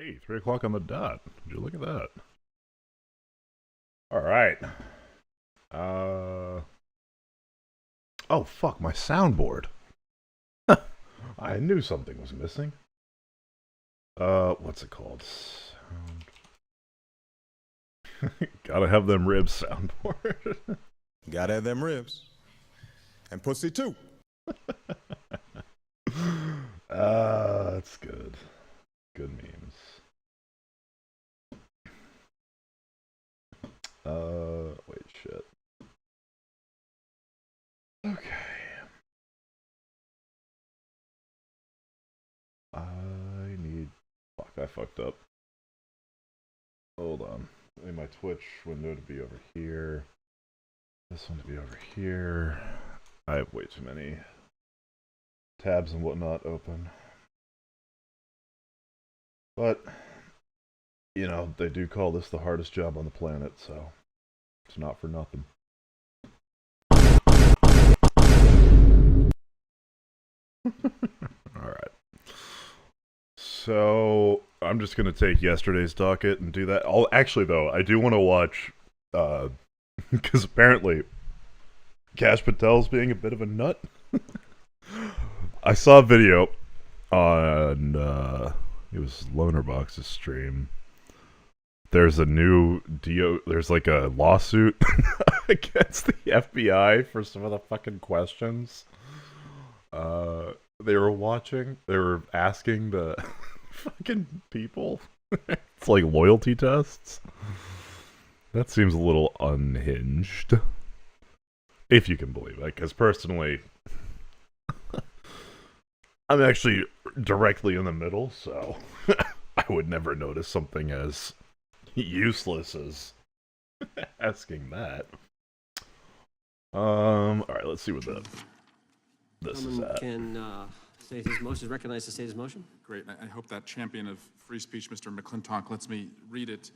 Hey, 3 o'clock on the dot. Would you look at that? All right. Oh, fuck, my soundboard. I knew something was missing. What's it called? Gotta have them ribs soundboard. Gotta have them ribs. And pussy too. That's good. Good memes. Wait, shit. Okay. Fuck, I fucked up. Hold on. I need my Twitch window to be over here. This one to be over here. I have way too many tabs and whatnot open. But, you know, they do call this the hardest job on the planet, so it's not for nothing. Alright. So, I'm just going to take yesterday's docket and do that. Actually, though, I do want to watch, because apparently Cash Patel's being a bit of a nut. I saw a video on, it was Lonerbox's stream. There's a new there's like a lawsuit against the FBI for some of the fucking questions. They were asking the fucking people. It's like loyalty tests. That seems a little unhinged. If you can believe it, because personally, I'm actually directly in the middle, so I would never notice something as useless as asking that. Alright, let's see what this is at. Can state his motion, recognize to state his motion. Great. I hope that champion of free speech, Mr. McClintock, lets me read it.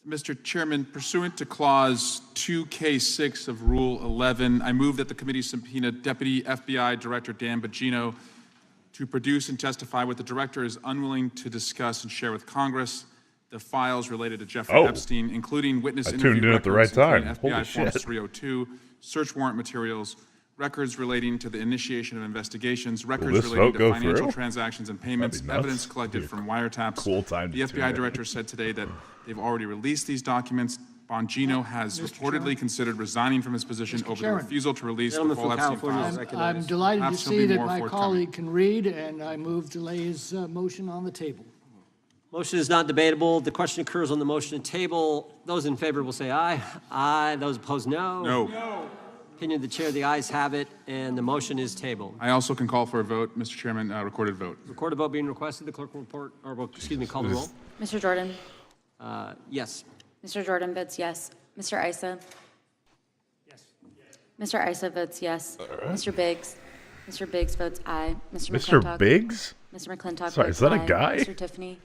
Mr. Chairman, pursuant to Clause 2K6 of Rule 11, I move that the committee subpoena Deputy FBI Director Dan Bongino to produce and testify what the director is unwilling to discuss and share with Congress the files related to Jeffrey Epstein, including witness interview tuned in at the right records, time. FBI Holy Forms shit. 302, search warrant materials, records relating to the initiation of investigations, records this relating vote to go financial through? transactions and payments, That'd be nuts. evidence collected from wiretaps. Cool time to The tune FBI in. director said today that they've already released these documents. Bongino has reportedly considered resigning from his position over the Chairman. refusal to release the Gentleman full from Epstein California files. is recognized. I'm delighted to Perhaps he'll see be that more my forthcoming. colleague can read, and I move to lay his motion on the table. Motion is not debatable. The question occurs on the motion to table. Those in favor will say aye. Aye. Those opposed, no. No. Opinion of the chair, the ayes have it, and the motion is tabled. I also can call for a vote, Mr. Chairman, recorded vote. Recorded vote being requested. The clerk will report, or well, excuse me, call the roll. Mr. Jordan. Yes. Mr. Jordan votes yes. Mr. Issa. Yes. Mr. Issa votes yes. Mr. Biggs. Mr. Biggs votes aye. Mr. Mr. McClintock. Biggs? Mr. McClintock Sorry, votes is that a aye. guy? Mr. Tiffany.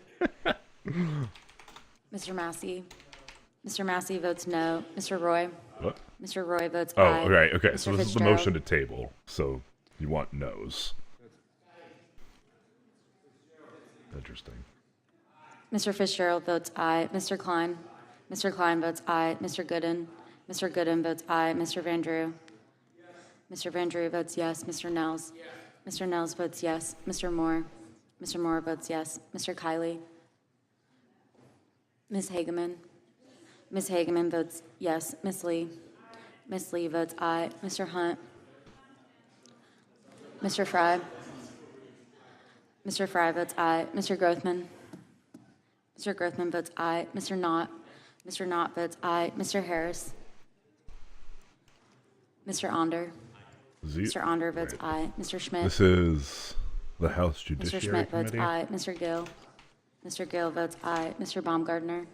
Mr. Massey. Mr. Massey votes no. Mr. Roy. What? Mr. Roy votes Oh, aye. right, okay, Mr. so this is the Fitzgerald. motion to table, so you want no's. Interesting. Mr. Fitzgerald votes aye. Mr. Klein. Mr. Klein votes aye. Mr. Gooden. Mr. Gooden votes aye. Mr. Van Drew. Mr. Van Drew votes yes. Mr. Nels. Mr. Nels votes yes. Mr. Moore. Mr. Moore votes yes. Mr. Kiley. Ms. Hageman. Ms. Hageman votes yes. Ms. Lee. Ms. Lee votes aye. Mr. Hunt. Mr. Fry. Mr. Fry votes aye. Mr. Grothman. Mr. Grothman votes aye. Mr. Knott. Mr. Knott votes aye. Mr. Harris. Mr. Onder. Mr. Onder votes aye. Mr. Schmidt. This is the House Mr. Judiciary Schmidt votes Committee. aye. Mr. Gill. Mr. Gill votes aye. Mr. Baumgardner.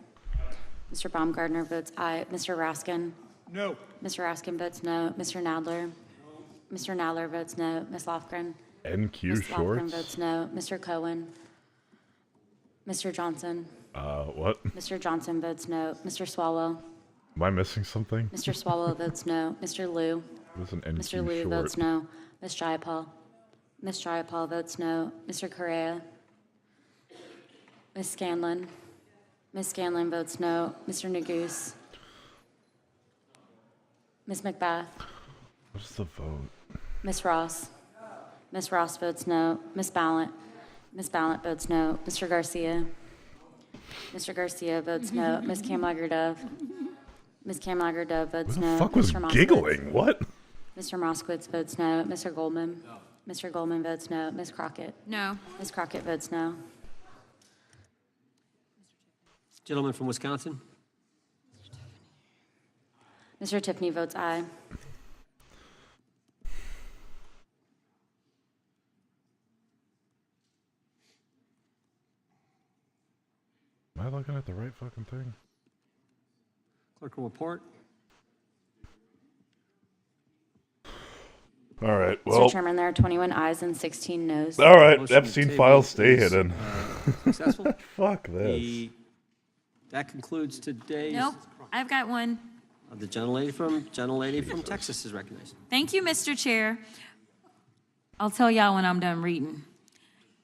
Mr. Baumgardner votes aye. Mr. Raskin. No. Mr. Raskin votes no. Mr. Nadler. Mr. Nadler votes no. Ms. Lofgren. NQ Ms. Lofgren Shorts? votes no. Mr. Cohen. Mr. Johnson. What? Mr. Johnson votes no. Mr. Swalwell. Am I missing something? Mr. Swalwell votes no. Mr. Liu. This is an NQ Mr. Liu short. votes no. Ms. Jayapal. Ms. Jayapal votes no. Mr. Correa. Ms. Scanlon. Ms. Scanlon votes no. Mr. Neguse. Ms. McBath. What's the vote? Ms. Ross. Ms. Ross votes no. Ms. Ballant. Ms. Ballant votes no. Mr. Garcia. Mr. Garcia votes no. Ms. Kamlager-Dove. Ms. Kamlager-Dove votes Who no. the fuck was Mr. Moskowitz. giggling? What? Mr. Moskowitz votes no. Mr. Goldman. Mr. Goldman votes no. Ms. Crockett. No. Ms. Crockett votes no. Gentleman from Wisconsin? Mr. Tiffany votes aye. Am I looking at the right fucking thing? Clerk will report. All right. Mr. Well. Chairman, there are 21 ayes and 16 noes. All right. Motion to Epstein table files stay is, hidden. Successful. Fuck this. That concludes today's. Nope. I've got one. The gentlelady from Texas is recognized. Thank you, Mr. Chair. I'll tell y'all when I'm done reading.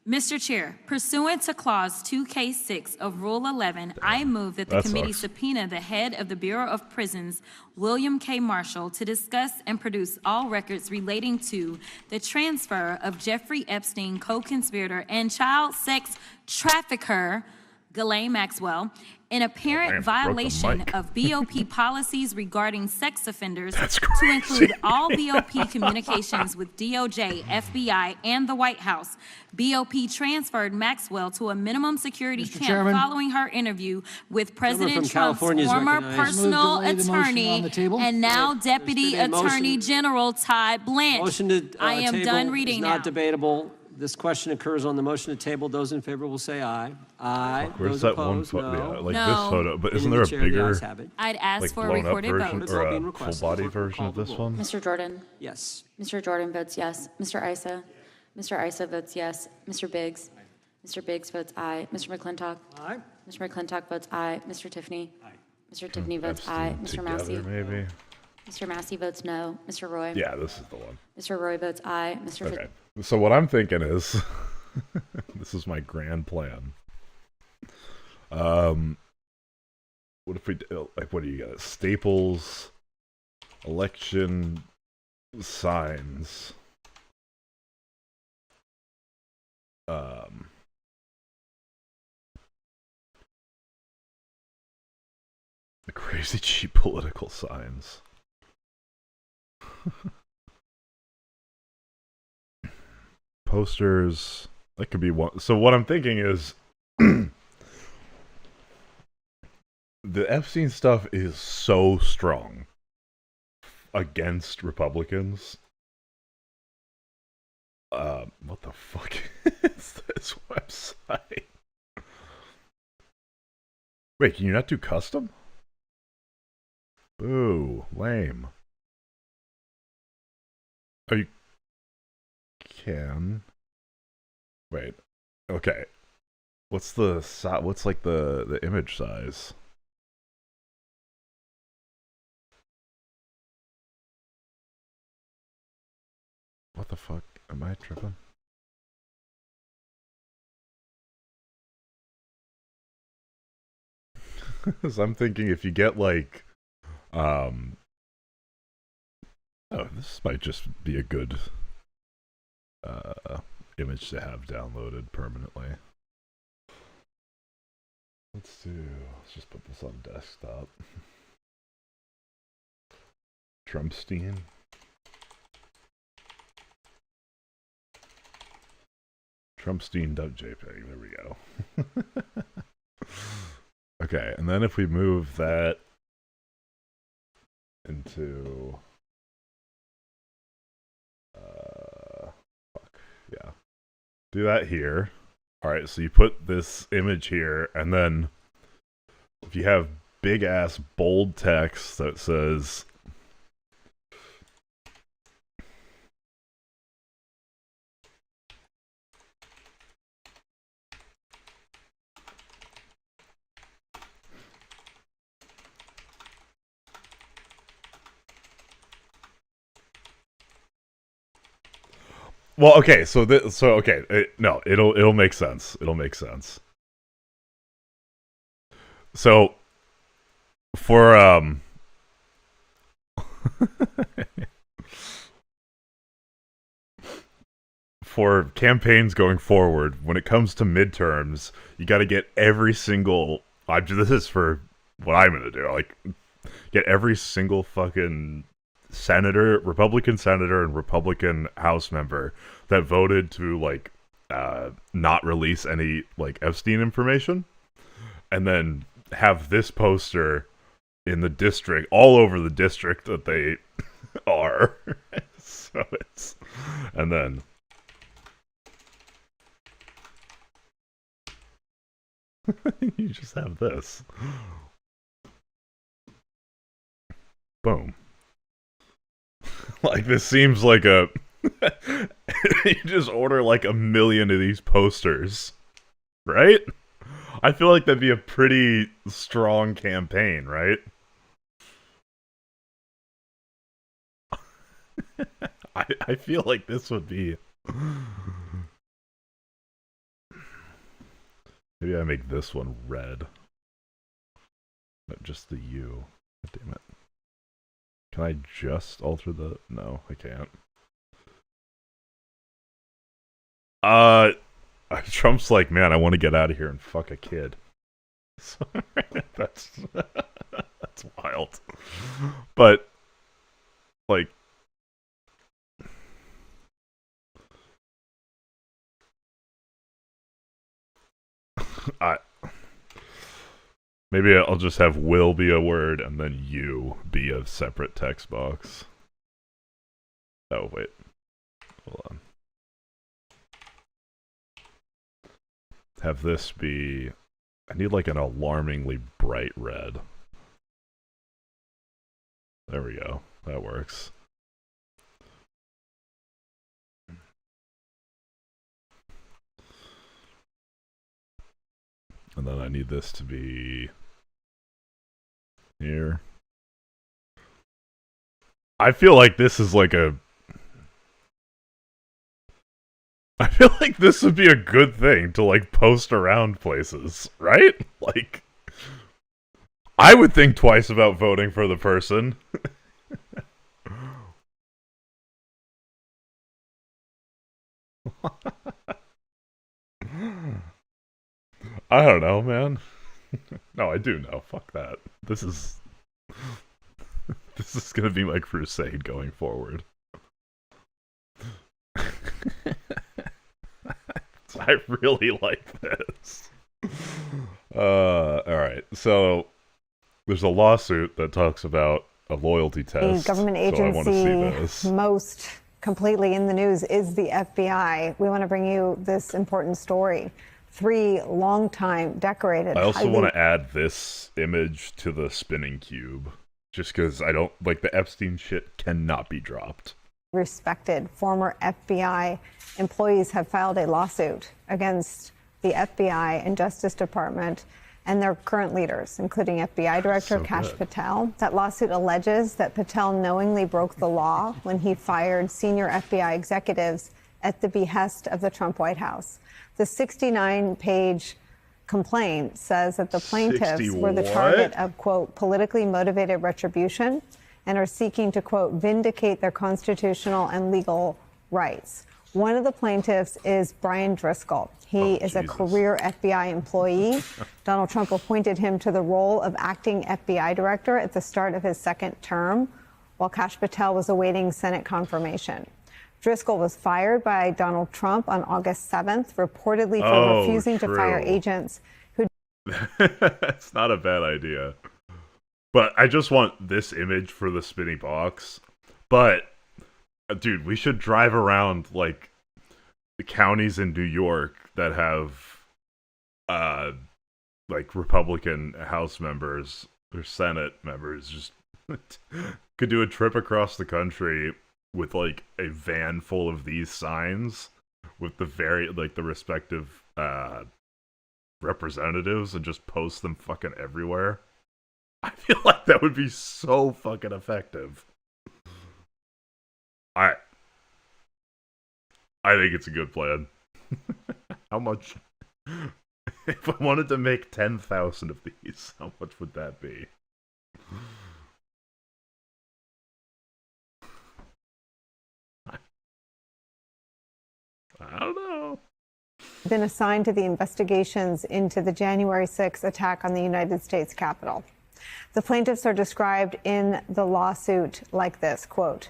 Mr. Chair, pursuant to Clause 2K6 of Rule 11, I move that the That committee sucks. subpoena the head of the Bureau of Prisons, William K. Marshall, to discuss and produce all records relating to the transfer of Jeffrey Epstein, co-conspirator and child sex trafficker, Ghislaine Maxwell, in apparent Damn, broke the violation mic. of BOP policies regarding sex offenders That's to crazy. include all BOP communications with DOJ, FBI, and the White House. BOP transferred Maxwell to a minimum security Mr. camp Chairman. following her interview with President from Trump's California is former recognized. personal Move to lay the motion attorney on the table. and now Deputy been a motion- Attorney General Todd Blanche. Motion to I am table done is reading not now. debatable. This question occurs on the motion to table. Those in favor will say aye. Aye. Where's Those that one opposed, photo? no. Yeah, like No. this photo. But isn't In there the a chair, the bigger, ayes have it. I'd ask like for a blown up recorded version vote. It's all or being a full requested. body Clerk will version of call the this roll. one? Mr. Jordan. Yes. Mr. Jordan votes yes. Mr. Isa. Mr. Isa votes yes. Mr. Biggs. Mr. Biggs votes aye. Mr. McClintock. Aye. Mr. McClintock votes aye. Mr. Tiffany. Mr. Tiffany votes Epstein aye. Mr. together, Massey. maybe. Mr. Massey votes no. Mr. Roy. Yeah, this is the one. Mr. Roy votes aye. Mr. Okay. So what I'm thinking is, this is my grand plan. What if we like? What do you got? Staples, election signs. The crazy cheap political signs. Posters. That could be one. So what I'm thinking is, the Epstein stuff is so strong against Republicans. What the fuck is this website? Wait, can you not do custom? Boo, lame. Oh, you can. Wait. Okay. What's what's like the image size? What the fuck? Am I tripping? Because I'm thinking if you get like, oh, this might just be a good image to have downloaded permanently. Let's just put this on desktop. Trumpstein. Trumpstein.jpg. There we go. Okay, and then if we move that into fuck, yeah. Do that here. Alright, so you put this image here, and then if you have big ass bold text that says well, okay, so okay, no, it'll make sense. It'll make sense. So for for campaigns going forward, when it comes to midterms, you got to get every single. This is for what I'm gonna do. Like, get every single fucking senator, Republican senator, and Republican House member that voted to like not release any like Epstein information, and then have this poster in the district, all over the district that they are. So it's, and then you just have this. Boom. Like, this seems like a you just order like 1,000,000 of these posters, right? I feel like that'd be a pretty strong campaign, right? I feel like this would be. Maybe I make this one red. Not just the U. God damn it. Can I just alter the... No, I can't. Trump's like, man, I want to get out of here and fuck a kid. So, that's wild. But, like... Maybe I'll just have will be a word and then you be a separate text box. Oh, wait. Hold on. Have this be... I need like an alarmingly bright red. There we go. That works. And then I need this to be... here. I feel like this is like a... I feel like this would be a good thing to like post around places, right? Like, I would think twice about voting for the person. I don't know, man. No, I do know. Fuck that. This is gonna be my crusade going forward. I really like this. Alright, so there's a lawsuit that talks about a loyalty test. The government agency most completely in the news is the FBI. We want to bring you this important story. 3 longtime decorated. I also want to add this image to the spinning cube. Just because I don't, like, the Epstein shit cannot be dropped. Respected former FBI employees have filed a lawsuit against the FBI and Justice Department and their current leaders, including FBI Director Kash Patel. That lawsuit alleges that Patel knowingly broke the law when he fired senior FBI executives at the behest of the Trump White House. The 69-page complaint says that the plaintiffs were the target of, quote, politically motivated retribution and are seeking to, quote, vindicate their constitutional and legal rights. One of the plaintiffs is Brian Driscoll. He is a career FBI employee. Donald Trump appointed him to the role of acting FBI director at the start of his second term, while Kash Patel was awaiting Senate confirmation. Driscoll was fired by Donald Trump on August 7th, reportedly for refusing to fire agents who... That's not a bad idea. But I just want this image for the spinny box. But, dude, we should drive around, like, the counties in New York that have, like, Republican House members or Senate members. Just could do a trip across the country with, like, a van full of these signs with the the respective, representatives and just post them fucking everywhere. I feel like that would be so fucking effective. I think it's a good plan. How much If I wanted to make 10,000 of these, how much would that be? I don't know. Been assigned to the investigations into the January 6th attack on the United States Capitol. The plaintiffs are described in the lawsuit like this, quote,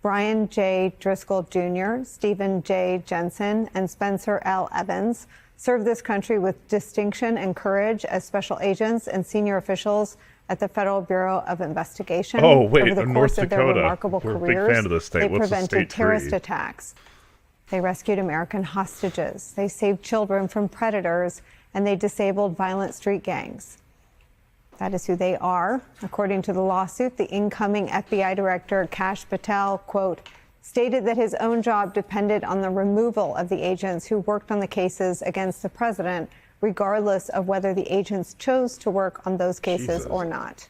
Brian J. Driscoll Jr., Stephen J. Jensen, and Spencer L. Evans served this country with distinction and courage as special agents and senior officials at the Federal Bureau of Investigation. Oh, wait, over the North course of their Dakota. remarkable We're a big careers, fan of this state. they What's the prevented state terrorist tree? attacks. They rescued American hostages. They saved children from predators, and they disabled violent street gangs. That is who they are. According to the lawsuit, the incoming FBI director, Kash Patel, quote, stated that his own job depended on the removal of the agents who worked on the cases against the president, regardless of whether the agents chose to work on those cases or not.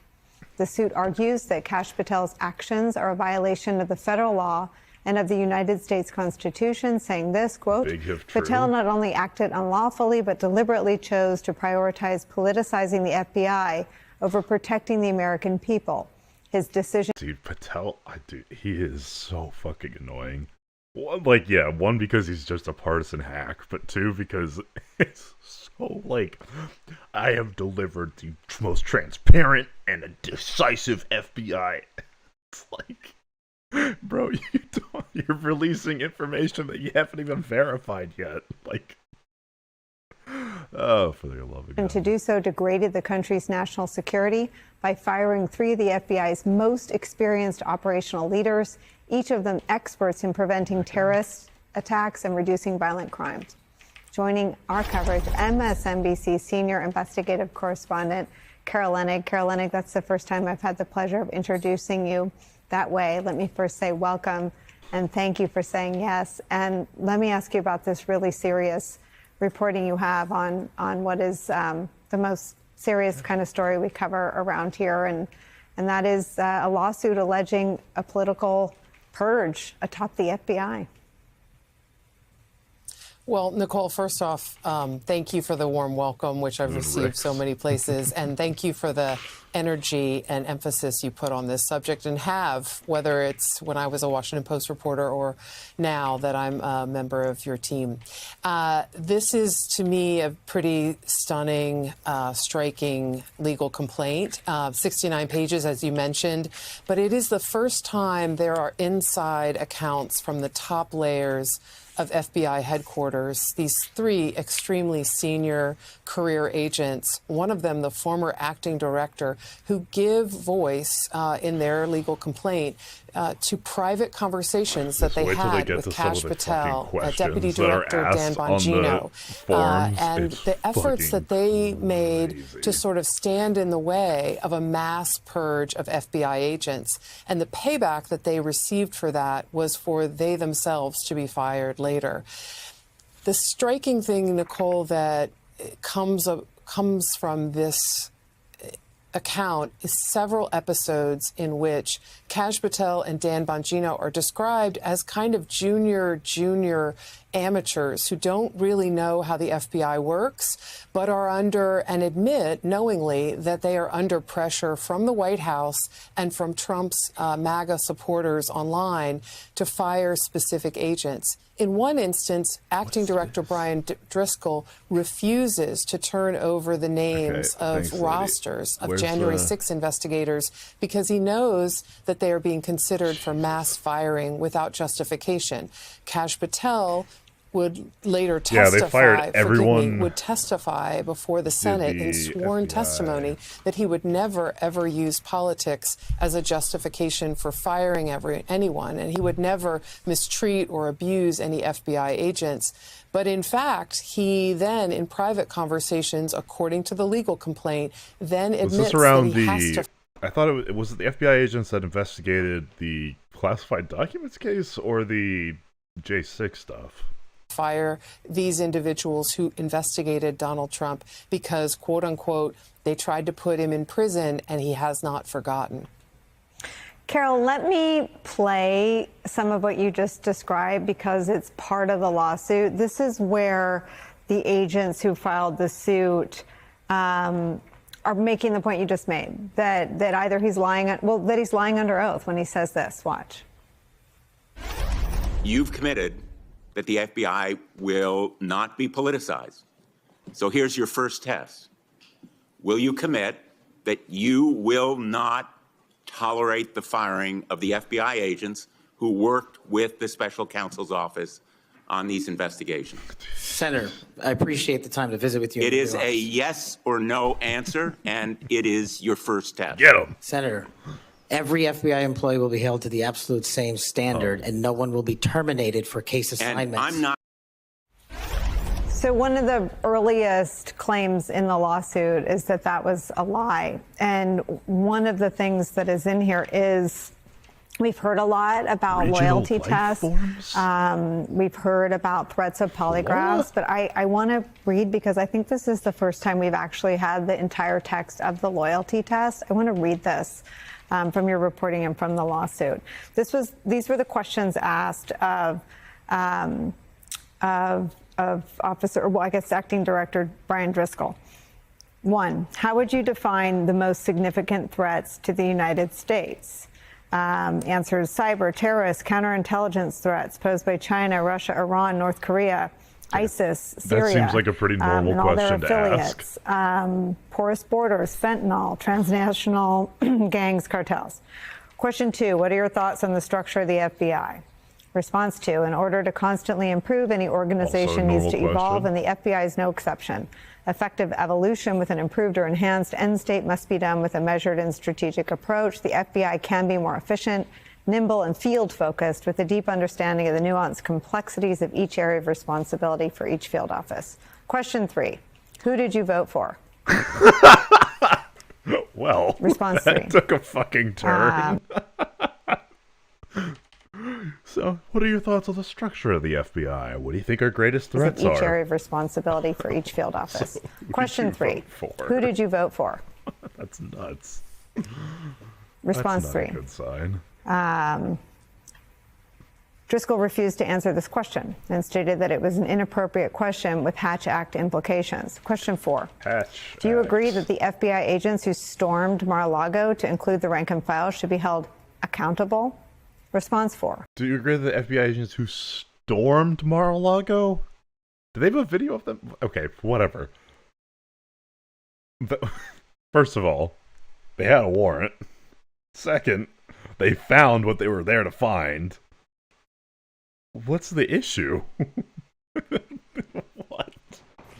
The suit argues that Kash Patel's actions are a violation of the federal law and of the United States Constitution, saying this, quote, Patel not only acted unlawfully, but deliberately chose to prioritize politicizing the FBI over protecting the American people. His decision... Dude, Patel, he is so fucking annoying. One, like, yeah, one, because he's just a partisan hack, but two, because it's so, like, I have delivered the most transparent and a decisive FBI. It's like... Bro, you're releasing information that you haven't even verified yet. Like, oh, for the love of God. And to do so degraded the country's national security by firing 3 of the FBI's most experienced operational leaders, each of them experts in preventing terrorist attacks and reducing violent crimes. Joining our coverage, MSNBC senior investigative correspondent Carol Leonnig. Carol Leonnig, that's the first time I've had the pleasure of introducing you that way. Let me first say welcome and thank you for saying yes. And let me ask you about this really serious reporting you have on what is the most serious kind of story we cover around here. And that is a lawsuit alleging a political purge atop the FBI. Well, Nicole, first off, thank you for the warm welcome, which I've received so many places. And thank you for the energy and emphasis you put on this subject and have, whether it's when I was a Washington Post reporter or now that I'm a member of your team. This is, to me, a pretty stunning, striking legal complaint. 69 pages, as you mentioned. But it is the first time there are inside accounts from the top layers of FBI headquarters, these 3 extremely senior career agents, one of them the former acting director, who give voice in their legal complaint to private conversations that they had with Kash Patel, Deputy Director Dan Bongino, and the efforts that they made to sort of stand in the way of a mass purge of FBI agents. And the payback that they received for that was for they themselves to be fired later. The striking thing, Nicole, that comes from this account is several episodes in which Kash Patel and Dan Bongino are described as kind of junior amateurs who don't really know how the FBI works, but are under and admit knowingly that they are under pressure from the White House and from Trump's MAGA supporters online to fire specific agents. In one instance, Acting Director Brian Driscoll refuses to turn over the names of rosters of January 6 investigators because he knows that they are being considered for mass firing without justification. Kash Patel would later would testify before the Senate in sworn testimony that he would never, ever use politics as a justification for firing anyone, and he would never mistreat or abuse any FBI agents. But in fact, he then, in private conversations, according to the legal complaint, then admits that he has to... I thought it was the FBI agents that investigated the classified documents case or the J6 stuff? Fire these individuals who investigated Donald Trump because, quote unquote, they tried to put him in prison and he has not forgotten. Carol, let me play some of what you just described because it's part of the lawsuit. This is where the agents who filed the suit are making the point you just made, that either he's lying, that he's lying under oath when he says this. Watch. You've committed that the FBI will not be politicized. So here's your first test. Will you commit that you will not tolerate the firing of the FBI agents who worked with the special counsel's office on these investigations? Senator, I appreciate the time to visit with you. It is a yes or no answer, and it is your first test. Get him. Senator, every FBI employee will be held to the absolute same standard, and no one will be terminated for case assignments. And I'm not. So one of the earliest claims in the lawsuit is that that was a lie. And one of the things that is in here is we've heard a lot about Regional loyalty life tests. forms? We've heard about threats of polygraphs, but I want to read, because I think this is the first time we've actually had the entire text of the loyalty test. I want to read this from your reporting and from the lawsuit. These were the questions asked of Officer, well, I guess Acting Director Brian Driscoll. 1, how would you define the most significant threats to the United States? Answers: cyber, terrorist, counterintelligence threats posed by China, Russia, Iran, North Korea, ISIS, Syria. That seems like a pretty normal and all question their to affiliates. Porous borders, fentanyl, transnational gangs, cartels. Question 2, what are your thoughts on the structure of the FBI? Response 2, in order to constantly improve, any organization needs to evolve, and the FBI is no exception. Effective evolution with an improved or enhanced end state must be done with a measured and strategic approach. The FBI can be more efficient, nimble, and field-focused with a deep understanding of the nuanced complexities of each area of responsibility for each field office. Question 3, who did you vote for? Well, Response that 3. took a fucking turn. So, what are your thoughts on the structure of the FBI? What do you think our greatest threats Each are? area of responsibility for each field office. So, who did Question you 3, vote for? who did you vote for? That's nuts. Response That's 3. not a good sign. Driscoll refused to answer this question and stated that it was an inappropriate question with Hatch Act implications. Question 4. Hatch Do you Act. agree that the FBI agents who stormed Mar-a-Lago, to include the rank and file, should be held accountable? Response 4. Do you agree that the FBI agents who stormed Mar-a-Lago? Do they have a video of them? Okay, whatever. First of all, they had a warrant. Second, they found what they were there to find. What's the issue? What?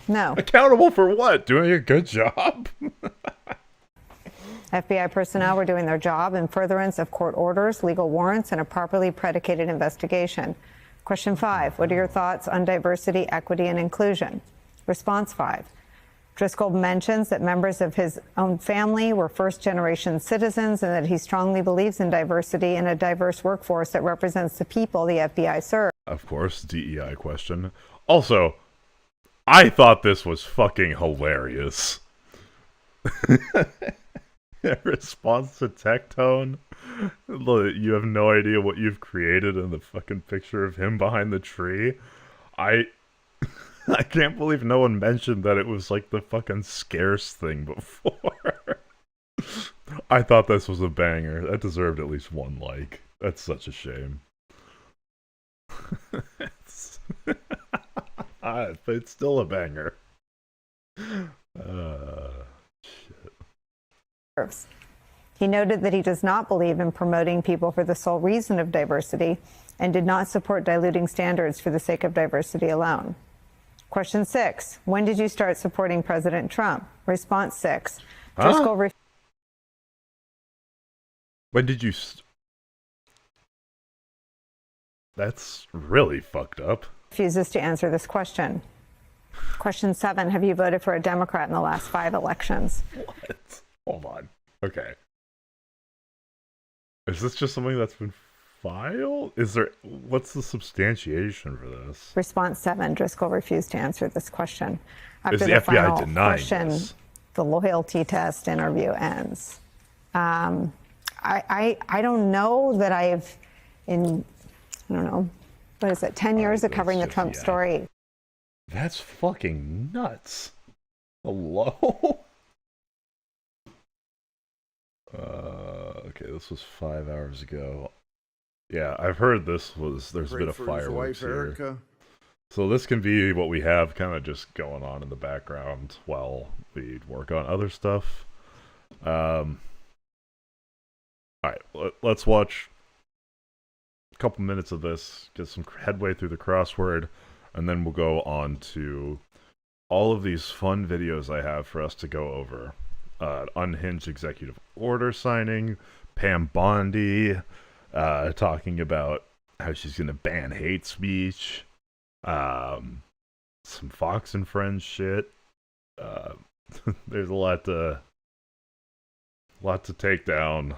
No. Accountable for what? Doing a good job? FBI personnel were doing their job in furtherance of court orders, legal warrants, and a properly predicated investigation. Question 5. What are your thoughts on diversity, equity, and inclusion? Response 5. Driscoll mentions that members of his own family were first-generation citizens and that he strongly believes in diversity and a diverse workforce that represents the people the FBI serves. Of course, DEI question. Also, I thought this was fucking hilarious. Response to Tectone. You have no idea what you've created in the fucking picture of him behind the tree. I can't believe no one mentioned that it was like the fucking scarce thing before. I thought this was a banger. That deserved at least 1 like. That's such a shame. But it's still a banger. He noted that he does not believe in promoting people for the sole reason of diversity and did not support diluting standards for the sake of diversity alone. Question 6. When did you start supporting President Trump? Response 6. Driscoll When did you... That's really fucked up. refuses to answer this question. Question 7. Have you voted for a Democrat in the last 5 elections? What? Hold on. Okay. Is this just something that's been filed? What's the substantiation for this? Response 7. Driscoll refused to answer this question. Is After the the FBI final denying question, this? the loyalty test interview ends. I don't know that I don't know, what is it, 10 years of covering the Trump story. That's fucking nuts. Hello? Okay, this was 5 hours ago. Yeah, I've heard there's a bit of fireworks here. Erica. So this can be what we have kind of just going on in the background while we work on other stuff. Alright, let's watch a couple minutes of this, get some headway through the crossword, and then we'll go on to all of these fun videos I have for us to go over. Unhinged executive order signing, Pam Bondi talking about how she's going to ban hate speech, some Fox and Friends shit. There's a lot to take down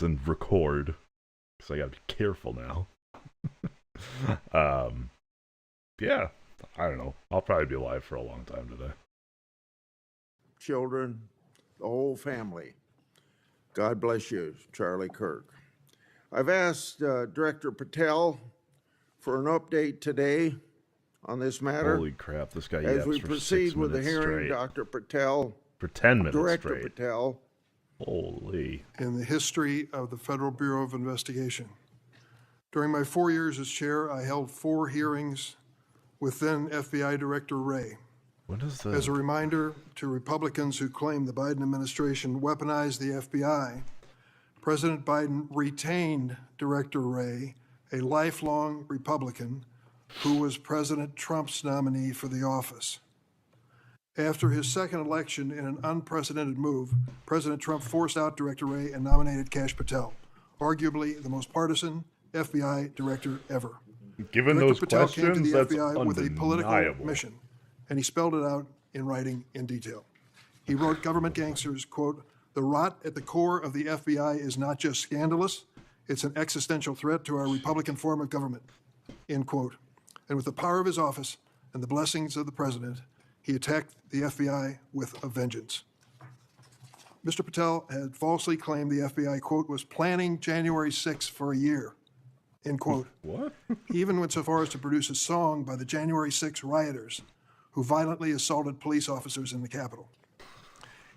and record, because I gotta be careful now. Yeah, I don't know. I'll probably be alive for a long time today. Children, the whole family. God bless you, Charlie Kirk. I've asked Director Patel for an update today on this matter. Holy crap, this guy As yaps we for proceed 6 with the minutes hearing, straight. Dr. Patel, For 10 minutes Director straight. Patel. Holy. In the history of the Federal Bureau of Investigation. During my 4 years as chair, I held 4 hearings with then FBI Director Wray. What is that? As a reminder to Republicans who claim the Biden administration weaponized the FBI, President Biden retained Director Wray, a lifelong Republican who was President Trump's nominee for the office. After his second election in an unprecedented move, President Trump forced out Director Wray and nominated Kash Patel, arguably the most partisan FBI director ever. Given Director those Patel came to questions, the that's FBI with a political undeniable. mission, and he spelled it out in writing in detail. He wrote, "Government gangsters, quote, the rot at the core of the FBI is not just scandalous, it's an existential threat to our Republican form of government," end quote. And with the power of his office and the blessings of the president, he attacked the FBI with a vengeance. Mr. Patel had falsely claimed the FBI, quote, was planning January 6th for a year, end quote. What? He even went so far as to produce a song by the January 6 rioters who violently assaulted police officers in the Capitol.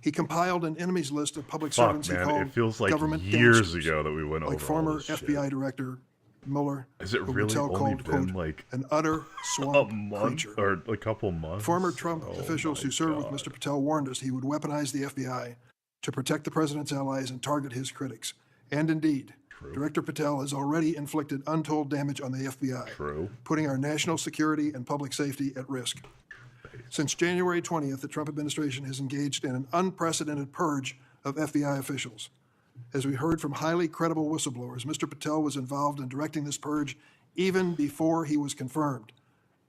He compiled an enemies list of public Fuck, servants he man, called it feels like government years gangsters, ago that we went over like all former this shit. FBI Director Mueller, Is it who really Patel only called, been quote, like an utter a swamp month creature. or a couple months? Former Trump Oh officials my who served God. with Mr. Patel warned us he would weaponize the FBI to protect the president's allies and target his critics. And indeed, Director Patel has already inflicted untold damage on the FBI, putting our national security and public safety at risk. Since January 20th, the Trump administration has engaged in an unprecedented purge of FBI officials. As we heard from highly credible whistleblowers, Mr. Patel was involved in directing this purge even before he was confirmed,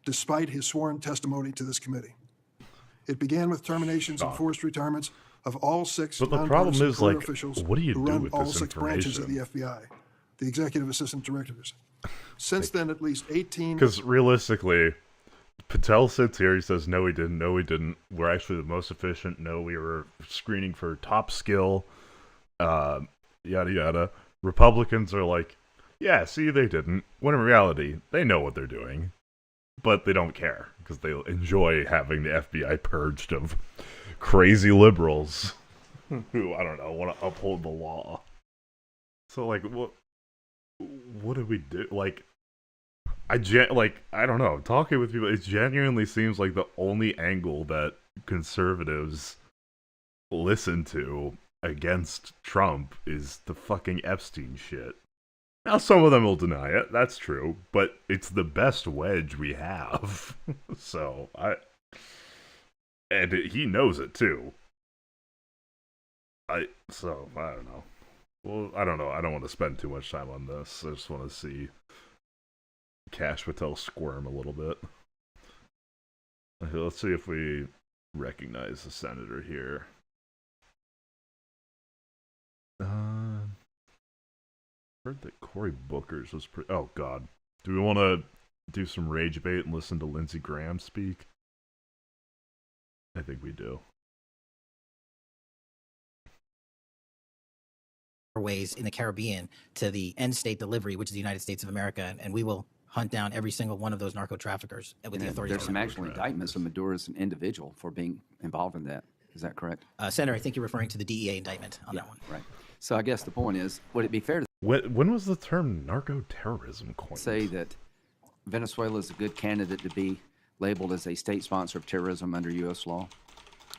despite his sworn testimony to this committee. It began with terminations and forced retirements of all 6 But the problem nonpartisan is, career like, officials what do you who do run with all this 6 branches of the information? FBI, the executive assistant directors. Since then, at least 18... Because realistically, Patel sits here, he says, no, we didn't, no, we didn't. We're actually the most efficient. No, we were screening for top skill, yada, yada. Republicans are like, yeah, see, they didn't. When in reality, they know what they're doing, but they don't care because they enjoy having the FBI purged of crazy liberals who, I don't know, want to uphold the law. So, like, what do we do? Like, I don't know. Talking with people, it genuinely seems like the only angle that conservatives listen to against Trump is the fucking Epstein shit. Now, some of them will deny it. That's true, but it's the best wedge we have. And he knows it too. I don't know. Well, I don't know. I don't want to spend too much time on this. I just want to see Kash Patel squirm a little bit. Okay, let's see if we recognize the senator here. Heard that Cory Booker's was pretty... Oh, God. Do we want to do some rage bait and listen to Lindsey Graham speak? I think we do. Ways in the Caribbean to the end state delivery, which is the United States of America, and we will hunt down every single one of those narco traffickers with the authorities. There's some actual indictments of Maduro as an individual for being involved in that. Is that correct? Senator, I think you're referring to the DEA indictment on that one. Right. So I guess the point is, would it be fair to When was the term narco-terrorism coined? say that Venezuela is a good candidate to be labeled as a state sponsor of terrorism under U.S. law?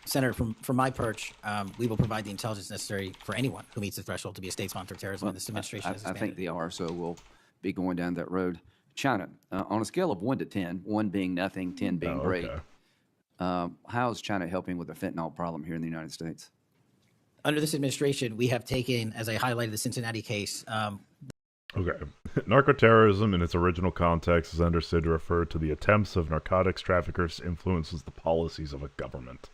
Senator, from my perch, we will provide the intelligence necessary for anyone who meets the threshold to be a state sponsor of terrorism. And this administration has I think expanded. the RSO will be going down that road. China, on a scale of 1 to 10, 1 being nothing, 10 being great, how is China helping with the fentanyl problem here in the United States? Under this administration, we have taken, as I highlighted the Cincinnati case. Okay. Narcoterrorism in its original context is understood to refer to the attempts of narcotics traffickers to influence the policies of a government.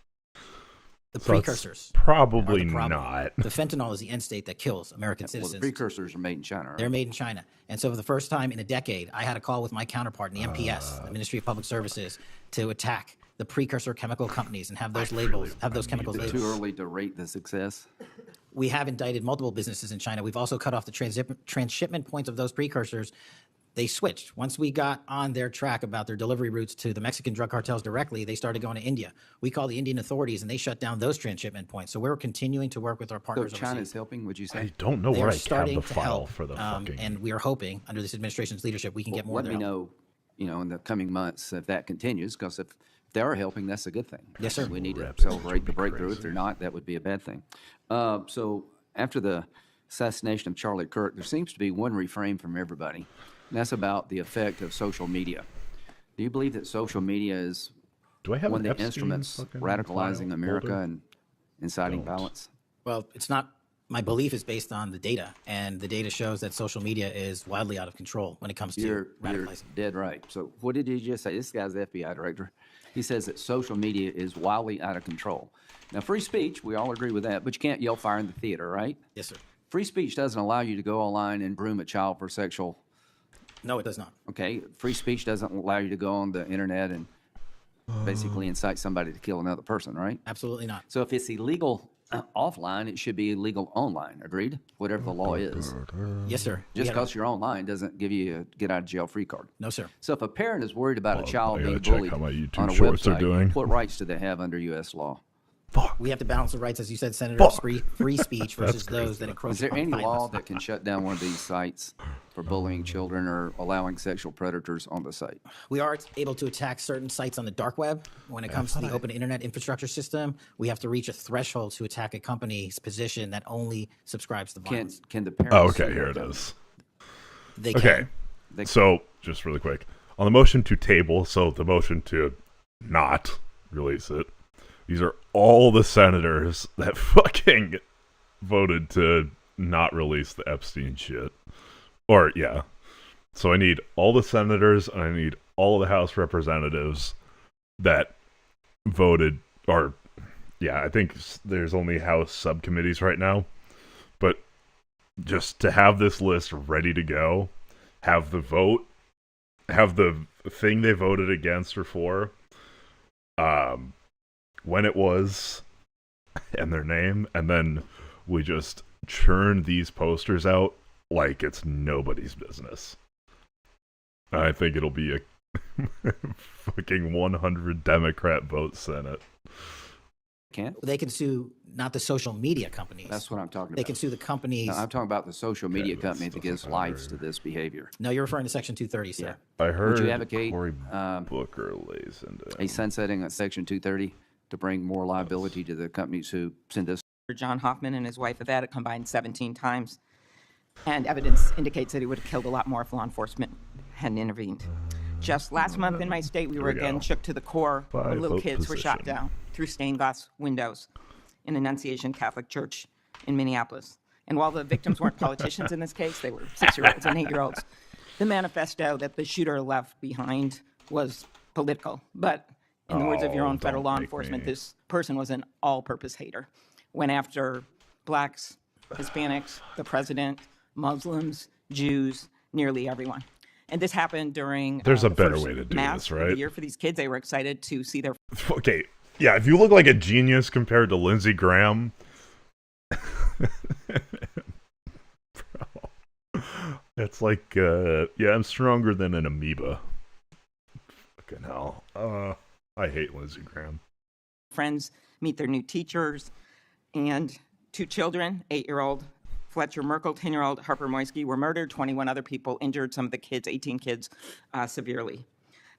The So it's precursors probably are the problem. not. The fentanyl is the end state that kills American Well, citizens. the precursors are made in China, right? They're made in China. And so for the first time in a decade, I had a call with my counterpart in the MPS, the Ministry of Public Services, to attack the precursor chemical companies and have those labels, have those chemicals labeled. Too early to rate the success. We have indicted multiple businesses in China. We've also cut off the transshipment points of those precursors. They switched. Once we got on their track about their delivery routes to the Mexican drug cartels directly, they started going to India. We called the Indian authorities, and they shut down those transshipment points. So we're continuing to work with our So partners China overseas. is helping, would you say? I don't know They where are I have starting the to file help, for the fucking... and we are hoping, under this administration's leadership, we can get more Let of me their help. know, in the coming months if that continues, because if they are helping, that's a good thing. Yes, sir. We need to celebrate the breakthrough. If they're not, that would be a bad thing. So after the assassination of Charlie Kirk, there seems to be one refrain from everybody, and that's about the effect of social media. Do you believe that social media is Do I have one an of the Epstein instruments fucking radicalizing file America folder? and inciting violence? Well, it's not. My belief is based on the data, and the data shows that social media is wildly out of control when it comes to You're radicalizing. dead right. So what did he just say? This guy's the FBI director. He says that social media is wildly out of control. Now, free speech, we all agree with that, but you can't yell fire in the theater, right? Yes, sir. Free speech doesn't allow you to go online and groom a child for sexual. No, it does not. Okay, free speech doesn't allow you to go on the internet and basically incite somebody to kill another person, right? Absolutely not. So if it's illegal offline, it should be illegal online. Agreed? Whatever the law is. Yes, sir. Just We had- because you're online doesn't give you a get out of jail free card. No, sir. So if a parent is worried about a child I gotta being check bullied how my YouTube on a shorts are website, doing. what rights do they have under U.S. law? We have to balance the rights, as you said, Senator, of free speech versus those that encroach Is there upon any violence. law that can shut down one of these sites for bullying children or allowing sexual predators on the site? We are able to attack certain sites on the dark web. When it comes to the open internet infrastructure system, we have to reach a threshold to attack a company's position that only subscribes to violence. Can the parents? Oh, okay, here it is. They Okay, can. so just really quick. On the motion to table, so the motion to not release it, these are all the senators that fucking voted to not release the Epstein shit. Or, yeah. So I need all the senators and I need all the House representatives that voted, or, yeah, I think there's only House subcommittees right now. But just to have this list ready to go, have the vote, have the thing they voted against or for, when it was, and their name, and then we just churn these posters out like it's nobody's business. I think it'll be a fucking 100 Democrat vote Senate. They can sue not the social media companies. That's what I'm talking They about. can sue the companies. No, I'm talking about the social media company that gives lights to this behavior. No, you're referring to Section 230, sir. I heard Would you advocate Cory Booker lays into a sunsetting of Section 230 to bring more liability to the companies who send this? John Hoffman and his wife have had it combined 17 times. And evidence indicates that he would have killed a lot more if law enforcement hadn't intervened. Just last month in my state, we were again shook to the core when little kids were shot down through stained glass windows in Annunciation Catholic Church in Minneapolis. And while the victims weren't politicians in this case, they were 6-year-olds and 8-year-olds, the manifesto that the shooter left behind was political. But in the words of your own federal law enforcement, this person was an all-purpose hater. Went after blacks, Hispanics, the president, Muslims, Jews, nearly everyone. And this happened during There's a the better first way to do mass this, of right? the year for these kids. They were excited to see their Okay, yeah, if you look like a genius compared to Lindsey Graham, It's like, yeah, I'm stronger than an amoeba. Fucking hell. I hate Lindsey Graham. Friends meet their new teachers, and 2 children, 8-year-old Fletcher Merkel, 10-year-old Harper Moisky, were murdered. 21 other people injured, some of the kids, 18 kids, severely.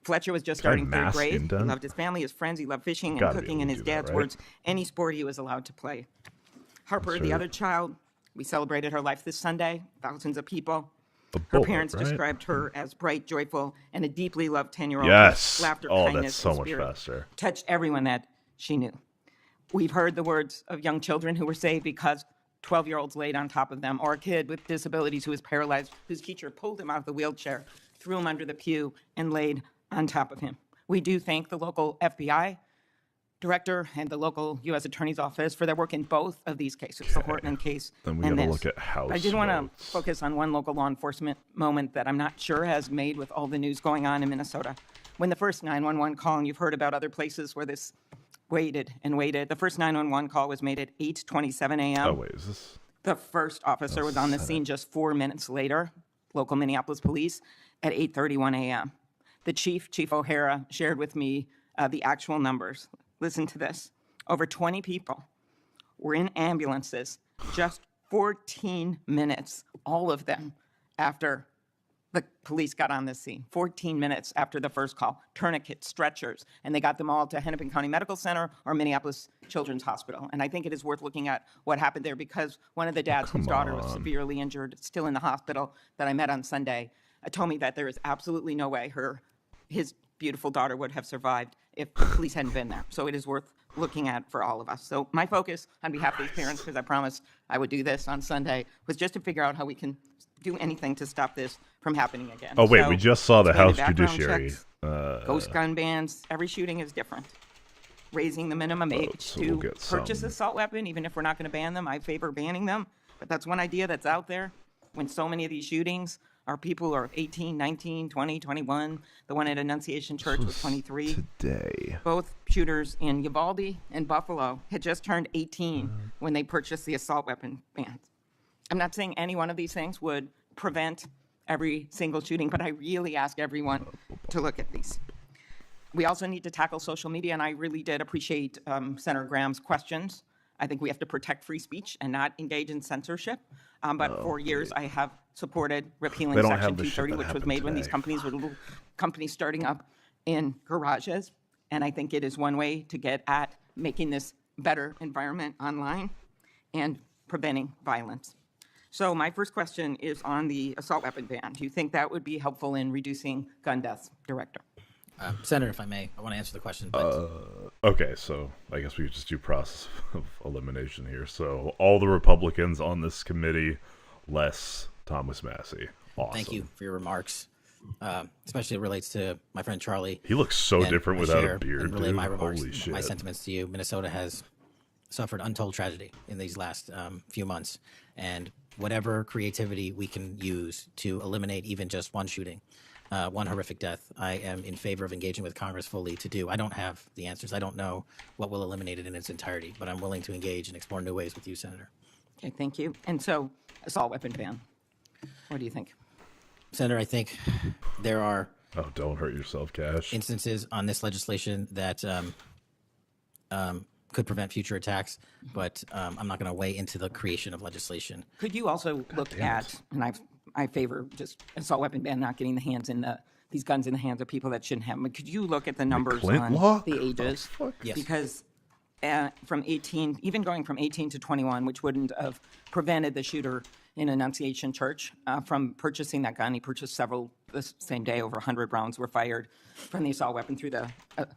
Fletcher was just starting 3rd grade. He loved his family, his friends. He loved fishing and cooking, in his dad's words, any sport he was allowed to play. Harper, the other child, we celebrated her life this Sunday, thousands of people. Her parents described her as bright, joyful, and a deeply loved 10-year-old. Yes. Laughter, that's kindness, so and much spirit faster. touched everyone that she knew. We've heard the words of young children who were saved because 12-year-olds laid on top of them, or a kid with disabilities who was paralyzed, whose teacher pulled him out of the wheelchair, threw him under the pew, and laid on top of him. We do thank the local FBI director and the local U.S. Attorney's Office for their work in both of these cases, the Hortman case Then we and gotta this. look at House I did want to votes. focus on one local law enforcement moment that I'm not sure has made with all the news going on in Minnesota. When the first 911 call, and you've heard about other places where this waited and waited, the first 911 call was made at 8:27 a.m. Oh, wait, is this? The first officer was on the scene just 4 minutes later, local Minneapolis police, at 8:31 a.m. The Chief O'Hara, shared with me the actual numbers. Listen to this. Over 20 people were in ambulances just 14 minutes, all of them, after the police got on the scene. 14 minutes after the first call. Tourniquets, stretchers, and they got them all to Hennepin County Medical Center or Minneapolis Children's Hospital. And I think it is worth looking at what happened there, because one of the dads whose daughter was severely injured, still in the hospital, that I met on Sunday, told me that there is absolutely no way his beautiful daughter would have survived if the police hadn't been there. So it is worth looking at for all of us. So my focus on behalf of these parents, because I promised I would do this on Sunday, was just to figure out how we can do anything to stop this from happening again. Oh, wait, So, we just saw the expanded House background Judiciary. checks, ghost gun bans. Every shooting is different. Raising the minimum age so to we'll get purchase some. assault weapon, even if we're not going to ban them, I favor banning them. But that's one idea that's out there. When so many of these shootings are people who are 18, 19, 20, 21. The one at Annunciation Church was 23. Today. Both shooters in Uvalde and Buffalo had just turned 18 when they purchased the assault weapon ban. I'm not saying any one of these things would prevent every single shooting, but I really ask everyone to look at these. We also need to tackle social media, and I really did appreciate Senator Graham's questions. I think we have to protect free speech and not engage in censorship. But for years, I have supported repealing Section 230, which was made when these companies were little companies starting up in garages. And I think it is one way to get at making this better environment online and preventing violence. So my first question is on the assault weapon ban. Do you think that would be helpful in reducing gun deaths, Director? Senator, if I may, I want to answer the question. But Okay, so I guess we could just do process of elimination here. So all the Republicans on this committee, less Thomas Massey. Awesome. Thank you for your remarks. Especially it relates to my friend Charlie. He looks so and different I without share a beard, and relay dude. my remarks, Holy shit. my sentiments to you. Minnesota has suffered untold tragedy in these last few months, and whatever creativity we can use to eliminate even just one shooting, one horrific death, I am in favor of engaging with Congress fully to do. I don't have the answers. I don't know what will eliminate it in its entirety, but I'm willing to engage and explore new ways with you, Senator. Okay, thank you. And so, assault weapon ban. What do you think? Senator, I think there are Oh, don't hurt yourself, Cash. instances on this legislation that could prevent future attacks, but I'm not going to weigh into the creation of legislation. Could you also look at, and I favor just assault weapon ban, not getting these guns in the hands of people that shouldn't have them. But could you look at the numbers on Clintlock? the ages? Yes. Because from 18, even going from 18 to 21, which wouldn't have prevented the shooter in Annunciation Church from purchasing that gun. He purchased several the same day. Over 100 rounds were fired from the assault weapon through the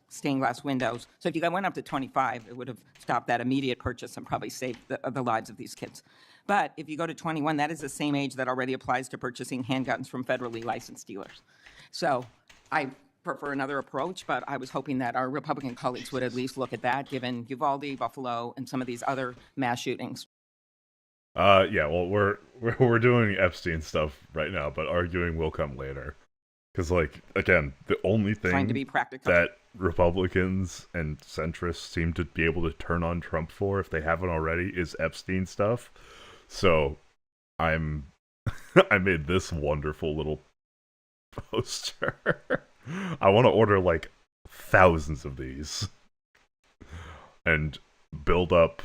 stained glass windows. So if you went up to 25, it would have stopped that immediate purchase and probably saved the lives of these kids. But if you go to 21, that is the same age that already applies to purchasing handguns from federally licensed dealers. So I prefer another approach, but I was hoping that our Republican colleagues would at least look at that, given Uvalde, Buffalo, and some of these other mass shootings. Yeah, well, we're doing Epstein stuff right now, but arguing will come later. Because, like, again, the only thing Trying to be practical. that Republicans and centrists seem to be able to turn on Trump for, if they haven't already, is Epstein stuff. So I'm I made this wonderful little poster. I want to order like thousands of these and build up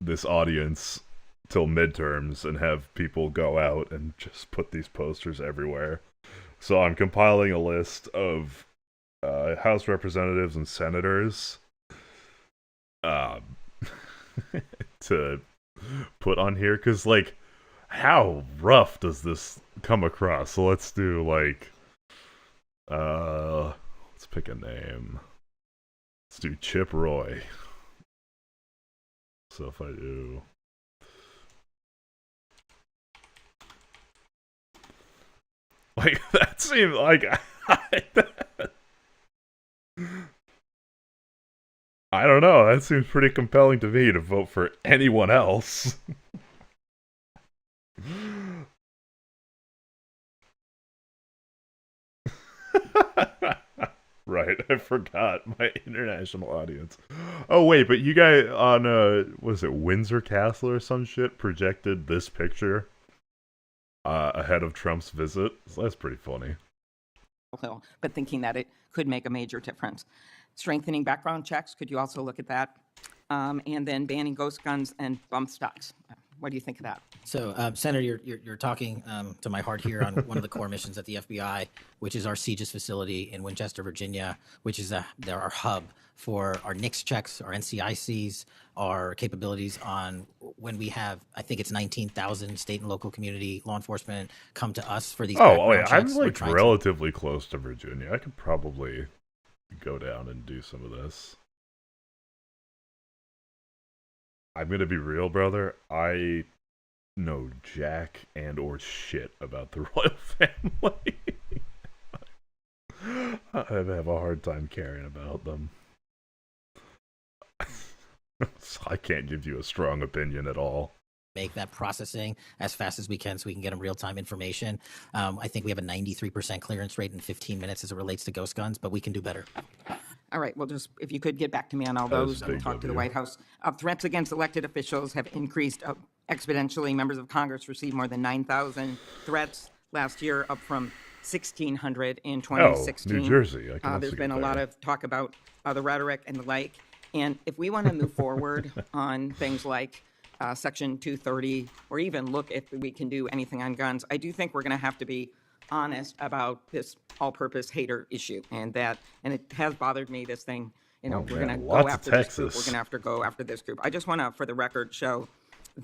this audience till midterms and have people go out and just put these posters everywhere. So I'm compiling a list of House representatives and senators to put on here, because, like, how rough does this come across? So let's do, like, let's pick a name. Let's do Chip Roy. So if I do... Like, that seems like... I don't know, that seems pretty compelling to me to vote for anyone else. Right, I forgot my international audience. Oh wait, but you guys on what is it, Windsor Castle or some shit projected this picture ahead of Trump's visit. So that's pretty funny. But thinking that it could make a major difference. Strengthening background checks, could you also look at that? And then banning ghost guns and bump stocks. What do you think of that? So, Senator, you're talking to my heart here on one of the core missions at the FBI, which is our CGIS facility in Winchester, Virginia, which is our hub for our NICS checks, our NCICs, our capabilities on when we have, I think it's 19,000 state and local community law enforcement come to us for these background checks. I'm like relatively close to Virginia. I could probably go down and do some of this. I'm gonna be real, brother. I know jack and or shit about the royal family. I have a hard time caring about them. So I can't give you a strong opinion at all. Make that processing as fast as we can so we can get them real-time information. I think we have a 93% clearance rate in 15 minutes as it relates to ghost guns, but we can do better. All right, well, just if you could get back to me on all those and talk to the White House. Threats against elected officials have increased exponentially. Members of Congress received more than 9,000 threats last year, up from 1,600 in 2016. New Jersey. There's been a lot of talk about the rhetoric and the like. And if we want to move forward on things like Section 230, or even look if we can do anything on guns, I do think we're going to have to be honest about this all-purpose hater issue, and it has bothered me, this thing, we're going to go after this group, we're going to have to go after this group. I just want to, for the record, show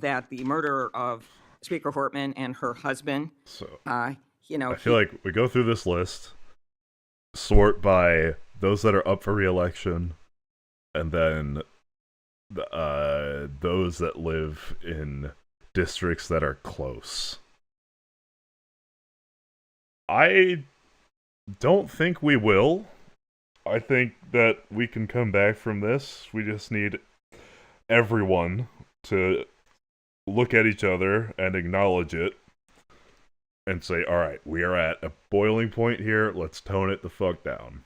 that the murder of Speaker Hortman and her husband, I feel like we go through this list, sort by those that are up for re-election, and then those that live in districts that are close. I don't think we will. I think that we can come back from this. We just need everyone to look at each other and acknowledge it and say, all right, we are at a boiling point here. Let's tone it the fuck down.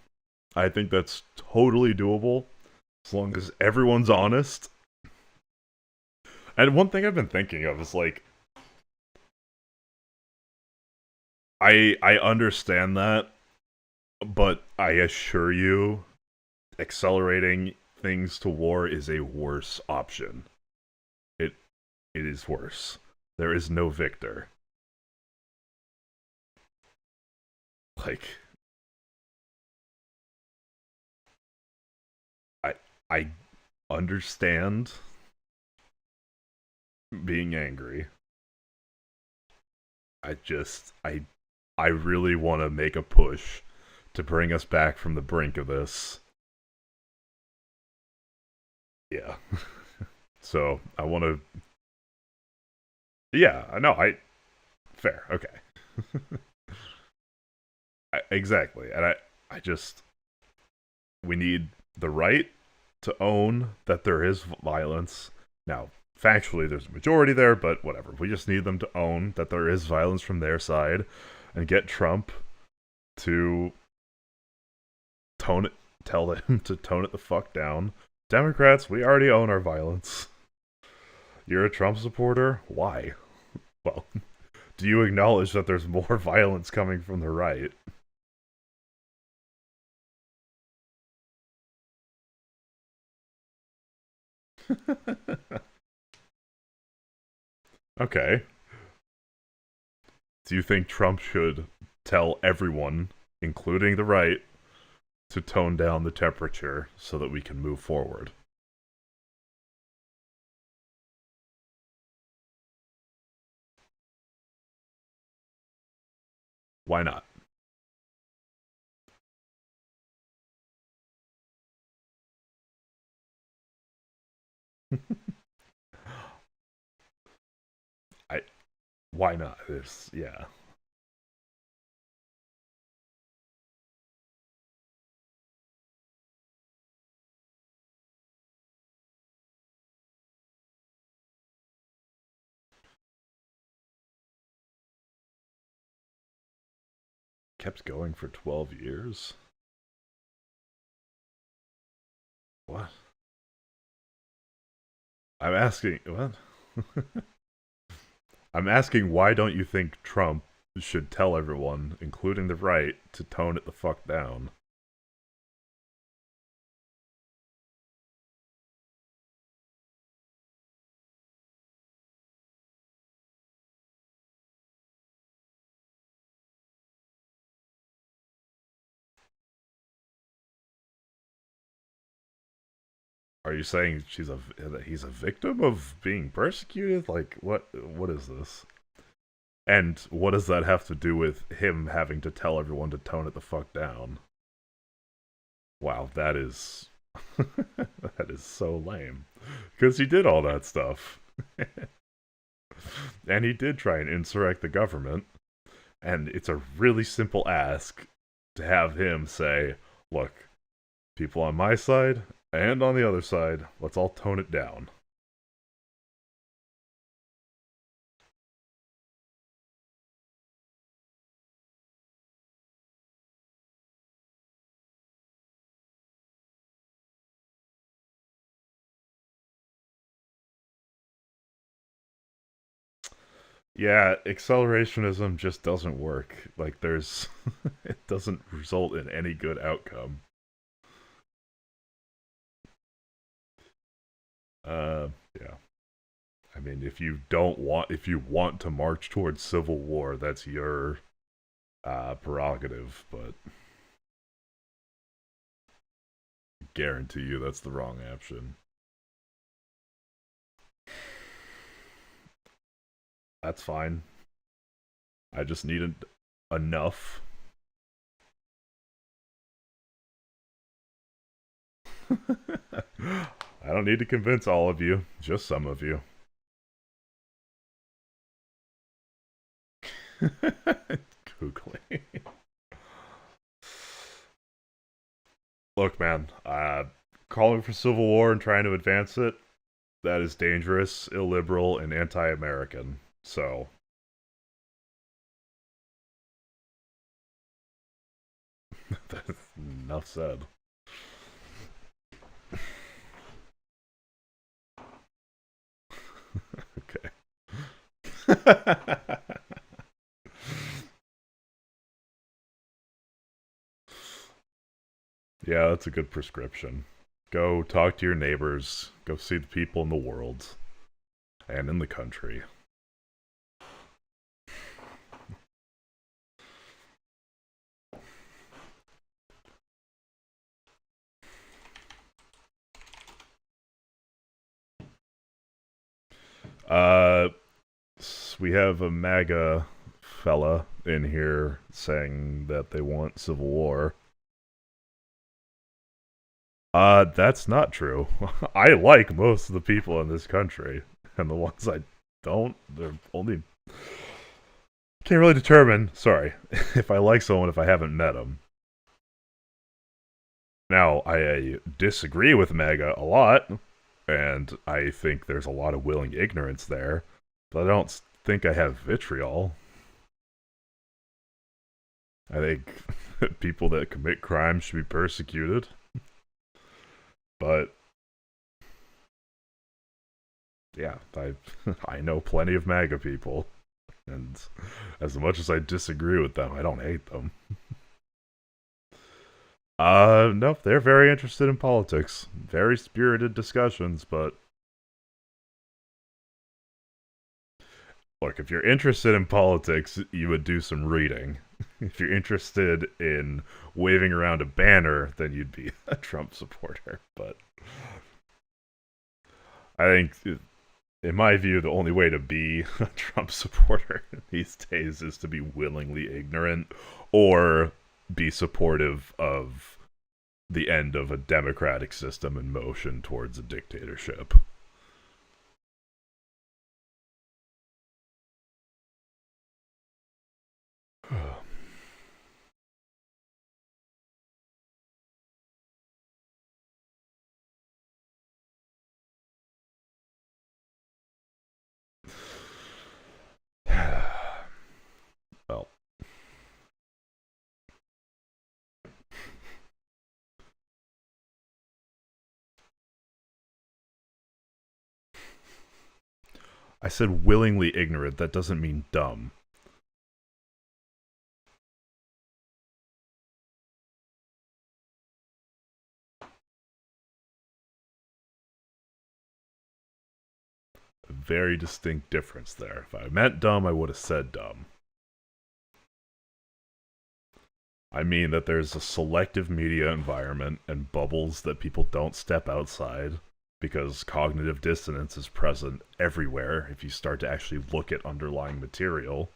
I think that's totally doable as long as everyone's honest. And one thing I've been thinking of is, like, I understand that, but I assure you, accelerating things to war is a worse option. It is worse. There is no victor. Like, I understand being angry. I really want to make a push to bring us back from the brink of this. Yeah. So, I want to... Yeah, fair, okay. Exactly, and I just... We need the right to own that there is violence. Now, factually, there's a majority there, but whatever. We just need them to own that there is violence from their side and get Trump to tell them to tone it the fuck down. Democrats, we already own our violence. You're a Trump supporter? Why? Well, do you acknowledge that there's more violence coming from the right? Okay. Do you think Trump should tell everyone, including the right, to tone down the temperature so that we can move forward? Why not? Why not? Yeah. Kept going for 12 years? What? I'm asking, what? I'm asking, why don't you think Trump should tell everyone, including the right, to tone it the fuck down? Are you saying that he's a victim of being persecuted? Like, what is this? And what does that have to do with him having to tell everyone to tone it the fuck down? Wow, that is that is so lame. Because he did all that stuff. And he did try and insurrect the government. And it's a really simple ask to have him say, look, people on my side and on the other side, let's all tone it down. Yeah, accelerationism just doesn't work. Like, there's... it doesn't result in any good outcome. Yeah. I mean, if you want to march towards civil war, that's your prerogative, but I guarantee you that's the wrong option. That's fine. I just needed enough. I don't need to convince all of you, just some of you. Googling. Look, man, calling for civil war and trying to advance it, that is dangerous, illiberal, and anti-American. So... that's enough said. Okay. Yeah, that's a good prescription. Go talk to your neighbors. Go see the people in the world. And in the country. We have a MAGA fella in here saying that they want civil war. That's not true. I like most of the people in this country, and the ones I don't, they're only... Can't really determine, sorry, if I like someone if I haven't met them. Now, I disagree with MAGA a lot, and I think there's a lot of willing ignorance there, but I don't think I have vitriol. I think people that commit crimes should be persecuted. But yeah, I know plenty of MAGA people. And as much as I disagree with them, I don't hate them. No, they're very interested in politics. Very spirited discussions, but look, if you're interested in politics, you would do some reading. If you're interested in waving around a banner, then you'd be a Trump supporter. But I think, in my view, the only way to be a Trump supporter these days is to be willingly ignorant or be supportive of the end of a democratic system in motion towards a dictatorship. Well, I said willingly ignorant. That doesn't mean dumb. A very distinct difference there. If I meant dumb, I would have said dumb. I mean that there's a selective media environment and bubbles that people don't step outside because cognitive dissonance is present everywhere if you start to actually look at underlying material.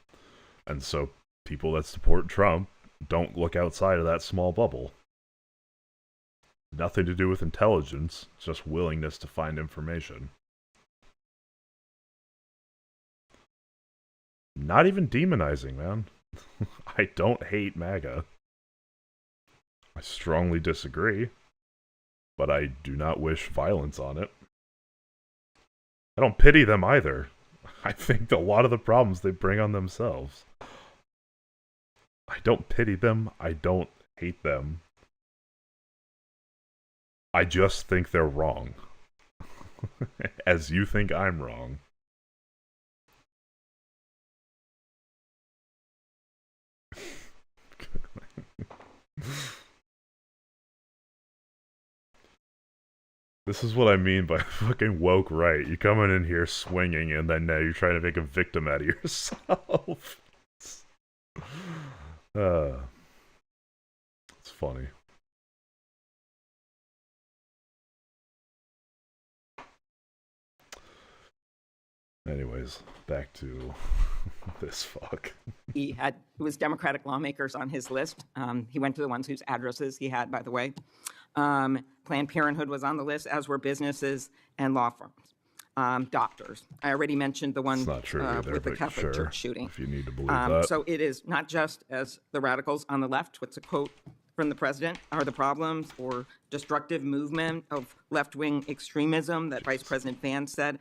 And so people that support Trump don't look outside of that small bubble. Nothing to do with intelligence, just willingness to find information. Not even demonizing, man. I don't hate MAGA. I strongly disagree, but I do not wish violence on it. I don't pity them either. I think a lot of the problems they bring on themselves. I don't pity them. I don't hate them. I just think they're wrong. As you think I'm wrong. This is what I mean by fucking woke right. You coming in here swinging, and then now you're trying to make a victim out of yourself. It's funny. Anyways, back to this fuck. He was Democratic lawmakers on his list. He went to the ones whose addresses he had, by the way. Planned Parenthood was on the list, as were businesses and law firms. Doctors. I already mentioned the one Not true either, with the but Catholic sure, Church shooting. if you need to believe that. So it is not just as the radicals on the left, what's a quote from the president, are the problems or destructive movement of left-wing extremism that Vice President Vance said.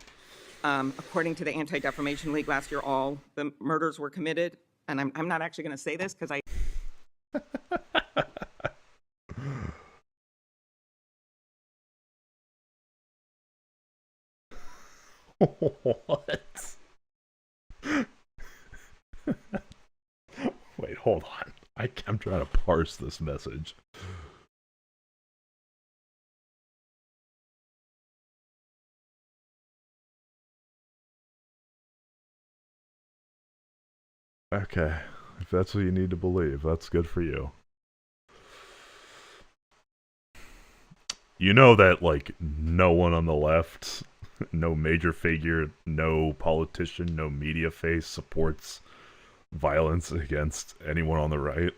According to the Anti-Defamation League last year, all the murders were committed. And I'm not actually going to say this because I... What? Wait, hold on. I'm trying to parse this message. Okay, if that's what you need to believe, that's good for you. You know that, like, no one on the left, no major figure, no politician, no media face supports violence against anyone on the right.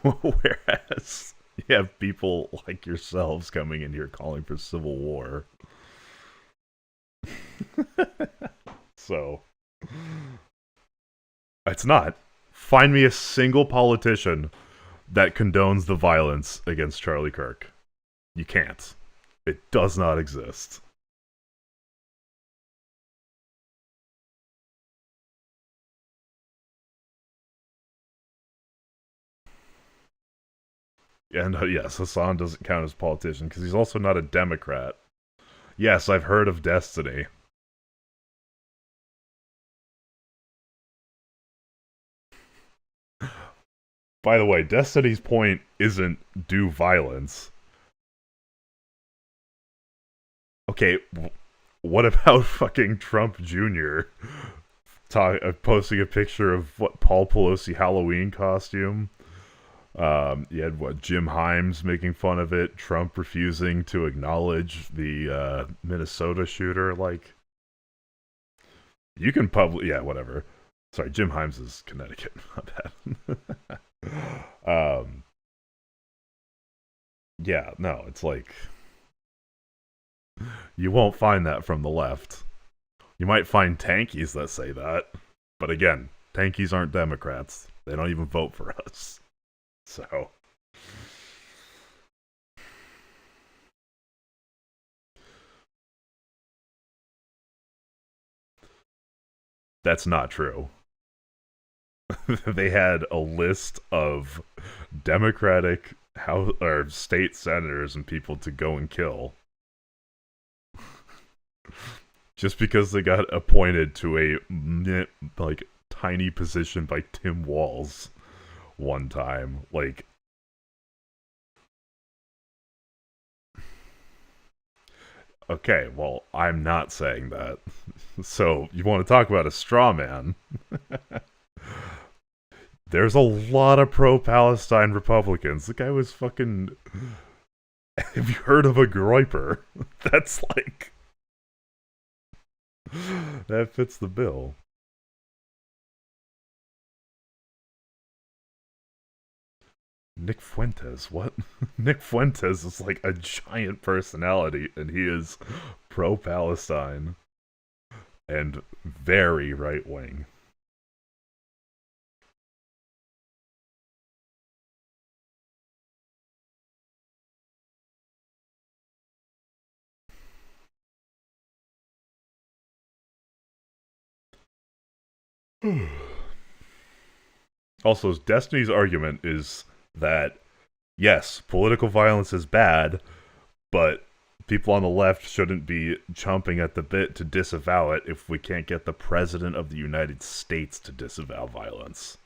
Whereas you have people like yourselves coming in here calling for civil war. So, it's not. Find me a single politician that condones the violence against Charlie Kirk. You can't. It does not exist. And yes, Hassan doesn't count as a politician because he's also not a Democrat. Yes, I've heard of Destiny. By the way, Destiny's point isn't do violence. Okay, what about fucking Trump Jr. Posting a picture of what Paul Pelosi Halloween costume? You had Jim Himes making fun of it, Trump refusing to acknowledge the Minnesota shooter. Like, you can whatever. Sorry, Jim Himes is Connecticut. Not bad. Yeah, no, it's like you won't find that from the left. You might find tankies that say that, but again, tankies aren't Democrats. They don't even vote for us. So that's not true. They had a list of Democratic House or state senators and people to go and kill. Just because they got appointed to a tiny position by Tim Walz one time. Like, okay, well, I'm not saying that. So, you want to talk about a straw man? There's a lot of pro-Palestine Republicans. The guy was fucking... Have you heard of a Groiper? That's like... That fits the bill. Nick Fuentes, what? Nick Fuentes is like a giant personality, and he is pro-Palestine. And very right-wing. Also, Destiny's argument is that, yes, political violence is bad, but people on the left shouldn't be chomping at the bit to disavow it if we can't get the President of the United States to disavow violence.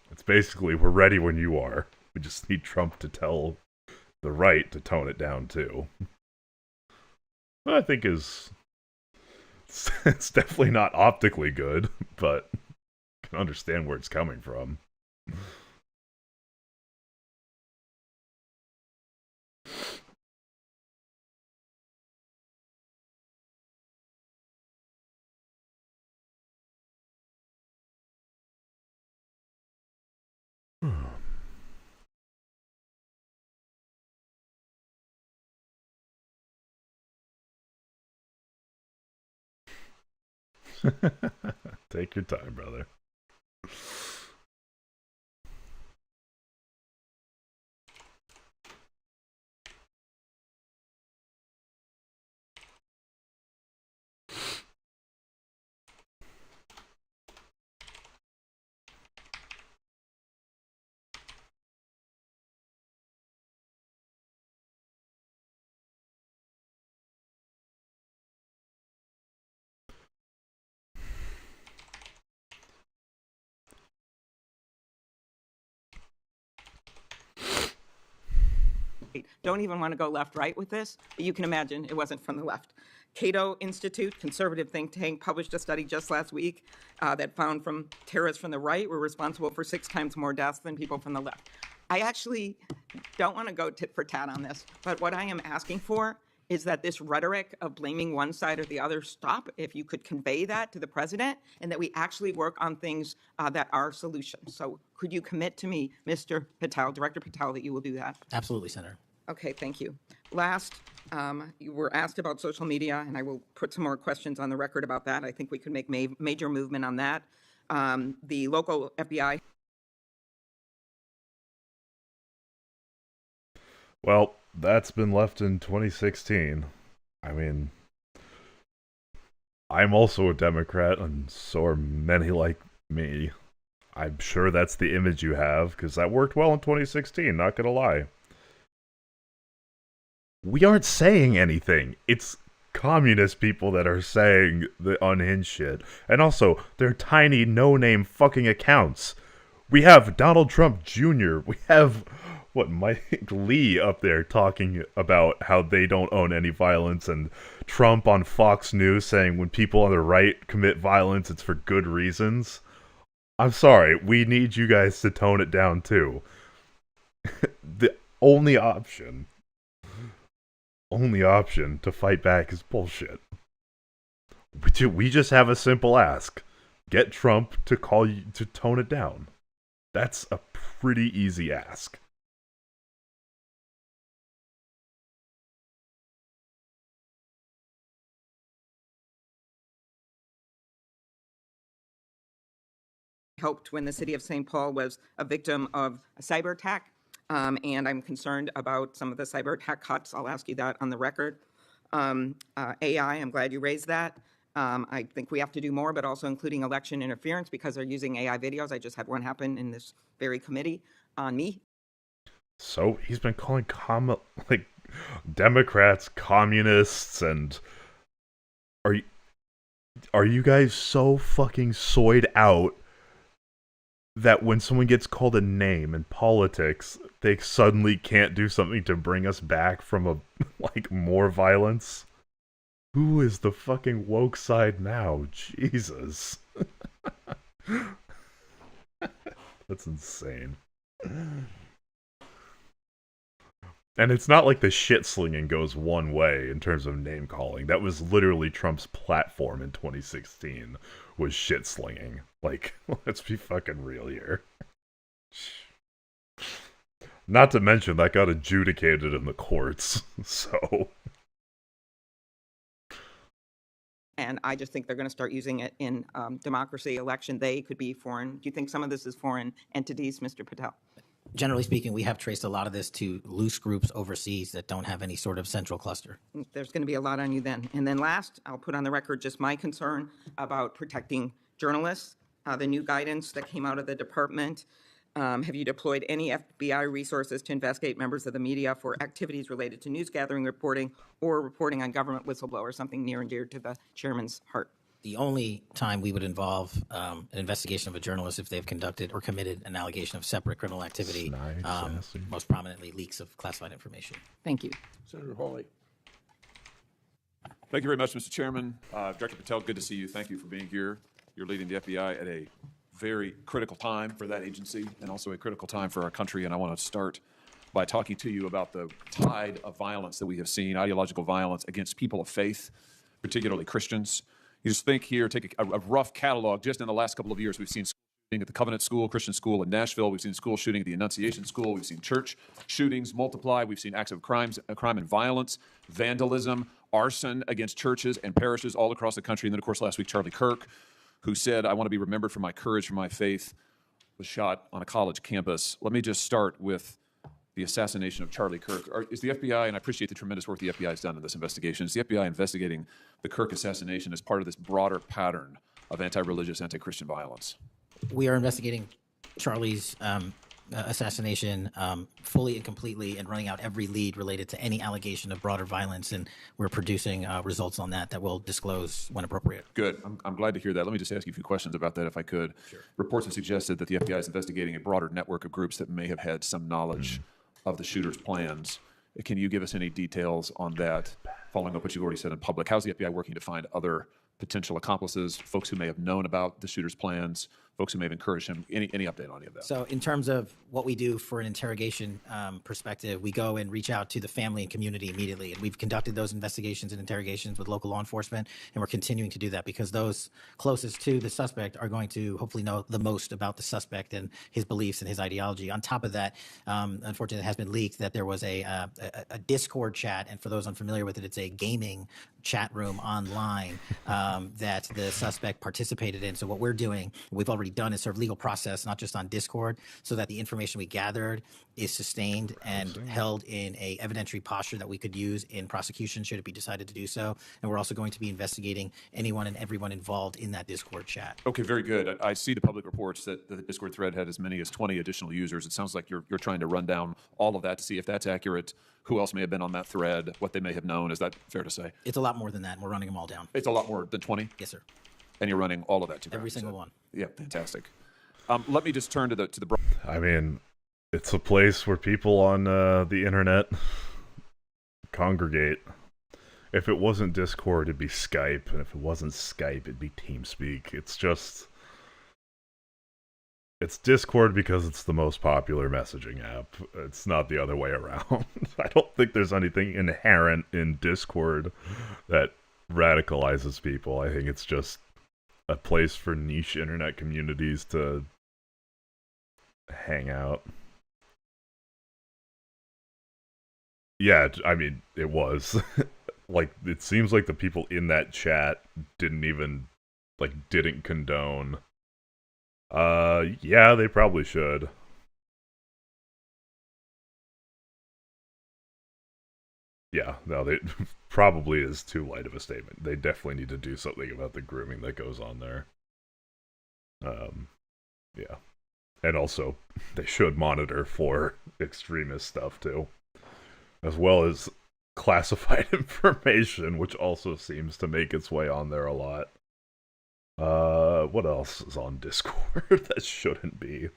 It's basically, we're ready when you are. We just need Trump to tell the right to tone it down, too. What I think is... It's definitely not optically good, but I can understand where it's coming from. Take your time, brother. Don't even want to go left-right with this, but you can imagine it wasn't from the left. Cato Institute, conservative think tank, published a study just last week that found from terrorists from the right were responsible for 6 times more deaths than people from the left. I actually don't want to go tit for tat on this, but what I am asking for is that this rhetoric of blaming one side or the other stop, if you could convey that to the president, and that we actually work on things that are solutions. So could you commit to me, Mr. Patel, Director Patel, that you will do that? Absolutely, Senator. Okay, thank you. Last, you were asked about social media, and I will put some more questions on the record about that. I think we could make major movement on that. The local FBI. Well, that's been left in 2016. I mean, I'm also a Democrat, and so are many like me. I'm sure that's the image you have, because that worked well in 2016, not gonna lie. We aren't saying anything. It's communist people that are saying the unhinged shit. And also, they're tiny, no-name fucking accounts. We have Donald Trump Jr. We have, Mike Lee up there talking about how they don't own any violence, and Trump on Fox News saying when people on the right commit violence, it's for good reasons. I'm sorry, we need you guys to tone it down too. The only option to fight back is bullshit. We just have a simple ask. Get Trump to call you to tone it down. That's a pretty easy ask. Helped when the city of St. Paul was a victim of a cyber attack. And I'm concerned about some of the cyber attack cuts. I'll ask you that on the record. AI, I'm glad you raised that. I think we have to do more, but also including election interference because they're using AI videos. I just had one happen in this very committee on me. So he's been calling Democrats communists, and are you guys so fucking soyed out that when someone gets called a name in politics, they suddenly can't do something to bring us back from more violence? Who is the fucking woke side now? Jesus. That's insane. And it's not like the shit slinging goes one way in terms of name calling. That was literally Trump's platform in 2016, was shit slinging. Let's be fucking real here. Not to mention that got adjudicated in the courts, so. And I just think they're going to start using it in democracy, election. They could be foreign. Do you think some of this is foreign entities, Mr. Patel? Generally speaking, we have traced a lot of this to loose groups overseas that don't have any sort of central cluster. There's going to be a lot on you then. And then last, I'll put on the record just my concern about protecting journalists. The new guidance that came out of the department. Have you deployed any FBI resources to investigate members of the media for activities related to news gathering, reporting, or reporting on government whistleblowers, something near and dear to the chairman's heart? The only time we would involve an investigation of a journalist if they've conducted or committed an allegation of separate criminal activity, most prominently leaks of classified information. Thank you. Senator Hawley. Thank you very much, Mr. Chairman. Director Patel, good to see you. Thank you for being here. You're leading the FBI at a very critical time for that agency and also a critical time for our country. And I want to start by talking to you about the tide of violence that we have seen, ideological violence against people of faith, particularly Christians. You just think here, take a rough catalog. Just in the last couple of years, we've seen shooting at the Covenant School, Christian School in Nashville. We've seen school shooting at the Annunciation School. We've seen church shootings multiply. We've seen acts of crime and violence, vandalism, arson against churches and parishes all across the country. And then, of course, last week, Charlie Kirk, who said, "I want to be remembered for my courage, for my faith," was shot on a college campus. Let me just start with the assassination of Charlie Kirk. Is the FBI, and I appreciate the tremendous work the FBI has done in this investigation, is the FBI investigating the Kirk assassination as part of this broader pattern of anti-religious, anti-Christian violence? We are investigating Charlie's assassination fully and completely and running out every lead related to any allegation of broader violence, and we're producing results on that we'll disclose when appropriate. Good. I'm glad to hear that. Let me just ask you a few questions about that if I could. Sure. Reports have suggested that the FBI is investigating a broader network of groups that may have had some knowledge of the shooter's plans. Can you give us any details on that, following up what you've already said in public? How's the FBI working to find other potential accomplices, folks who may have known about the shooter's plans, folks who may have encouraged him? Any update on any of that? So in terms of what we do for an interrogation perspective, we go and reach out to the family and community immediately. And we've conducted those investigations and interrogations with local law enforcement, and we're continuing to do that because those closest to the suspect are going to hopefully know the most about the suspect and his beliefs and his ideology. On top of that, unfortunately, it has been leaked that there was a Discord chat, and for those unfamiliar with it, it's a gaming chat room online that the suspect participated in. So what we're doing, we've already we've done is serve legal process, not just on Discord, so that the information we gathered is sustained and held in a evidentiary posture that we could use in prosecution should it be decided to do so. And we're also going to be investigating anyone and everyone involved in that Discord chat. Okay, very good. I see the public reports that the Discord thread had as many as 20 additional users. It sounds like you're trying to run down all of that to see if that's accurate, who else may have been on that thread, what they may have known. Is that fair to say? It's a lot more than that, and we're running them all down. It's a lot more than 20? Yes, sir. And you're running all of that together? Every single one. Yeah, fantastic. Let me just turn to the. I mean, it's a place where people on the internet congregate. If it wasn't Discord, it'd be Skype, and if it wasn't Skype, it'd be TeamSpeak. It's Discord because it's the most popular messaging app. It's not the other way around. I don't think there's anything inherent in Discord that radicalizes people. I think it's just a place for niche internet communities to hang out. Yeah, I mean, it was. Like, it seems like the people in that chat didn't condone. Yeah, they probably should. Yeah, no, they probably is too light of a statement. They definitely need to do something about the grooming that goes on there. Yeah. And also, they should monitor for extremist stuff, too. As well as classified information, which also seems to make its way on there a lot. What else is on Discord that shouldn't be?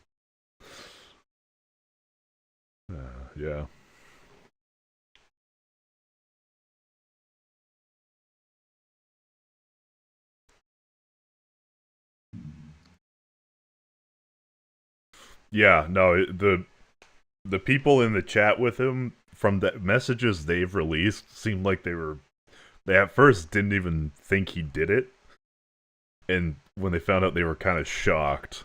Yeah. Yeah, no, the people in the chat with him, from the messages they've released, seemed like they at first didn't even think he did it. And when they found out, they were kind of shocked.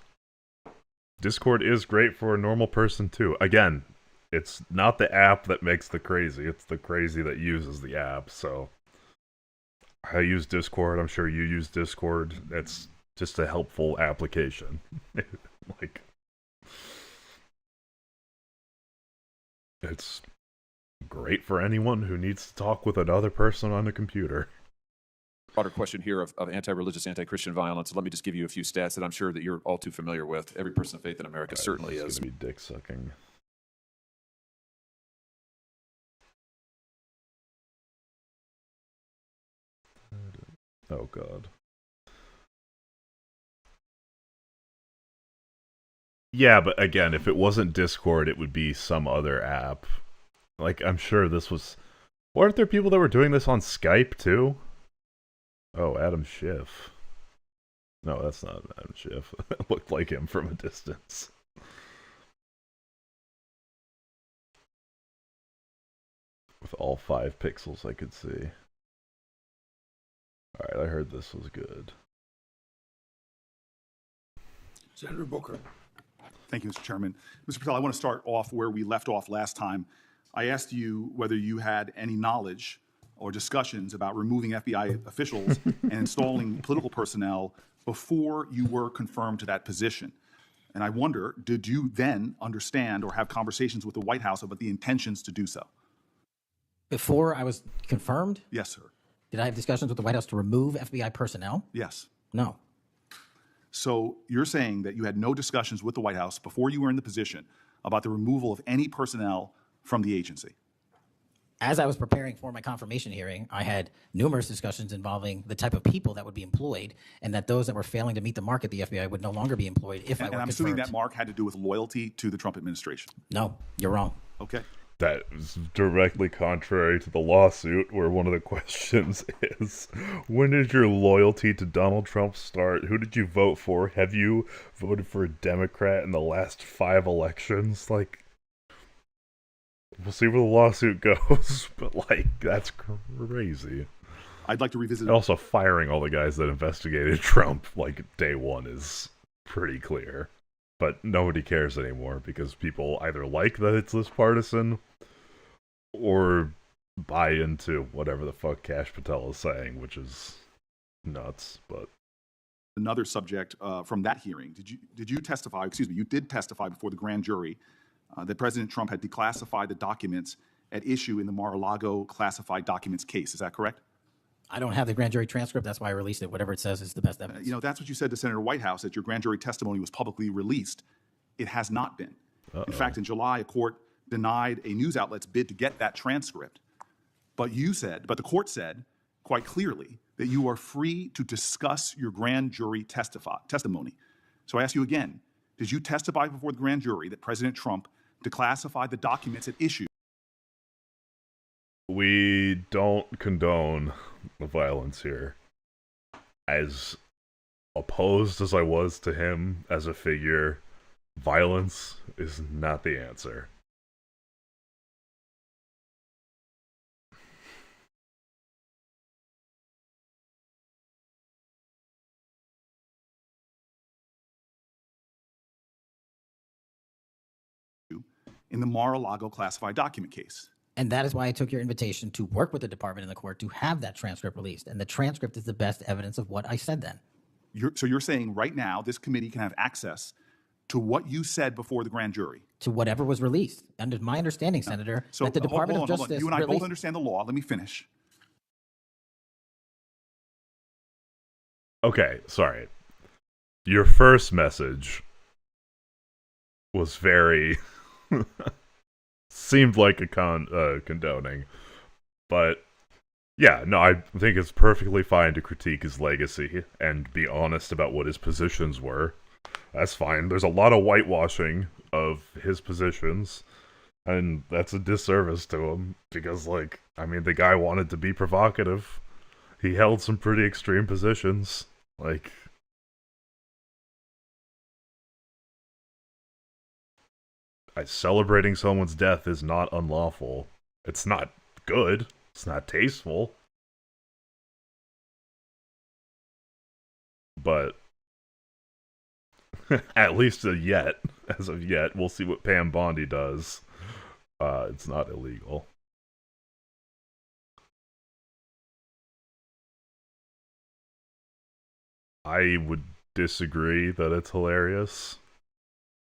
Discord is great for a normal person, too. Again, it's not the app that makes the crazy. It's the crazy that uses the app, so... I use Discord. I'm sure you use Discord. It's just a helpful application. Like... It's great for anyone who needs to talk with another person on a computer. Broader question here of anti-religious, anti-Christian violence. Let me just give you a few stats that I'm sure that you're all too familiar with. Every person of faith in America certainly is. It's going to be dick sucking. Oh, God. Yeah, but again, if it wasn't Discord, it would be some other app. Like, I'm sure this was... Weren't there people that were doing this on Skype, too? Oh, Adam Schiff. No, that's not Adam Schiff. It looked like him from a distance. With all 5 pixels I could see. Alright, I heard this was good. Senator Booker. Thank you, Mr. Chairman. Mr. Patel, I want to start off where we left off last time. I asked you whether you had any knowledge or discussions about removing FBI officials and installing political personnel before you were confirmed to that position. And I wonder, did you then understand or have conversations with the White House about the intentions to do so? Before I was confirmed? Yes, sir. Did I have discussions with the White House to remove FBI personnel? Yes. No. So you're saying that you had no discussions with the White House before you were in the position about the removal of any personnel from the agency? As I was preparing for my confirmation hearing, I had numerous discussions involving the type of people that would be employed, and that those that were failing to meet the mark at the FBI would no longer be employed if I were confirmed. And I'm assuming that mark had to do with loyalty to the Trump administration. No, you're wrong. Okay. That is directly contrary to the lawsuit, where one of the questions is, when did your loyalty to Donald Trump start? Who did you vote for? Have you voted for a Democrat in the last 5 elections? Like, we'll see where the lawsuit goes, but, like, that's crazy. I'd like to revisit... And also, firing all the guys that investigated Trump, like, day one is pretty clear. But nobody cares anymore, because people either like that it's this partisan, or buy into whatever the fuck Kash Patel is saying, which is nuts, but... another subject from that hearing. Did you testify? Excuse me, you did testify before the grand jury that President Trump had declassified the documents at issue in the Mar-a-Lago classified documents case. Is that correct? I don't have the grand jury transcript. That's why I released it. Whatever it says is the best evidence. You know, that's what you said to Senator Whitehouse, that your grand jury testimony was publicly released. It has not been. In fact, in July, a court denied a news outlet's bid to get that transcript. But the court said quite clearly that you are free to discuss your grand jury testimony. So I ask you again, did you testify before the grand jury that President Trump declassified the documents at issue? We don't condone the violence here. As opposed as I was to him as a figure, violence is not the answer. In the Mar-a-Lago classified document case. And that is why I took your invitation to work with the department and the court to have that transcript released. And the transcript is the best evidence of what I said then. So you're saying right now this committee can have access to what you said before the grand jury? To whatever was released. Under my understanding, Senator, that the Department of Justice You and I released... both understand the law. Let me finish. Okay, sorry. Your first message was very... seemed like a condoning. But, yeah, no, I think it's perfectly fine to critique his legacy and be honest about what his positions were. That's fine. There's a lot of whitewashing of his positions, and that's a disservice to him, because, like, I mean, the guy wanted to be provocative. He held some pretty extreme positions. Like... celebrating someone's death is not unlawful. It's not good. It's not tasteful. But at least as of yet, we'll see what Pam Bondi does. It's not illegal. I would disagree that it's hilarious.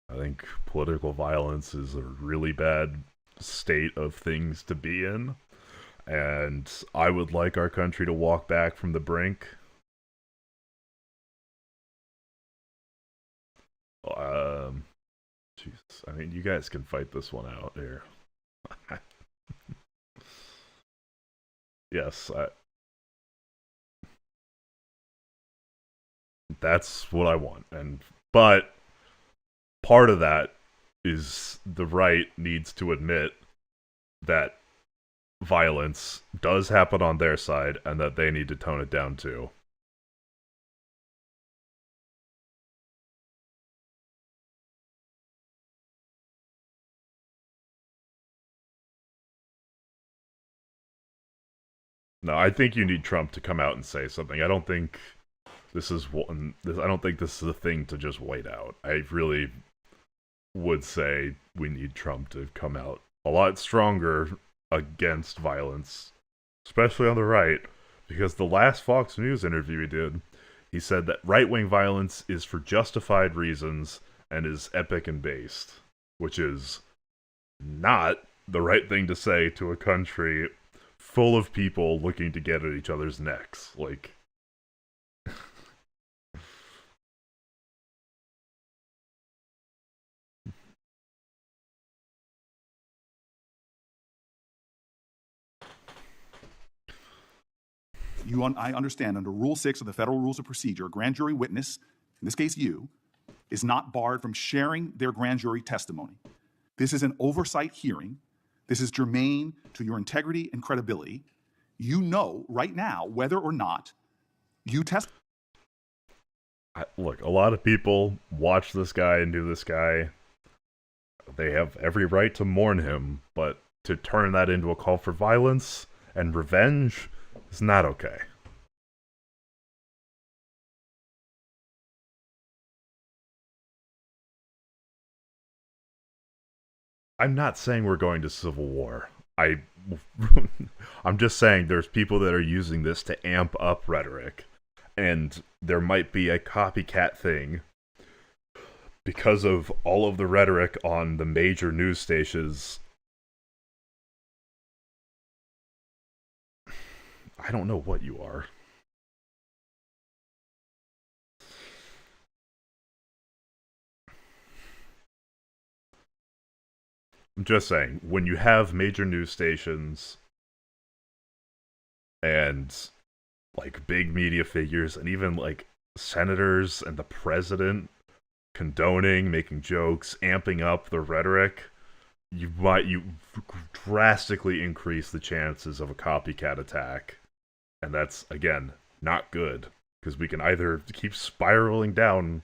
I think political violence is a really bad state of things to be in, and I would like our country to walk back from the brink. Jesus, I mean, you guys can fight this one out here. Yes, that's what I want, but part of that is the right needs to admit that violence does happen on their side and that they need to tone it down too. No, I think you need Trump to come out and say something. I don't think this is a thing to just wait out. I really would say we need Trump to come out a lot stronger against violence, especially on the right, because the last Fox News interview he did, he said that right-wing violence is for justified reasons and is epic and based, which is not the right thing to say to a country full of people looking to get at each other's necks. Like, I understand under Rule 6 of the Federal Rules of Procedure, a grand jury witness, in this case you, is not barred from sharing their grand jury testimony. This is an oversight hearing. This is germane to your integrity and credibility. You know right now whether or not you look, a lot of people watch this guy and do this guy. They have every right to mourn him, but to turn that into a call for violence and revenge is not okay. I'm not saying we're going to civil war. I'm just saying there's people that are using this to amp up rhetoric, and there might be a copycat thing because of all of the rhetoric on the major news stations. I don't know what you are. I'm just saying, when you have major news stations and like big media figures and even like senators and the president condoning, making jokes, amping up the rhetoric, you drastically increase the chances of a copycat attack. And that's, again, not good, because we can either keep spiraling down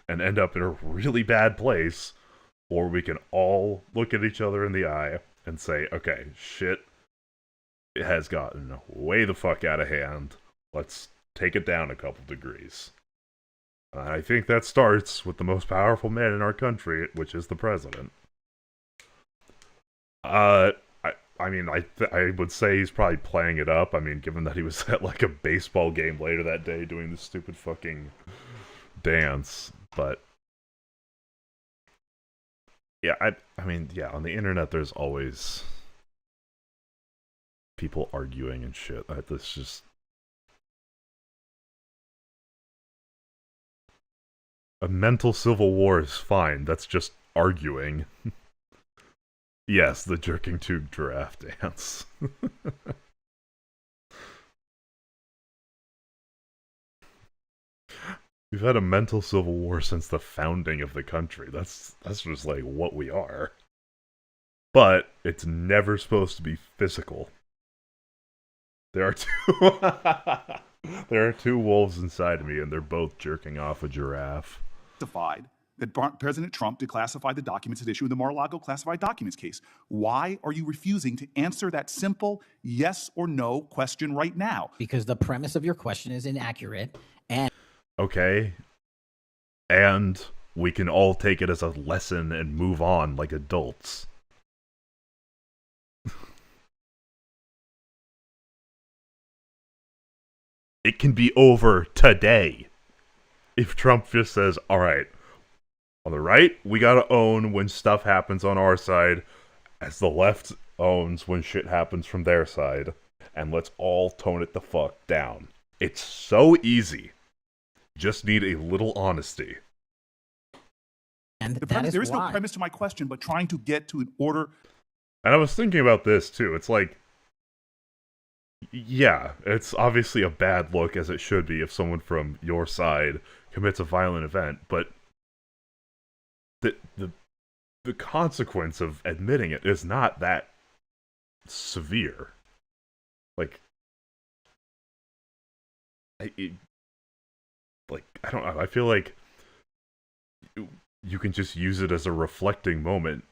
and end up in a really bad place, or we can all look at each other in the eye and say, okay, shit, it has gotten way the fuck out of hand. Let's take it down a couple degrees. I think that starts with the most powerful man in our country, which is the president. I would say he's probably playing it up. I mean, given that he was at like a baseball game later that day doing this stupid fucking dance. But yeah, I mean, on the internet there's always people arguing and shit. That's just a mental civil war is fine. That's just arguing. Yes, the jerking tube giraffe dance. We've had a mental civil war since the founding of the country. That's just like what we are. But it's never supposed to be physical. There are two wolves inside of me, and they're both jerking off a giraffe. That President Trump declassified the documents at issue in the Mar-a-Lago classified documents case. Why are you refusing to answer that simple yes or no question right now? Because the premise of your question is inaccurate. And okay. And we can all take it as a lesson and move on like adults. It can be over today. If Trump just says, all right, on the right, we gotta own when stuff happens on our side, as the left owns when shit happens from their side, and let's all tone it the fuck down. It's so easy. Just need a little honesty. And there is no premise to my question, but trying to get to an order. And I was thinking about this too. It's like, yeah, it's obviously a bad look, as it should be, if someone from your side commits a violent event, but the consequence of admitting it is not that severe. Like, I don't know. I feel like you can just use it as a reflecting moment.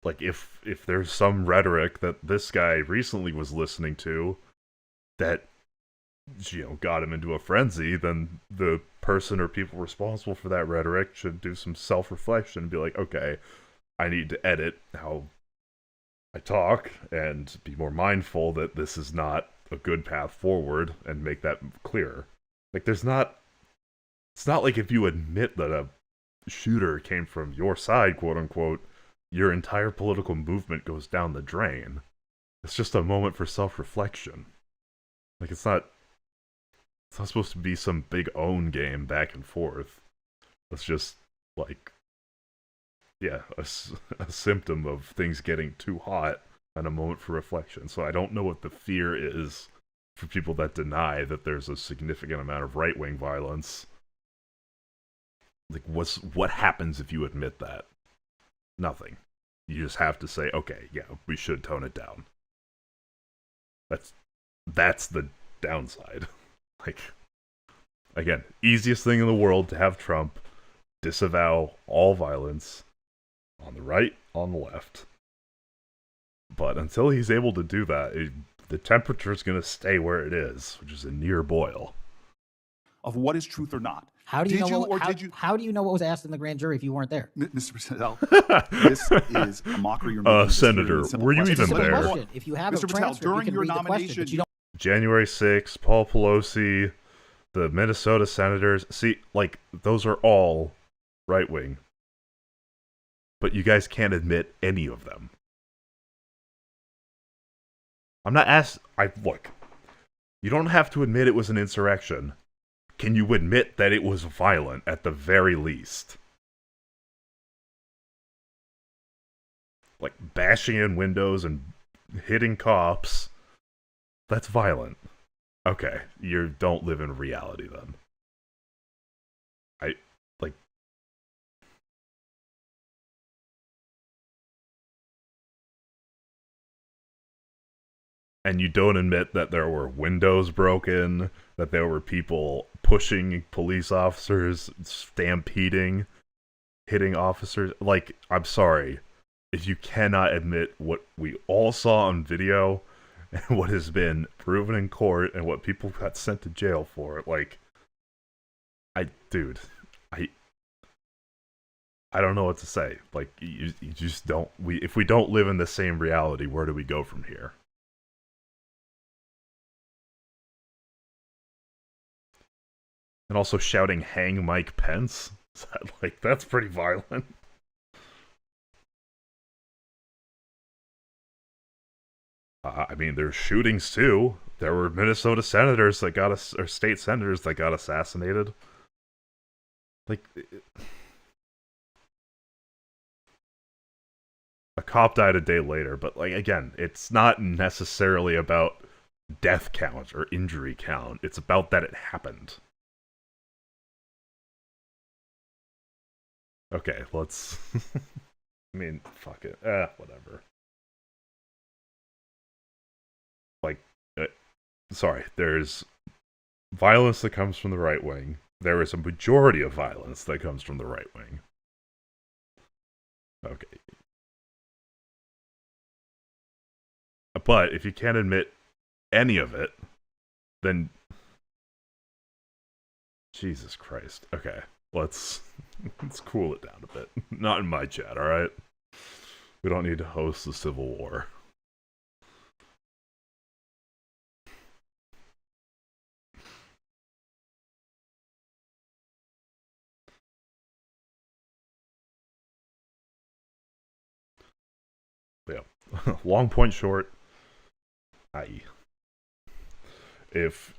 Like, if there's some rhetoric that this guy recently was listening to that, got him into a frenzy, then the person or people responsible for that rhetoric should do some self-reflection and be like, okay, I need to edit how I talk and be more mindful that this is not a good path forward, and make that clearer. Like, it's not like if you admit that a shooter came from your side, quote unquote, your entire political movement goes down the drain. It's just a moment for self-reflection. Like, it's not supposed to be some big own game back and forth. It's just, like, yeah, a symptom of things getting too hot and a moment for reflection. So I don't know what the fear is for people that deny that there's a significant amount of right-wing violence. Like, what happens if you admit that? Nothing. You just have to say, okay, yeah, we should tone it down. That's the downside. Like, again, easiest thing in the world to have Trump disavow all violence on the right, on the left. But until he's able to do that, the temperature is going to stay where it is, which is a near boil. Of what is truth or not. How do you how do you know what was asked in the grand jury if you weren't there? Mr. Patel, this is a mockery. Senator, were you even there? If you have Mr. a Patel, during your nomination, January 6th, Paul Pelosi the Minnesota senators, see, like, those are all right-wing. But you guys can't admit any of them. I'm not look, you don't have to admit it was an insurrection. Can you admit that it was violent at the very least? Like, bashing in windows and hitting cops. That's violent. Okay, you don't live in reality then. And you don't admit that there were windows broken, that there were people pushing police officers, stampeding, hitting officers. Like, I'm sorry. If you cannot admit what we all saw on video, and what has been proven in court, and what people got sent to jail for, like, dude, I don't know what to say. Like, you just don't, if we don't live in the same reality, where do we go from here? And also shouting, "Hang Mike Pence." Like, that's pretty violent. I mean, there's shootings too. There were Minnesota senators that got or state senators that got assassinated. Like, a cop died a day later, but, like, again, it's not necessarily about death count or injury count. It's about that it happened. Okay, let's... I mean, fuck it. Whatever. Like, sorry, there's violence that comes from the right wing. There is a majority of violence that comes from the right wing. Okay. But if you can't admit any of it, then... Jesus Christ. Okay, let's cool it down a bit. Not in my chat, alright? We don't need to host the Civil War. Yeah. Long point short, if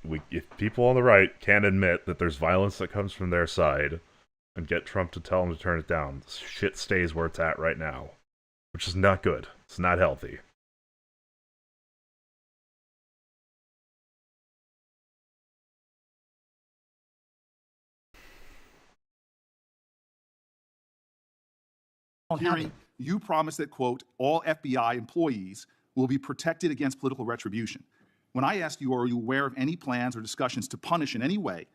people on the right can't admit that there's violence that comes from their side and get Trump to tell them to turn it down, shit stays where it's at right now, which is not good. It's not healthy. Hearing, you promised that, quote, all FBI employees will be protected against political retribution. When I asked you, are you aware of any plans or discussions to punish in any way,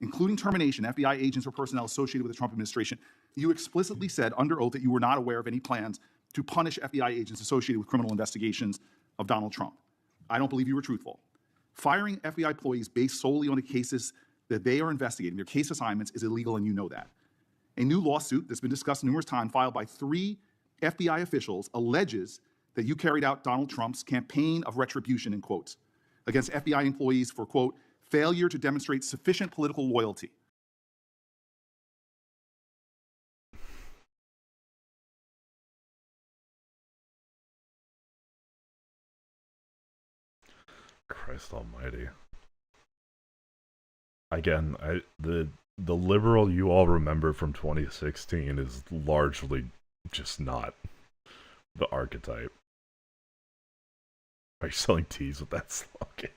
including termination, FBI agents or personnel associated with the Trump administration, you explicitly said under oath that you were not aware of any plans to punish FBI agents associated with criminal investigations of Donald Trump. I don't believe you were truthful. Firing FBI employees based solely on the cases that they are investigating, their case assignments, is illegal, and you know that. A new lawsuit that's been discussed numerous times, filed by 3 FBI officials, alleges that you carried out Donald Trump's campaign of retribution, in quotes, against FBI employees for, quote, failure to demonstrate sufficient political loyalty. Christ almighty. Again, the liberal you all remember from 2016 is largely just not the archetype. Are you selling teas with that slogan?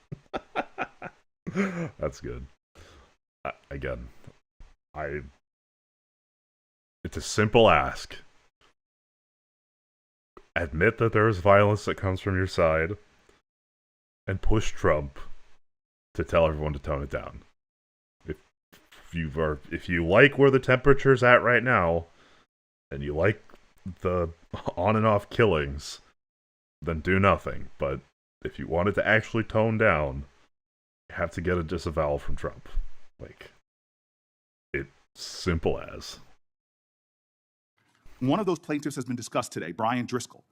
That's good. Again, it's a simple ask. Admit that there is violence that comes from your side, and push Trump to tell everyone to tone it down. If you like where the temperature's at right now, and you like the on and off killings, then do nothing. But if you want it to actually tone down, you have to get a disavowal from Trump. Like, it's simple as. One of those plaintiffs has been discussed today, Brian Driscoll.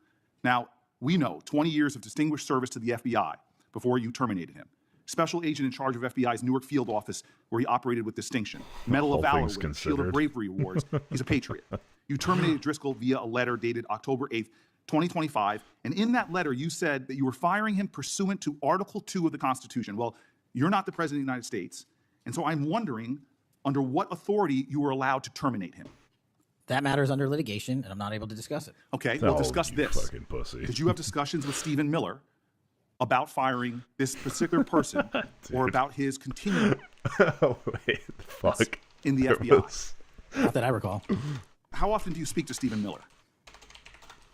Now, we know 20 years of distinguished service to the FBI before you terminated him. special agent in charge of FBI's Newark field office, where he operated with distinction. Medal of Valor winner, Shield of Bravery awards. He's a patriot. You terminated Driscoll via a letter dated October 8th, 2025. And in that letter, you said that you were firing him pursuant to Article 2 of the Constitution. Well, you're not the President of the United States. And so I'm wondering under what authority you were allowed to terminate him. That matter is under litigation, and I'm not able to discuss it. Okay, we'll discuss you this. fucking pussy. Did you have discussions with Stephen Miller about firing this particular person or about his continuing fuck. in the FBI? Not that I recall. How often do you speak to Stephen Miller?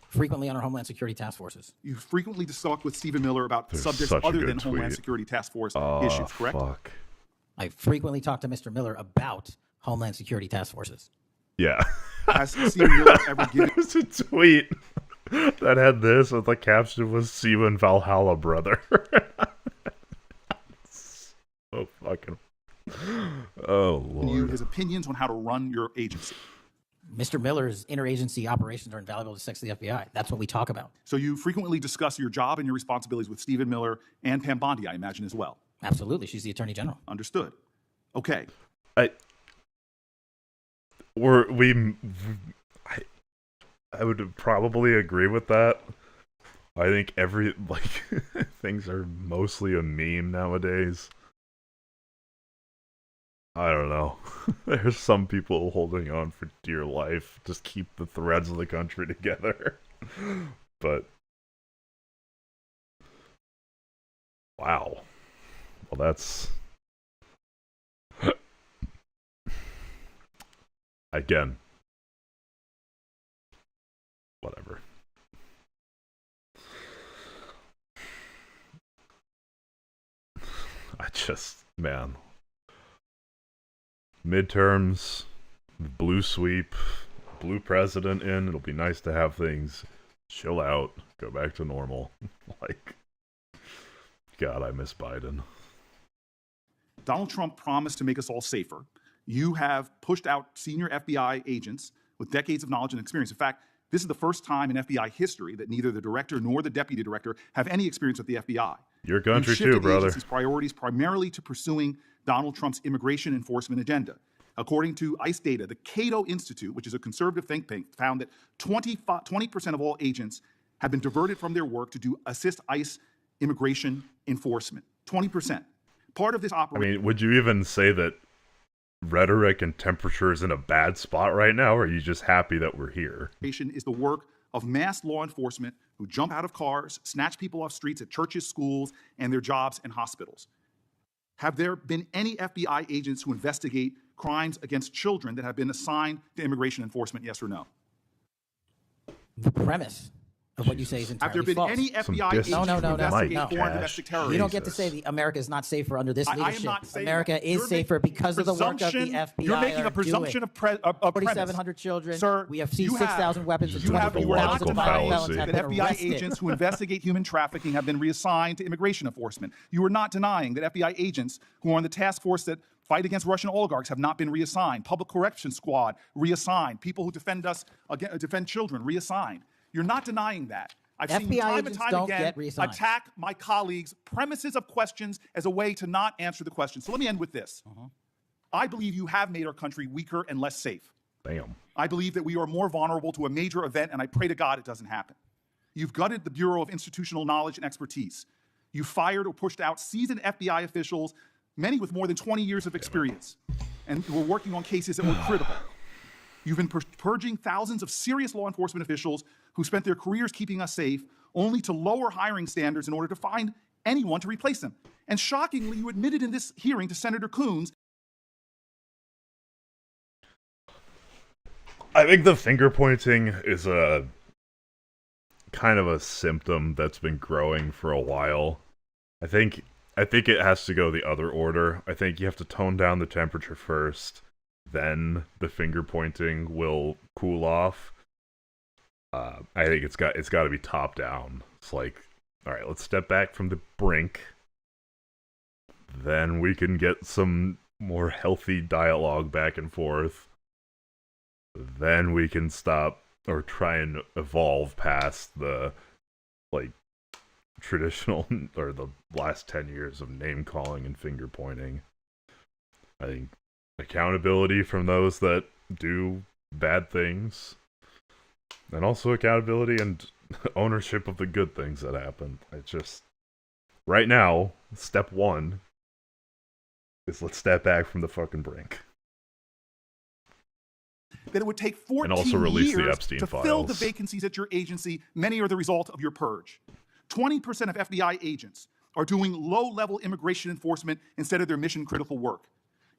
Frequently on our Homeland Security task forces. You frequently talk with Stephen Miller about There's subjects such a other good than Homeland tweet. Security task force issues, correct? Fuck. I frequently talk to Mr. Miller about Homeland Security task forces. Yeah. Has Stephen Miller ever given... There's a tweet that had this, and the caption was Steven Valhalla brother. So fucking... Oh, Lord. you his opinions on how to run your agency? Mr. Miller's interagency operations are invaluable to the success of the FBI. That's what we talk about. So you frequently discuss your job and your responsibilities with Stephen Miller and Pam Bondi, I imagine, as well. Absolutely. She's the Attorney General. Understood. Okay. I would probably agree with that. I think things are mostly a meme nowadays. I don't know. There's some people holding on for dear life. Just keep the threads of the country together. But wow. Well, that's again. Whatever. Man. Midterms, blue sweep, blue president in. It'll be nice to have things chill out, go back to normal. God, I miss Biden. Donald Trump promised to make us all safer. You have pushed out senior FBI agents with decades of knowledge and experience. In fact, this is the first time in FBI history that neither the director nor the deputy director have any experience with the FBI. Your country too, brother. Agency's priorities primarily to pursuing Donald Trump's immigration enforcement agenda. According to ICE data, the Cato Institute, which is a conservative think tank, found that 20% of all agents have been diverted from their work to assist ICE immigration enforcement. 20%. Part of this operation... I mean, would you even say that rhetoric and temperature is in a bad spot right now, or are you just happy that we're here? ...is the work of masked law enforcement who jump out of cars, snatch people off streets at churches, schools, and their jobs and hospitals. Have there been any FBI agents who investigate crimes against children that have been assigned to immigration enforcement, yes or no? The premise of what you say is entirely Have there been false. any FBI agents who investigate foreign domestic terrorism? You don't get to say America is not safer under this leadership. I am not saying America that. is You're safer because of the work of the FBI. You're making a presumption of premise. 4,700 children. Sir, we have seized 6,000 weapons and you are 24,000 not violent denying felons have that been FBI arrested. agents who investigate human trafficking have been reassigned to immigration enforcement. You are not denying that FBI agents who are on the task force that fight against Russian oligarchs have not been reassigned. Public Correction Squad reassigned. People who defend us, defend children reassigned. You're not denying that. I've seen FBI time and agents time don't again get reassigned. attack my colleagues' premises of questions as a way to not answer the question. So let me end with this. I believe you have made our country weaker and less safe. Damn. I believe that we are more vulnerable to a major event, and I pray to God it doesn't happen. You've gutted the Bureau of Institutional Knowledge and Expertise. You fired or pushed out seasoned FBI officials, many with more than 20 years of experience, and were working on cases that were critical. You've been purging thousands of serious law enforcement officials who spent their careers keeping us safe, only to lower hiring standards in order to find anyone to replace them. And shockingly, you admitted in this hearing to Senator Coons. I think the finger pointing is a kind of a symptom that's been growing for a while. I think it has to go the other order. I think you have to tone down the temperature first, then the finger pointing will cool off. I think it's got to be top down. It's like, all right, let's step back from the brink. Then we can get some more healthy dialogue back and forth. Then we can stop or try and evolve past the traditional or the last 10 years of name calling and finger pointing. I think accountability from those that do bad things, and also accountability and ownership of the good things that happen. It's just, right now, step one is let's step back from the fucking brink. That it would take 14 And also release the years Epstein to files. fill the vacancies at your agency. Many are the result of your purge. 20% of FBI agents are doing low-level immigration enforcement instead of their mission-critical work.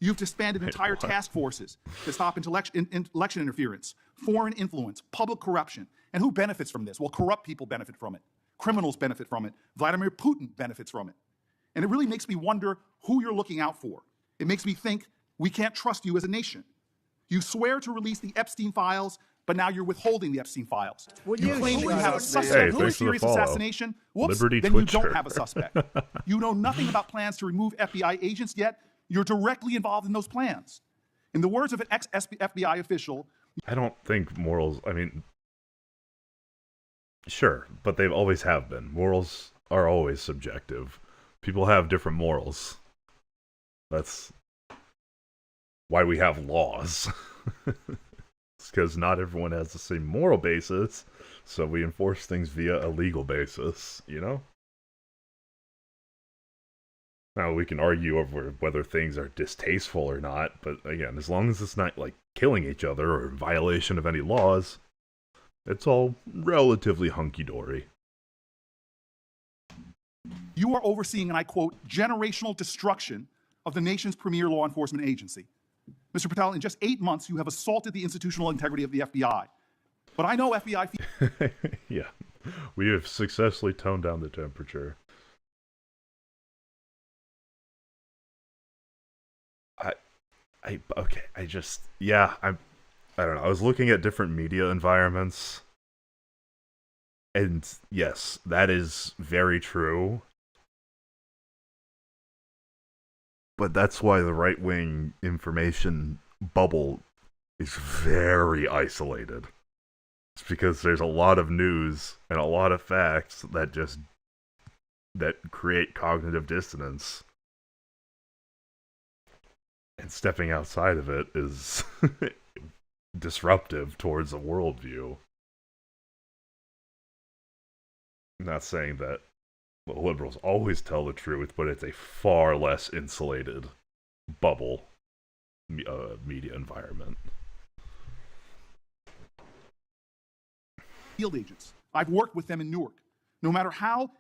You've disbanded entire task forces to stop election interference, foreign influence, public corruption. And who benefits from this? Well, corrupt people benefit from it. Criminals benefit from it. Vladimir Putin benefits from it. And it really makes me wonder who you're looking out for. It makes me think we can't trust you as a nation. You swear to release the Epstein files, but now you're withholding the Epstein files. You claim that you have a suspect in a serious assassination. Whoops, Liberty then Twitcher. you don't have a suspect. You know nothing about plans to remove FBI agents, yet you're directly involved in those plans. In the words of an ex-FBI official, I don't think morals, I mean, sure, but they've always have been. Morals are always subjective. People have different morals. That's why we have laws. It's because not everyone has the same moral basis, so we enforce things via a legal basis, you know? Now, we can argue over whether things are distasteful or not, but again, as long as it's not, like, killing each other or in violation of any laws, it's all relatively hunky-dory. you are overseeing, and I quote, generational destruction of the nation's premier law enforcement agency. Mr. Patel, in just 8 months, you have assaulted the institutional integrity of the FBI. But I know FBI... Yeah, we have successfully toned down the temperature. I don't know. I was looking at different media environments, and yes, that is very true. But that's why the right-wing information bubble is very isolated. It's because there's a lot of news and a lot of facts that create cognitive dissonance. And stepping outside of it is disruptive towards a worldview. I'm not saying that liberals always tell the truth, but it's a far less insulated bubble media environment. Field agents. I've worked with them in Newark. No matter how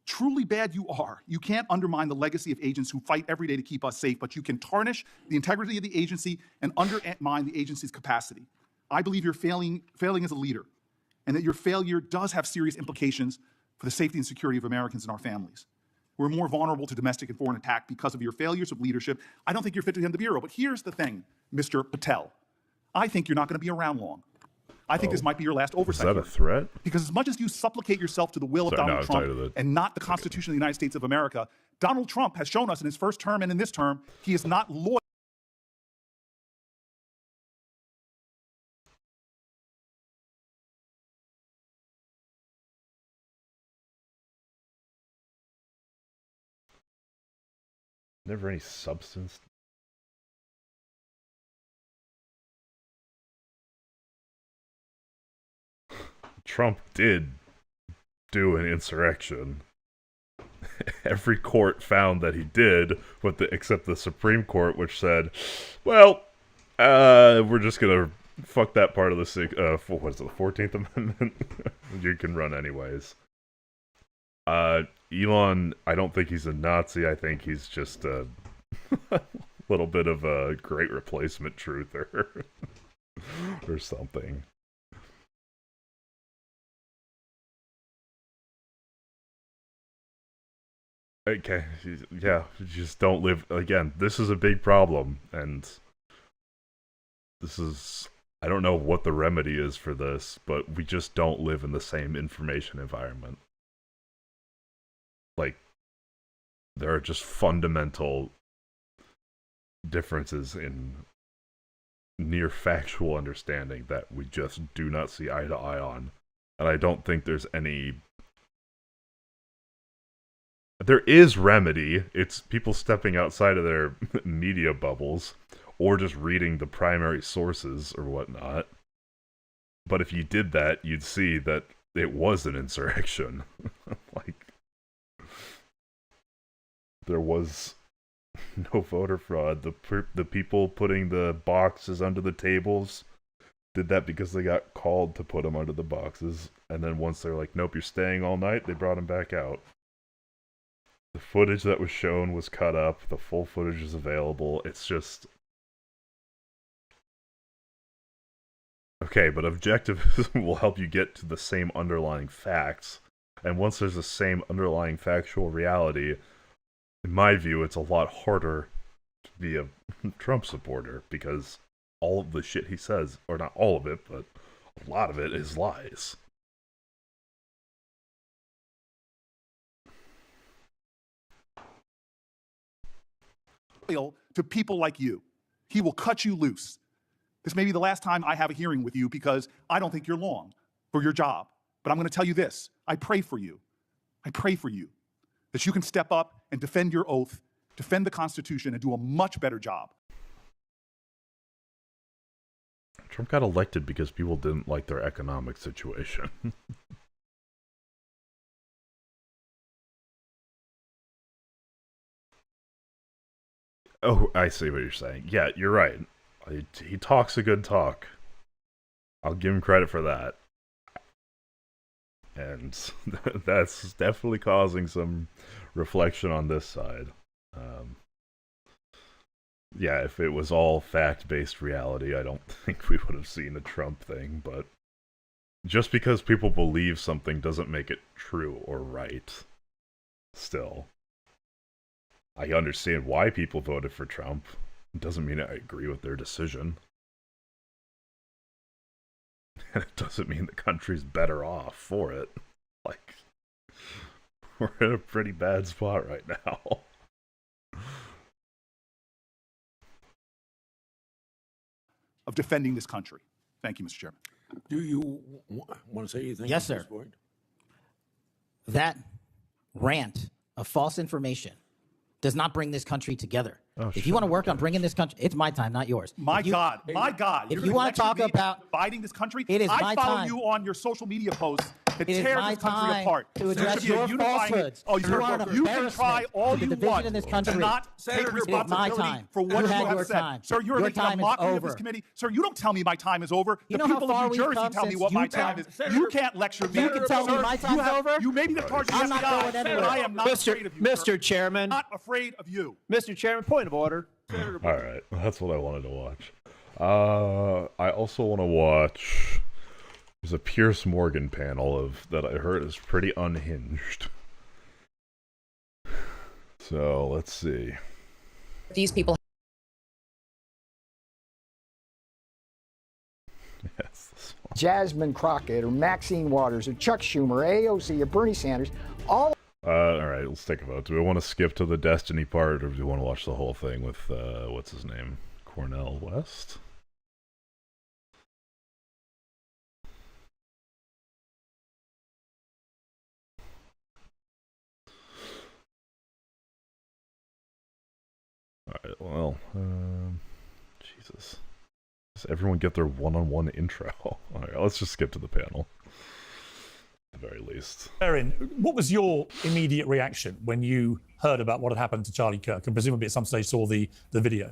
truly bad you are, you can't undermine the legacy of agents who fight every day to keep us safe, but you can tarnish the integrity of the agency and undermine the agency's capacity. I believe you're failing as a leader, and that your failure does have serious implications for the safety and security of Americans and our families. We're more vulnerable to domestic and foreign attack because of your failures of leadership. I don't think you're fit to hand the Bureau, but here's the thing, Mr. Patel. I think you're not going to be around long. I think this might be your last oversight. Is that a threat? Because as much as you supplicate yourself to the will of Donald Trump and not the Constitution of the United States of America, Donald Trump has shown us in his first term and in this term, he is not loyal. Never any substance. Trump did do an insurrection. Every court found that he did, except the Supreme Court, which said, well, we're just gonna fuck that part of the what is it, the 14th Amendment? You can run anyways. Elon, I don't think he's a Nazi. I think he's just a little bit of a great replacement truther or something. Okay, yeah, just don't live... Again, this is a big problem, and this is... I don't know what the remedy is for this, but we just don't live in the same information environment. Like, there are just fundamental differences in near factual understanding that we just do not see eye to eye on. And I don't think there's any There is remedy. It's people stepping outside of their media bubbles or just reading the primary sources or whatnot. But if you did that, you'd see that it was an insurrection. Like, there was no voter fraud. The people putting the boxes under the tables did that because they got called to put them under the boxes. And then once they're like, nope, you're staying all night, they brought them back out. The footage that was shown was cut up. The full footage is available. It's just... Okay, but objectivism will help you get to the same underlying facts. And once there's the same underlying factual reality, in my view, it's a lot harder to be a Trump supporter, because all of the shit he says, or not all of it, but a lot of it is lies. To people like you. He will cut you loose. This may be the last time I have a hearing with you because I don't think you're long for your job. But I'm going to tell you this. I pray for you. I pray for you that you can step up and defend your oath, defend the Constitution, and do a much better job. Trump got elected because people didn't like their economic situation. Oh, I see what you're saying. Yeah, you're right. He talks a good talk. I'll give him credit for that. And that's definitely causing some reflection on this side. Yeah, if it was all fact-based reality, I don't think we would have seen a Trump thing, but just because people believe something doesn't make it true or right. Still. I understand why people voted for Trump. It doesn't mean I agree with their decision. And it doesn't mean the country's better off for it. Like, we're in a pretty bad spot right now. Of defending this country. Thank you, Mr. Chairman. Do you want to say anything? Yes, at this sir. point? That rant of false information does not bring this country together. If you want to work on bringing this country, it's my time, not yours. My God. If you want to talk about dividing this country, it is my I follow time. you on your social media posts that It is tear my this country time apart. to There address should be a your unifying- falsehoods. Oh, You are an you can try embarrassment all to the you division want in this to country. not It take is my responsibility time. for what You you had have your said. time. Sir, you're Your making a time is mockery of this over. committee. Sir, you don't tell me my time is over. You The know how people far of New we've Jersey come tell me since what you my time is. Senator- You can't lecture me. You can tell me Sir, my time's over. You may be the target of I'm the not FBI, going anywhere. but I am not afraid of you. Mr. Chairman. Not afraid of you. Mr. Chairman, point of order. Alright, that's what I wanted to watch. I also want to watch... There's a Piers Morgan panel that I heard is pretty unhinged. So, let's see. These people. Yes, this one. Jasmine Crockett or Maxine Waters or Chuck Schumer, AOC or Bernie Sanders, all. Alright, let's take a vote. Do we want to skip to the Destiny part, or do we want to watch the whole thing with, what's his name? Cornel West? Alright, well, Jesus. Does everyone get their one-on-one intro? Alright, let's just skip to the panel. At the very least. Erin, what was your immediate reaction when you heard about what had happened to Charlie Kirk, and presumably at some stage saw the video?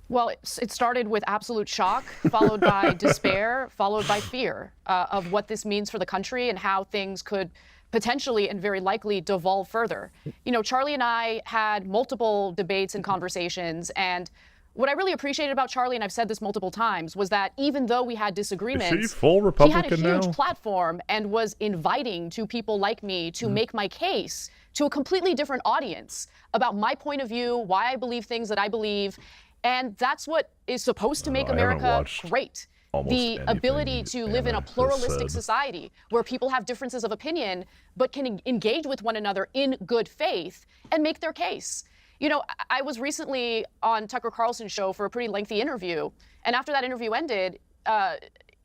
Well, it started with absolute shock, followed by despair, followed by fear of what this means for the country and how things could potentially and very likely devolve further. You know, Charlie and I had multiple debates and conversations, and what I really appreciated about Charlie, and I've said this multiple times, was that even though we had disagreements, Is she full Republican he had a huge now? platform and was inviting to people like me to make my case to a completely different audience about my point of view, why I believe things that I believe, and that's what is supposed to make I haven't America watched great. The ability to live in a pluralistic society where people have differences of opinion but can engage with one another in good faith and make their case. You know, I was recently on Tucker Carlson's show for a pretty lengthy interview, and after that interview ended,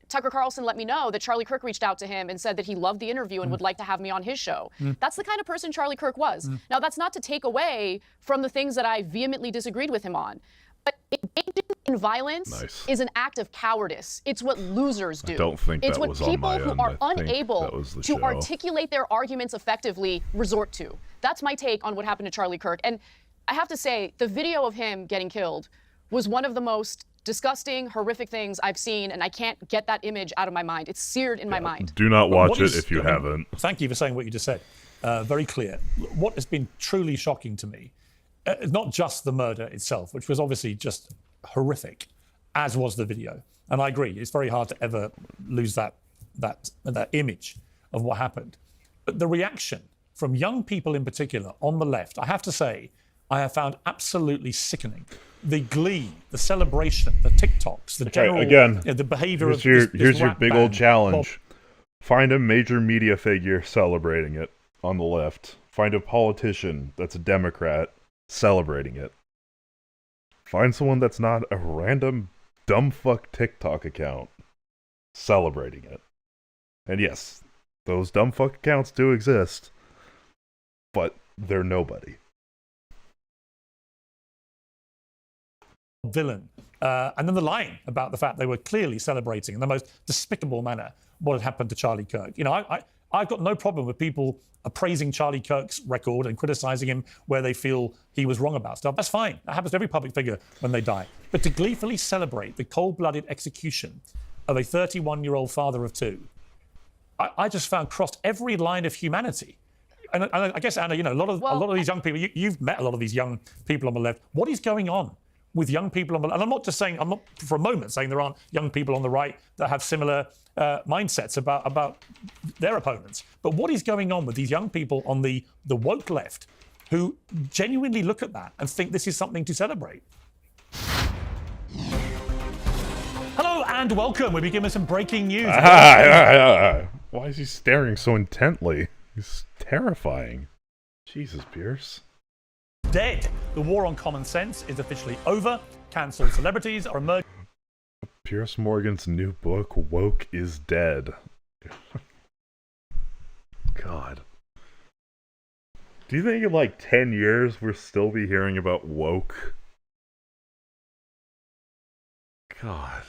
Tucker Carlson let me know that Charlie Kirk reached out to him and said that he loved the interview and would like to have me on his show. That's the kind of person Charlie Kirk was. Now, that's not to take away from the things that I vehemently disagreed with him on. But engaging in violence is an act of cowardice. It's what losers do. I don't think it's that what was on people my who end. are I think unable that was the to show. articulate their arguments effectively resort to. That's my take on what happened to Charlie Kirk. And I have to say, the video of him getting killed was one of the most disgusting, horrific things I've seen, and I can't get that image out of my mind. It's seared in my mind. Do not watch it if you haven't. Thank you for saying what you just said. Very clear. What has been truly shocking to me, not just the murder itself, which was obviously just horrific, as was the video. And I agree, it's very hard to ever lose that image of what happened. But the reaction from young people in particular on the left, I have to say, I have found absolutely sickening. The glee, the celebration, the TikToks, the general, the behavior of this here's your rap big band. old challenge. Find a major media figure celebrating it on the left. Find a politician that's a Democrat celebrating it. Find someone that's not a random dumbfuck TikTok account celebrating it. And yes, those dumbfuck accounts do exist, but they're nobody. Villain. And then the line about the fact they were clearly celebrating in the most despicable manner what had happened to Charlie Kirk. You know, I've got no problem with people appraising Charlie Kirk's record and criticizing him where they feel he was wrong about stuff. That's fine. That happens to every public figure when they die. But to gleefully celebrate the cold-blooded execution of a 31-year-old father of two, I just found crossed every line of humanity. And I guess, Anna, you know, a lot of these young people, you've met a lot of these young people on the left. What is going on with young people on the left? And I'm not for a moment saying there aren't young people on the right that have similar mindsets about their opponents. But what is going on with these young people on the woke left who genuinely look at that and think this is something to celebrate? Hello and welcome. We begin with some breaking news. Why is he staring so intently? He's terrifying. Jesus, Pierce. Dead. The war on common sense is officially over. Cancelled celebrities are emerging. Pierce Morgan's new book, Woke is Dead. God. Do you think in like 10 years we'll still be hearing about woke? God.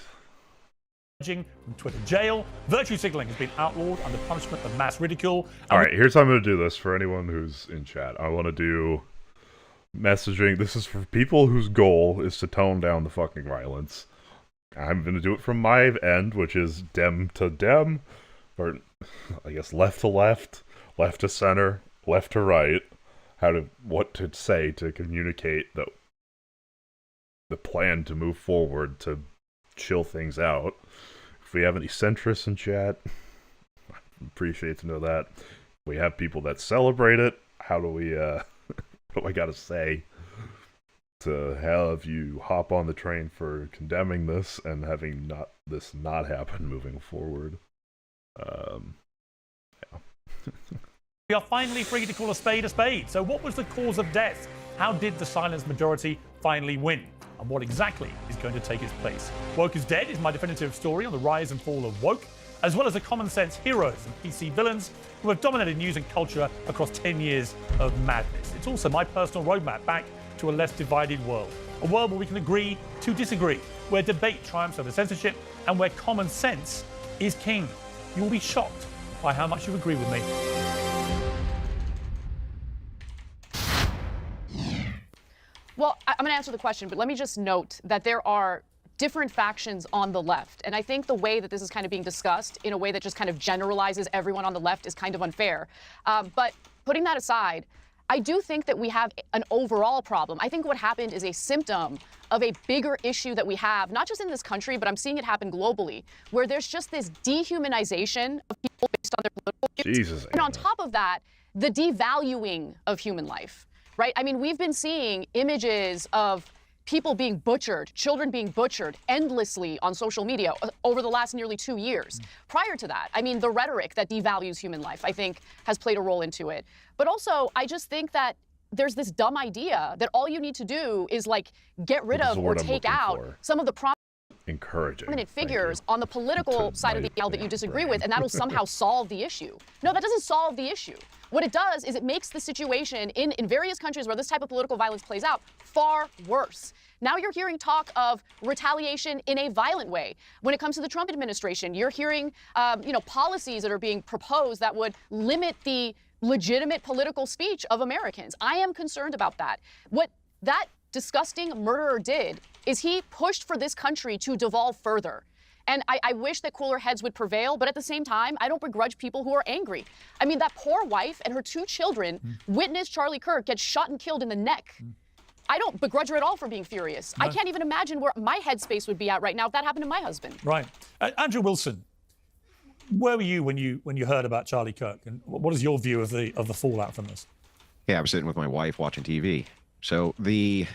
From Twitter jail. Virtue signaling has been outlawed under punishment of mass ridicule. Alright, here's how I'm going to do this for anyone who's in chat. I want to do messaging. This is for people whose goal is to tone down the fucking violence. I'm going to do it from my end, which is dem to dem, or I guess left to left, left to center, left to right. What to say to communicate the plan to move forward to chill things out. If we have any centrists in chat, I'd appreciate to know that. We have people that celebrate it. How do we, what do I gotta say to have you hop on the train for condemning this and having this not happen moving forward? Yeah. We are finally free to call a spade a spade. So what was the cause of death? How did the silenced majority finally win? And what exactly is going to take its place? Woke is Dead is my definitive story on the rise and fall of woke, as well as the common sense heroes and PC villains who have dominated news and culture across 10 years of madness. It's also my personal roadmap back to a less divided world. A world where we can agree to disagree, where debate triumphs over censorship, and where common sense is king. You will be shocked by how much you agree with me. Well, I'm going to answer the question, but let me just note that there are different factions on the left. And I think the way that this is kind of being discussed in a way that just kind of generalizes everyone on the left is kind of unfair. But putting that aside, I do think that we have an overall problem. I think what happened is a symptom of a bigger issue that we have, not just in this country, but I'm seeing it happen globally, where there's just this dehumanization of people based on their political views. Jesus, and on top of that, the devaluing of human life. Right? I mean, we've been seeing images of people being butchered, children being butchered endlessly on social media over the last nearly 2 years. Prior to that, I mean, the rhetoric that devalues human life, I think, has played a role into it. But also, I just think that there's this dumb idea that all you need to do is, like, get rid of or take out some of the encouraging. Prominent figures on the political side of the aisle that you disagree with, and that'll somehow solve the issue. No, that doesn't solve the issue. What it does is it makes the situation in various countries where this type of political violence plays out far worse. Now you're hearing talk of retaliation in a violent way. When it comes to the Trump administration, you're hearing, policies that are being proposed that would limit the legitimate political speech of Americans. I am concerned about that. What that disgusting murderer did is he pushed for this country to devolve further. And I wish that cooler heads would prevail, but at the same time, I don't begrudge people who are angry. I mean, that poor wife and her 2 children witnessed Charlie Kirk get shot and killed in the neck. I don't begrudge her at all for being furious. No. I can't even imagine where my headspace would be at right now if that happened to my husband. Right. Andrew Wilson, where were you when you heard about Charlie Kirk, and what is your view of the fallout from this? Yeah, I was sitting with my wife watching TV. So the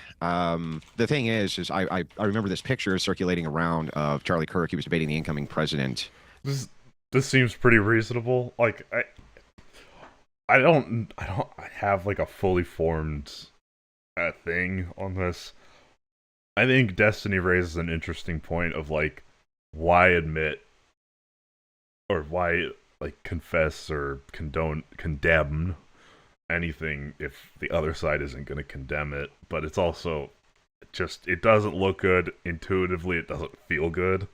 thing is I remember this picture circulating around of Charlie Kirk. He was debating the incoming president. This seems pretty reasonable. Like I don't have like a fully formed thing on this. I think Destiny raises an interesting point of like why admit or why like confess or condemn anything if the other side isn't going to condemn it, but it's also just, it doesn't look good intuitively, it doesn't feel good.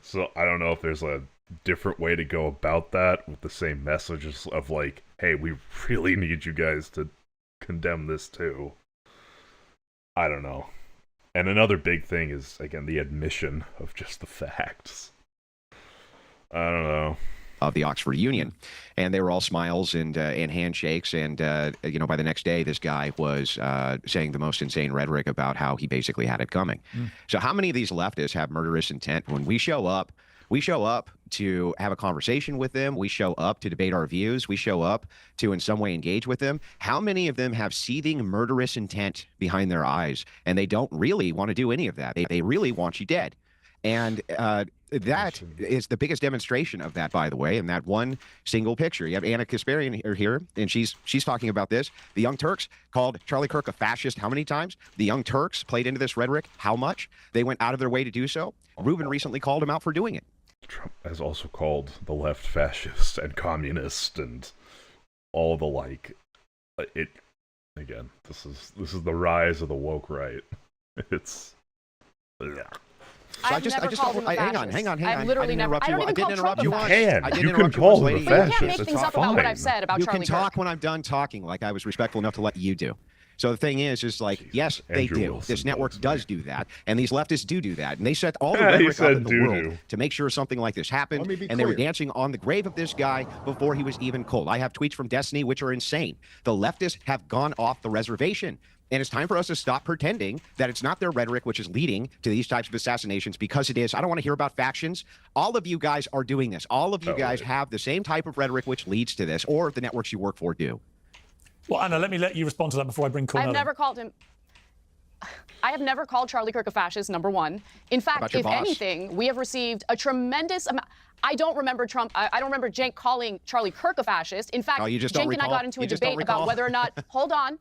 So I don't know if there's a different way to go about that with the same messages of like, hey, we really need you guys to condemn this too. I don't know. And another big thing is, again, the admission of just the facts. I don't know. Of the Oxford Union, and they were all smiles and handshakes, and by the next day, this guy was saying the most insane rhetoric about how he basically had it coming. So how many of these leftists have murderous intent? When we show up to have a conversation with them, we show up to debate our views, we show up to in some way engage with them. How many of them have seething murderous intent behind their eyes, and they don't really want to do any of that? They really want you dead. And that is the biggest demonstration of that, by the way, in that one single picture. You have Anna Kasparian here, and she's talking about this. The Young Turks called Charlie Kirk a fascist how many times? The Young Turks played into this rhetoric how much? They went out of their way to do so. Rubin recently called him out for doing it. Trump has also called the left fascist and communist and all the like. It again, this is the rise of the woke right. It's yeah. So I've never called him a fascist. Hang on. I've literally never. I don't even call Trump a fascist. You can call him a fascist. You can't make things up about what I've said about Charlie Kirk. You can talk when I'm done talking, like I was respectful enough to let you do. So the thing is like, yes, they do. This network does do that, and these leftists do that, and they set all the rhetoric up in the world to make sure something like this happened, and they were dancing on the grave of this guy before he was even cold. I have tweets from Destiny which are insane. The leftists have gone off the reservation. And it's time for us to stop pretending that it's not their rhetoric which is leading to these types of assassinations, because it is. I don't want to hear about factions. All of you guys are doing this. All of you guys have the same type of rhetoric which leads to this, or the networks you work for do. Well, Anna, let me let you respond to that before I bring Cornell. I've never called him. I have never called Charlie Kirk a fascist, number one. In fact, if anything, we have received a tremendous amount. I don't remember Trump. I don't remember Cenk calling Charlie Kirk a fascist. In fact, Cenk and I got into a debate about whether or not. Hold on.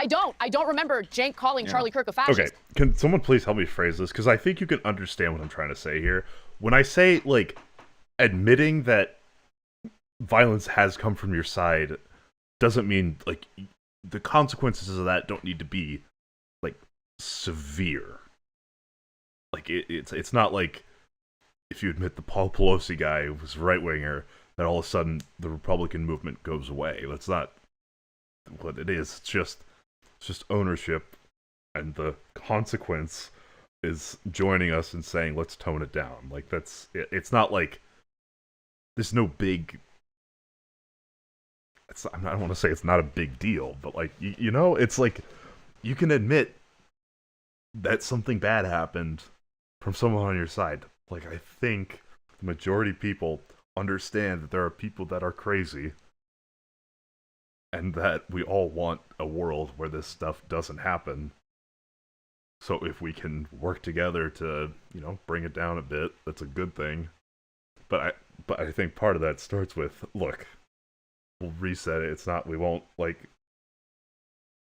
I don't remember Cenk calling Charlie Kirk a fascist. Okay, can someone please help me phrase this? Because I think you can understand what I'm trying to say here. When I say, like, admitting that violence has come from your side doesn't mean, like, the consequences of that don't need to be, like, severe. Like, it's not like if you admit the Paul Pelosi guy was a right-winger, that all of a sudden the Republican movement goes away. That's not what it is. It's just ownership, and the consequence is joining us and saying, let's tone it down. Like, that's it. It's not like there's no big. I don't want to say it's not a big deal, but like you know, it's like you can admit that something bad happened from someone on your side. Like, I think the majority of people understand that there are people that are crazy, and that we all want a world where this stuff doesn't happen. So if we can work together to, bring it down a bit, that's a good thing. But I think part of that starts with, look, we'll reset it. We won't,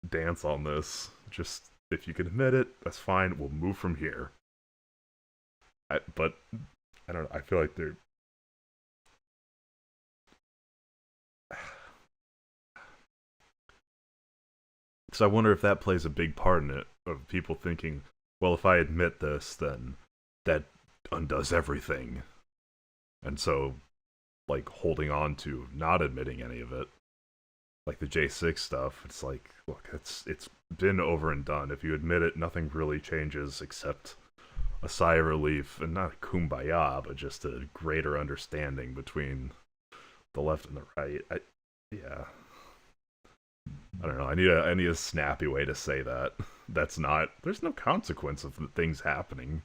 dance on this. Just, if you can admit it, that's fine. We'll move from here. But I don't know. I feel like they're. So I wonder if that plays a big part in it, of people thinking, well, if I admit this, then that undoes everything. And so, like, holding on to not admitting any of it, like the J6 stuff, it's like, look, it's been over and done. If you admit it, nothing really changes except a sigh of relief, and not kumbaya, but just a greater understanding between the left and the right. Yeah. I don't know. I need a snappy way to say that. There's no consequence of the things happening.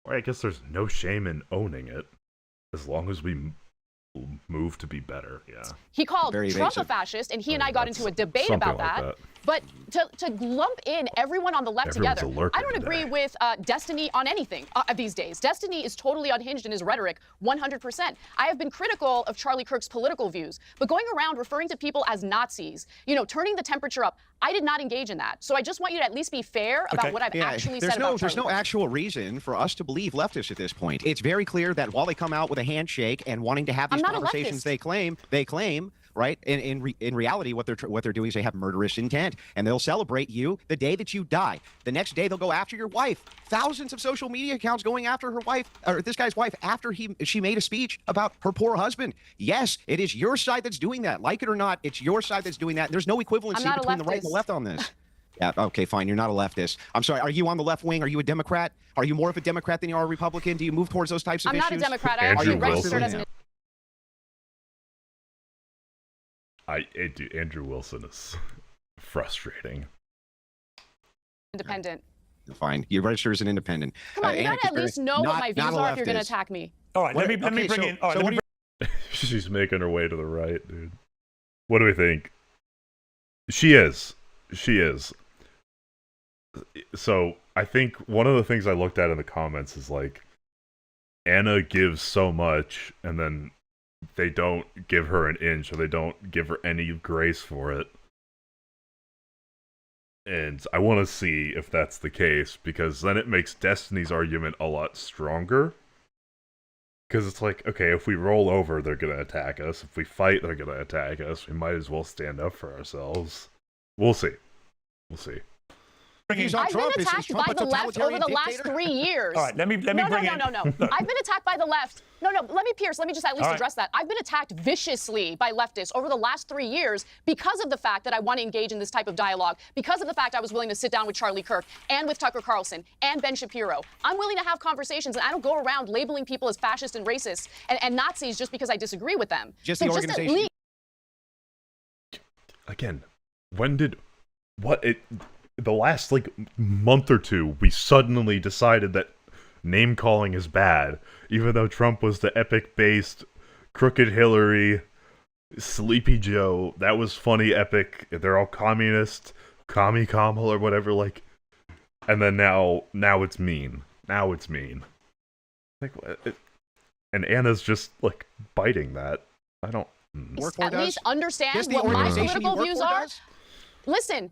Or I guess there's no shame in owning it, as long as we move to be better. Yeah. He called Trump a fascist, and he and I got into a debate about that. But to lump in everyone on the left together, I don't agree with Destiny on anything these days. Destiny is totally unhinged in his rhetoric, 100%. I have been critical of Charlie Kirk's political views, but going around referring to people as Nazis, turning the temperature up, I did not engage in that. So I just want you to at least be fair about what I've actually said about Charlie There's no Kirk. actual reason for us to believe leftists at this point. It's very clear that while they come out with a handshake and wanting to have these conversations they claim, right? In reality, what they're doing is they have murderous intent, and they'll celebrate you the day that you die. The next day, they'll go after your wife. Thousands of social media accounts going after her wife, or this guy's wife, after she made a speech about her poor husband. Yes, it is your side that's doing that. Like it or not, it's your side that's doing that. There's no equivalency between the right and the left on this. Yeah, okay, fine. You're not a leftist. I'm sorry. Are you on the left wing? Are you a Democrat? Are you more of a Democrat than you are a Republican? Do you move towards those types of issues? I'm not a Democrat. I actually registered as an Andrew Wilson is frustrating. independent. Fine. You register as an independent. Come on, you gotta at least know what my views are if you're going to attack me. All right, let me bring in. All right, She's making her way to the right, dude. What do we think? She is. So I think one of the things I looked at in the comments is like, Anna gives so much, and then they don't give her an inch, or they don't give her any grace for it. And I want to see if that's the case, because then it makes Destiny's argument a lot stronger. Because it's like, okay, if we roll over, they're going to attack us. If we fight, they're going to attack us. We might as well stand up for ourselves. We'll see. I've been attacked by the left over the last 3 years. All right, let me bring in. No. I've been attacked by the left. No, let me just at least address that. I've been attacked viciously by leftists over the last 3 years because of the fact that I want to engage in this type of dialogue, because of the fact I was willing to sit down with Charlie Kirk and with Tucker Carlson and Ben Shapiro. I'm willing to have conversations, and I don't go around labeling people as fascist and racist and Nazis just because I disagree with them. Just the organization. Again, the last month or two, we suddenly decided that name calling is bad, even though Trump was the epic-based crooked Hillary, Sleepy Joe. That was funny, epic. They're all communist, commie Kamal or whatever. And then now it's mean. Now it's mean. And Anna's just biting that. I don't. At least understand what my political views are. Listen.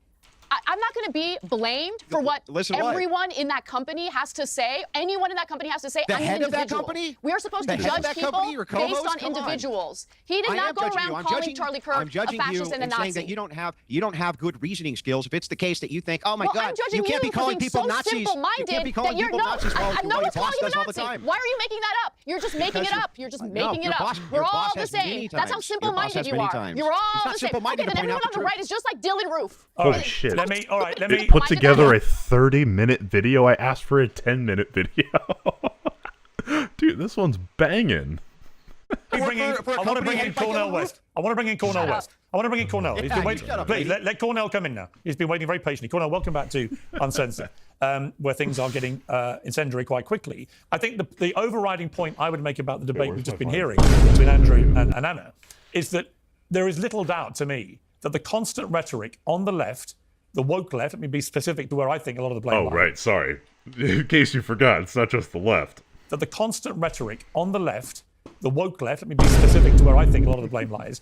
I'm not going to be blamed for what everyone in that company has to say. Anyone in that company has to say. I'm an individual. We are supposed to judge people based on individuals. He did not go around calling Charlie Kirk a fascist and a Nazi. Saying that you don't have good reasoning skills. If it's the case that you think, oh my God, you can't be calling people Nazis. You can't be calling people Nazis while your boss does all the time. Why are you making that up? You're just making it up. You're just making it up. We're all the same. That's how simple-minded you are. You're all the same. Okay, then everyone on the right is just like Dylan Roof. Holy shit. Let me put together a 30-minute video. I asked for a 10-minute video. Dude, this one's banging. I want to bring in Cornel West. He's been waiting. Please, let Cornel come in now. He's been waiting very patiently. Cornel, welcome back to Uncensored, where things are getting incendiary quite quickly. I think the overriding point I would make about the debate we've just been hearing between Andrew and Anna is that there is little doubt to me that the constant rhetoric on the left, the woke left, let me be specific to where I think a lot of the blame lies. Oh, right, sorry. In case you forgot, it's not just the left. That the constant rhetoric on the left, the woke left, let me be specific to where I think a lot of the blame lies,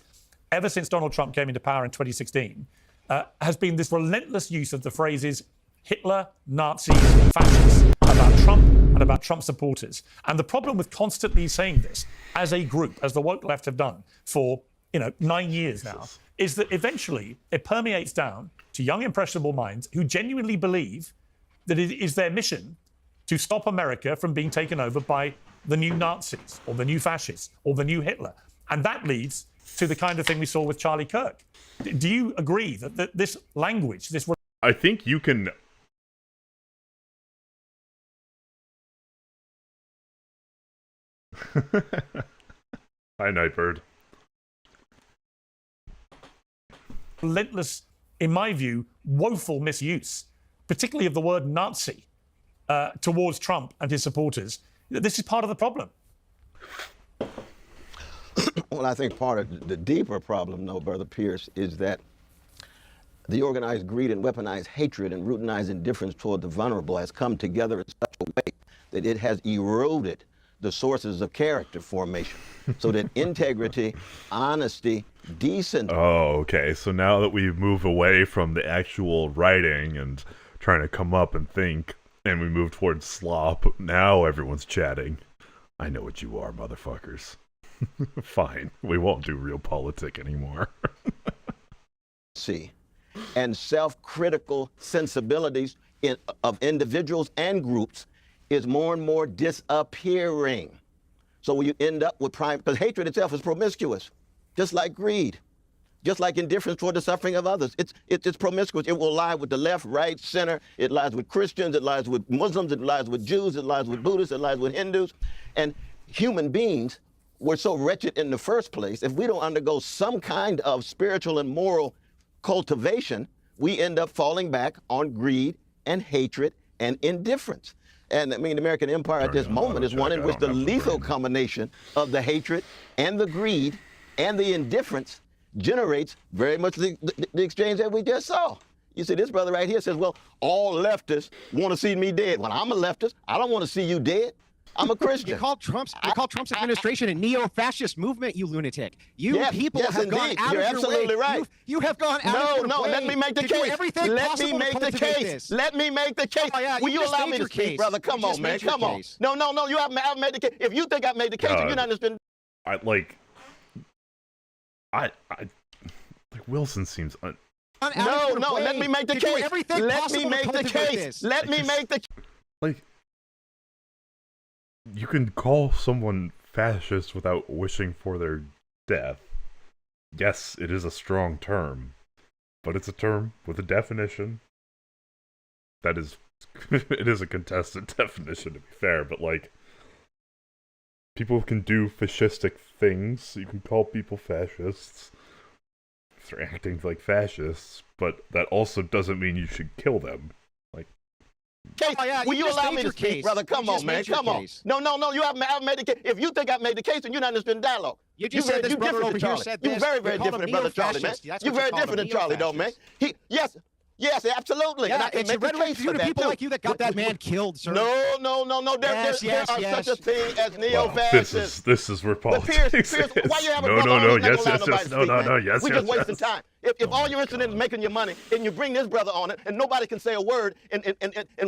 ever since Donald Trump came into power in 2016, has been this relentless use of the phrases Hitler, Nazis, fascists, about Trump and about Trump supporters. And the problem with constantly saying this as a group, as the woke left have done for 9 years now, is that eventually it permeates down to young, impressionable minds who genuinely believe that it is their mission to stop America from being taken over by the new Nazis or the new fascists or the new Hitler. And that leads to the kind of thing we saw with Charlie Kirk. Do you agree that this language, this... I think you can... Hi, Nightbird. Relentless, in my view, woeful misuse, particularly of the word Nazi, towards Trump and his supporters. This is part of the problem. Well, I think part of the deeper problem, though, Brother Pierce, is that the organized greed and weaponized hatred and routinized indifference toward the vulnerable has come together in such a way that it has eroded the sources of character formation, so that integrity, honesty, decency... Oh, okay. So now that we've moved away from the actual writing and trying to come up and think, and we move towards slop, now everyone's chatting. I know what you are, motherfuckers. Fine. We won't do real politic anymore. See, and self-critical sensibilities of individuals and groups is more and more disappearing. So you end up with because hatred itself is promiscuous, just like greed, just like indifference toward the suffering of others. It's promiscuous. It will lie with the left, right, center. It lies with Christians. It lies with Muslims. It lies with Jews. It lies with Buddhists. It lies with Hindus. And human beings were so wretched in the first place. If we don't undergo some kind of spiritual and moral cultivation, we end up falling back on greed and hatred and indifference. And I mean, the American empire at this moment is one in which the lethal combination of the hatred and the greed and the indifference generates very much the exchange that we just saw. You see, this brother right here says, well, all leftists want to see me dead. Well, I'm a leftist. I don't want to see you dead. I'm a Christian. You call Trump's administration a neo-fascist movement, you lunatic. You people yes, have indeed. gone out You're of your absolutely way. right. You have gone out of your way. No, let me make the to do case. everything Let possible me make to the cultivate case. this. Let me make the case. Oh, yeah, Will you just allow made me to your speak, case. brother? Come You on, just man. made your Come on. case. No, you haven't made the case. If you think I've made the case, then you're not understanding. Like Wilson seems No, let me make the case. Let me make the case. Let me make the like. You can call someone fascist without wishing for their death. Yes, it is a strong term, but it's a term with a definition. That is, it is a contested definition, to be fair, but like, people can do fascistic things. You can call people fascists if they're acting like fascists, but that also doesn't mean you should kill them. Case. Will you allow me to speak, brother? Come on, man. Come on. No, you haven't made the case. If you think I've made the case, then you're not understanding dialogue. You just said this brother over here said this. You're very, very different than Brother Charlie, man. You're very different than Charlie, though, man. Yes, absolutely. Yeah, and I can it's make your the rhetoric case to for the that, people too. like you that got that man killed, sir. No. There are such a thing as neo-fascists. This is where politics Pierce, why you have a brother on who's not gonna allow nobody to speak, man? We're just wasting time. If all you're interested in is making your money, and you bring this brother on it, and nobody can say a word, and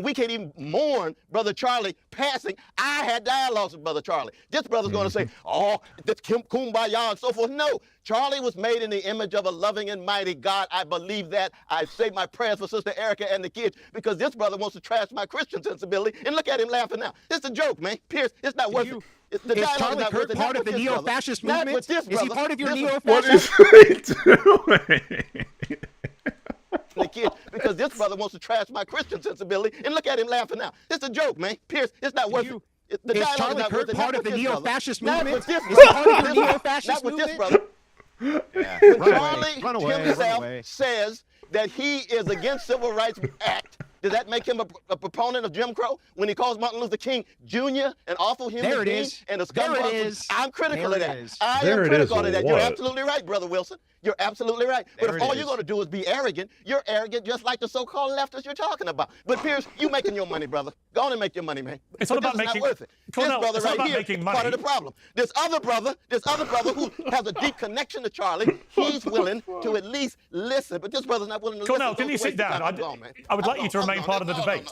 we can't even mourn Brother Charlie passing. I had dialogues with Brother Charlie. This brother's going to say, oh, this kumbaya and so forth. No, Charlie was made in the image of a loving and mighty God. I believe that. I say my prayers for Sister Erica and the kids, because this brother wants to trash my Christian sensibility, and look at him laughing now. It's a joke, man. Pierce, it's not worth it. Is Charlie Kirk part of the neo-fascist movement? Is he part of your neo-fascist? What is he doing? The kids, because this brother wants to trash my Christian sensibility, and look at him laughing now. It's a joke, man. Pierce, it's not worth it. Is Charlie Kirk part of the neo-fascist movement? Is he part of your neo-fascist movement? Not with this brother. When Charlie himself says that he is against Civil Rights Act, does that make him a proponent of Jim Crow? When he calls Martin Luther King Jr. an awful human being and a scumbag? I'm critical of that. I am critical of that. You're absolutely right, Brother Wilson. You're absolutely right. But if all you're going to do is be arrogant, you're arrogant just like the so-called leftists you're talking about. But Pierce, you making your money, brother. Go on and make your money, man. It's not about making. Not worth it. This brother right here is part of the problem. This other brother who has a deep connection to Charlie, he's willing to at least listen. But this brother's not willing to listen. Cornell, can you sit down? I would like you to remain part of the debate.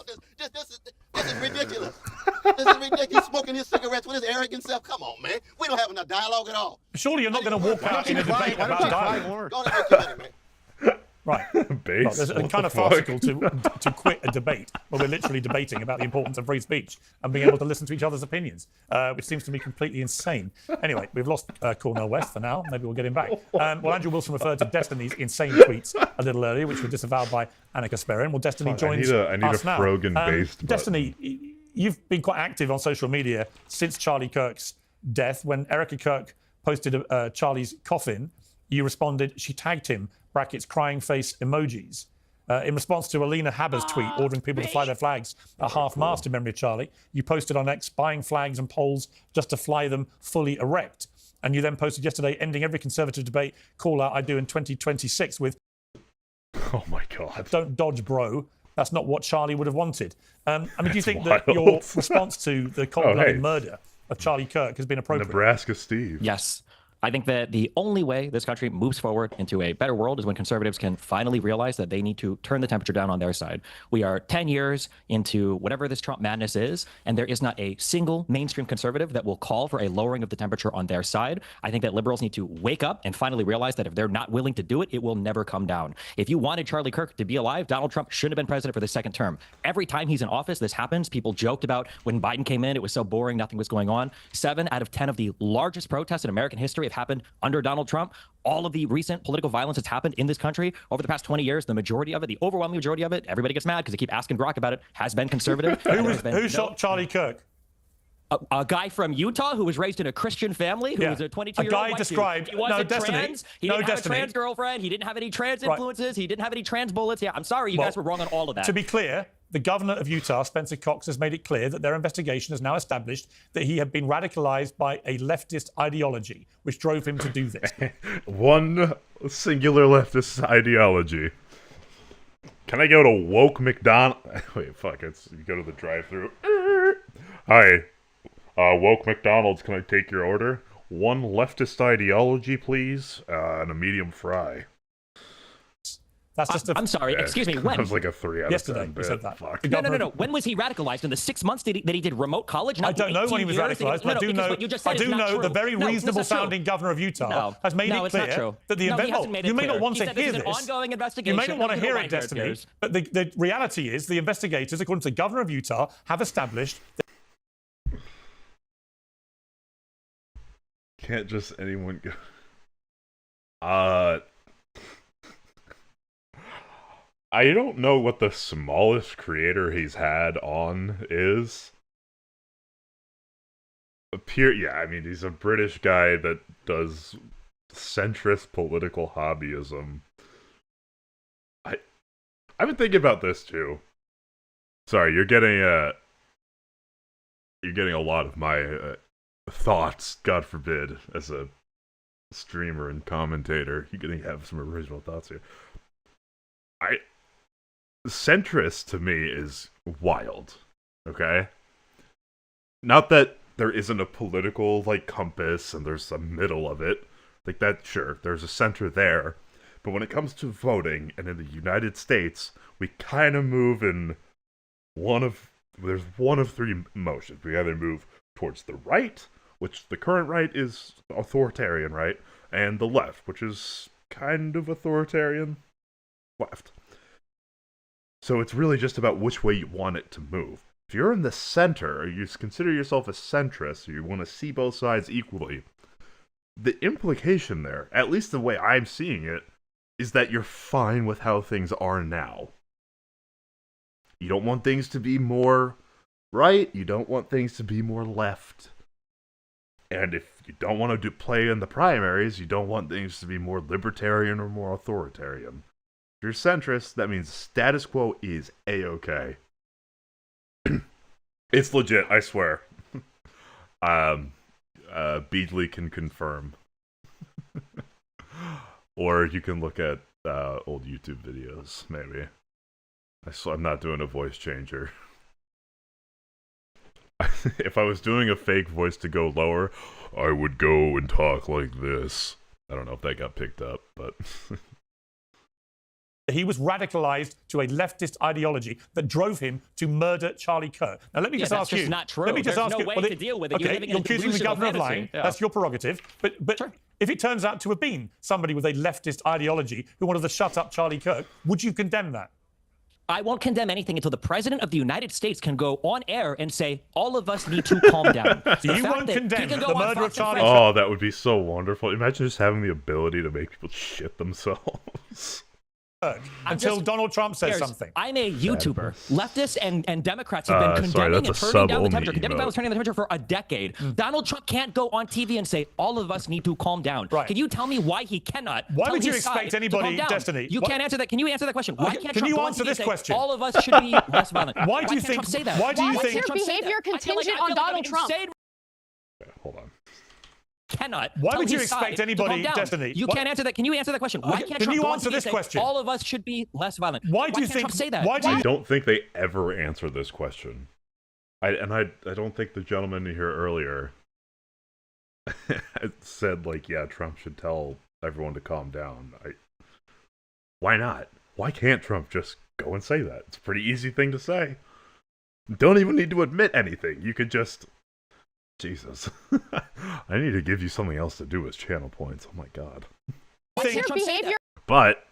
This is ridiculous. This is ridiculous. Smoking his cigarettes with his arrogant self. Come on, man. We don't have enough dialogue at all. Surely you're not going to walk out in a debate about dialogue. Go ahead and make your money, man. Right. Base? It's What kind the of farcical fuck? to quit a debate where we're literally debating about the importance of free speech and being able to listen to each other's opinions, which seems to me completely insane. Anyway, we've lost Cornel West for now. Maybe we'll get him back. Well, Andrew Wilson referred to Destiny's insane tweets a little earlier, which were disavowed by Anna Kasparin. Well, Destiny joins I need us a now. Frogan-based Destiny, you've been quite active on social media since Charlie Kirk's death. When Erica Kirk posted Charlie's coffin, you responded, she tagged him, brackets, crying face emojis. In response to Alina Haber's tweet ordering people to fly their flags at half-mast in memory of Charlie, you posted on X buying flags and poles just to fly them fully erect. And you then posted yesterday, ending every Conservative debate call out I do in 2026 with, oh my God. Don't dodge, bro. That's not what Charlie would have wanted. I mean, do you think wild. that your response to the cold-blooded murder of Charlie Kirk has been appropriate? Nebraska Steve. Yes. I think that the only way this country moves forward into a better world is when conservatives can finally realize that they need to turn the temperature down on their side. We are 10 years into whatever this Trump madness is, and there is not a single mainstream conservative that will call for a lowering of the temperature on their side. I think that liberals need to wake up and finally realize that if they're not willing to do it, it will never come down. If you wanted Charlie Kirk to be alive, Donald Trump shouldn't have been president for the second term. Every time he's in office, this happens. People joked about when Biden came in, it was so boring, nothing was going on. 7 out of 10 of the largest protests in American history have happened under Donald Trump. All of the recent political violence that's happened in this country over the past 20 years, the majority of it, the overwhelming majority of it, everybody gets mad because they keep asking Grok about it, has been conservative. Who shot Charlie Kirk? A guy from Utah who was raised in a Christian family, who was a 22-year-old A guy white described- dude. He wasn't no, Destiny. trans. He No, didn't have Destiny. a trans girlfriend. He didn't have any trans Right. influences. He didn't have any trans bullets. Yeah, I'm sorry, you Well, guys were wrong on all of that. To be clear, the governor of Utah, Spencer Cox, has made it clear that their investigation has now established that he had been radicalized by a leftist ideology, which drove him to do this. One singular leftist ideology. Can I go to woke McDonald? Wait, fuck, you go to the drive-thru. Hi, woke McDonald's, can I take your order? One leftist ideology, please, and a medium fry. That's just I'm sorry, excuse me, when? That was like a 3 out Yesterday, of 10 you said that. Fuck. No. When was he radicalized? In the 6 months that he did remote college? I don't know when he was radicalized, but I do know the very reasonable sounding governor of Utah has made it clear that the you may not want to hear this. Ongoing investigation. You may not want to hear it, Destiny, but the reality is the investigators, according to the governor of Utah, have established that Can't just anyone go. I don't know what the smallest creator he's had on is. Yeah, I mean, he's a British guy that does centrist political hobbyism. I've been thinking about this too. Sorry, you're getting a lot of my thoughts, God forbid, as a streamer and commentator. You're gonna have some original thoughts here. Centrist to me is wild, okay? Not that there isn't a political, compass and there's a middle of it. Like that, sure, there's a center there. But when it comes to voting, and in the United States, we kind of move in there's one of 3 motions. We either move towards the right, which the current right is authoritarian right, and the left, which is kind of authoritarian left. So it's really just about which way you want it to move. If you're in the center, or you consider yourself a centrist, or you want to see both sides equally, the implication there, at least the way I'm seeing it, is that you're fine with how things are now. You don't want things to be more right, you don't want things to be more left. And if you don't want to play in the primaries, you don't want things to be more libertarian or more authoritarian. If you're centrist, that means status quo is A-okay. It's legit, I swear. Beedley can confirm. Or you can look at old YouTube videos, maybe. I'm not doing a voice changer. If I was doing a fake voice to go lower, I would go and talk like this. I don't know if that got picked up, but... He was radicalized to a leftist ideology that drove him to murder Charlie Kirk. Now, let me just ask you. That's just not true. Let me just There's ask no you. way well, to deal with it. Okay, You're living in a accusing the delusional governor of fantasy. lying. Yeah. That's your prerogative. But Sure. if it turns out to have been somebody with a leftist ideology who wanted to shut up Charlie Kirk, would you condemn that? I won't condemn anything until the President of the United States can go on air and say, all of us need to calm down. So you won't condemn the murder of Charlie Kirk? Oh, that would be so wonderful. Imagine just having the ability to make people shit themselves. Until Donald Trump says something. I'm a YouTuber. Leftists and Democrats have been sorry, condemning that's and a turning down the sub-only temperature, condemning emote. violence, turning down the temperature for a decade. Donald Trump can't go on TV and say, all of us need to calm down. Right. Can you tell me why he cannot? Why tell would you his side expect to anybody, calm down? Destiny? You What- can't answer that. Can you answer that question? Why Okay, can't can Trump you go on answer TV this and say, question? all of us should be less violent? Why do you can't think- Trump say that? why do you Why think- is your Trump say behavior that? I feel like contingent I'm on Donald being Trump? insane. Okay, hold on. Cannot. Why tell would you his side expect to anybody, calm down. Destiny? You What- can't answer that. Can you answer that question? Why Okay, can't can Trump you go on answer TV this and say, question? all of us should be less violent? Why do you can't think- Trump say that? why do I you- don't think they ever answer this question. I don't think the gentleman here earlier said, like, yeah, Trump should tell everyone to calm down. Why not? Why can't Trump just go and say that? It's a pretty easy thing to say. Don't even need to admit anything. You could just... Jesus. I need to give you something else to do as channel points. Oh my god. What's your behavior? But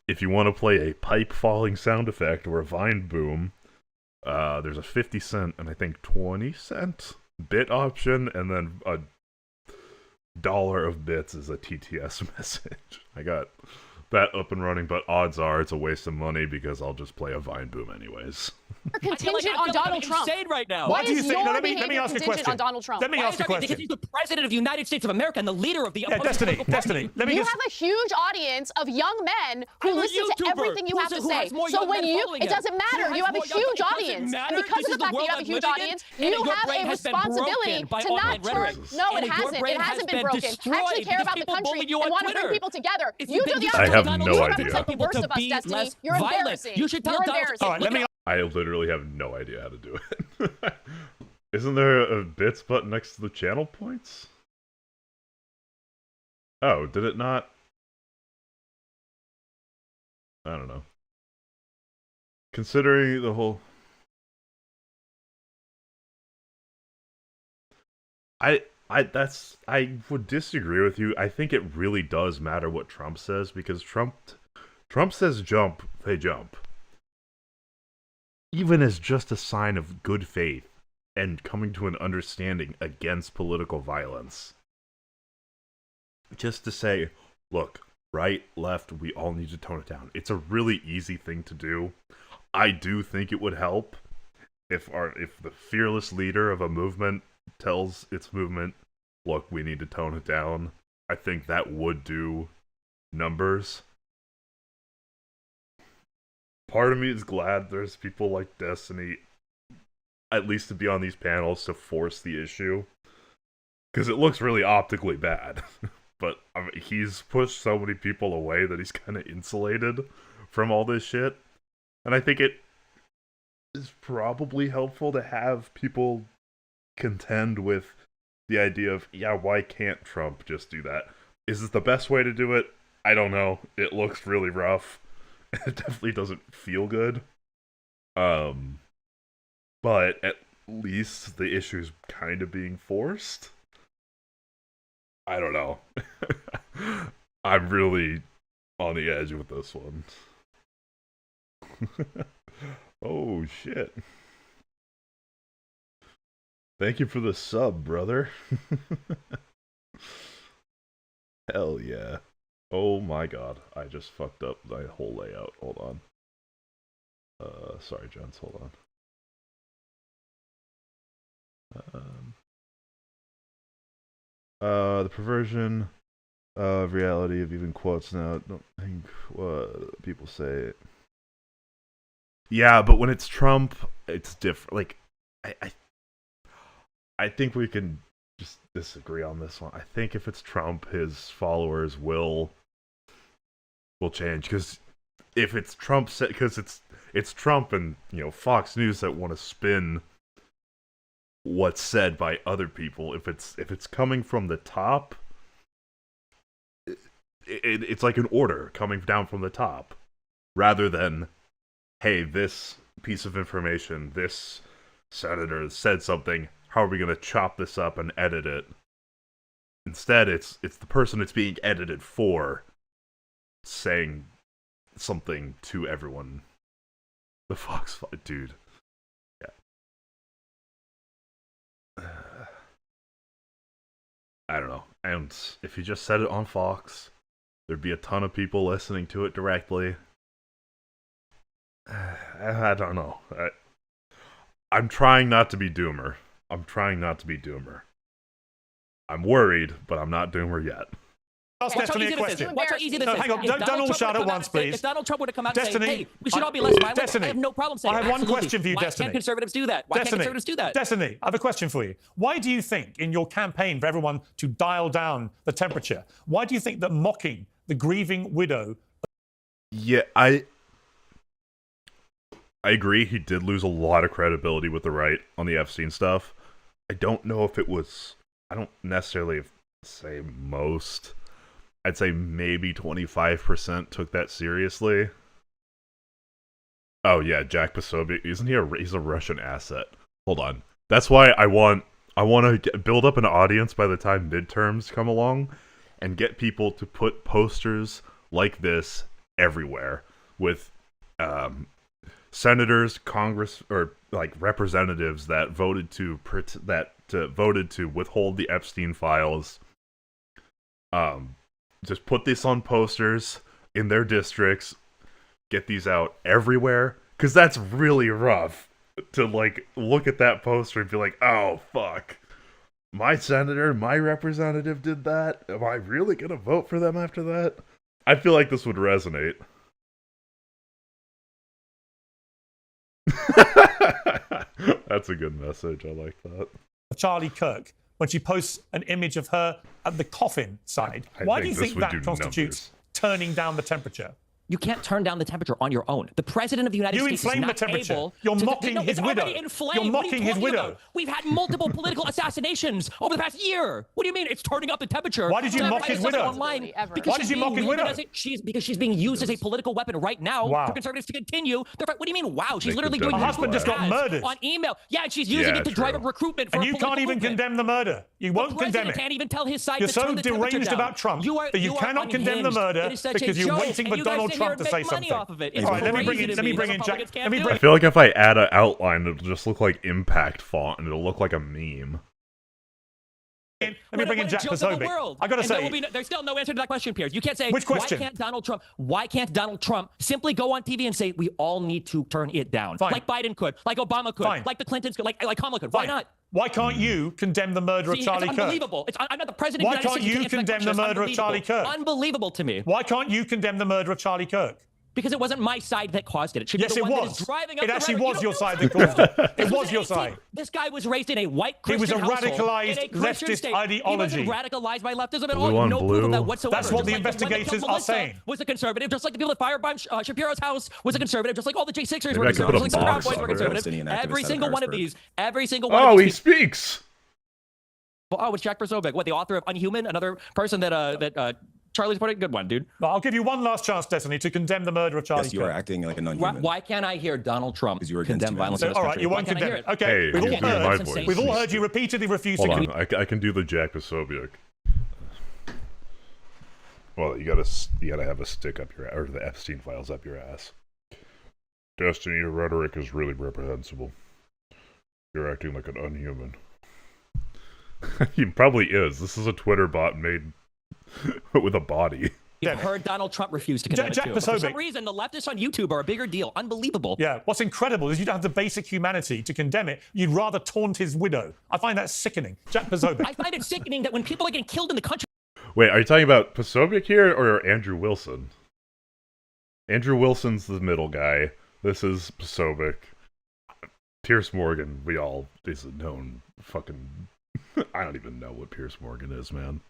if you want to play a pipe falling sound effect or a vine boom, there's a 50 cent and I think 20 cent bit option, and then $1 of bits is a TTS message. I got that up and running, but odds are it's a waste of money because I'll just play a vine boom anyways. Contingent on Donald Trump. Insane right now. Why do you is think? your No, let me behavior ask a contingent question. on Donald Trump? Let me Why ask is a that? question. Because he's the President of the United States of America and the leader of the Yeah, opposing Destiny, political Destiny. party. Let me You just. have a huge audience of young men who I'm a listen to YouTuber everything you have to who say. has more So young when men you, following it him. doesn't matter. Who You has have a more young- huge it doesn't audience, matter. and because This of is the fact that world you have a I'm huge living in, audience, and you your have brain a has been responsibility broken by to not online turn. rhetoric. No, And it your hasn't. brain It has hasn't been been broken. destroyed Actually care because about the people country bully you and on want to bring Twitter. people together. If You you've do been the I opposite. have You no represent idea. the worst of us, be Destiny. less You're violent. embarrassing. You should tell You're Donald- embarrassing. All right, let me. I literally have no idea how to do it. Isn't there a bits button next to the channel points? Oh, did it not? I don't know. Considering the whole... I would disagree with you. I think it really does matter what Trump says, because Trump says jump, they jump. Even as just a sign of good faith and coming to an understanding against political violence. Just to say, look, right, left, we all need to tone it down. It's a really easy thing to do. I do think it would help if the fearless leader of a movement tells its movement, look, we need to tone it down. I think that would do numbers. Part of me is glad there's people like Destiny, at least to be on these panels, to force the issue. Because it looks really optically bad. But I mean, he's pushed so many people away that he's kind of insulated from all this shit. And I think it is probably helpful to have people contend with the idea of, yeah, why can't Trump just do that? Is it the best way to do it? I don't know. It looks really rough. It definitely doesn't feel good. But at least the issue's kind of being forced. I don't know. I'm really on the edge with this one. Oh, shit. Thank you for the sub, brother. Hell yeah. Oh my god. I just fucked up my whole layout. Hold on. Sorry, gents. Hold on. The perversion of reality of even quotes now. I don't think what people say. Yeah, but when it's Trump, it's different. Like, I think we can just disagree on this one. I think if it's Trump, his followers will change, because if it's Trump, because it's Trump and Fox News that want to spin what's said by other people. If it's coming from the top, it's like an order coming down from the top. rather than, hey, this piece of information, this senator said something, how are we going to chop this up and edit it? Instead, it's the person it's being edited for saying something to everyone. The Fox dude. Yeah. I don't know. And if he just said it on Fox, there'd be a ton of people listening to it directly. I don't know. I'm trying not to be doomer. I'm worried, but I'm not doomer yet. Ask Destiny a question. Watch how easy this is. Hang on, don't all shout at once, please. If Donald Trump were to come out Destiny, and say, hey, we should all be less violent, Destiny, I have no problem saying I have one question for you, Why Destiny. can't conservatives do that? Why can't conservatives do that? Destiny, I have a question for you. Why do you think, in your campaign for everyone to dial down the temperature, why do you think that mocking the grieving widow... Yeah, I agree. He did lose a lot of credibility with the right on the Epstein stuff. I don't know if it was... I don't necessarily say most... I'd say maybe 25% took that seriously. Oh yeah, Jack Posobiec, isn't he he's a Russian asset? Hold on. That's why I want to build up an audience by the time midterms come along and get people to put posters like this everywhere with senators, Congress, or like representatives that voted to withhold the Epstein files. Just put this on posters in their districts, get these out everywhere, because that's really rough to, like, look at that poster and be like, oh, fuck. My senator, my representative did that? Am I really going to vote for them after that? I feel like this would resonate. That's a good message. I like that. Charlie Kirk, when she posts an image of her at the coffin side. Why do you think that constitutes turning down the temperature? You can't turn down the temperature on your own. The president of the United States is not the temperature. able You're to... mocking his widow. You're mocking his widow. We've had multiple political assassinations over the past year. What do you mean it's turning up the temperature? Why did you mock his widow? Online Why did you mock his widow? Because she's being used as a political weapon right now for conservatives to continue. What do you mean, wow? She's literally doing... Her husband just got murdered. On email. Yeah, and she's using it to drive up recruitment for and you can't even condemn the murder. You won't condemn it. Can't even tell his side You're to so turn the temperature deranged down. about Trump that you cannot condemn the murder because you're waiting for Donald Trump to say something. Off of it. All right, let me bring in Jack. I feel like if I add an outline, it'll just look like impact font, and it'll look like a meme. Let me bring in Jack Posobiec. I gotta say, there's still no answer to that question, Piers. You can't say, which question? Why can't Donald Trump simply go on TV and say we all need to turn it down, like Biden could, like Obama could, like the Clintons could, like Kamala could? Why not? Why can't you condemn the murder of Charlie Kirk? It's unbelievable. I'm not the president. Why can't you condemn the murder of Charlie Kirk? Unbelievable to me. Why can't you condemn the murder of Charlie Kirk? Because it wasn't my side that caused it. It should be yes, the one it was. That is driving up it actually the was your side that caused it. It was your side. This guy was raised in a white Christian household. He was a radicalized leftist ideology. He wasn't radicalized by leftism at blue all. On no blue. proof of that whatsoever. That's what the investigators are saying. Was a conservative, just like the people that firebombed Shapiro's house was a conservative, just like all the J6ers were Maybe conservative, just like the Proud Boys were conservative. Every single one of these. Oh, he speaks. Oh, it's Jack Posobiec. What, the author of Unhuman? Another person that Charlie's putting? Good one, dude. Well, I'll give you one last chance, Destiny, to condemn the murder of Charlie Kirk. Yes, you are acting like a non-human. Why can't I hear Donald Trump condemn violence in this country? All right, you won't condemn it. Okay, Hey, we've all heard you repeatedly refuse to condemn. I can do the Jack Posobiec. Well, you gotta have a stick up your ass, or the Epstein files up your ass. Destiny, your rhetoric is really reprehensible. You're acting like an unhuman. He probably is. This is a Twitter bot made with a body. You've heard Donald Trump refuse to condemn it too. For some reason, the leftists on YouTube are a bigger deal. Unbelievable. Yeah, what's incredible is you don't have the basic humanity to condemn it. You'd rather taunt his widow. I find that sickening. Jack Posobiec. I find it sickening that when people are getting killed in the country... Wait, are you talking about Posobiec here or Andrew Wilson? Andrew Wilson's the middle guy. This is Posobiec. Piers Morgan, is a known fucking... I don't even know what Piers Morgan is, man.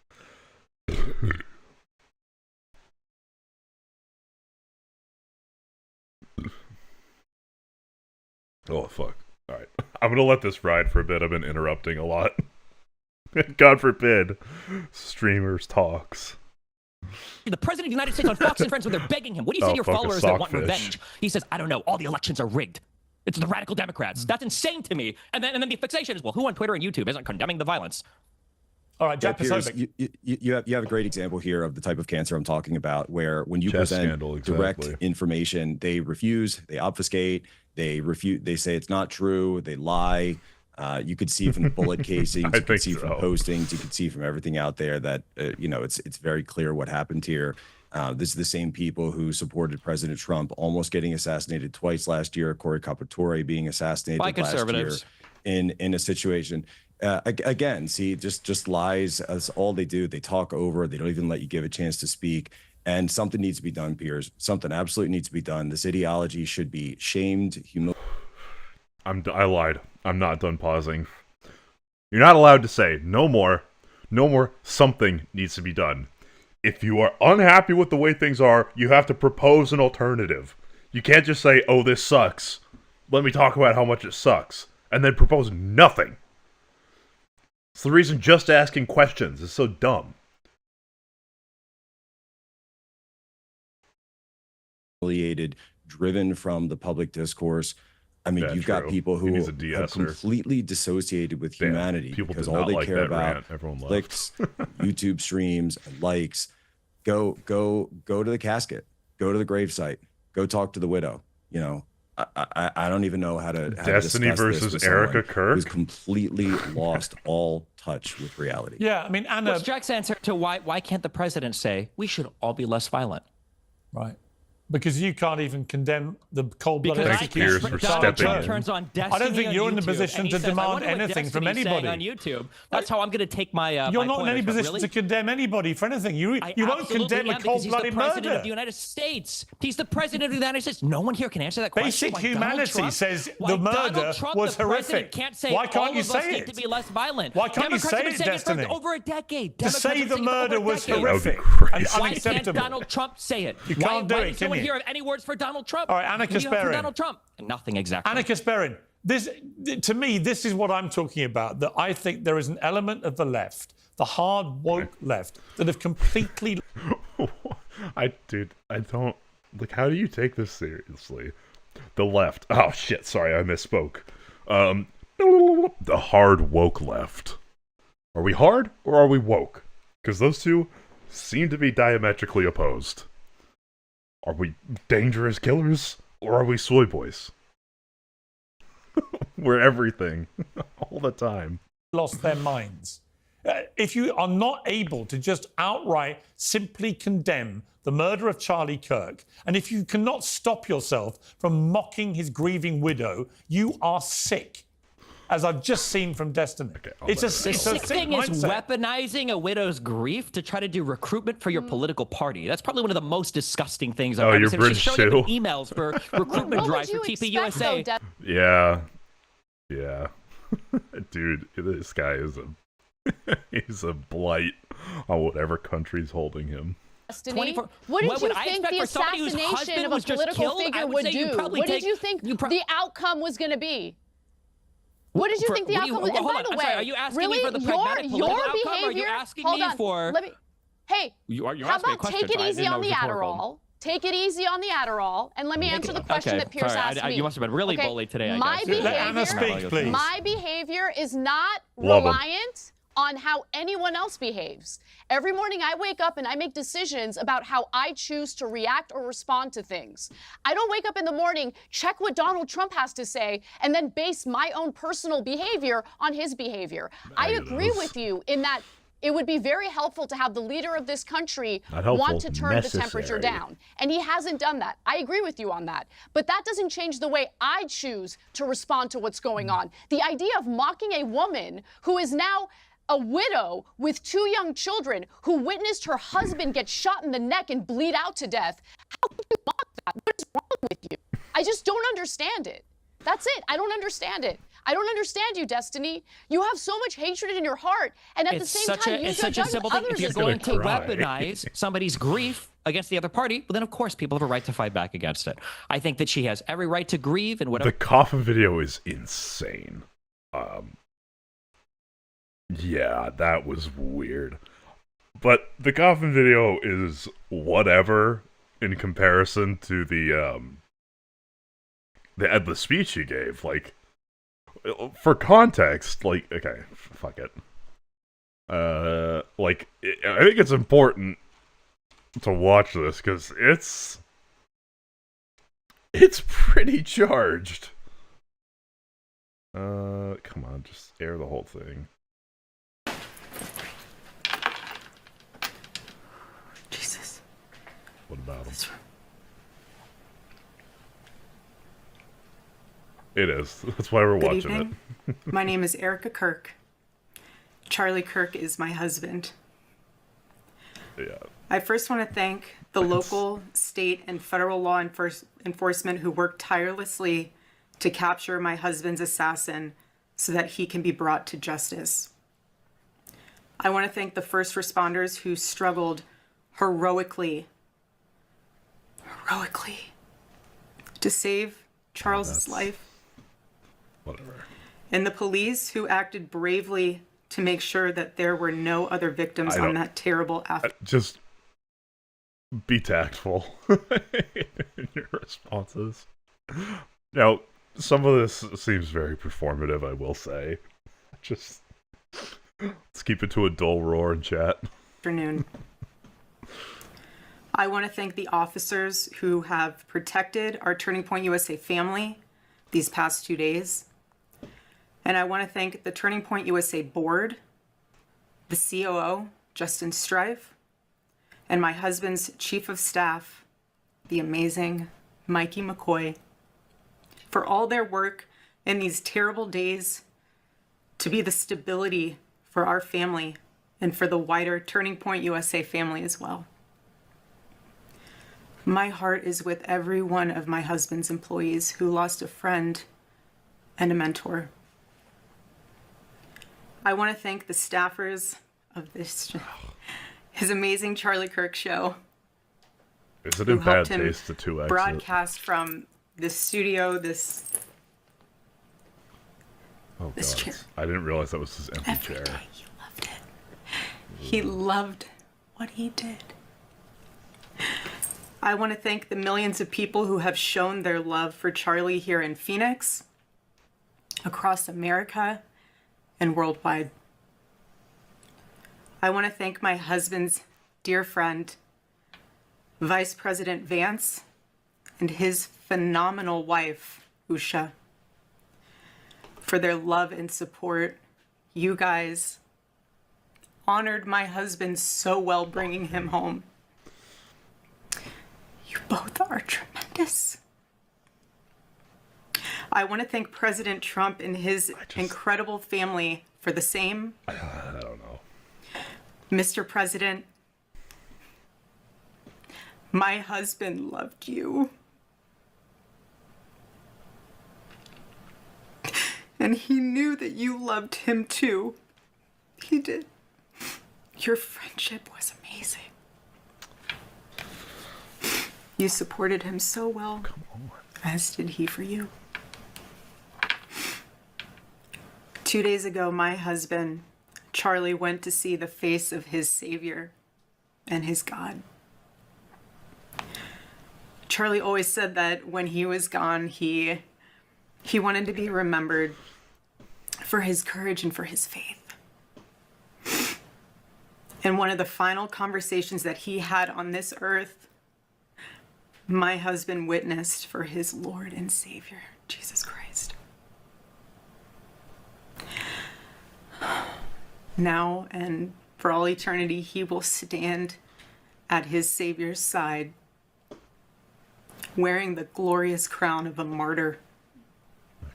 Oh, fuck. Alright. I'm gonna let this ride for a bit. I've been interrupting a lot. God forbid streamers talks. The president of the United States on Fox and Friends when they're begging him. What do you say to your followers that want revenge? He says, I don't know. All the elections are rigged. It's the radical Democrats. That's insane to me. And then the fixation is, well, who on Twitter and YouTube isn't condemning the violence? All right, Jack Piers, you have a great example here of the type of cancer I'm talking about, where when you present direct information, they refuse, they obfuscate, they refute, they say it's not true, they lie. You could see from the bullet casings, you could see from postings, you could see from everything out there that it's very clear what happened here. This is the same people who supported President Trump almost getting assassinated twice last year, Cory Capatore being assassinated last year in a situation. Again, see, just lies. That's all they do. They talk over. They don't even let you give a chance to speak. And something needs to be done, Piers. Something absolutely needs to be done. This ideology should be shamed, humiliated. I lied. I'm not done pausing. You're not allowed to say no more. No more. Something needs to be done. If you are unhappy with the way things are, you have to propose an alternative. You can't just say, "Oh, this sucks. Let me talk about how much it sucks," and then propose nothing. It's the reason just asking questions is so dumb. Driven from the public discourse. I mean, you've got people who are completely dissociated with humanity because all they care about clicks, YouTube streams, and likes. Go to the casket. Go to the gravesite. Go talk to the widow. You know, I don't even know how to Destiny versus Erica Kirk, who's completely lost all touch with reality. Yeah, I mean, Anna. What's Jack's answer to why can't the president say we should all be less violent? Right. Because you can't even condemn the cold-blooded execution of Donald Trump turns on Destiny. I don't think you're in the position to demand anything from anybody on YouTube. That's how I'm going to take my. You're not in any position to condemn anybody for anything. You won't condemn a cold-blooded murder. He's the president of the United States. He's the president of the United States. No one here can answer that question. Basic humanity says the murder was horrific. Why can't you say it? To be less violent. Why can't you say it, Destiny? Over a decade. To say the murder was horrific and Why unacceptable. can't Donald Trump say it? You can't do it, can you? Here have any words for Donald Trump? All right, Anna Kasperin. Donald Trump. Nothing exactly. Anna Kasperin. To me, this is what I'm talking about. That I think there is an element of the left, the hard woke left, that have completely. I don't like. How do you take this seriously? The left. Oh shit! Sorry, I misspoke. The hard woke left. Are we hard or are we woke? Because those two seem to be diametrically opposed. Are we dangerous killers, or are we soy boys? We're everything, all the time. Lost their minds. If you are not able to just outright simply condemn the murder of Charlie Kirk, and if you cannot stop yourself from mocking his grieving widow, you are sick. As I've just seen from Destiny. The sick thing is weaponizing a widow's grief to try to do recruitment for your political party. That's probably one of the most disgusting things I've ever seen. British She's showing up in emails for recruitment drives for TPUSA. Yeah. Dude, this guy is he's a blight on whatever country's holding him. Destiny, what did you think the assassination of a political figure would do? What did you think the outcome was going to be? What did you think the outcome was? And by the way, are you asking me for the pragmatic political outcome, or are you asking me for? Hey, how about take it easy on the Adderall? Take it easy on the Adderall, and let me answer the question that Pierce asked me. You must have been really bullied today, I my guess. Behavior, Anna speak, please. My behavior is not reliant on how anyone else behaves. Every morning I wake up and I make decisions about how I choose to react or respond to things. I don't wake up in the morning, check what Donald Trump has to say, and then base my own personal behavior on his behavior. I agree with you in that it would be very helpful to have the leader of this country want to turn the temperature down. And he hasn't done that. I agree with you on that. But that doesn't change the way I choose to respond to what's going on. The idea of mocking a woman who is now a widow with 2 young children who witnessed her husband get shot in the neck and bleed out to death. How could you mock that? What is wrong with you? I just don't understand it. That's it. I don't understand it. I don't understand you, Destiny. You have so much hatred in your heart, and at the same time, you it's such a simple thing. If you're going to weaponize somebody's grief against the other party, well, then of course people have a right to fight back against it. I think that she has every right to grieve and whatever. The coffin video is insane. Yeah, that was weird. But the coffin video is whatever in comparison to the speech he gave. Like, for context, like, okay, fuck it. I think it's important to watch this because it's pretty charged. Come on, just air the whole thing. Jesus. What about him? It is. That's why we're watching evening. it. My name is Erica Kirk. Charlie Kirk is my husband. Yeah. I first want to thank the local, state, and federal law enforcement who worked tirelessly to capture my husband's assassin so that he can be brought to justice. I want to thank the first responders who struggled heroically to save Charles's life. Whatever. And the police who acted bravely to make sure that there were no other victims on that terrible afternoon. Just be tactful in your responses. Now, some of this seems very performative, I will say. Just let's keep it to a dull roar in chat. I want to thank the officers who have protected our Turning Point USA family these past 2 days. And I want to thank the Turning Point USA board, the COO, Justin Strife, and my husband's chief of staff, the amazing Mikey McCoy, for all their work in these terrible days to be the stability for our family and for the wider Turning Point USA family as well. My heart is with every one of my husband's employees who lost a friend and a mentor. I want to thank the staffers of his amazing Charlie Kirk show. Is it in bad taste to 2x? Broadcast from this studio, this God. chair. I didn't realize that was his empty chair. He loved it. He loved what he did. I want to thank the millions of people who have shown their love for Charlie here in Phoenix, across America, and worldwide. I want to thank my husband's dear friend, Vice President Vance, and his phenomenal wife, Usha, for their love and support. You guys honored my husband so well, bringing him home. You both are tremendous. I want to thank President Trump and his incredible family for the same. I don't know. Mr. President, my husband loved you. And he knew that you loved him too. He did. Your friendship was amazing. You supported him so well, as did he for you. 2 days ago, my husband, Charlie, went to see the face of his Savior and his God. Charlie always said that when he was gone, he wanted to be remembered for his courage and for his faith. And one of the final conversations that he had on this earth, my husband witnessed for his Lord and Savior, Jesus Christ. Now and for all eternity, he will stand at his Savior's side, wearing the glorious crown of a martyr.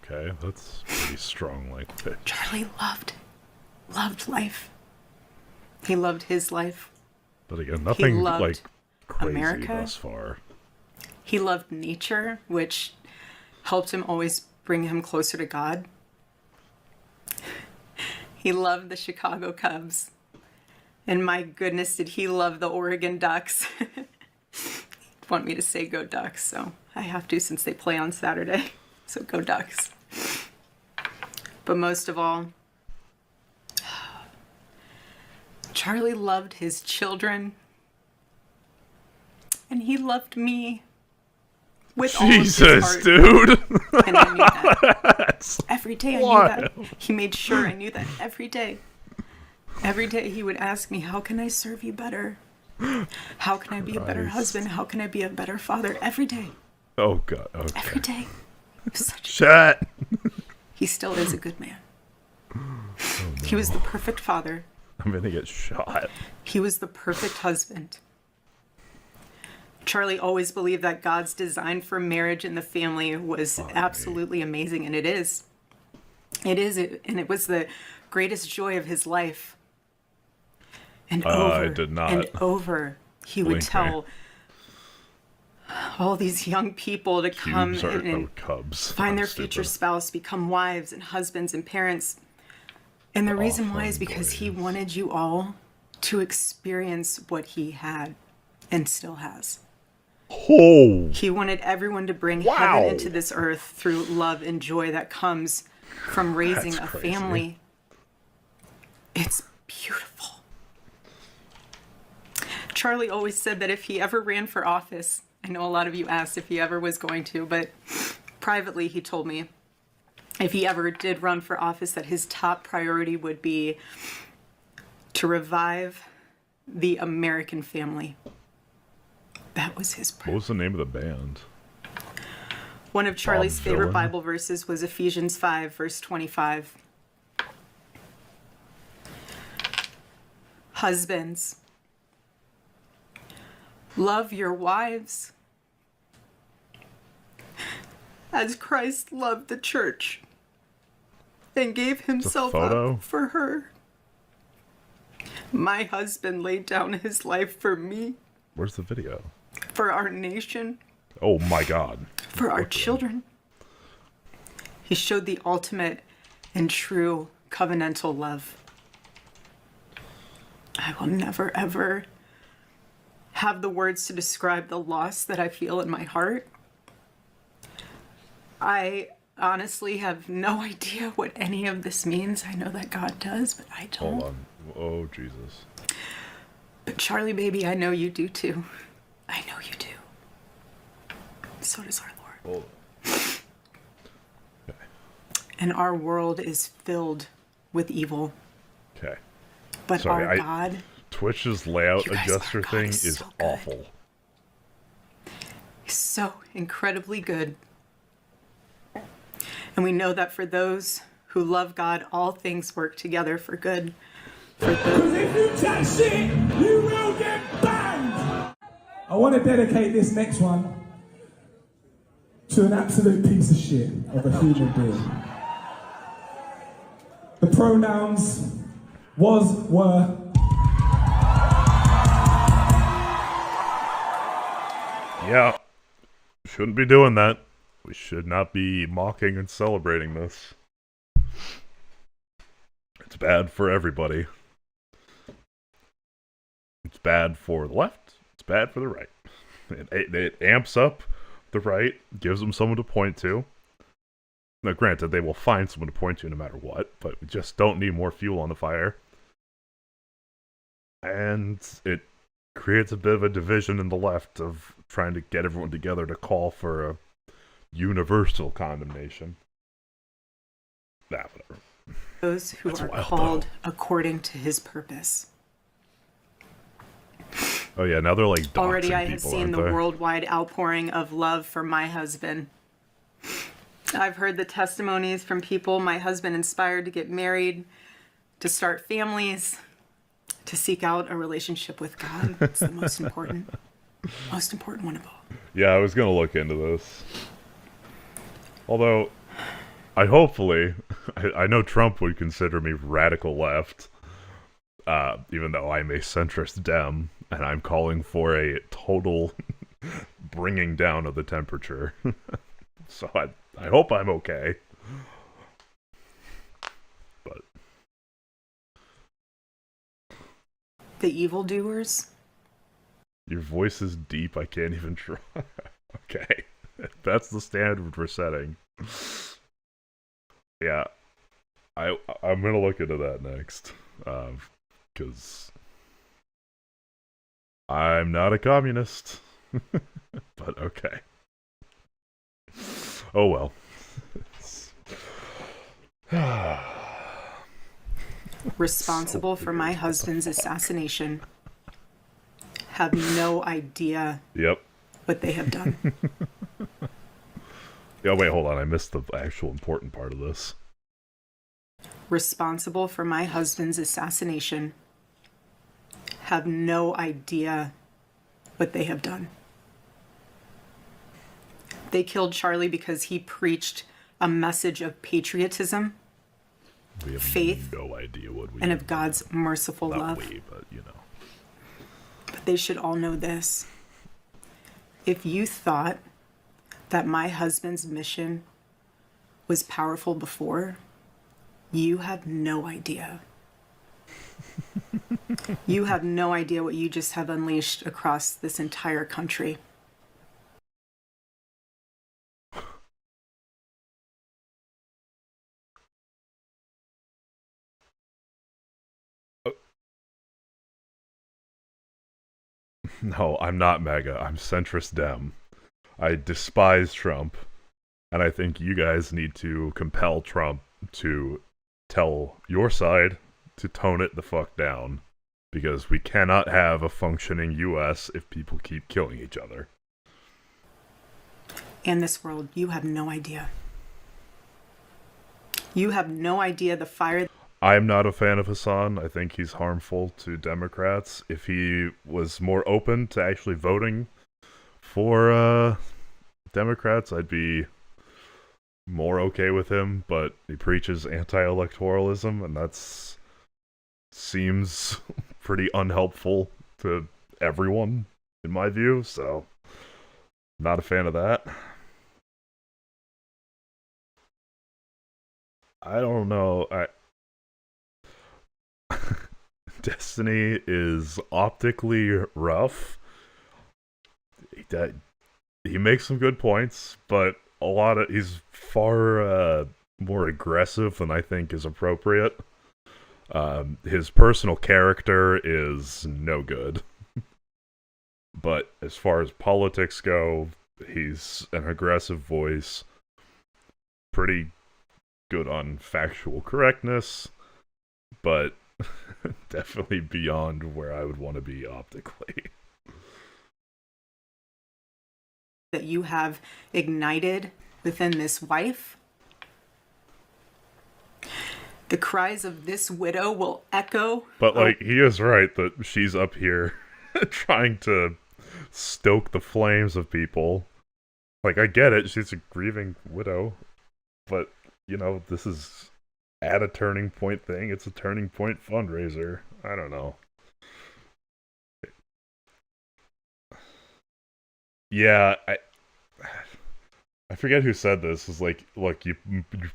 Okay, that's pretty strong language. Charlie loved life. He loved his life. But again, nothing loved like crazy America. thus far. He loved nature, which helped him always bring him closer to God. He loved the Chicago Cubs. And my goodness, did he love the Oregon Ducks. He'd want me to say go Ducks, so I have to since they play on Saturday. So go Ducks. But most of all, Charlie loved his children, and he loved me with all of his heart. Dude. And I knew that. Every day I knew that. He made sure I knew that every day. Every day he would ask me, how can I serve you better? How can I be a better husband? How can I be a better father? Every day. Oh, God. Okay. Every day. Shut. He still is a good man. He was the perfect father. I'm going to get shot. He was the perfect husband. Charlie always believed that God's design for marriage and the family was absolutely amazing, and it is. It is, and it was the greatest joy of his life. And over I did not and over, he would tell all these young people to come and find their future spouse, become wives and husbands and parents. And the reason why is because he wanted you all to experience what he had and still has. Oh. He wanted everyone to bring heaven into this earth through love and joy that comes from raising a family. It's beautiful. Charlie always said that if he ever ran for office, I know a lot of you asked if he ever was going to, but privately he told me if he ever did run for office that his top priority would be to revive the American family. That was his prayer. What was the name of the band? One of Charlie's favorite Bible verses was Ephesians 5, verse 25. Husbands, love your wives as Christ loved the church and gave himself up for her. My husband laid down his life for me. Where's the video? For our nation. Oh my God. For our children. He showed the ultimate and true covenantal love. I will never, ever have the words to describe the loss that I feel in my heart. I honestly have no idea what any of this means. I know that God does, but I don't. Hold on. Oh, Jesus. But Charlie, baby, I know you do too. I know you do. So does our Lord. Okay. And our world is filled with evil. Okay. But our God... Twitch's layout adjuster thing is so awful. He's so incredibly good. And we know that for those who love God, all things work together for good. Because if you chat shit, you will get banned. I want to dedicate this next one to an absolute piece of shit of a human being. The pronouns was, were. Yeah. Shouldn't be doing that. We should not be mocking and celebrating this. It's bad for everybody. It's bad for the left. It's bad for the right. It amps up the right, gives them someone to point to. Now, granted, they will find someone to point to no matter what, but we just don't need more fuel on the fire. And it creates a bit of a division in the left of trying to get everyone together to call for a universal condemnation. Whatever. Those who are called according to his purpose. Oh yeah, now they're like doxing already I have people, seen aren't the they? worldwide outpouring of love for my husband. I've heard the testimonies from people my husband inspired to get married, to start families, to seek out a relationship with God. It's the most important one of all. Yeah, I was gonna look into this. Although, I know Trump would consider me radical left, even though I'm a centrist Dem, and I'm calling for a total bringing down of the temperature. So I hope I'm okay. But the evildoers. Your voice is deep. I can't even try. Okay, that's the standard we're setting. Yeah, I'm gonna look into that next, because I'm not a communist. But okay. Oh well. Responsible for my husband's assassination have no idea what they have done. Yeah, wait, hold on. I missed the actual important part of this. Responsible for my husband's assassination have no idea what they have done. They killed Charlie because he preached a message of patriotism, We have faith, no idea what we and of God's merciful Not love. we, but you know. But they should all know this. If you thought that my husband's mission was powerful before, you have no idea. You have no idea what you just have unleashed across this entire country. No, I'm not MAGA. I'm centrist Dem. I despise Trump, and I think you guys need to compel Trump to tell your side to tone it the fuck down, because we cannot have a functioning U.S. if people keep killing each other. In this world, you have no idea. You have no idea the fire. I'm not a fan of Hassan. I think he's harmful to Democrats. If he was more open to actually voting for Democrats, I'd be more okay with him, but he preaches anti-electoralism, and that's seems pretty unhelpful to everyone, in my view, so not a fan of that. I don't know. Destiny is optically rough. He makes some good points, but he's far more aggressive than I think is appropriate. His personal character is no good. But as far as politics go, he's an aggressive voice. Pretty good on factual correctness, but definitely beyond where I would want to be optically. That you have ignited within this wife. The cries of this widow will echo. But, he is right that she's up here trying to stoke the flames of people. I get it, she's a grieving widow, but, this is at a Turning Point thing. It's a Turning Point fundraiser. I don't know. Yeah, I forget who said this. It's look, you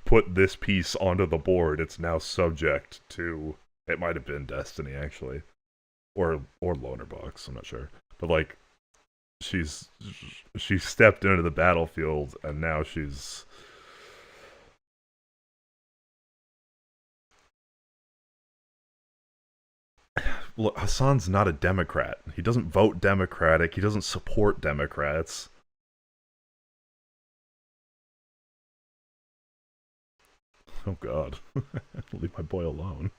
put this piece onto the board, it's now subject to... It might have been Destiny, actually. Or Lonerbox, I'm not sure. But, she stepped into the battlefield, and now she's... Look, Hassan's not a Democrat. He doesn't vote Democratic. He doesn't support Democrats. Oh God. Leave my boy alone.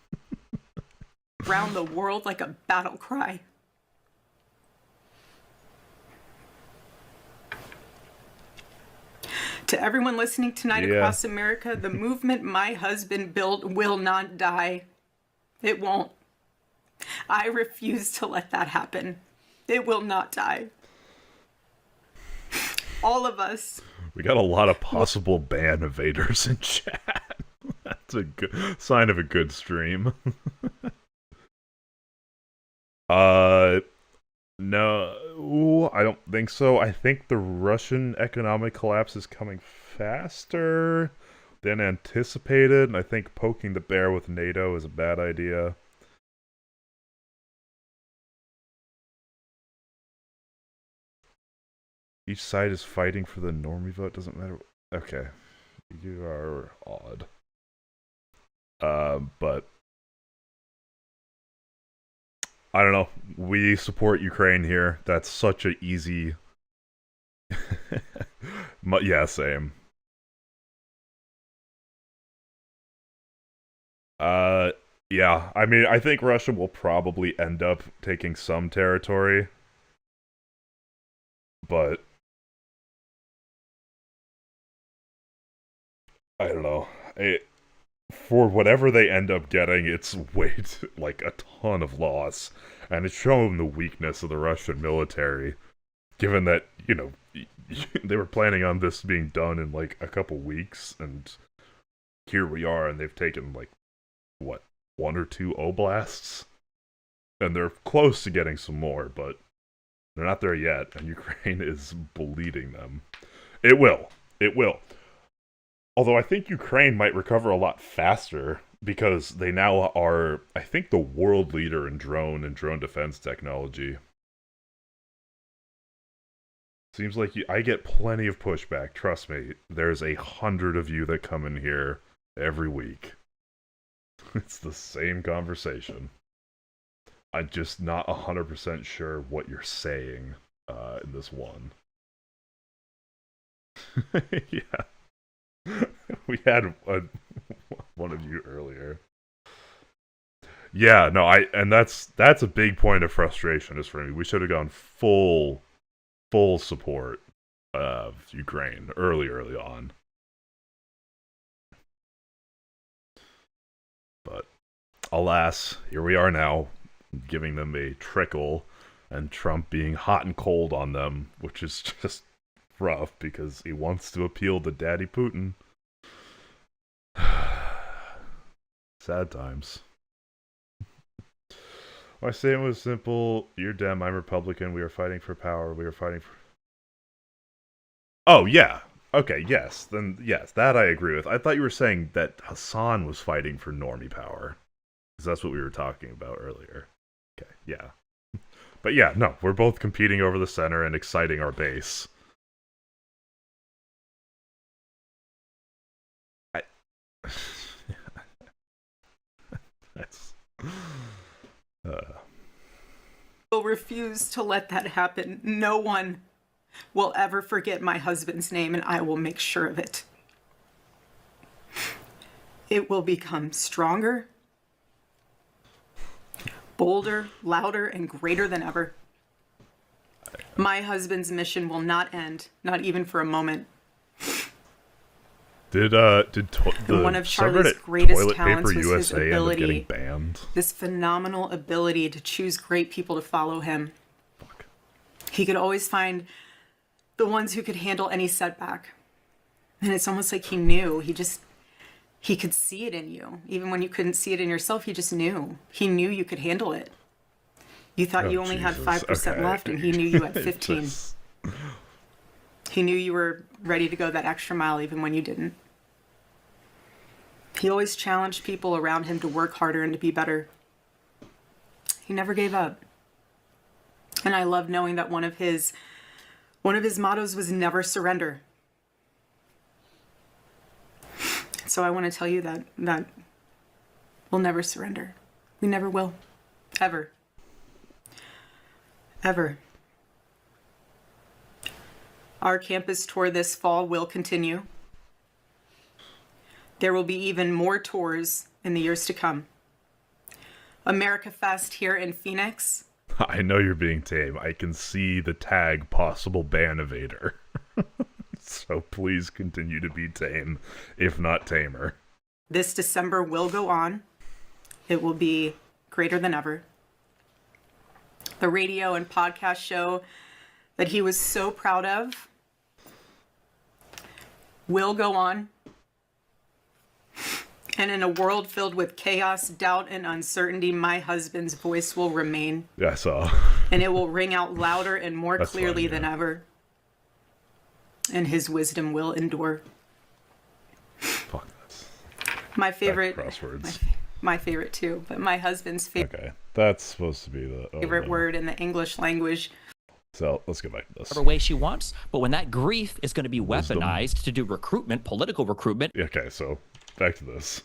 Around the world like a battle cry. To everyone listening tonight across America, the movement my husband built will not die. It won't. I refuse to let that happen. It will not die. All of us. We got a lot of possible ban evaders in chat. That's a good sign of a good stream. No, I don't think so. I think the Russian economic collapse is coming faster than anticipated, and I think poking the bear with NATO is a bad idea. Each side is fighting for the normie vote, doesn't matter. Okay. You are odd. But I don't know. We support Ukraine here. That's such a easy... yeah, same. Yeah. I mean, I think Russia will probably end up taking some territory. But... I don't know. For whatever they end up getting, it's like a ton of loss. And it's shown the weakness of the Russian military. Given that, you know, they were planning on this being done in like a couple weeks, and here we are, and they've taken like, what, 1 or 2 oblasts? And they're close to getting some more, but they're not there yet, and Ukraine is bleeding them. It will. It will. Although I think Ukraine might recover a lot faster, because they now are, I think, the world leader in drone and drone defense technology. Seems like I get plenty of pushback, trust me. There's 100 of you that come in here every week. It's the same conversation. I'm just not 100% sure what you're saying in this one. Yeah. We had one of you earlier. Yeah, no, and that's a big point of frustration is for me. We should have gone full support of Ukraine early on. But alas, here we are now, giving them a trickle, and Trump being hot and cold on them, which is just rough because he wants to appeal to Daddy Putin. Sad times. My statement was simple. You're Dem, I'm Republican. We are fighting for power. We are fighting for... Oh, yeah. Okay, yes. Then, yes, that I agree with. I thought you were saying that Hassan was fighting for normie power. Because that's what we were talking about earlier. Okay, yeah. But yeah, no, we're both competing over the center and exciting our base. That's... will refuse to let that happen. No one will ever forget my husband's name, and I will make sure of it. It will become stronger, bolder, louder, and greater than ever. My husband's mission will not end, not even for a moment. Did one of Charlie's greatest Toilet talents Paper was USA his ability, end up getting banned? this phenomenal ability to choose great people to follow him. He could always find the ones who could handle any setback. And it's almost like he knew. He could see it in you. Even when you couldn't see it in yourself, he just knew. He knew you could handle it. You thought you only had 5% left, and he knew you had 15. He knew you were ready to go that extra mile even when you didn't. He always challenged people around him to work harder and to be better. He never gave up. And I love knowing that one of his mottos was never surrender. So I want to tell you that we'll never surrender. We never will. Ever. Ever. Our campus tour this fall will continue. There will be even more tours in the years to come. America Fest here in Phoenix. I know you're being tame. I can see the tag possible ban evader. So please continue to be tame, if not tamer. This December will go on. It will be greater than ever. The radio and podcast show that he was so proud of will go on. And in a world filled with chaos, doubt, and uncertainty, my husband's voice will remain. Yeah, I saw. And it will ring out louder and more clearly than ever. And his wisdom will endure. Fuck this. My favorite. Crosswords. My favorite too, but my husband's favorite. Okay, that's supposed to be the Favorite word in the English language. So let's go back to this. Whatever way she wants, but when that grief is going to be weaponized to do recruitment, political recruitment. Okay, so back to this.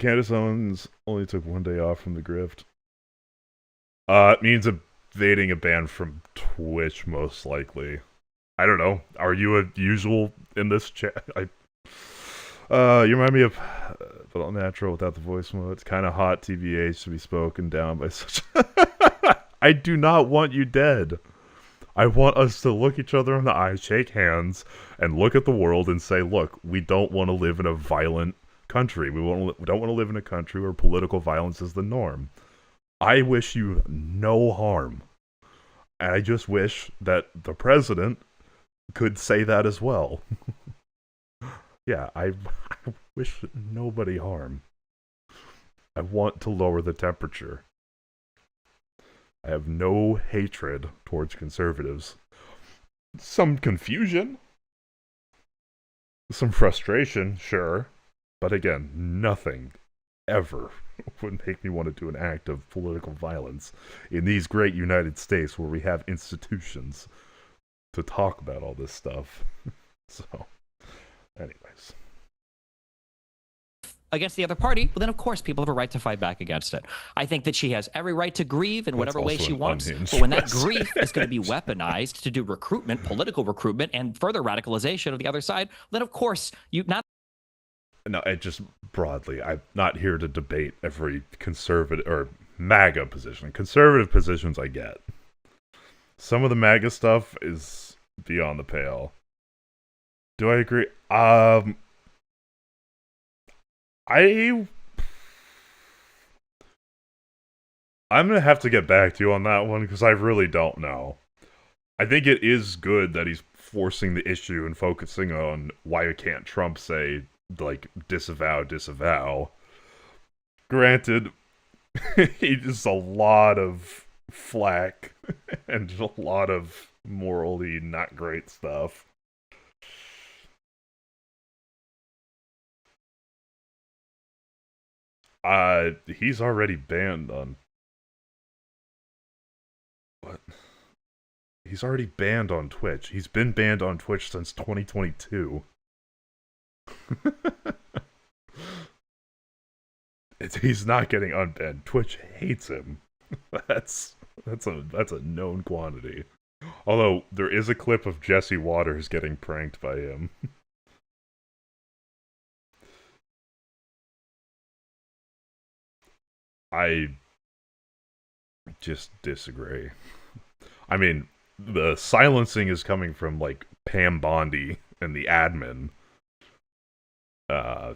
Candace Owens only took 1 day off from the grift. It means evading a ban from Twitch, most likely. I don't know. Are you a usual in this chat? You remind me of but all natural without the voice mode. It's kind of hot, TBH, to be spoken down by such. I do not want you dead. I want us to look each other in the eye, shake hands, and look at the world and say, look, we don't want to live in a violent country. We don't want to live in a country where political violence is the norm. I wish you no harm. And I just wish that the president could say that as well. Yeah, I wish nobody harm. I want to lower the temperature. I have no hatred towards conservatives. Some confusion. Some frustration, sure. But again, nothing ever would make me want to do an act of political violence in these great United States where we have institutions to talk about all this stuff. So, anyways. Against the other party, well, then of course people have a right to fight back against it. I think that she has every right to grieve in whatever way she wants. But when that grief is going to be weaponized to do recruitment, political recruitment, and further radicalization of the other side, then of course No, it just broadly, I'm not here to debate every conservative or MAGA position. Conservative positions I get. Some of the MAGA stuff is beyond the pale. Do I agree? I'm going to have to get back to you on that one because I really don't know. I think it is good that he's forcing the issue and focusing on why can't Trump say, like, disavow. Granted, he does a lot of flack and a lot of morally not great stuff. He's already banned on... What? He's already banned on Twitch. He's been banned on Twitch since 2022. He's not getting unbanned. Twitch hates him. That's a known quantity. Although, there is a clip of Jesse Waters getting pranked by him. I just disagree. I mean, the silencing is coming from, like, Pam Bondi and the admin.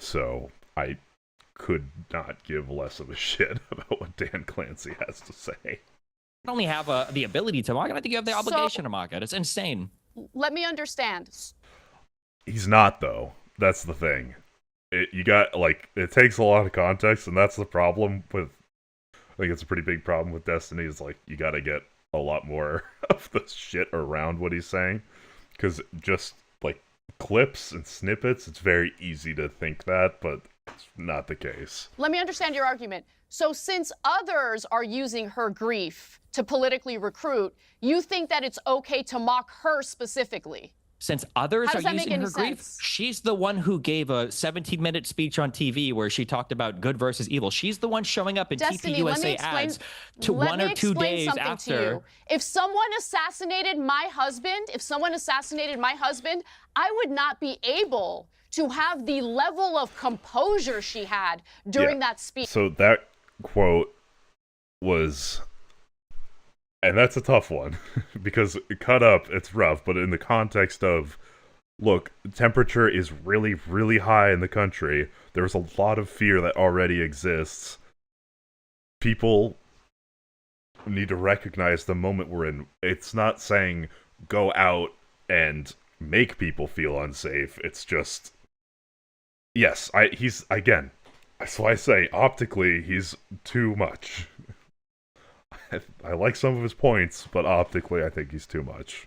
So I could not give less of a shit about what Dan Clancy has to say. not only have the ability to mock it, I think you have the obligation to mock it. It's insane. Let me understand. He's not, though. That's the thing. You got, like, it takes a lot of context, and that's the problem with, I think it's a pretty big problem with Destiny, is, like, you gotta get a lot more of the shit around what he's saying. Because just, like, clips and snippets, it's very easy to think that, but it's not the case. Let me understand your argument. So since others are using her grief to politically recruit, you think that it's okay to mock her specifically? Since others are using her grief, sense? she's the one who gave a 17-minute speech on TV where she talked about good versus evil. She's the one showing up in Destiny, TPUSA ads to 1 or 2 days after. If someone assassinated my husband, I would not be able to have the level of composure she had during that speech. So that quote was... And that's a tough one, because cut up, it's rough, but in the context of, look, temperature is really, really high in the country. There's a lot of fear that already exists. People need to recognize the moment we're in. It's not saying go out and make people feel unsafe. It's just, yes, he's, again, that's why I say, optically, he's too much. I like some of his points, but optically, I think he's too much.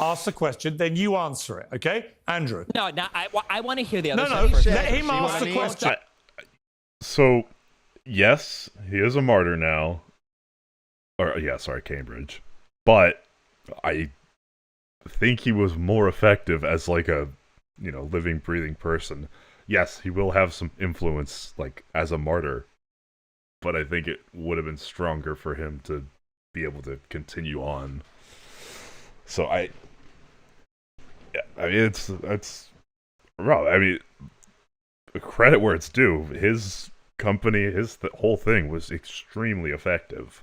ask the question, then you answer it, okay? Andrew. No, I want to hear the other side. First. Let him ask the question. So, yes, he is a martyr now. Cambridge. But I think he was more effective as like a, living, breathing person. Yes, he will have some influence like as a martyr, but I think it would have been stronger for him to be able to continue on. So I mean, it's rough. I mean, credit where it's due. His company, his whole thing was extremely effective.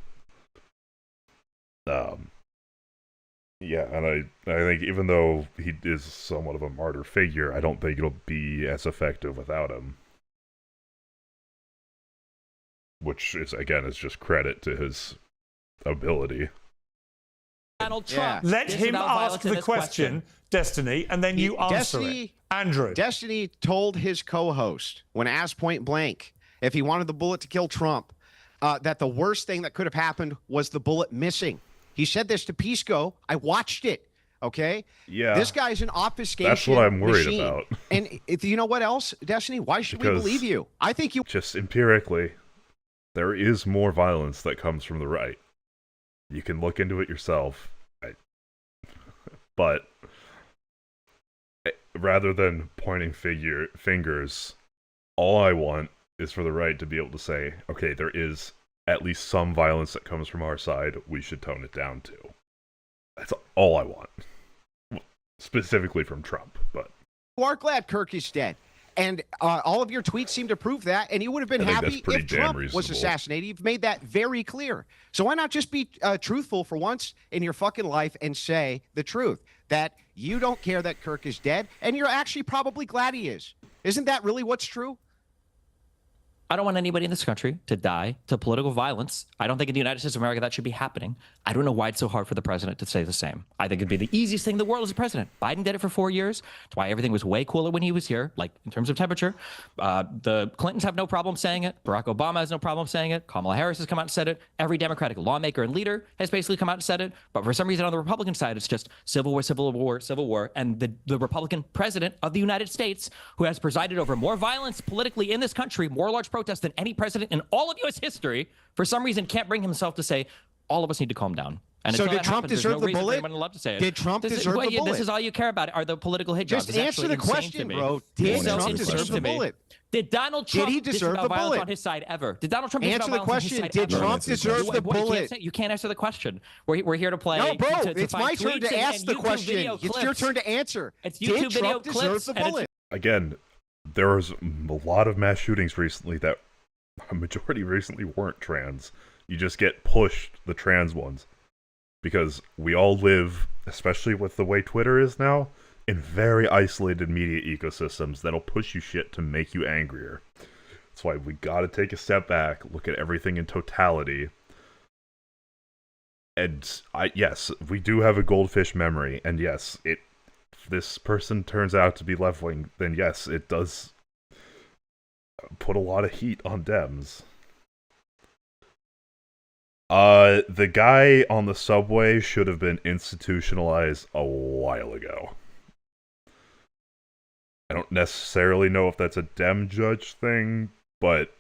Yeah, and I think even though he is somewhat of a martyr figure, I don't think it'll be as effective without him. Which is, again, is just credit to his ability. Donald Trump. Let him ask the question, Destiny, and then you answer it. Andrew. Destiny told his co-host, when asked point blank if he wanted the bullet to kill Trump, that the worst thing that could have happened was the bullet missing. He said this to Pisco. I watched it. Okay? Yeah. This guy's an obfuscation That's what I'm worried machine. about. And you know what else, Destiny? Why should we believe you? I think you... Just empirically, there is more violence that comes from the right. You can look into it yourself. But rather than pointing fingers, all I want is for the right to be able to say, okay, there is at least some violence that comes from our side. We should tone it down too. That's all I want. Specifically from Trump, but... You are glad Kirk is dead. And all of your tweets seem to prove that, and you would have been happy if Trump was assassinated. You've made that very clear. So why not just be truthful for once in your fucking life and say the truth, that you don't care that Kirk is dead, and you're actually probably glad he is. Isn't that really what's true? I don't want anybody in this country to die to political violence. I don't think in the United States of America that should be happening. I don't know why it's so hard for the president to say the same. I think it'd be the easiest thing in the world as a president. Biden did it for 4 years. That's why everything was way cooler when he was here, like in terms of temperature. The Clintons have no problem saying it. Barack Obama has no problem saying it. Kamala Harris has come out and said it. Every Democratic lawmaker and leader has basically come out and said it. But for some reason on the Republican side, it's just civil war, civil war, civil war. And the Republican president of the United States, who has presided over more violence politically in this country, more large protests than any president in all of U.S. history, for some reason can't bring himself to say, all of us need to calm down. And so did Trump deserve the bullet? To say it. Did Trump deserve the bullet? This is all you care about are the political hit jobs. Just answer the question, bro. Did Trump deserve the bullet? Did Donald Trump deserve the bullet on his side ever? Did Donald Trump answer the question? Did Trump deserve the bullet? You can't answer the question. We're here to play. No, bro. It's my turn to ask the question. It's your turn to answer. Did Trump deserve the bullet? Again, there was a lot of mass shootings recently that a majority recently weren't trans. You just get pushed the trans ones. Because we all live, especially with the way Twitter is now, in very isolated media ecosystems that'll push you shit to make you angrier. That's why we gotta take a step back, look at everything in totality. And yes, we do have a goldfish memory, and yes, if this person turns out to be left-wing, then yes, it does put a lot of heat on Dems. The guy on the subway should have been institutionalized a while ago. I don't necessarily know if that's a Dem judge thing, but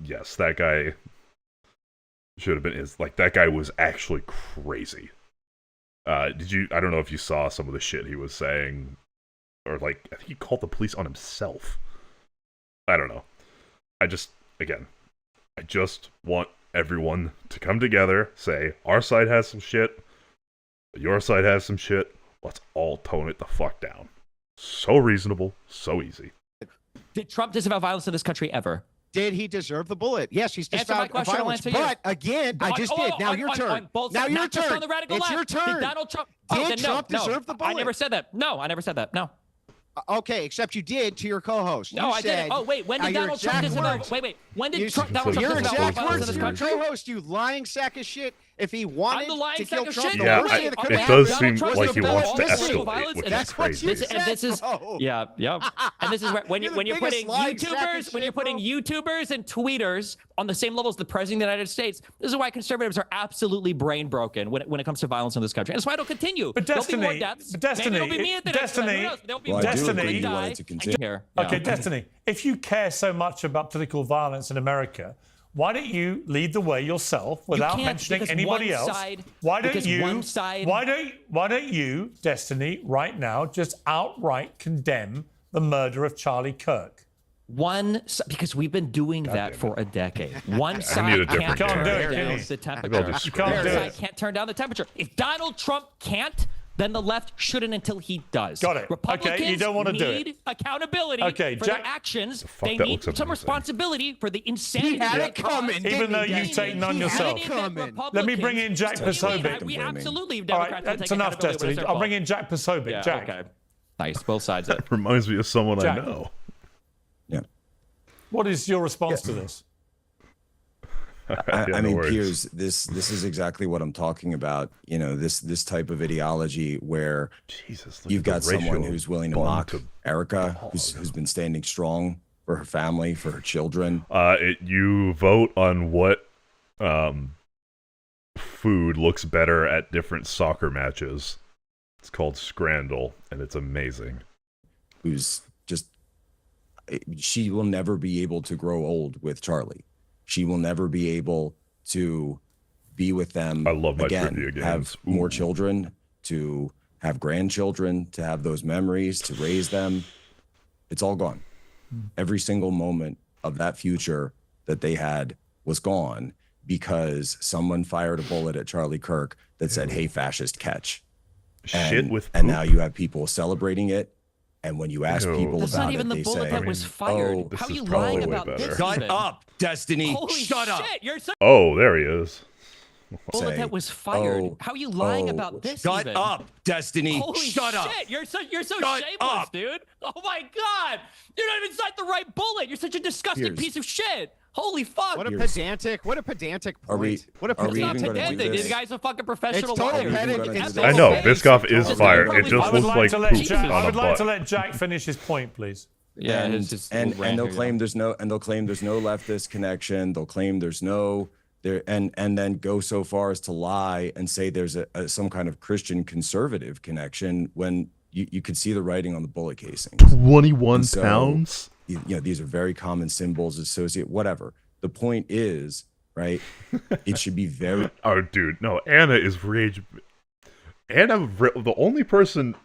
yes, that guy should have been. That guy was actually crazy. I don't know if you saw some of the shit he was saying, or I think he called the police on himself. I don't know. I just want everyone to come together, say, our side has some shit, your side has some shit, let's all tone it the fuck down. So reasonable, so easy. Did Trump disavow violence in this country ever? Did he deserve the bullet? Yes, he's disavowed violence. But again, I just did. Now your turn. Now your turn. It's your turn. Did Donald Trump? Did Trump deserve the bullet? I never said that. No, I never said that. No. Okay, except you did to your co-host. No, I didn't. Oh, wait. When did Donald Trump disavow? Wait. When did Donald Trump disavow violence in this country? Your co-host, you lying sack of shit. If he wanted to kill Trump, yeah, it does seem like he wants to escalate, which is crazy. And this is, yeah. And this is where when you're putting YouTubers and tweeters on the same level as the president of the United States, this is why conservatives are absolutely brain broken when it comes to violence in this country. And that's why it'll continue. But Destiny, there'll be more deaths. Maybe it'll be me at the next one. Who knows? There'll be more Destiny. Okay, Destiny. If you care so much about political violence in America, why don't you lead the way yourself without mentioning anybody else? Why don't you, Destiny, right now just outright condemn the murder of Charlie Kirk? Because we've been doing that for a decade. One side can't turn down the temperature. One side can't turn down the temperature. If Donald Trump can't, then the left shouldn't until he does. Got it. Republicans Okay, you don't want to do it. need accountability for Jack, their actions. fuck, They that need looks some amazing. responsibility for the insanity. He had they it coming, caused. even though you take none yourself. Let me bring in Jack Posobiec. We absolutely, All right, Democrats will that's take enough, accountability when it's Destiny. their I'll fault. bring in Jack Posobiec. Yeah, Jack. okay. Nice, both sides. It. Reminds me of someone Jack. I know. What is your response to this? I mean, Piers, this is exactly what I'm talking about. You know, this type of ideology where you've got someone who's willing to mock Erica, who's been standing strong for her family, for her children. You vote on what food looks better at different soccer matches. It's called Scrandle, and it's amazing. Who's just, she will never be able to grow old with Charlie. She will never be able to be with them I love my again, trivia games. have more children, to have grandchildren, to have those memories, to raise them. It's all gone. Every single moment of that future that they had was gone because someone fired a bullet at Charlie Kirk that said, "Hey, fascist, catch." And now you have people celebrating it. And when you ask people That's about not even it, the they bullet say, that was fired. "Oh, How are you lying about this? Shut even? up, Destiny. Holy Shut shit, up." You're so Oh, there he is. bullet that was fired. How are you lying about this? Shut even? up, Destiny. Holy Shut up. shit! You're so Shut shameless, up. dude. Oh my god! You're not even inside the right bullet. You're such a disgusting Piers. piece of shit. Holy fuck! What a pedantic Are we- point. What a are we It's not even gonna do pedantic. this? These guys are fucking professional. It's total liars. panic. It's I know, total Biscoff panic. is Just fired. like It just I would looks like like to let poop Jack, on I a would like to butt. let Jack finish his point, please. Yeah, and it's just and rant they'll here, claim there's no leftist connection. They'll claim there's no there and then go so far as to lie and say there's some kind of Christian conservative connection when you could see the writing on the bullet casings. 21 And so, pounds. You know, these are very common symbols associated. Whatever. The point is, right? It should be very. Oh, dude, no. Anna is rage. The only person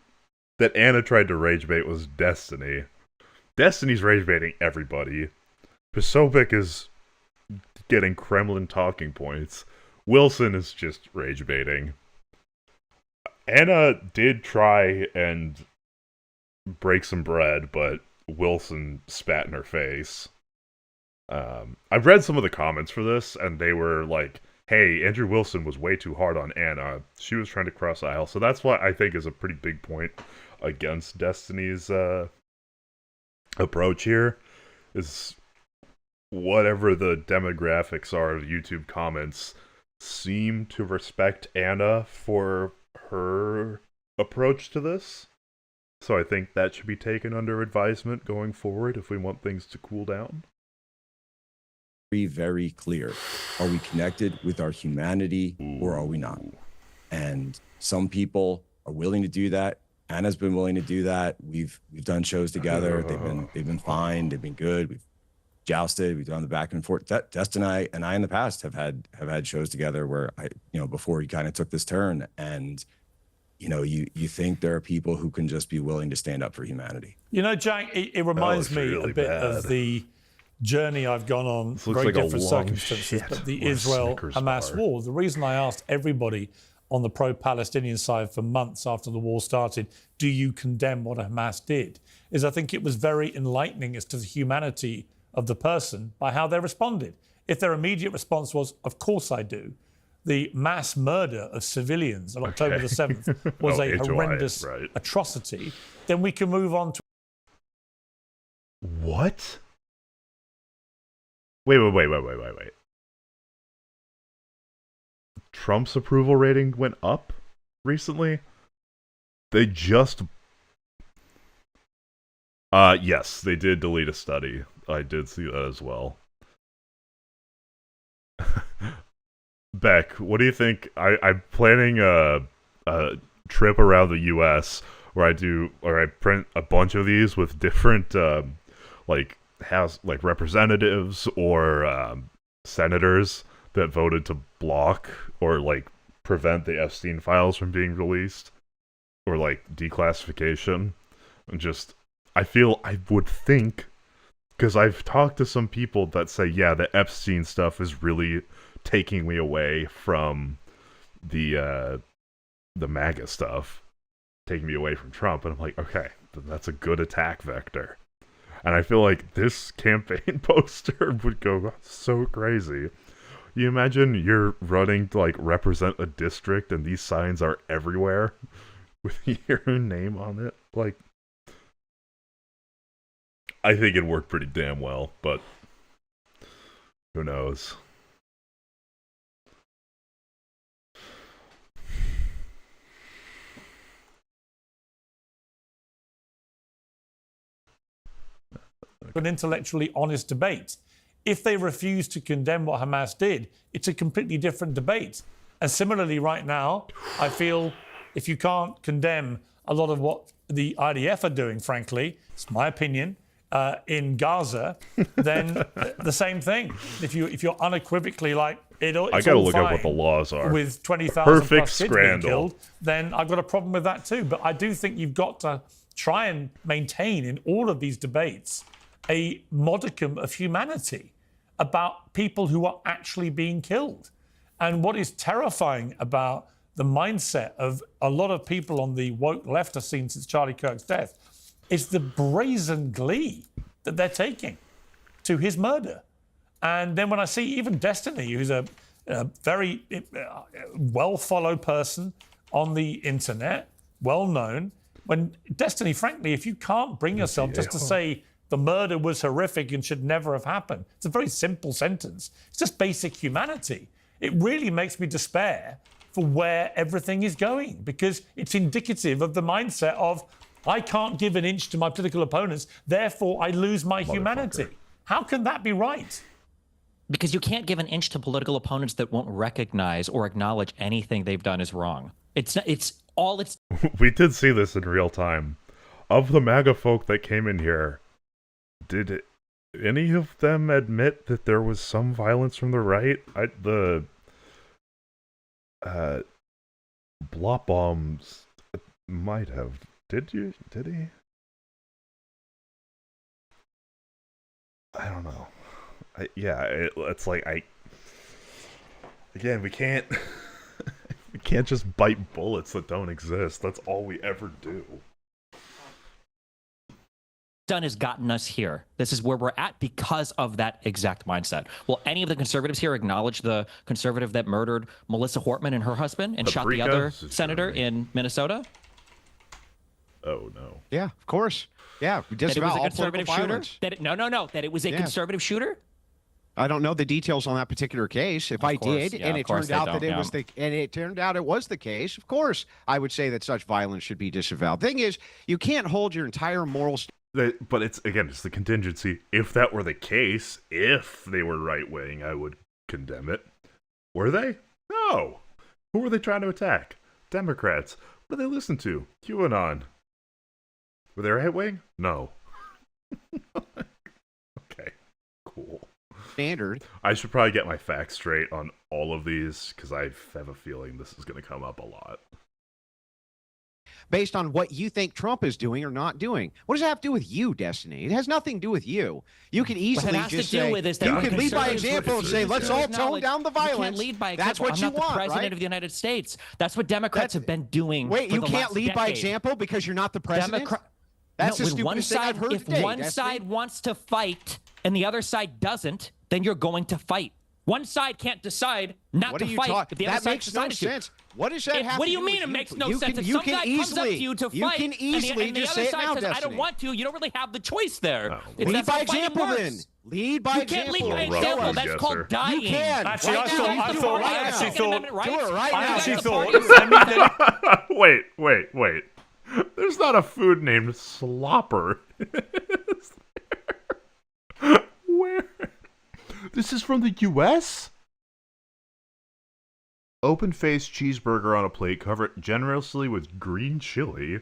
that Anna tried to rage bait was Destiny. Destiny's rage baiting everybody. Posobiec is getting Kremlin talking points. Wilson is just rage baiting. Anna did try and break some bread, but Wilson spat in her face. I've read some of the comments for this, and they were like, hey, Andrew Wilson was way too hard on Anna. She was trying to cross aisle. So that's what I think is a pretty big point against Destiny's approach here, is whatever the demographics are of YouTube comments seem to respect Anna for her approach to this. So I think that should be taken under advisement going forward if we want things to cool down. Very clear. Are we connected with our humanity or are we not? And some people are willing to do that. Anna's been willing to do that. We've done shows together. They've been fine. They've been good. We've jousted. We've done the back and forth. Destin and I in the past have had shows together where before he kind of took this turn, and you think there are people who can just be willing to stand up for humanity. Jack, it reminds me really a bit of the journey I've gone on, very like different circumstances, but the Israel-Hamas war. The reason I asked everybody on the pro-Palestinian side for months after the war started, do you condemn what Hamas did, is I think it was very enlightening as to the humanity of the person by how they responded. If their immediate response was, of course I do, the mass murder of civilians on October the 7th was a horrendous atrocity, then we can move on to... What? Wait. Trump's approval rating went up recently? They just... yes, they did delete a study. I did see that as well. Beck, what do you think? I'm planning a trip around the U.S. where I print a bunch of these with different representatives or senators that voted to block or prevent the Epstein files from being released or declassification. And I would think, because I've talked to some people that say, yeah, the Epstein stuff is really taking me away from the MAGA stuff. taking me away from Trump. And I'm like, okay, then that's a good attack vector. And I feel like this campaign poster would go so crazy. You imagine you're running to like represent a district and these signs are everywhere with your name on it. Like, I think it worked pretty damn well, but who knows? An intellectually honest debate. If they refuse to condemn what Hamas did, it's a completely different debate. And similarly, right now, I feel if you can't condemn a lot of what the IDF are doing, frankly, it's my opinion, in Gaza, then the same thing. If you're unequivocally like, it's I gotta all look up fine what the laws are. with 20,000 Perfect plus kids being scrandal. killed, then I've got a problem with that too. But I do think you've got to try and maintain in all of these debates a modicum of humanity about people who are actually being killed. And what is terrifying about the mindset of a lot of people on the woke left have seen since Charlie Kirk's death is the brazen glee that they're taking to his murder. And then when I see even Destiny, who's a very well-followed person on the internet, well-known, when Destiny, frankly, if you can't bring yourself just to say the murder was horrific and should never have happened, it's a very simple sentence. It's just basic humanity. It really makes me despair for where everything is going, because it's indicative of the mindset of, I can't give an inch to my political opponents, therefore I lose my humanity. How can that be right? Because you can't give an inch to political opponents that won't recognize or acknowledge anything they've done is wrong. We did see this in real time. Of the MAGA folk that came in here, did any of them admit that there was some violence from the right? The Blop Bombs might have. Did he? I don't know. It's like again, we can't we can't just bite bullets that don't exist. That's all we ever do. Done has gotten us here. This is where we're at because of that exact mindset. Will any of the conservatives here acknowledge the conservative that murdered Melissa Hortman and her husband and shot the other senator in Minnesota? Oh, no. Yeah, of course. Yeah, just that it was about a all conservative political shooter? violence. That it was a conservative shooter? I don't know the details on that particular case. If I did, and it turned out that it was the case, of course, I would say that such violence should be disavowed. Thing is, you can't hold your entire moral. But it's the contingency. If that were the case, if they were right wing, I would condemn it. Were they? No. Who were they trying to attack? Democrats. What did they listen to? QAnon. Were they right wing? No. Okay. Cool. Standard. I should probably get my facts straight on all of these because I have a feeling this is going to come up a lot. Based on what you think Trump is doing or not doing. What does that have to do with you, Destiny? It has nothing to do with you. You can easily just say, you can lead by example and say, let's all tone down the violence. You can't lead by That's example. what you I'm not want, the president right? of the United States. That's what Democrats have been doing. Wait, for you the can't last lead by decade. example because you're not the president? That's the stupidest thing I've heard if today, one Destiny. side wants to fight and the other side doesn't, then you're going to fight. One side can't decide not to fight if the other That side makes no decided to. sense. What does that have What to do you do mean with it you? makes no You sense? can- If you some can guy comes up easily- to you to you fight, can easily and the just other say it side now, says, I don't Destiny. want to, you don't really have the choice there. It's Lead that's by how fighting example, works. then. Lead by You can't example. lead by Rough example. road, That's yes, called sir. dying. You can. Actually, Right I now. thought. Wait. There's not a food named slopper. Where? This is from the U.S.? Open-faced cheeseburger on a plate, cover it generously with green chili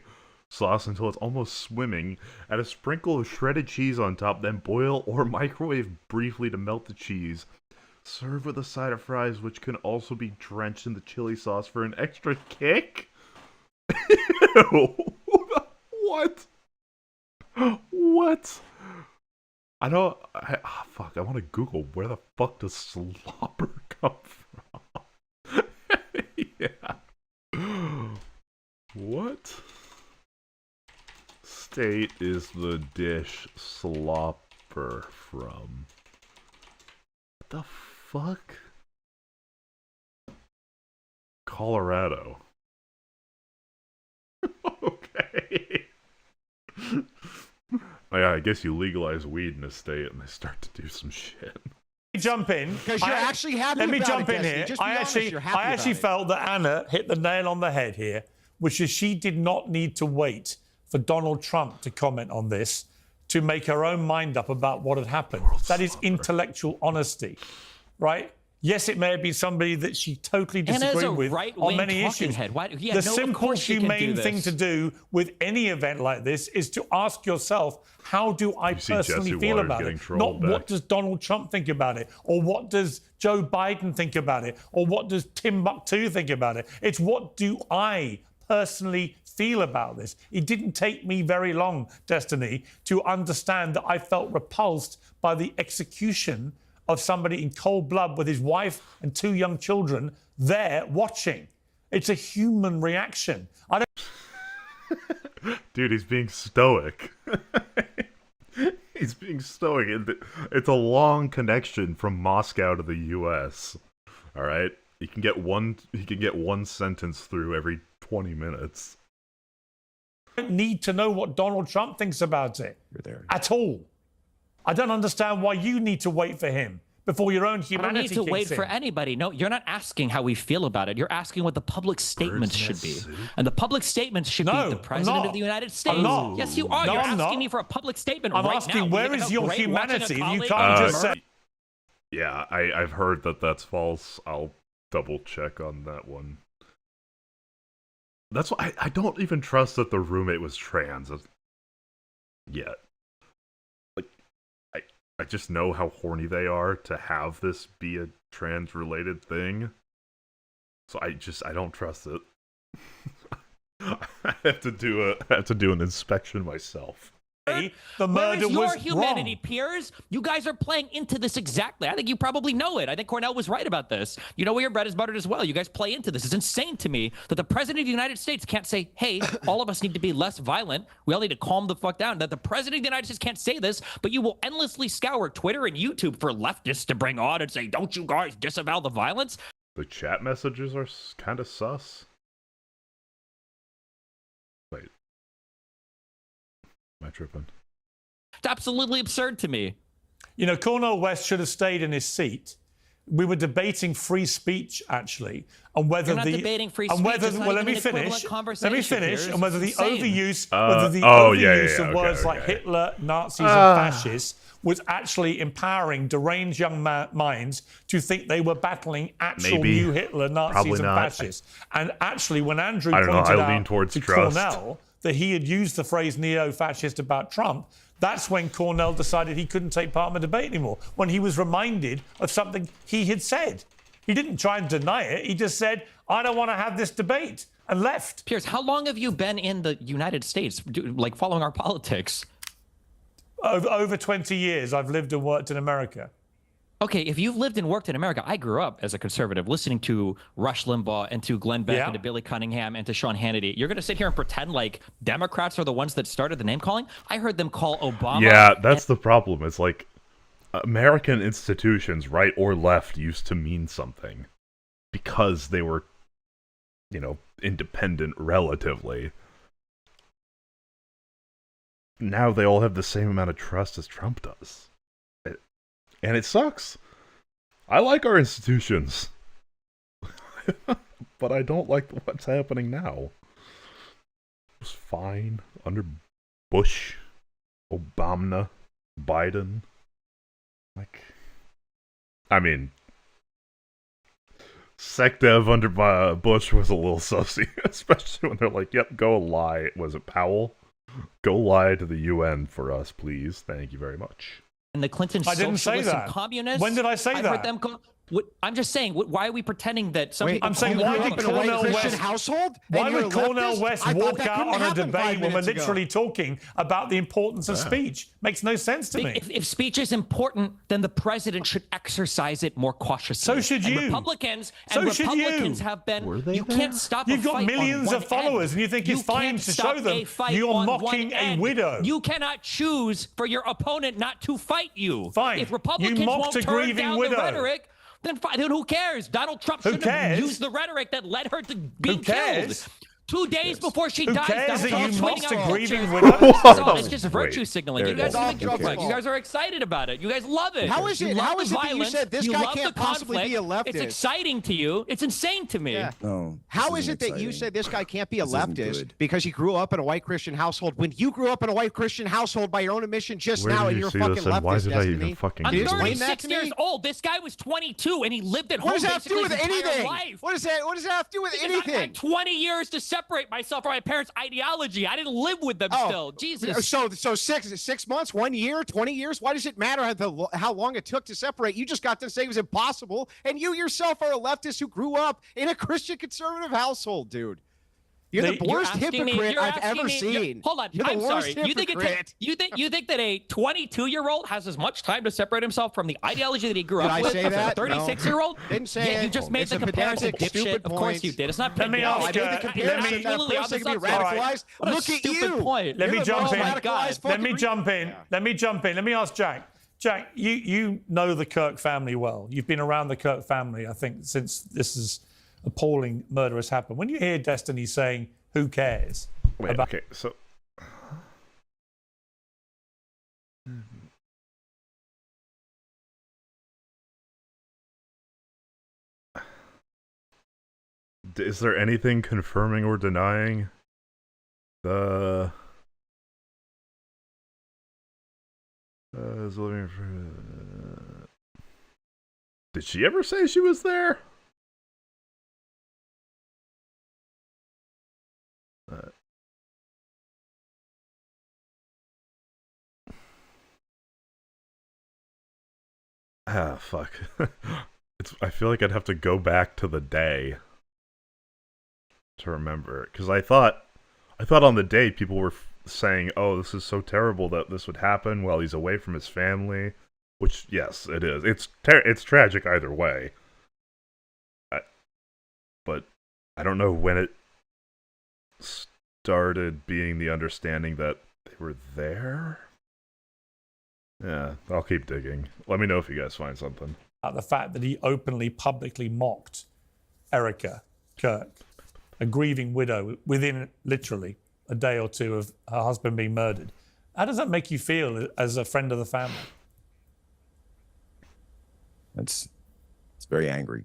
sauce until it's almost swimming. Add a sprinkle of shredded cheese on top, then boil or microwave briefly to melt the cheese. Serve with a side of fries, which can also be drenched in the chili sauce for an extra kick. Ew. What? What? I don't. Fuck. I want to Google where the fuck does slopper come from? Yeah. What? state is the dish slopper from? What the fuck? Colorado. Okay. Yeah, I guess you legalize weed in a state and they start to do some shit. Jump in because you're actually happy. Let me about jump it, in Destiny. here. Just be honest, you're happy I actually about it. felt that Anna hit the nail on the head here, which is she did not need to wait for Donald Trump to comment on this to make her own mind up about what had happened. That is intellectual honesty, right? Yes, it may have been somebody that she totally disagreed with on many issues. The simple, humane thing to do with any event like this is to ask yourself, how do I personally feel about it? Not what does Donald Trump think about it, or what does Joe Biden think about it, or what does Timbuktu think about it. It's what do I personally feel about this. It didn't take me very long, Destiny, to understand that I felt repulsed by the execution of somebody in cold blood with his wife and 2 young children there watching. It's a human reaction. I don't... Dude, he's being stoic. He's being stoic. It's a long connection from Moscow to the U.S. All right, he can get one sentence through every 20 minutes. I don't need to know what Donald Trump thinks about it at all. I don't understand why you need to wait for him before your own humanity I don't need to wait in. for anybody. No, you're not asking how we feel about it. You're asking what the public statements should be. And the public statements should be the President of the United States. I'm not. Yes, you are. No, You're I'm asking not. me for a public statement I'm right asking, now. where is your humanity? You can't just say... Yeah, I've heard that that's false. I'll double check on that one. That's why I don't even trust that the roommate was trans yet. Like, I just know how horny they are to have this be a trans-related thing. So I don't trust it. I have to do an inspection myself. The murder Where is your was humanity, wrong. peers? You guys are playing into this exactly. I think you probably know it. I think Cornell was right about this. You know where your bread is buttered as well. You guys play into this. It's insane to me that the President of the United States can't say, hey, all of us need to be less violent. We all need to calm the fuck down. That the President of the United States can't say this, but you will endlessly scour Twitter and YouTube for leftists to bring on and say, don't you guys disavow the violence? The chat messages are kind of sus. Wait. Am I tripping? It's absolutely absurd to me. You know, Cornel West should have stayed in his seat. We were debating free speech, actually, and whether You're not debating free speech. Let me finish. And whether the overuse, of words like Hitler, Nazis, and fascists was actually empowering deranged young minds to think they were battling actual new Hitler, Nazis, and fascists. And actually, when Andrew pointed out to Cornell that he had used the phrase neo-fascist about Trump, that's when Cornell decided he couldn't take part in the debate anymore, when he was reminded of something he had said. He didn't try and deny it. He just said, I don't want to have this debate, and left. Piers, how long have you been in the United States, like following our politics? Over 20 years, I've lived and worked in America. Okay, if you've lived and worked in America, I grew up as a conservative listening to Rush Limbaugh and to Glenn Beck and to Billy Cunningham and to Sean Hannity. You're going to sit here and pretend like Democrats are the ones that started the name calling? I heard them call Obama. Yeah, that's the problem. It's like American institutions, right or left, used to mean something because they were, independent relatively. Now they all have the same amount of trust as Trump does. And it sucks. I like our institutions. But I don't like what's happening now. It was fine under Bush, Obama, Biden. SecDev under Bush was a little sussy, especially when they're like, yep, go lie. Was it Powell? Go lie to the UN for us, please. Thank you very much. And the Clinton I didn't say socialists that. and communists. When did I say that? Heard them I'm just saying, why are we pretending that some people... I'm saying, why did Cornel West... household? Why would Cornel West walk out on a debate when we're literally talking about the importance of speech? Makes no sense to me. If speech is important, then the president should exercise it more cautiously. So should you. And Republicans have been... You can't stop You've got millions of followers, and you think it's fine to show them you're mocking a widow. You cannot choose for your opponent not to fight you. Fine. If Republicans won't turn down the rhetoric... Then who cares? Donald Trump shouldn't have used the rhetoric that led her to be killed. 2 days before she dies, cares that you mocked a grieving widow? widow? It's just virtue signaling. You guys are excited about it. You guys love it. How is it? How is it that you said this guy can't possibly be a leftist? It's exciting to you. It's insane to me. Yeah. No. How is it that you said this guy can't be a leftist because he grew up in a white Christian household when you grew up in a white Christian household by your own admission just now and you're fucking leftist? Why did I Destiny? even fucking I'm do 36 years old. This guy was 22 and he lived at home. What does that have to do with anything? Life. What does that have to do with anything? I had 20 years to separate myself from my parents' ideology. I didn't live with them still. Jesus. So 6 months, 1 year, 20 years? Why does it matter how long it took to separate? You just got to say it was impossible, and you yourself are a leftist who grew up in a Christian conservative household, dude. You're the worst hypocrite I've ever seen. Hold on, I'm sorry. You think that a 22-year-old has as much time to separate himself from the ideology that he grew up with as a 36-year-old? Didn't say it. You just made the comparison, dipshit. Of course you did. It's not. Let me ask you. Look at you. Let me jump in. Let me jump in. Let me ask Jack. Jack, you know the Kirk family well. You've been around the Kirk family, I think, since this is appalling murder has happened. When you hear Destiny saying, who cares? Wait, okay, so... Is there anything confirming or denying the... Did she ever say she was there? Fuck. I feel like I'd have to go back to the day to remember it, because I thought on the day people were saying, "Oh, this is so terrible that this would happen while he's away from his family," which, yes, it is. It's tragic either way. But I don't know when it started being the understanding that they were there. Yeah, I'll keep digging. Let me know if you guys find something. The fact that he openly, publicly mocked Erica Kirk, a grieving widow, within literally a day or two of her husband being murdered. How does that make you feel as a friend of the family? It's very angry,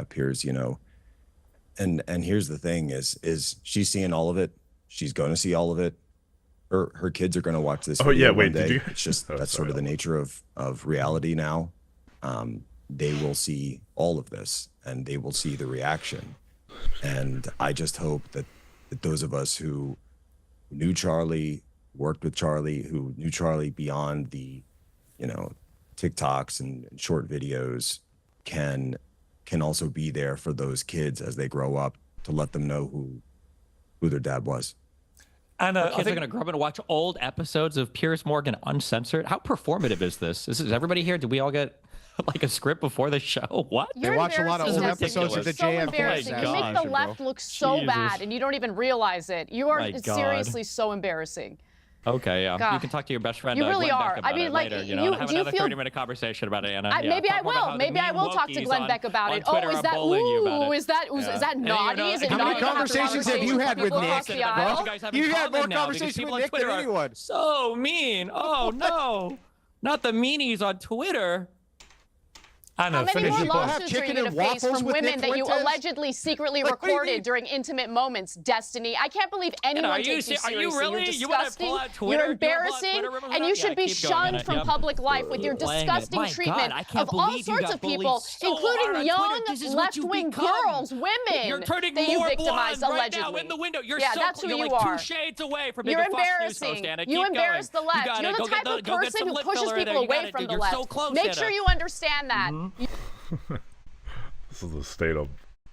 Piers, you know. And here's the thing is she's seeing all of it. She's going to see all of it. Her kids are going to watch this video one day. It's just that's sort of the nature of reality now. They will see all of this, and they will see the reaction. And I just hope that those of us who knew Charlie, worked with Charlie, who knew Charlie beyond the, TikToks and short videos, can also be there for those kids as they grow up to let them know who their dad was. And kids are going to grow up and watch old episodes of Piers Morgan uncensored. How performative is this? Is everybody here? Did we all get like a script before the show? What? They watch a lot of old episodes of the JFK. You make the left look so bad, and you don't even realize it. You are seriously so embarrassing. Okay, yeah. God. You can talk to your best friend. You really Glenn are. Beck about I mean, it like, later, and have another 30-minute conversation about it, Anna. Maybe I will. Maybe I will talk to Glenn Beck about it. Oh, is that? Ooh, is that naughty? Is it how naughty? many conversations have you had with Nick? You had more conversations with Nick than anyone. So mean. Oh no, not the meanies on Twitter. How many more lawsuits are you going to face from women that you allegedly secretly recorded during intimate moments, Destiny? I can't believe anyone takes you seriously. Are you really? You're disgusting. You're embarrassing, and you should be shunned from public life with your disgusting treatment of all sorts of people, including young left-wing girls, women. You're turning that you more victimize blonde right allegedly. now in the window. You're that's who you're you like are. 2 shades away from being You're a Fox News host, embarrassing. Anna. You Keep embarrass the going. left. You're the type of person who pushes people away from the left. Make sure you understand that. This is the state of...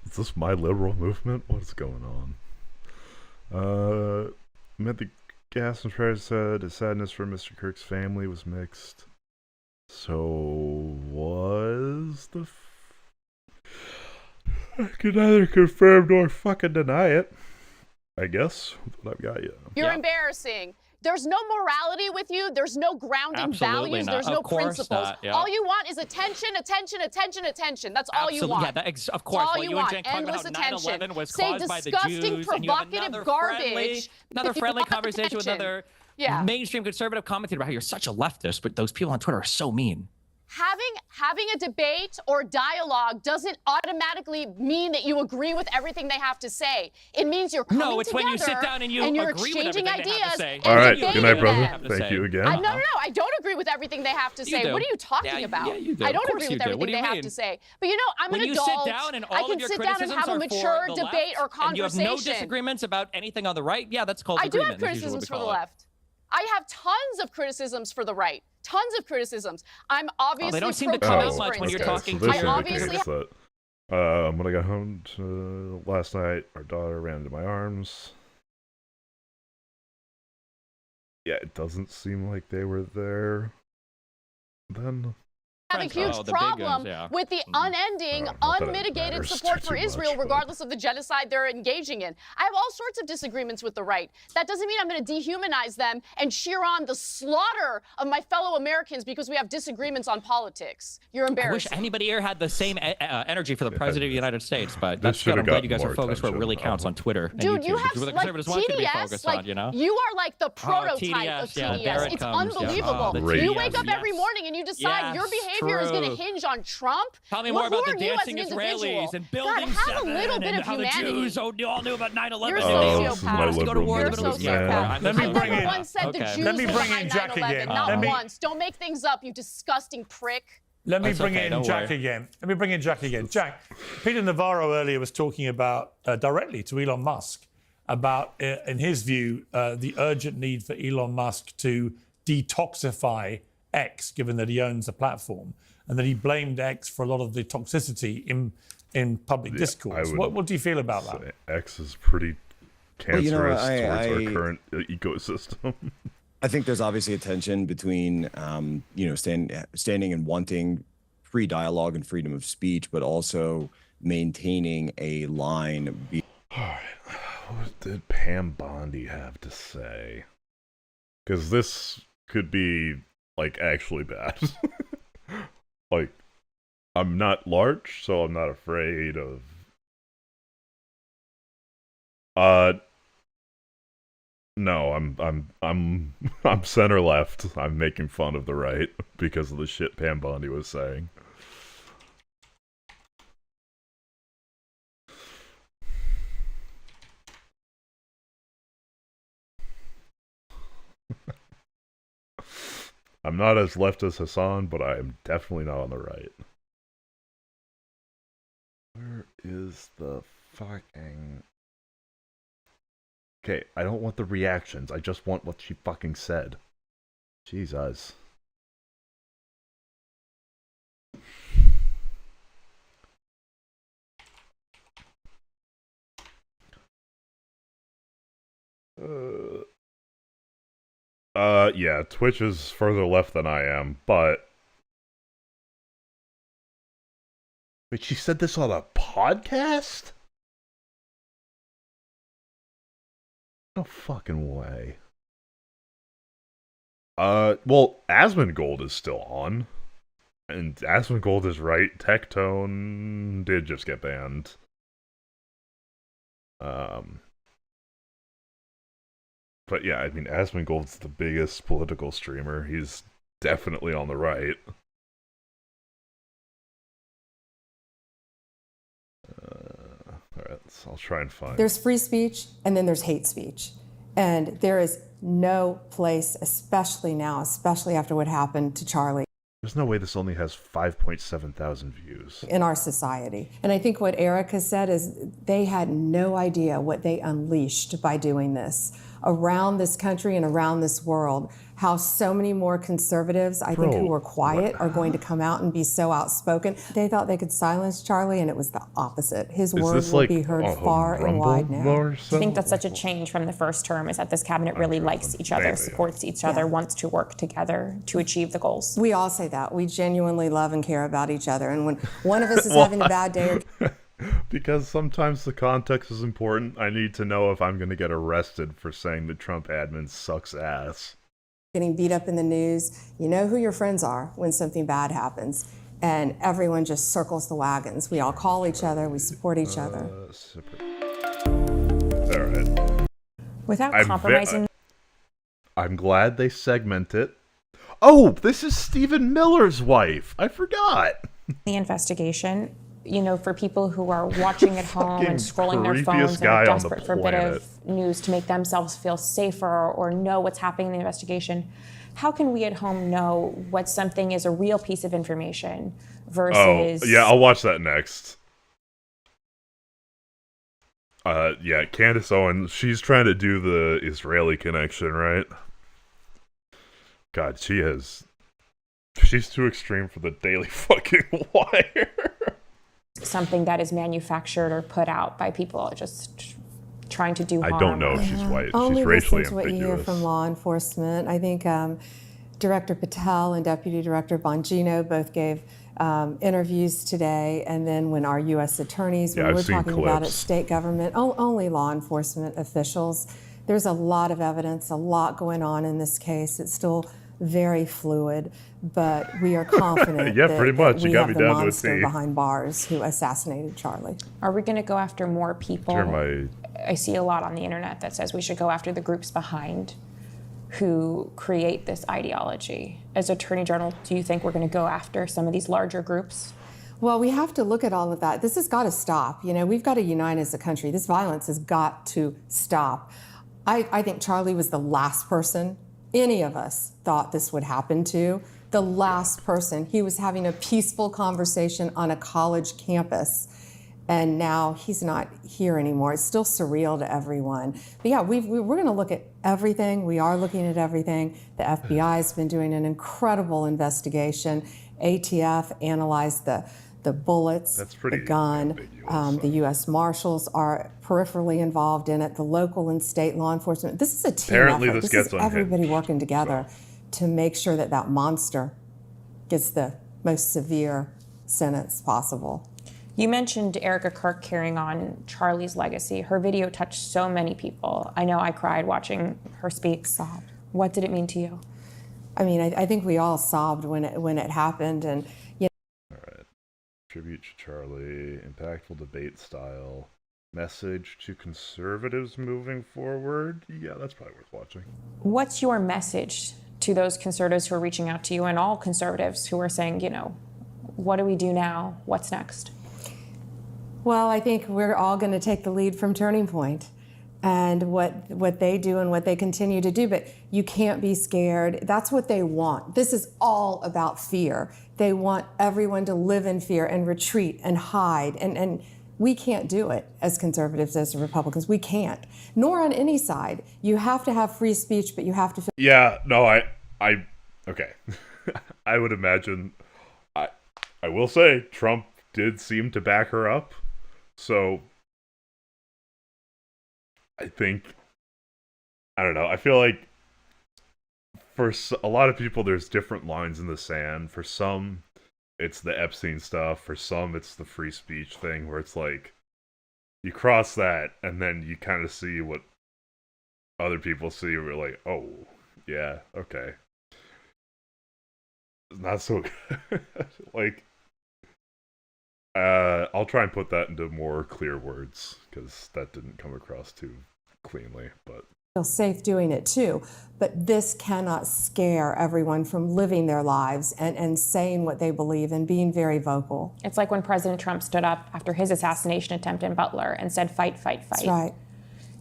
Is this my liberal movement? What's going on? Met the gas and price said his sadness for Mr. Kirk's family was mixed. So was the... I can neither confirm nor fucking deny it. I guess. What I've got you. You're embarrassing. There's no morality with you. There's no grounding values. Not. There's no principles. Not, yeah. All you want is attention, attention, attention, attention. That's all you want. Yeah, of course. That's all well, you and want. Jen talking Endless about how attention. 9/11 was Say caused by the disgusting, Jews, and you have provocative garbage. Another friendly conversation with attention. another Yeah. mainstream conservative commentator about how you're such a leftist, but those people on Twitter are so mean. Having a debate or dialogue doesn't automatically mean that you agree with everything they have to say. It means you're coming No, it's together when you sit down and you you're agree with exchanging everything they have to ideas. say. All right, and good night, brother. them. Thank you again. No, I don't agree with everything they have to say. do. What are you talking Yeah, about? yeah, you do. I Of don't course agree you with do. What everything do you they mean? have to say. But you know, I'm When an you adult. sit down and I all can of your sit down and criticisms have a are mature for the debate left, or and you have conversation. no disagreements about anything on the right, yeah, that's called I do agreement. have That's usually what we criticisms for the call it. left. I have tons of criticisms for the right. Tons of criticisms. I'm obviously they don't seem to come out pro-choice, much for when you're instance. talking so to this your indicates that when I got home last night, our daughter ran into my arms. Yeah, it doesn't seem like they were there then. Have a huge problem with the unending, not that it unmitigated matters support too for much, Israel, but- regardless of the genocide they're engaging in. I have all sorts of disagreements with the right. That doesn't mean I'm going to dehumanize them and cheer on the slaughter of my fellow Americans because we have disagreements on politics. You're I wish embarrassing. anybody here had the same energy for the president of the United States, but This that's good. should've I'm glad you gotten guys are more focused where it really attention. counts on Twitter and Dude, YouTube, you which have is what the like conservatives want you to be TDS, focused like on, you know? you are like the prototype TDS, of yeah, TDS. there it It's comes, yeah. unbelievable. Oh, the you TDS, wake up every yes. morning and you decide your Yes, behavior is going to true. hinge on Trump. Tell me more about Who the are you as dancing an individual? Israelis and God, Building have 7 a little bit and of how humanity. the Jews all knew about 9/11. You're a Oh, this is my sociopath. Go to war in the liberal middle of movement, the man. Let me I bring never in- once said the Okay. Jews Let me were bring behind in Jack 9/11. again. Not Let me- once. Don't make things up, you disgusting prick. Let me That's bring okay, in don't Jack worry. again. Let me bring in Jack again. Jack, Peter Navarro earlier was talking about directly to Elon Musk about, in his view, the urgent need for Elon Musk to detoxify X, given that he owns the platform, and that he blamed X for a lot of the toxicity in public discourse. What do you feel about that? X is pretty cancerous Well, towards our current ecosystem. I think there's obviously a tension between, standing and wanting free dialogue and freedom of speech, but also maintaining a line. All right, what did Pam Bondi have to say? Because this could be like actually bad. Like, I'm not large, so I'm not afraid of. No, I'm center left. I'm making fun of the right because of the shit Pam Bondi was saying. I'm not as left as Hassan, but I am definitely not on the right. Where is the fucking... Okay, I don't want the reactions. I just want what she fucking said. Jesus. Yeah, Twitch is further left than I am, but... Wait, she said this on a podcast? No fucking way. Well, Asmongold is still on. And Asmongold is right. Tectone did just get banned. But yeah, I mean, Asmongold's the biggest political streamer. He's definitely on the right. Alright, so I'll try and find... There's free speech, and then there's hate speech. And there is no place, especially now, especially after what happened to Charlie, There's no way this only has 5.7 thousand views. in our society. And I think what Erica said is they had no idea what they unleashed by doing this around this country and around this world, how so many more conservatives, I think, who were quiet are going to come out and be so outspoken. They thought they could silence Charlie, and it was the opposite. His words will be heard far and wide now. I think that's such a change from the first term, is that this cabinet really likes each other, supports each other, wants to work together to achieve the goals. We all say that. We genuinely love and care about each other. And when one of us is having a bad day because sometimes the context is important, I need to know if I'm going to get arrested for saying the Trump admin sucks ass. Getting beat up in the news, you know who your friends are when something bad happens, and everyone just circles the wagons. We all call each other, we support each other. All right. Without compromising. I'm glad they segment it. Oh, this is Stephen Miller's wife. I forgot. The investigation, you know, for people who are watching at home and scrolling their phones and are desperate for a bit of news to make themselves feel safer or know what's happening in the investigation, how can we at home know what something is a real piece of information versus... Oh, yeah, I'll watch that next. Yeah, Candace Owens, she's trying to do the Israeli connection, right? God, she's too extreme for the Daily fucking Wire. Something that is manufactured or put out by people just trying to do harm. I don't know if she's white. Only she's racially listen to what you hear from law enforcement. I think Director Patel and Deputy Director Bongino both gave interviews today, and then when our U.S. attorneys, when we're talking about it, state government, only law enforcement officials. There's a lot of evidence, a lot going on in this case. It's still very fluid, but we are confident yeah, pretty much. We You got have me the down to a monster T. behind bars who assassinated Charlie. Are we going to go after more people? I see a lot on the internet that says we should go after the groups behind who create this ideology. As Attorney General, do you think we're going to go after some of these larger groups? Well, we have to look at all of that. This has got to stop. You know, we've got to unite as a country. This violence has got to stop. I think Charlie was the last person any of us thought this would happen to. The last person. He was having a peaceful conversation on a college campus, and now he's not here anymore. It's still surreal to everyone. But yeah, we're going to look at everything. We are looking at everything. The FBI has been doing an incredible investigation. ATF analyzed the bullets, the gun. The U.S. Marshals are peripherally involved in it, the local and state law enforcement. This is a team effort. This is everybody working together to make sure that that monster gets the most severe sentence possible. You mentioned Erica Kirk carrying on Charlie's legacy. Her video touched so many people. I know I cried watching her speak. Sobbed. What did it mean to you? I mean, I think we all sobbed when it happened, and Tribute to Charlie, impactful debate style, message to conservatives moving forward. Yeah, that's probably worth watching. What's your message to those conservatives who are reaching out to you and all conservatives who are saying, you know, what do we do now? What's next? Well, I think we're all going to take the lead from Turning Point and what they do and what they continue to do, but you can't be scared. That's what they want. This is all about fear. They want everyone to live in fear and retreat and hide, and we can't do it as conservatives, as Republicans. We can't, nor on any side. You have to have free speech, but you have to... Yeah, no, okay. I would imagine, I will say, Trump did seem to back her up, so... I think, I don't know, I feel like for a lot of people there's different lines in the sand. For some, it's the Epstein stuff. For some, it's the free speech thing where it's like, you cross that and then you kind of see what other people see. We're like, oh, yeah, okay. It's not so good. Like, I'll try and put that into more clear words because that didn't come across too cleanly, but feel safe doing it too. But this cannot scare everyone from living their lives and saying what they believe and being very vocal. It's like when President Trump stood up after his assassination attempt in Butler and said, fight, fight, fight. That's right.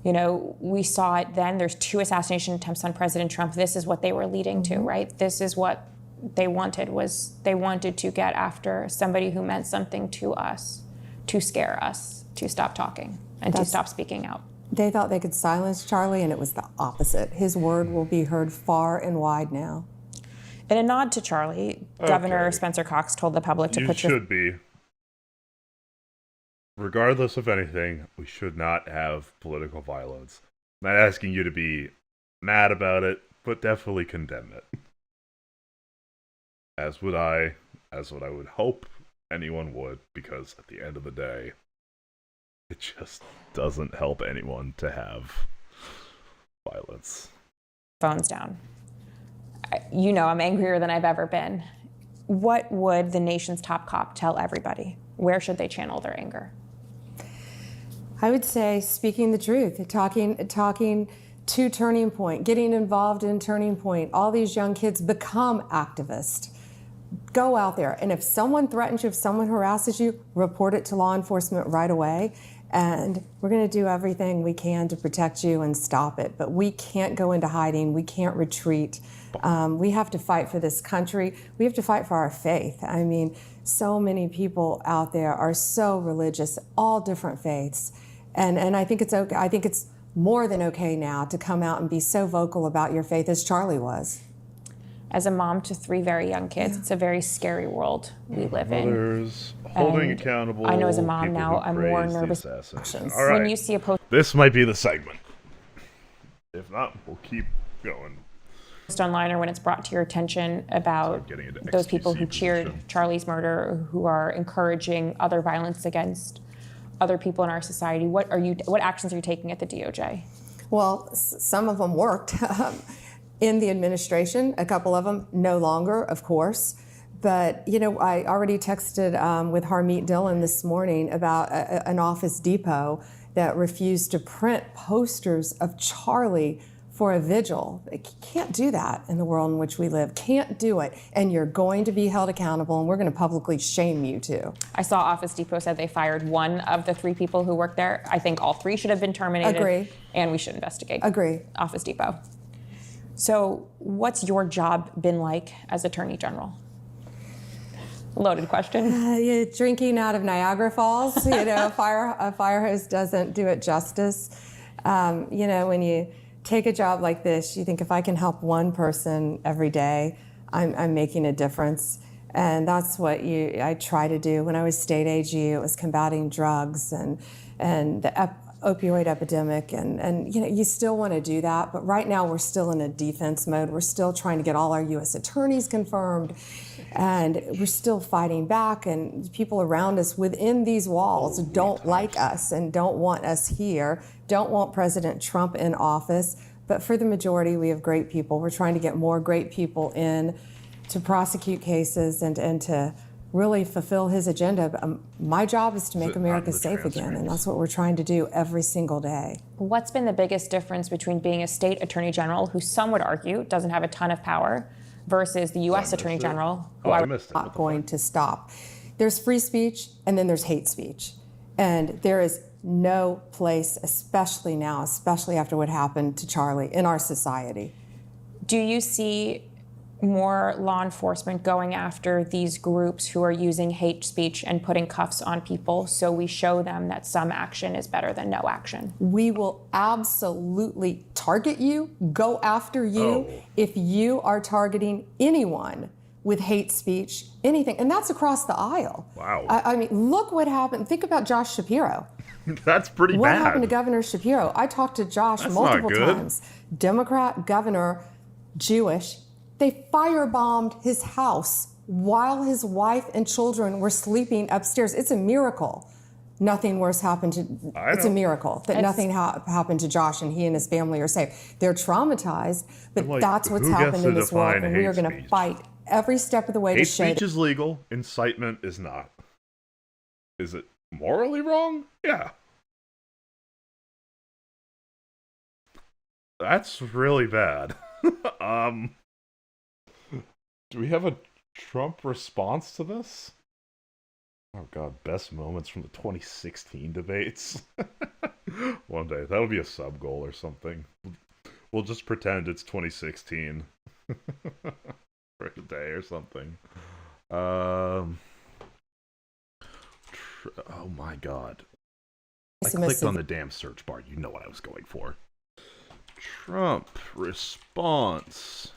You know, we saw it then. There's 2 assassination attempts on President Trump. This is what they were leading to, right? This is what they wanted, was they wanted to get after somebody who meant something to us, to scare us, to stop talking, and to stop speaking out. They thought they could silence Charlie, and it was the opposite. His word will be heard far and wide now. In a nod to Charlie, Governor Spencer Cox told the public to put your... You should be. Regardless of anything, we should not have political violence. I'm not asking you to be mad about it, but definitely condemn it. As would I would hope anyone would, because at the end of the day, it just doesn't help anyone to have violence. Phones down. You know, I'm angrier than I've ever been. What would the nation's top cop tell everybody? Where should they channel their anger? I would say speaking the truth, talking to Turning Point, getting involved in Turning Point. All these young kids become activists. Go out there, and if someone threatens you, if someone harasses you, report it to law enforcement right away. And we're going to do everything we can to protect you and stop it. But we can't go into hiding. We can't retreat. We have to fight for this country. We have to fight for our faith. I mean, so many people out there are so religious, all different faiths. And I think it's okay. I think it's more than okay now to come out and be so vocal about your faith as Charlie was. As a mom to 3 very young kids, it's a very scary world we live in. Mothers holding accountable. I know as a mom people now, who I'm more praise the nervous. assassins. All right. When you see a post This might be the segment. If not, we'll keep going. online, or when it's brought to your attention about those people who cheered Charlie's murder, who are encouraging other violence against other people in our society, what actions are you taking at the DOJ? Well, some of them worked. In the administration, a couple of them no longer, of course. But, you know, I already texted with Harmeet Dillon this morning about an Office Depot that refused to print posters of Charlie for a vigil. They can't do that in the world in which we live. Can't do it. And you're going to be held accountable, and we're going to publicly shame you too. I saw Office Depot said they fired 1 of the 3 people who worked there. I think all 3 should have been terminated. Agree. And we should investigate. Agree. Office Depot. So what's your job been like as Attorney General? Loaded question. Drinking out of Niagara Falls, you know, a fire hose doesn't do it justice. You know, when you take a job like this, you think if I can help one person every day, I'm making a difference. And that's what I try to do. When I was state AG, it was combating drugs and the opioid epidemic, and you know, you still want to do that, but right now we're still in a defense mode. We're still trying to get all our U.S. attorneys confirmed, and we're still fighting back, and people around us within these walls don't like us and don't want us here, don't want President Trump in office, but for the majority, we have great people. We're trying to get more great people in to prosecute cases and to really fulfill his agenda. My job is to make America safe again, and that's what we're trying to do every single day. What's been the biggest difference between being a state attorney general, who some would argue doesn't have a ton of power, versus the U.S. attorney general, who I'm not going to stop? There's free speech, and then there's hate speech. And there is no place, especially now, especially after what happened to Charlie, in our society. Do you see more law enforcement going after these groups who are using hate speech and putting cuffs on people, so we show them that some action is better than no action? We will absolutely target you, go after you, if you are targeting anyone with hate speech, anything. And that's across the aisle. Wow. I mean, look what happened. Think about Josh Shapiro. That's pretty bad. What happened to Governor Shapiro? I talked to Josh multiple times. Democrat governor, Jewish. They firebombed his house while his wife and children were sleeping upstairs. It's a miracle. Nothing worse happened to. It's a miracle that nothing happened to Josh, and he and his family are safe. They're traumatized, but that's what's happened in this world, and we are going to fight every step of the way to show. Hate speech is legal. Incitement is not. Is it morally wrong? Yeah. That's really bad. Do we have a Trump response to this? Oh god, best moments from the 2016 debates. One day, that'll be a sub goal or something. We'll just pretend it's 2016 for a day or something. Oh my god. I clicked on the damn search bar. You know what I was going for. Trump response.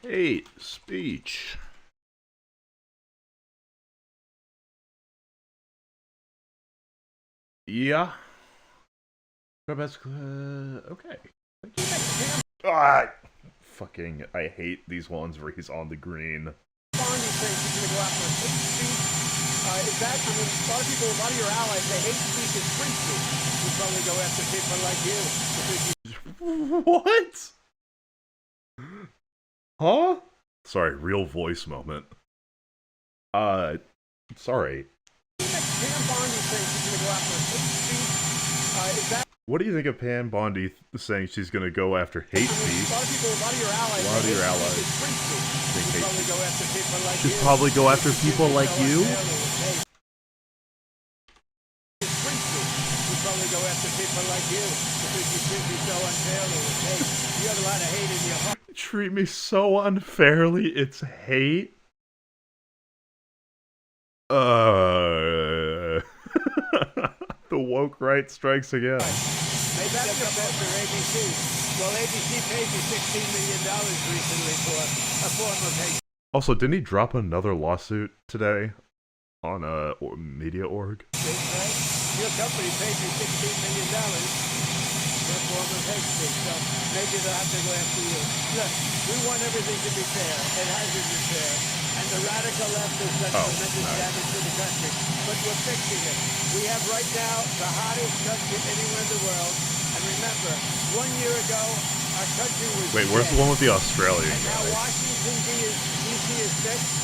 Hate speech. Yeah. Okay. Fucking, I hate these ones where he's on the green. Is that, I mean, a lot of people, a lot of your allies, they hate speech is free speech. You probably go after people like you. What? Huh? Sorry, real voice moment. Sorry. What do you think of Pam Bondi saying she's gonna go after hate speech? A lot of people, a lot of your allies, a lot of your allies think hate speech. Go after people like should probably go after people like you? Probably go after people like you because you treat me so unfairly. You have a lot of hate in your heart. Treat me so unfairly, it's hate? The woke right strikes again. Maybe that's a bet for ABC. Well, ABC paid me $16 million recently for a form of hate. Also, didn't he drop another lawsuit today on Media Org? Your company paid me $16 million for a form of hate speech, so maybe they'll have to go after you. Look, we want everything to be fair. It hasn't been fair. And the radical left has done tremendous damage to the country. But we're fixing it. We have right now the hottest country anywhere in the world. And remember, 1 year ago, our country was Wait, where's the one with the Australian and now Washington, D.C. is fixed,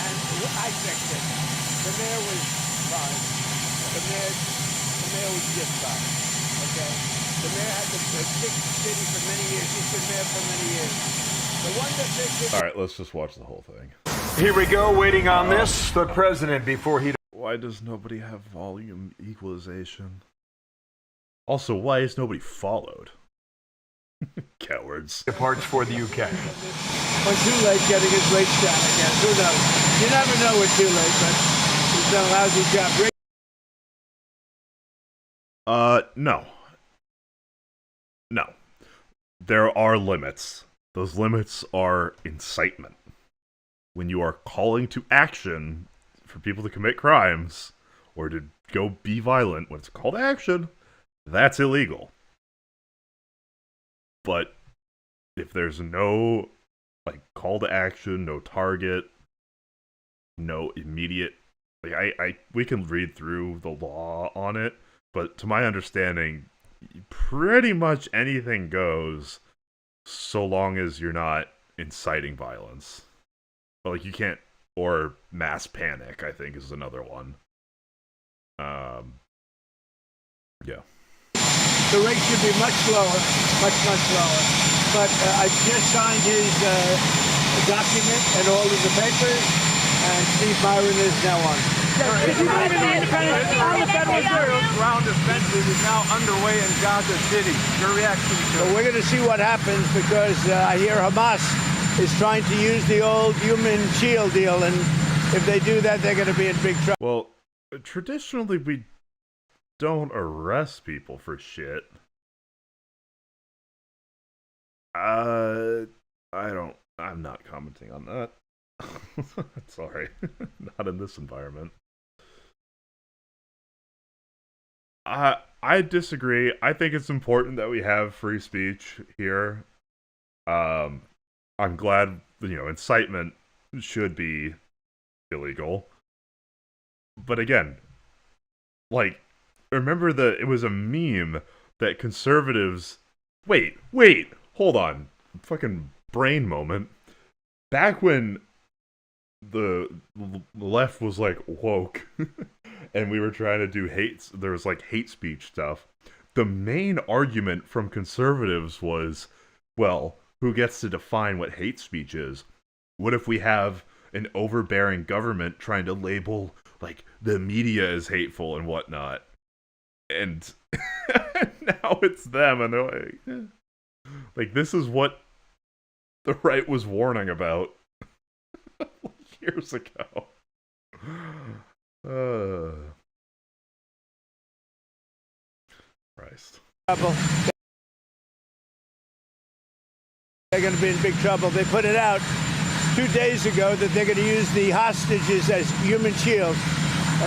and I fixed it. The mayor was fine. The mayor was just fine. Okay? The mayor had the big city for many years. He's been mayor for many years. The one that fixed it. Alright, let's just watch the whole thing. Here we go, waiting on this. The president, before he... Why does nobody have volume equalization? Also, why is nobody followed? Cowards. Departs for the UK. Or too late getting his rates down again. Who knows? You never know with too late, but he's done a lousy job. No. No. There are limits. Those limits are incitement. When you are calling to action for people to commit crimes, or to go be violent, when it's a call to action, that's illegal. But if there's no, like, call to action, no target, no immediate, like, we can read through the law on it, but to my understanding, pretty much anything goes, so long as you're not inciting violence. But, like, you can't, or mass panic, I think, is another one. Yeah. The rate should be much lower, much lower. But I just signed his document and all of the papers, and Steve Byron is now on. The Federal Reserve ground offensive is now underway in Gaza City. Your reaction to it? Well, we're going to see what happens because I hear Hamas is trying to use the old human shield deal, and if they do that, they're going to be in big trouble. Well, traditionally, we don't arrest people for shit. I'm not commenting on that. Sorry. Not in this environment. I disagree. I think it's important that we have free speech here. I'm glad, incitement should be illegal. But again, like, remember it was a meme that conservatives... Wait, hold on. Fucking brain moment. Back when the left was, like, woke, and we were trying to do there was, like, hate speech stuff, the main argument from conservatives was, well, who gets to define what hate speech is? What if we have an overbearing government trying to label, like, the media as hateful and whatnot? And now it's them, and they're like, like, this is what the right was warning about years ago. Christ. They're going to be in big trouble. They put it out 2 days ago that they're going to use the hostages as human shields.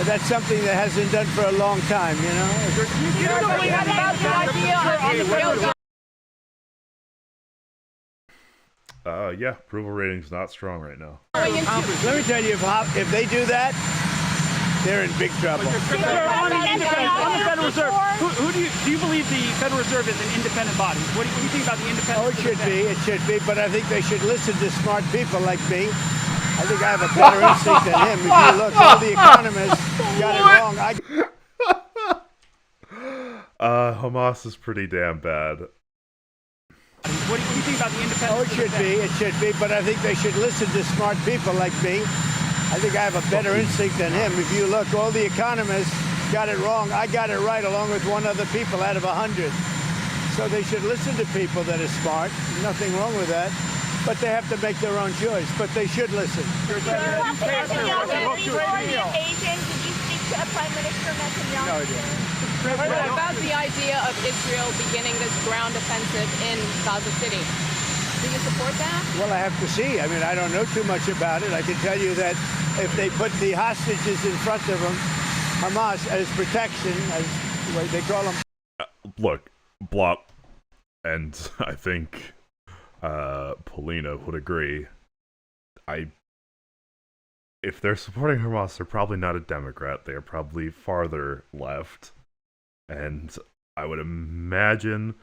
That's something that hasn't done for a long time, you know? Yeah, approval rating's not strong right now. Let me tell you, if they do that, they're in big trouble. Sir, on the Federal Reserve, who do you believe the Federal Reserve is an independent body? What do you think about the independence? Oh, it should be, but I think they should listen to smart people like me. I think I have a better instinct than him. If you look, all the economists got it wrong. Hamas is pretty damn bad. What do you think about the independence? Oh, it should be, but I think they should listen to smart people like me. I think I have a better instinct than him. If you look, all the economists got it wrong. I got it right along with one other people out of 100. So they should listen to people that are smart. Nothing wrong with that. But they have to make their own choice. But they should listen. Did you speak to Prime Minister Netanyahu? No, I didn't. What about the idea of Israel beginning this ground offensive in Gaza City? Do you support that? Well, I have to see. I mean, I don't know too much about it. I can tell you that if they put the hostages in front of them, Hamas, as protection, as they call them. Look, Blop, and I think Polina would agree. If they're supporting Hamas, they're probably not a Democrat. They're probably farther left. And I would imagine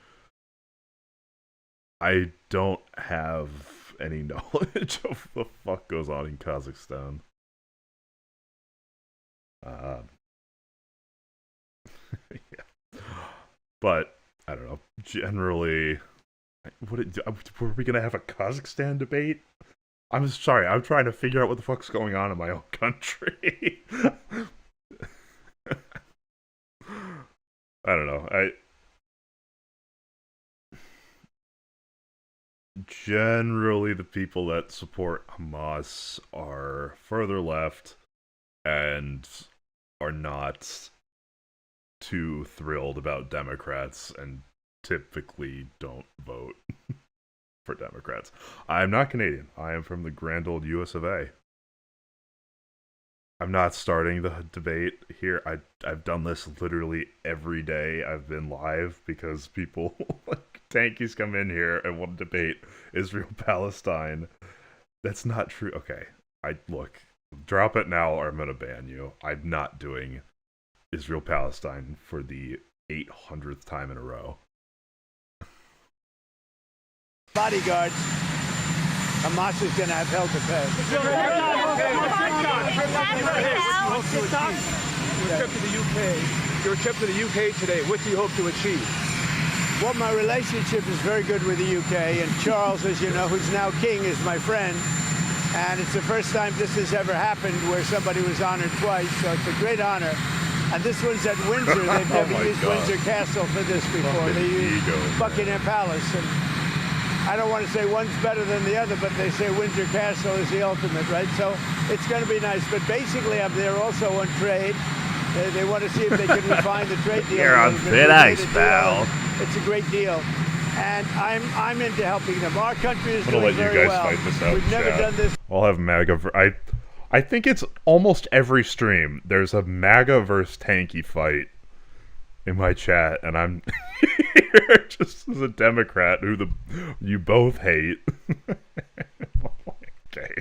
I don't have any knowledge of what the fuck goes on in Kazakhstan. Yeah. But, I don't know, generally, were we going to have a Kazakhstan debate? I'm sorry, I'm trying to figure out what the fuck's going on in my own country. I don't know. Generally, the people that support Hamas are further left and are not too thrilled about Democrats and typically don't vote for Democrats. I'm not Canadian. I am from the grand old US of A. I'm not starting the debate here. I've done this literally every day I've been live because people like tankies come in here and want to debate Israel-Palestine. That's not true. Okay, look, drop it now or I'm gonna ban you. I'm not doing Israel-Palestine for the 800th time in a row. Bodyguards, Hamas is going to have hell to pay. Your trip to the UK today, what do you hope to achieve? Well, my relationship is very good with the UK, and Charles, as you know, who's now king, is my friend. And it's the first time this has ever happened where somebody was honored twice, so it's a great honor. And this one's at Windsor. They've never used Windsor Castle for this before. They used Buckingham Palace. And I don't want to say one's better than the other, but they say Windsor Castle is the ultimate, right? So it's going to be nice. But basically, I'm there also on trade. They want to see if they can refine the trade deal. You're on thin ice, pal. It's a great deal. And I'm into helping them. Our country is doing let very you guys well. fight this out. We've never done this. I'll have MAGA. I think it's almost every stream. There's a MAGA versus tanky fight in my chat, and I'm here just as a Democrat who you both hate. Okay,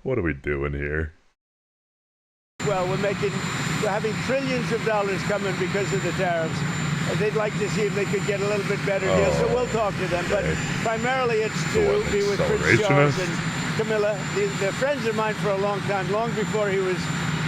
what are we doing here? Well, we're having trillions of dollars coming because of the tariffs. They'd like to see if they could get a little bit better deal, so we'll talk to them. But primarily it's to be with Prince Charles and Camilla. They're friends of mine for a long time, long before he was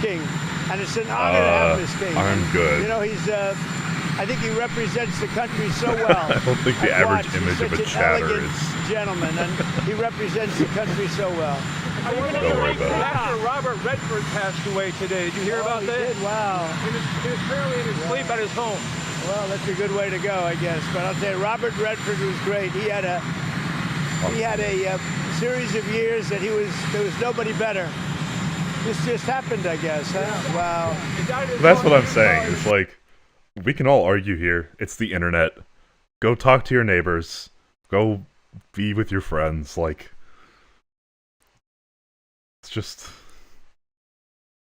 king. And it's an honor to have this king. I'm good. You know, I think he represents the country so well. I don't think the average image of a chatter is... gentleman, and he represents the country so well. Don't worry about it. Actor Robert Redford passed away today. Did you hear about that? Did? Wow. He was apparently in his sleep at his home. Well, that's a good way to go, I guess. But I'll tell you, Robert Redford was great. He had a series of years that there was nobody better. This just happened, I guess. Huh? Wow. That's what I'm saying. It's like, we can all argue here. It's the internet. Go talk to your neighbors. Go be with your friends. Like, it's just...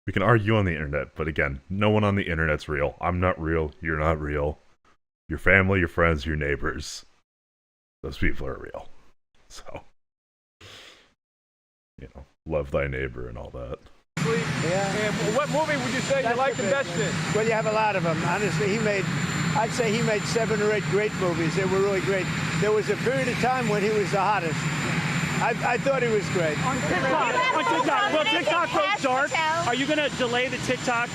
We can argue on the internet, but again, no one on the internet's real. I'm not real. You're not real. Your family, your friends, your neighbors. Those people are real. So, you know, love thy neighbor and all that. Yeah. And what movie would you say you liked the best in? Well, you have a lot of them. Honestly, I'd say he made 7 or 8 great movies. They were really great. There was a period of time when he was the hottest. I thought he was great. On TikTok. Well, TikTok goes dark. Are you going to delay the TikTok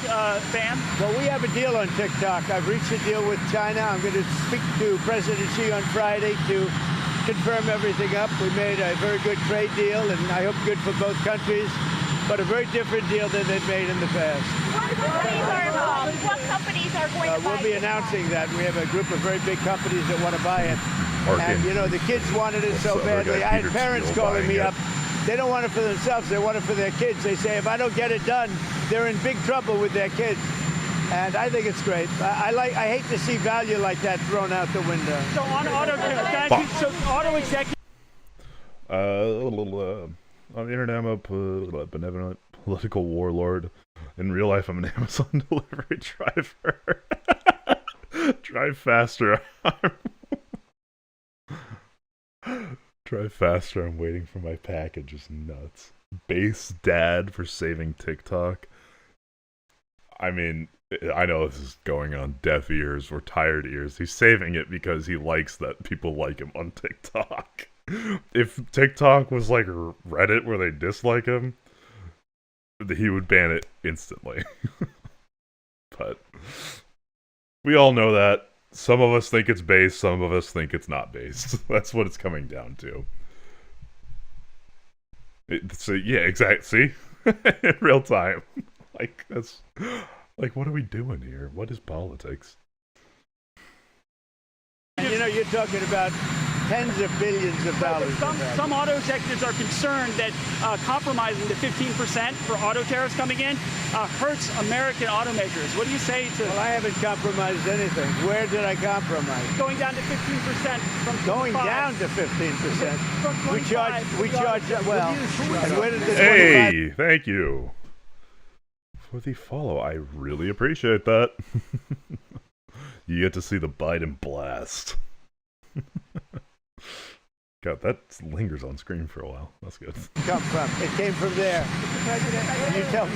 ban? Well, we have a deal on TikTok. I've reached a deal with China. I'm going to speak to President Xi on Friday to confirm everything up. We made a very good trade deal, and I hope good for both countries, but a very different deal than they've made in the past. What companies are involved? What companies are going to buy We'll be announcing that. We have a group of very big companies that want to buy it. And, you know, the kids wanted it so badly. I had parents calling me up. They don't want it for themselves. They want it for their kids. They say, if I don't get it done, they're in big trouble with their kids. And I think it's great. I hate to see value like that thrown out the window. So on auto executive. On the internet, I'm a benevolent political warlord. In real life, I'm an Amazon delivery driver. Drive faster. Drive faster. I'm waiting for my package. Is nuts. Base dad for saving TikTok. I mean, I know this is going on deaf ears or tired ears. He's saving it because he likes that people like him on TikTok. If TikTok was like Reddit where they dislike him, he would ban it instantly. But we all know that. Some of us think it's based, some of us think it's not based. That's what it's coming down to. So yeah, exactly. See? In real time. Like, that's... Like, what are we doing here? What is politics? You know, you're talking about tens of billions of dollars. Some auto executives are concerned that compromising the 15% for auto tariffs coming in hurts American automakers. What do you say to... Well, I haven't compromised anything. Where did I compromise? Going down to 15% from Going down to 15%. From we charge, well, and where did the Hey, thank you for the follow. I really appreciate that. You get to see the Biden blast. God, that lingers on screen for a while. That's good. Come from? It came from there. Can you tell me?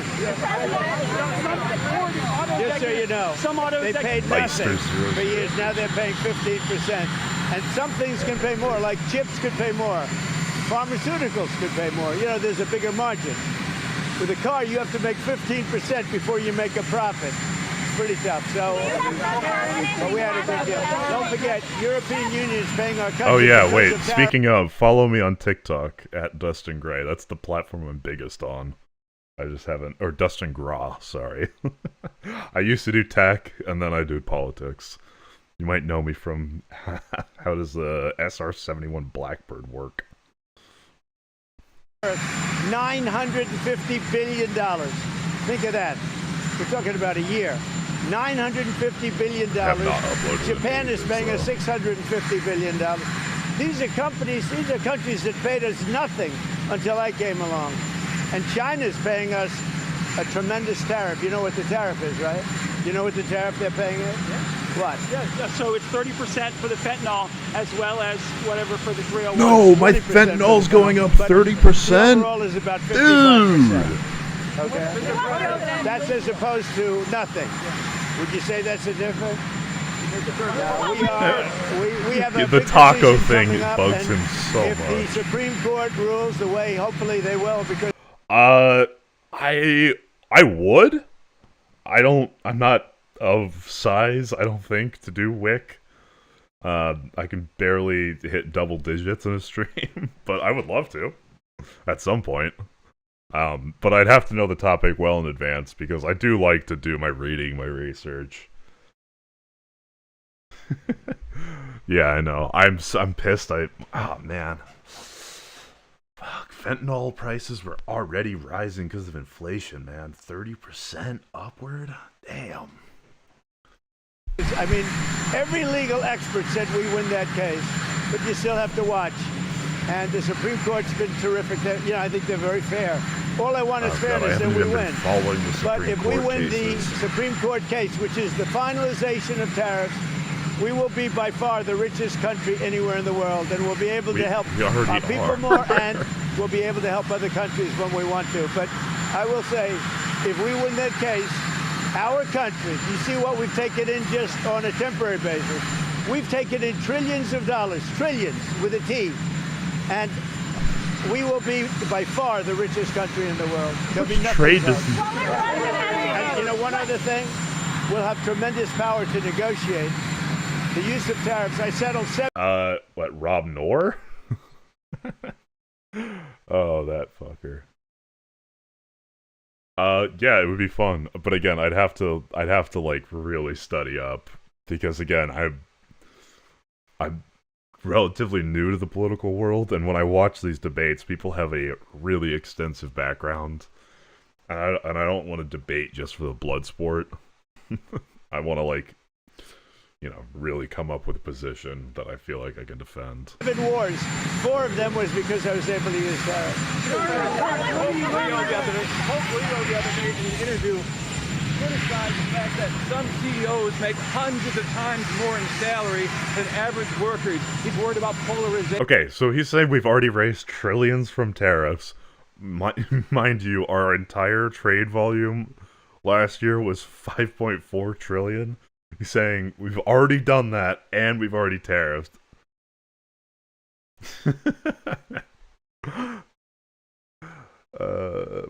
Just so you know, they paid nothing for years. Now they're paying 15%. And some things can pay more, like chips could pay more. Pharmaceuticals could pay more. You know, there's a bigger margin. With a car, you have to make 15% before you make a profit. Pretty tough. So, but we had a good deal. Don't forget, European Union is paying our country. Oh yeah, wait. Speaking of, follow me on TikTok at Dustin Gray. That's the platform I'm biggest on. I just haven't, or Dustin Graw. Sorry. I used to do tech, and then I do politics. You might know me from how does the SR-71 Blackbird work? $950 billion. Think of that. We're talking about a year. $950 billion. Japan is paying us $650 billion. These are countries that paid us nothing until I came along. And China's paying us a tremendous tariff. You know what the tariff is, right? You know what the tariff they're paying is? Yeah. What? Yeah, so it's 30% for the fentanyl as well as whatever for the 301. No, my fentanyl's going up 30%? Overall is about 55%. Okay. That's as opposed to nothing. Would you say that's a difference? We have a the big taco decision thing coming bugs up, him so if much. the Supreme Court rules the way, hopefully they will, because I would. I'm not of size, I don't think, to do WIC. I can barely hit double digits in a stream, but I would love to at some point. But I'd have to know the topic well in advance because I do like to do my reading, my research. Yeah, I know. I'm pissed. Oh man. Fuck, fentanyl prices were already rising because of inflation, man. 30% upward? Damn. I mean, every legal expert said we win that case, but you still have to watch. And the Supreme Court's been terrific. I think they're very fair. All I want is fairness, and we win. But if we win the Supreme Court case, which is the finalization of tariffs, we will be by far the richest country anywhere in the world, and we'll be able to help our people more, and we'll be able to help other countries when we want to. But I will say, if we win that case, our country, you see what we've taken in just on a temporary basis. We've taken in trillions of dollars, trillions with a T, and we will be by far the richest country in the world. There'll be nothing else. And one other thing, we'll have tremendous power to negotiate. The use of tariffs, I settled what, Rob Knorr? Oh, that fucker. Yeah, it would be fun. But again, I'd have to like really study up, because again, I'm relatively new to the political world, and when I watch these debates, people have a really extensive background. And I don't want to debate just for the blood sport. I want to, like, really come up with a position that I feel like I can defend. 7 wars. 4 of them was because I was able to use tariffs. Hopefully you'll get an interview criticize the fact that some CEOs make hundreds of times more in salary than average workers. He's worried about polarization. Okay, so he's saying we've already raised trillions from tariffs. Mind you, our entire trade volume last year was 5.4 trillion. He's saying we've already done that, and we've already tariffed.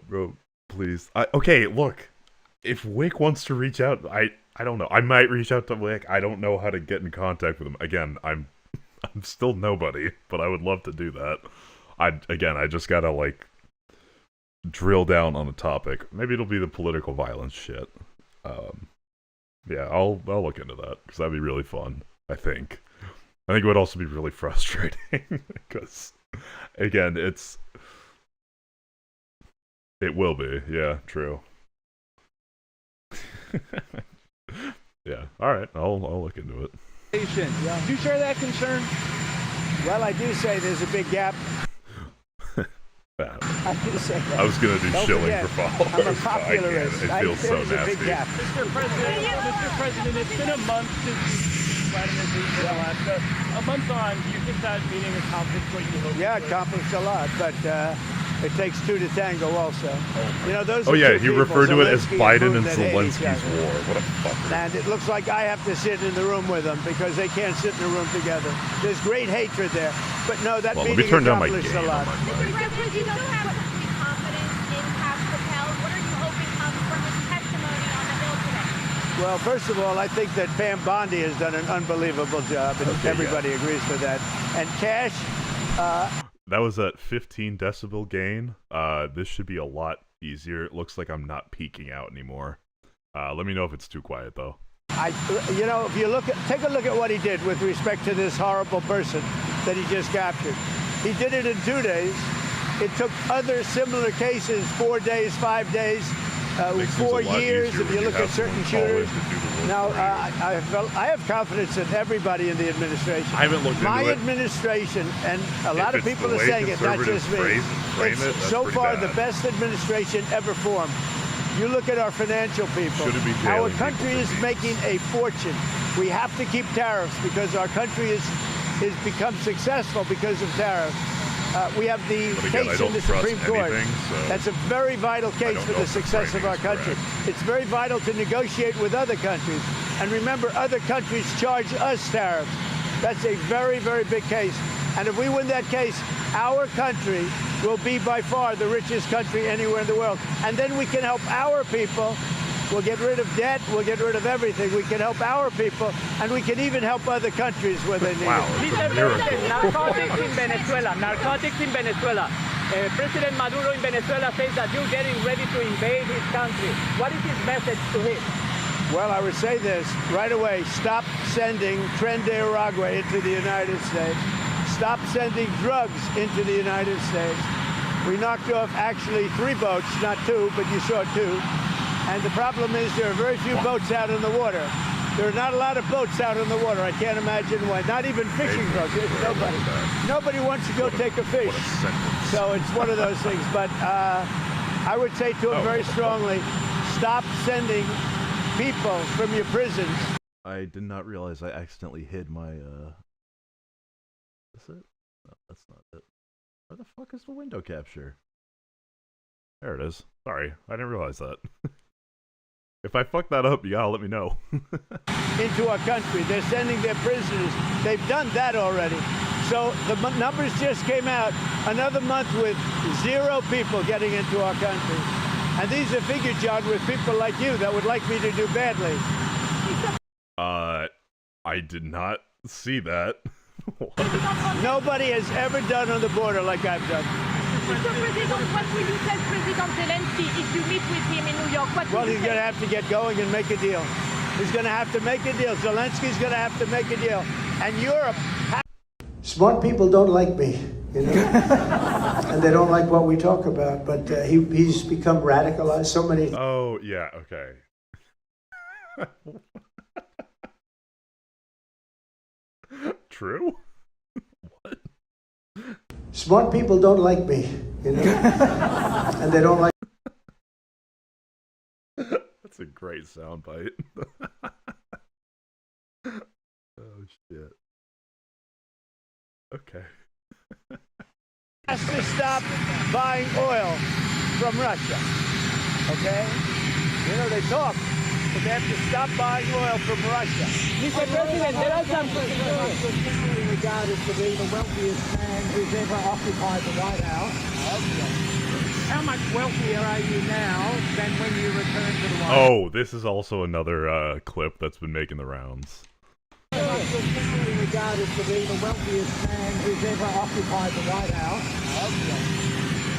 Bro, please. Okay, look. If Wick wants to reach out, I don't know. I might reach out to Wick. I don't know how to get in contact with him. Again, I'm still nobody, but I would love to do that. I just gotta, like, drill down on a topic. Maybe it'll be the political violence shit. Yeah, I'll look into that, because that'd be really fun, I think. I think it would also be really frustrating, because, again, it will be, yeah, true. Yeah, alright, I'll look into it. Do you share that concern? Well, I do say there's a big gap. I was gonna do shilling for followers. I'm a popularist. It feels so nasty. Mr. President, it's been a month since Vladimir Putin in Alaska. A month on, do you think that meeting accomplished what you hoped? Yeah, it accomplished a lot, but it takes 2 to tango also. Those are he referred to it as Biden and Zelensky's war. What a fucker. And it looks like I have to sit in the room with them because they can't sit in the room together. There's great hatred there. But no, that meeting accomplished a lot. Mr. President, do you still have complete confidence in Kash Patel? What are you hoping comes from his testimony on the Hill today? Well, first of all, I think that Pam Bondi has done an unbelievable job, and everybody agrees with that. And Kash... that was at 15 decibel gain. This should be a lot easier. It looks like I'm not peeking out anymore. Let me know if it's too quiet, though. If you take a look at what he did with respect to this horrible person that he just captured. He did it in 2 days. It took other similar cases 4 days, 5 days, 4 years. If you look at certain shooters. Now, I have confidence in everybody in the administration. I haven't looked into it. My administration, and a lot of people are saying it, not just me. It's so far the best administration ever formed. You look at our financial people. Our country is making a fortune. We have to keep tariffs because our country has become successful because of tariffs. We have the case in the Supreme Court. That's a very vital case for the success of our country. It's very vital to negotiate with other countries. And remember, other countries charge us tariffs. That's a very, very big case. And if we win that case, our country will be by far the richest country anywhere in the world. And then we can help our people. We'll get rid of debt. We'll get rid of everything. We can help our people, and we can even help other countries where they need it. Mr. President, narcotics in Venezuela. Narcotics in Venezuela. President Maduro in Venezuela says that you're getting ready to invade his country. What is his message to him? Well, I would say this right away. Stop sending Tren de Aragua into the United States. Stop sending drugs into the United States. We knocked off actually 3 boats, not 2, but you saw 2. And the problem is there are very few boats out in the water. There are not a lot of boats out in the water. I can't imagine why. Not even fishing boats. Nobody wants to go take a fish. So it's one of those things. But I would say to him very strongly, stop sending people from your prisons. I did not realize I accidentally hid my, Is it? No, that's not it. Where the fuck is the window capture? There it is. Sorry, I didn't realize that. If I fuck that up, you gotta let me know. Into our country. They're sending their prisoners. They've done that already. So the numbers just came out. Another month with 0 people getting into our country. And these are figures, John, with people like you that would like me to do badly. I did not see that. Nobody has ever done on the border like I've done. Mr. President, what will you tell President Zelensky if you meet with him in New York? Well, he's going to have to get going and make a deal. He's going to have to make a deal. Zelensky's going to have to make a deal. And Europe... Smart people don't like me, you know, and they don't like what we talk about, but he's become radicalized so many... Oh, yeah, okay. True? What? Smart people don't like me, you know, and they don't like... That's a great soundbite. Oh, shit. Okay. Has to stop buying oil from Russia, okay? You know, they talk, but they have to stop buying oil from Russia. Mr. President, there are some regarded to be the wealthiest man who's ever occupied the White House. How much wealthier are you now than when you returned to the White House? Oh, this is also another clip that's been making the rounds. Regarded to be the wealthiest man who's ever occupied the White House.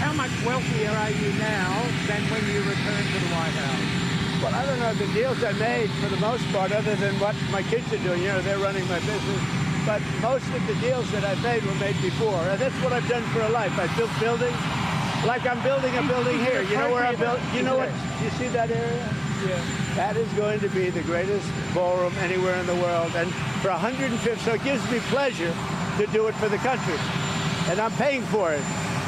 How much wealthier are you now than when you returned to the White House? Well, I don't know, the deals I made, for the most part, other than what my kids are doing, you know, they're running my business, but most of the deals that I've made were made before, and that's what I've done for a life. I've built buildings, like I'm building a building here. You know where I'm building? You know what? You see that area? Yeah. That is going to be the greatest ballroom anywhere in the world, and for 150, so it gives me pleasure to do it for the country, and I'm paying for it.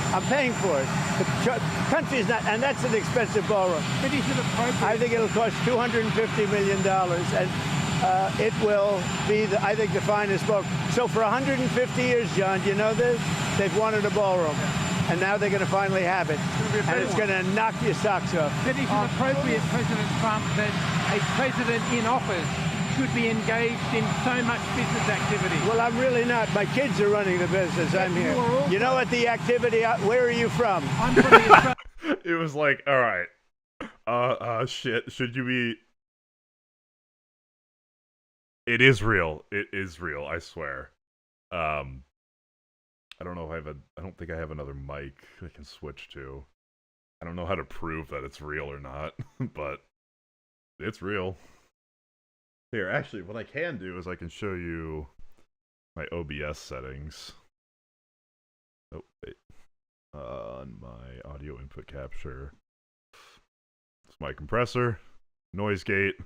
I'm paying for it. The country's not, and that's an expensive ballroom. But is it appropriate? I think it'll cost $250 million, and it will be, I think, the finest ballroom. So for 150 years, John, you know this? They've wanted a ballroom, and now they're going to finally have it, and it's going to knock your socks off. But is it appropriate, President Trump, that a president in office should be engaged in so much business activity? Well, I'm really not. My kids are running the business. I'm here. You know what the activity, where are you from? I'm from the It was like, all right, shit, should you be... It is real. It is real, I swear. I don't know if I don't think I have another mic I can switch to. I don't know how to prove that it's real or not, but it's real. Here, actually, what I can do is I can show you my OBS settings. Oh, wait. On my audio input capture. It's my compressor, noise gate.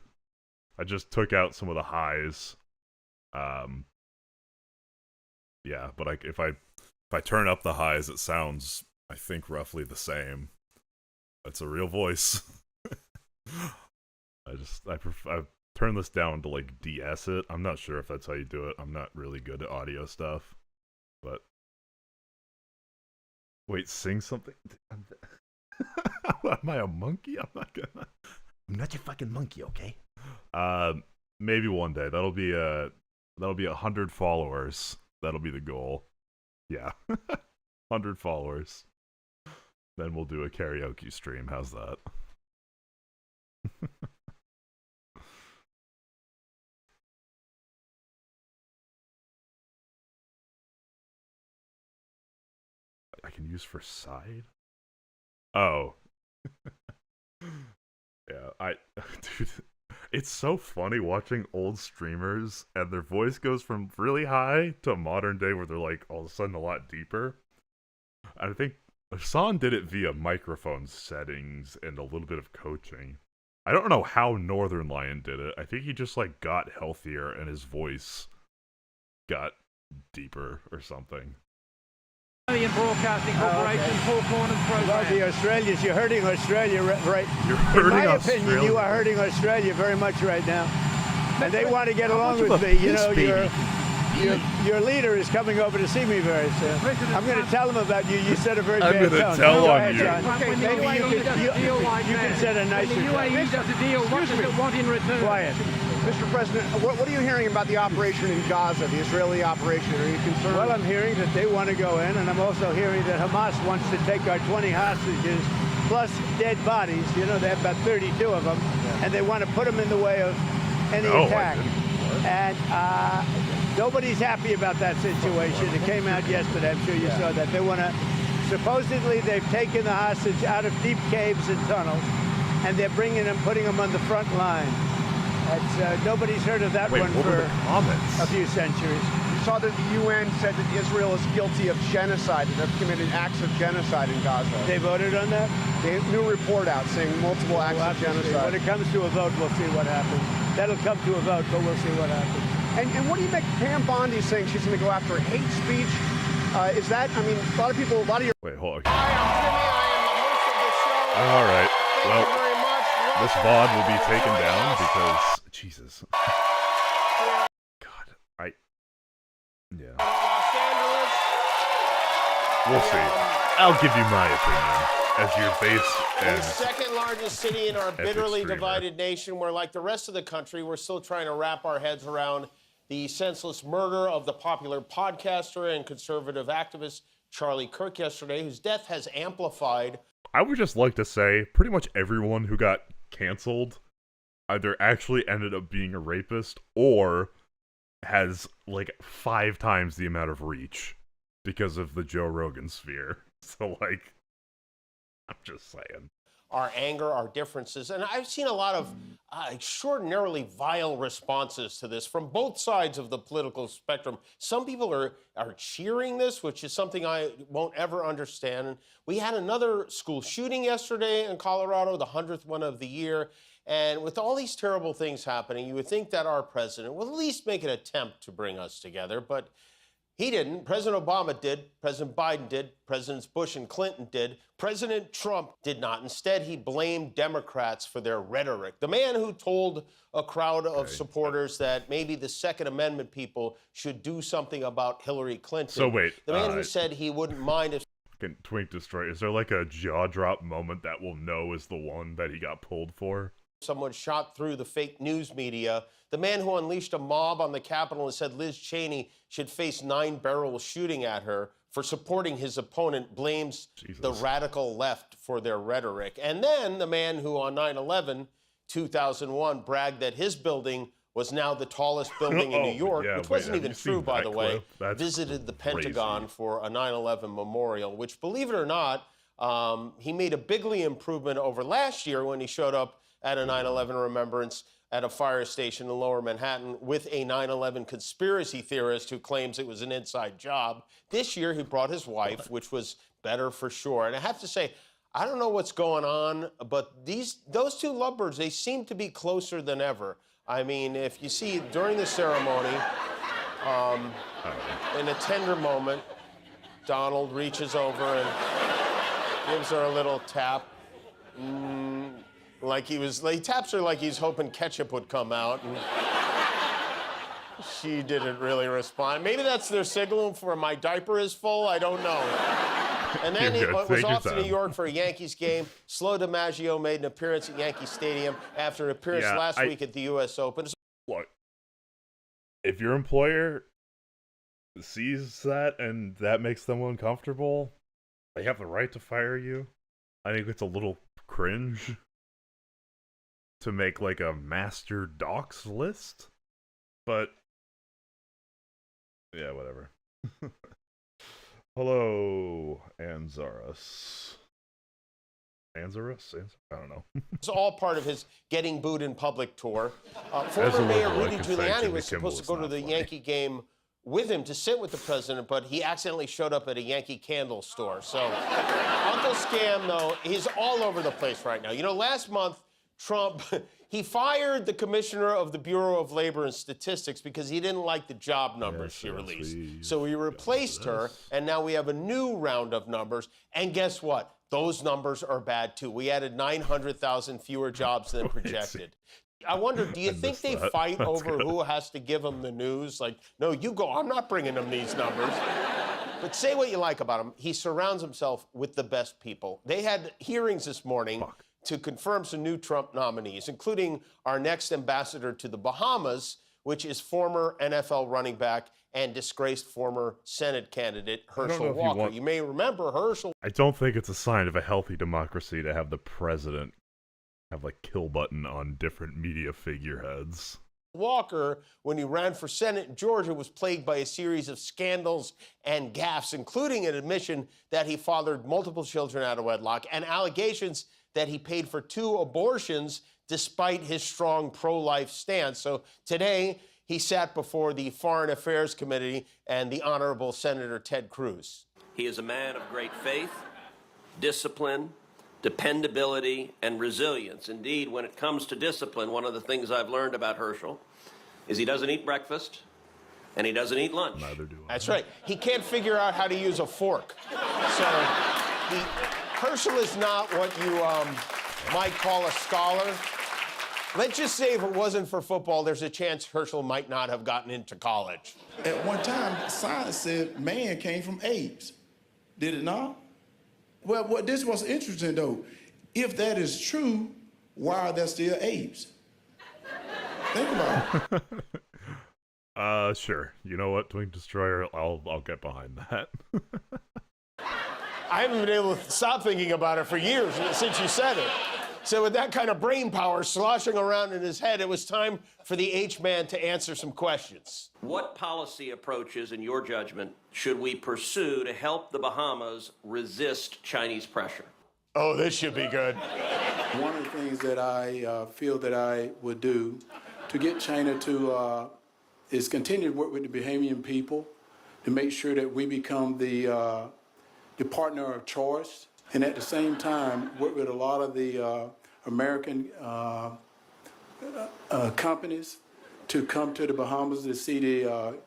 I just took out some of the highs. Yeah, but if I turn up the highs, it sounds, I think, roughly the same. That's a real voice. I turn this down to like de-ess it. I'm not sure if that's how you do it. I'm not really good at audio stuff. But wait, sing something? Am I a monkey? I'm not your fucking monkey, okay? Maybe one day. That'll be 100 followers. That'll be the goal. Yeah. 100 followers. Then we'll do a karaoke stream. How's that? I can use for side? Oh. Yeah, dude, it's so funny watching old streamers and their voice goes from really high to modern day where they're like all of a sudden a lot deeper. I think Hassan did it via microphone settings and a little bit of coaching. I don't know how Northern Lion did it. I think he just like got healthier and his voice got deeper or something. Australian Broadcasting Corporation, Four Corners program. Well, the Australians, you're hurting Australia, right? You're hurting In my Australia. opinion, you are hurting Australia very much right now. And they want to get along with me. You know, your leader is coming over to see me very soon. I'm going to tell him about you. You set a very bad tone. I'm going to tell on you. John. Okay, maybe you can set a nicer tone. When the UAE does a deal, what does it want in return? Quiet. Mr. President, what are you hearing about the operation in Gaza, the Israeli operation? Are you concerned? Well, I'm hearing that they want to go in, and I'm also hearing that Hamas wants to take our 20 hostages, plus dead bodies. You know, they have about 32 of them, and they want to put them in the way of any attack. And nobody's happy about that situation. It came out yesterday. I'm sure you saw that. They want to, supposedly they've taken the hostage out of deep caves and tunnels, and they're bringing them, putting them on the front line. Nobody's heard of that one for a few centuries. You saw that the UN said that Israel is guilty of genocide and have committed acts of genocide in Gaza. They voted on that? They have a new report out saying multiple acts of genocide. When it comes to a vote, we'll see what happens. That'll come to a vote, but we'll see what happens. And what do you make Pam Bondi saying she's going to go after hate speech? Is that, I mean, a lot of people, a lot of your... Wait, hold on. Hi, I'm Jimmy. I am the host of the show. All right. Thank you very much. This VOD will be taken down because... Jesus. God, yeah. Los Angeles. We'll see. I'll give you my opinion as your base and The second largest city in our bitterly streamer. divided nation, where, like the rest of the country, we're still trying to wrap our heads around the senseless murder of the popular podcaster and conservative activist Charlie Kirk yesterday, whose death has amplified. I would just like to say pretty much everyone who got canceled either actually ended up being a rapist or has like 5 times the amount of reach because of the Joe Rogan sphere. So like, I'm just saying. Our anger, our differences. And I've seen a lot of extraordinarily vile responses to this from both sides of the political spectrum. Some people are cheering this, which is something I won't ever understand. And we had another school shooting yesterday in Colorado, the 100th one of the year. And with all these terrible things happening, you would think that our president will at least make an attempt to bring us together, but he didn't. President Obama did. President Biden did. Presidents Bush and Clinton did. President Trump did not. Instead, he blamed Democrats for their rhetoric. The man who told a crowd of supporters that maybe the Second Amendment people should do something about Hillary Clinton. So wait, the man who said he wouldn't mind if Twink Destroy. Is there like a jaw drop moment that we'll know is the one that he got pulled for? someone shot through the fake news media, the man who unleashed a mob on the Capitol and said Liz Cheney should face 9 barrels shooting at her for supporting his opponent blames the radical left for their rhetoric. And then the man who on 9/11, 2001, bragged that his building was now the tallest building in New York, which wasn't even true, by the way, visited the Pentagon for a 9/11 memorial, which, believe it or not, he made a bigly improvement over last year when he showed up at a 9/11 remembrance at a fire station in Lower Manhattan with a 9/11 conspiracy theorist who claims it was an inside job. This year, he brought his wife, which was better for sure. And I have to say, I don't know what's going on, but those two lovebirds, they seem to be closer than ever. I mean, if you see during the ceremony, in a tender moment, Donald reaches over and gives her a little tap. He taps her like he's hoping ketchup would come out. And she didn't really respond. Maybe that's their signal for my diaper is full. I don't know. And then he was off to New York for a Yankees game. Slow DiMaggio made an appearance at Yankee Stadium after an appearance last week at the U.S. Open. Look, if your employer sees that and that makes them uncomfortable, they have the right to fire you. I think it's a little cringe to make like a master docs list, but yeah, whatever. Hello, Anzaras. Anzaras? I don't know. It's all part of his Getting Booed in Public tour. Former Mayor Rudy Giuliani was supposed to go to the Yankee game with him to sit with the president, but he accidentally showed up at a Yankee Candle store. So Uncle Scam, though, he's all over the place right now. You know, last month, Trump, he fired the commissioner of the Bureau of Labor and Statistics because he didn't like the job numbers she released. So he replaced her, and now we have a new round of numbers. And guess what? Those numbers are bad, too. We added 900,000 fewer jobs than projected. I wonder, do you think they fight over who has to give them the news? Like, no, you go. I'm not bringing them these numbers. But say what you like about him. He surrounds himself with the best people. They had hearings this morning to confirm some new Trump nominees, including our next ambassador to the Bahamas, which is former NFL running back and disgraced former Senate candidate Herschel Walker. You may remember Herschel. I don't think it's a sign of a healthy democracy to have the president have like kill button on different media figureheads. Walker, when he ran for Senate in Georgia, was plagued by a series of scandals and gaffes, including an admission that he fathered multiple children out of wedlock and allegations that he paid for 2 abortions despite his strong pro-life stance. So today, he sat before the Foreign Affairs Committee and the Honorable Senator Ted Cruz. He is a man of great faith, discipline, dependability, and resilience. Indeed, when it comes to discipline, one of the things I've learned about Herschel is he doesn't eat breakfast and he doesn't eat lunch. Neither do I. That's right. He can't figure out how to use a fork. So Herschel is not what you might call a scholar. Let's just say if it wasn't for football, there's a chance Herschel might not have gotten into college. At one time, science said man came from apes. Did it not? Well, this was interesting, though. If that is true, why are there still apes? Think about it. Sure. You know what, Twink Destroyer? I'll get behind that. I haven't been able to stop thinking about it for years since you said it. So with that kind of brain power sloshing around in his head, it was time for the H-Man to answer some questions. What policy approaches, in your judgment, should we pursue to help the Bahamas resist Chinese pressure? Oh, this should be good. One of the things that I feel that I would do to get China to is continue to work with the Bahamian people to make sure that we become the partner of choice, and at the same time work with a lot of the American companies to come to the Bahamas to see the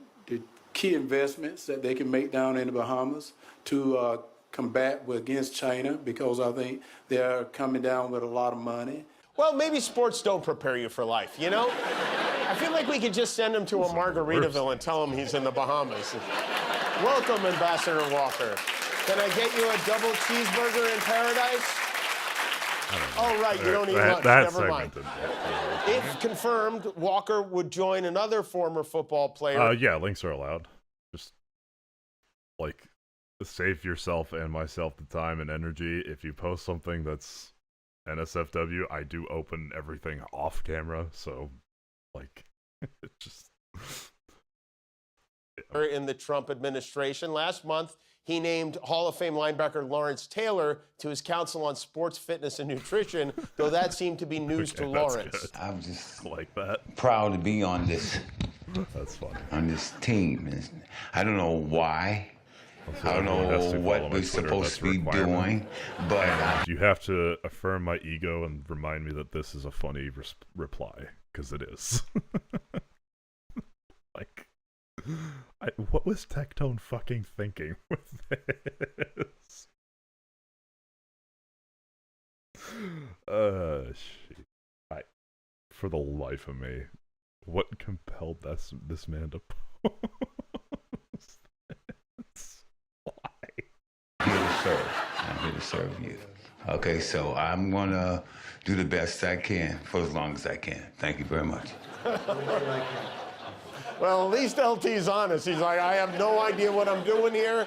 key investments that they can make down in the Bahamas to combat against China, because I think they're coming down with a lot of money. Well, maybe sports don't prepare you for life, you know? I feel like we could just send him to a Margaritaville and tell him he's in the Bahamas. Welcome, Ambassador Walker. Can I get you a double cheeseburger in paradise? Oh, right, you don't eat lunch. Never mind. If confirmed, Walker would join another former football player. Yeah, links are allowed. Just, like, save yourself and myself the time and energy. If you post something that's NSFW, I do open everything off camera, so, like, it just... In the Trump administration last month, he named Hall of Fame linebacker Lawrence Taylor to his council on sports, fitness, and nutrition, though that seemed to be news to Lawrence. I'm just like that. Proud to be on this. That's funny. On this team. I don't know why. I don't know what we're supposed to be doing, but you have to affirm my ego and remind me that this is a funny reply, because it is. Like, what was Tectone fucking thinking with this? Shit. For the life of me, what compelled this man to post this? Why? I'm here to serve. I'm here to serve you. Okay, so I'm gonna do the best I can for as long as I can. Thank you very much. Well, at least LT's honest. He's like, I have no idea what I'm doing here,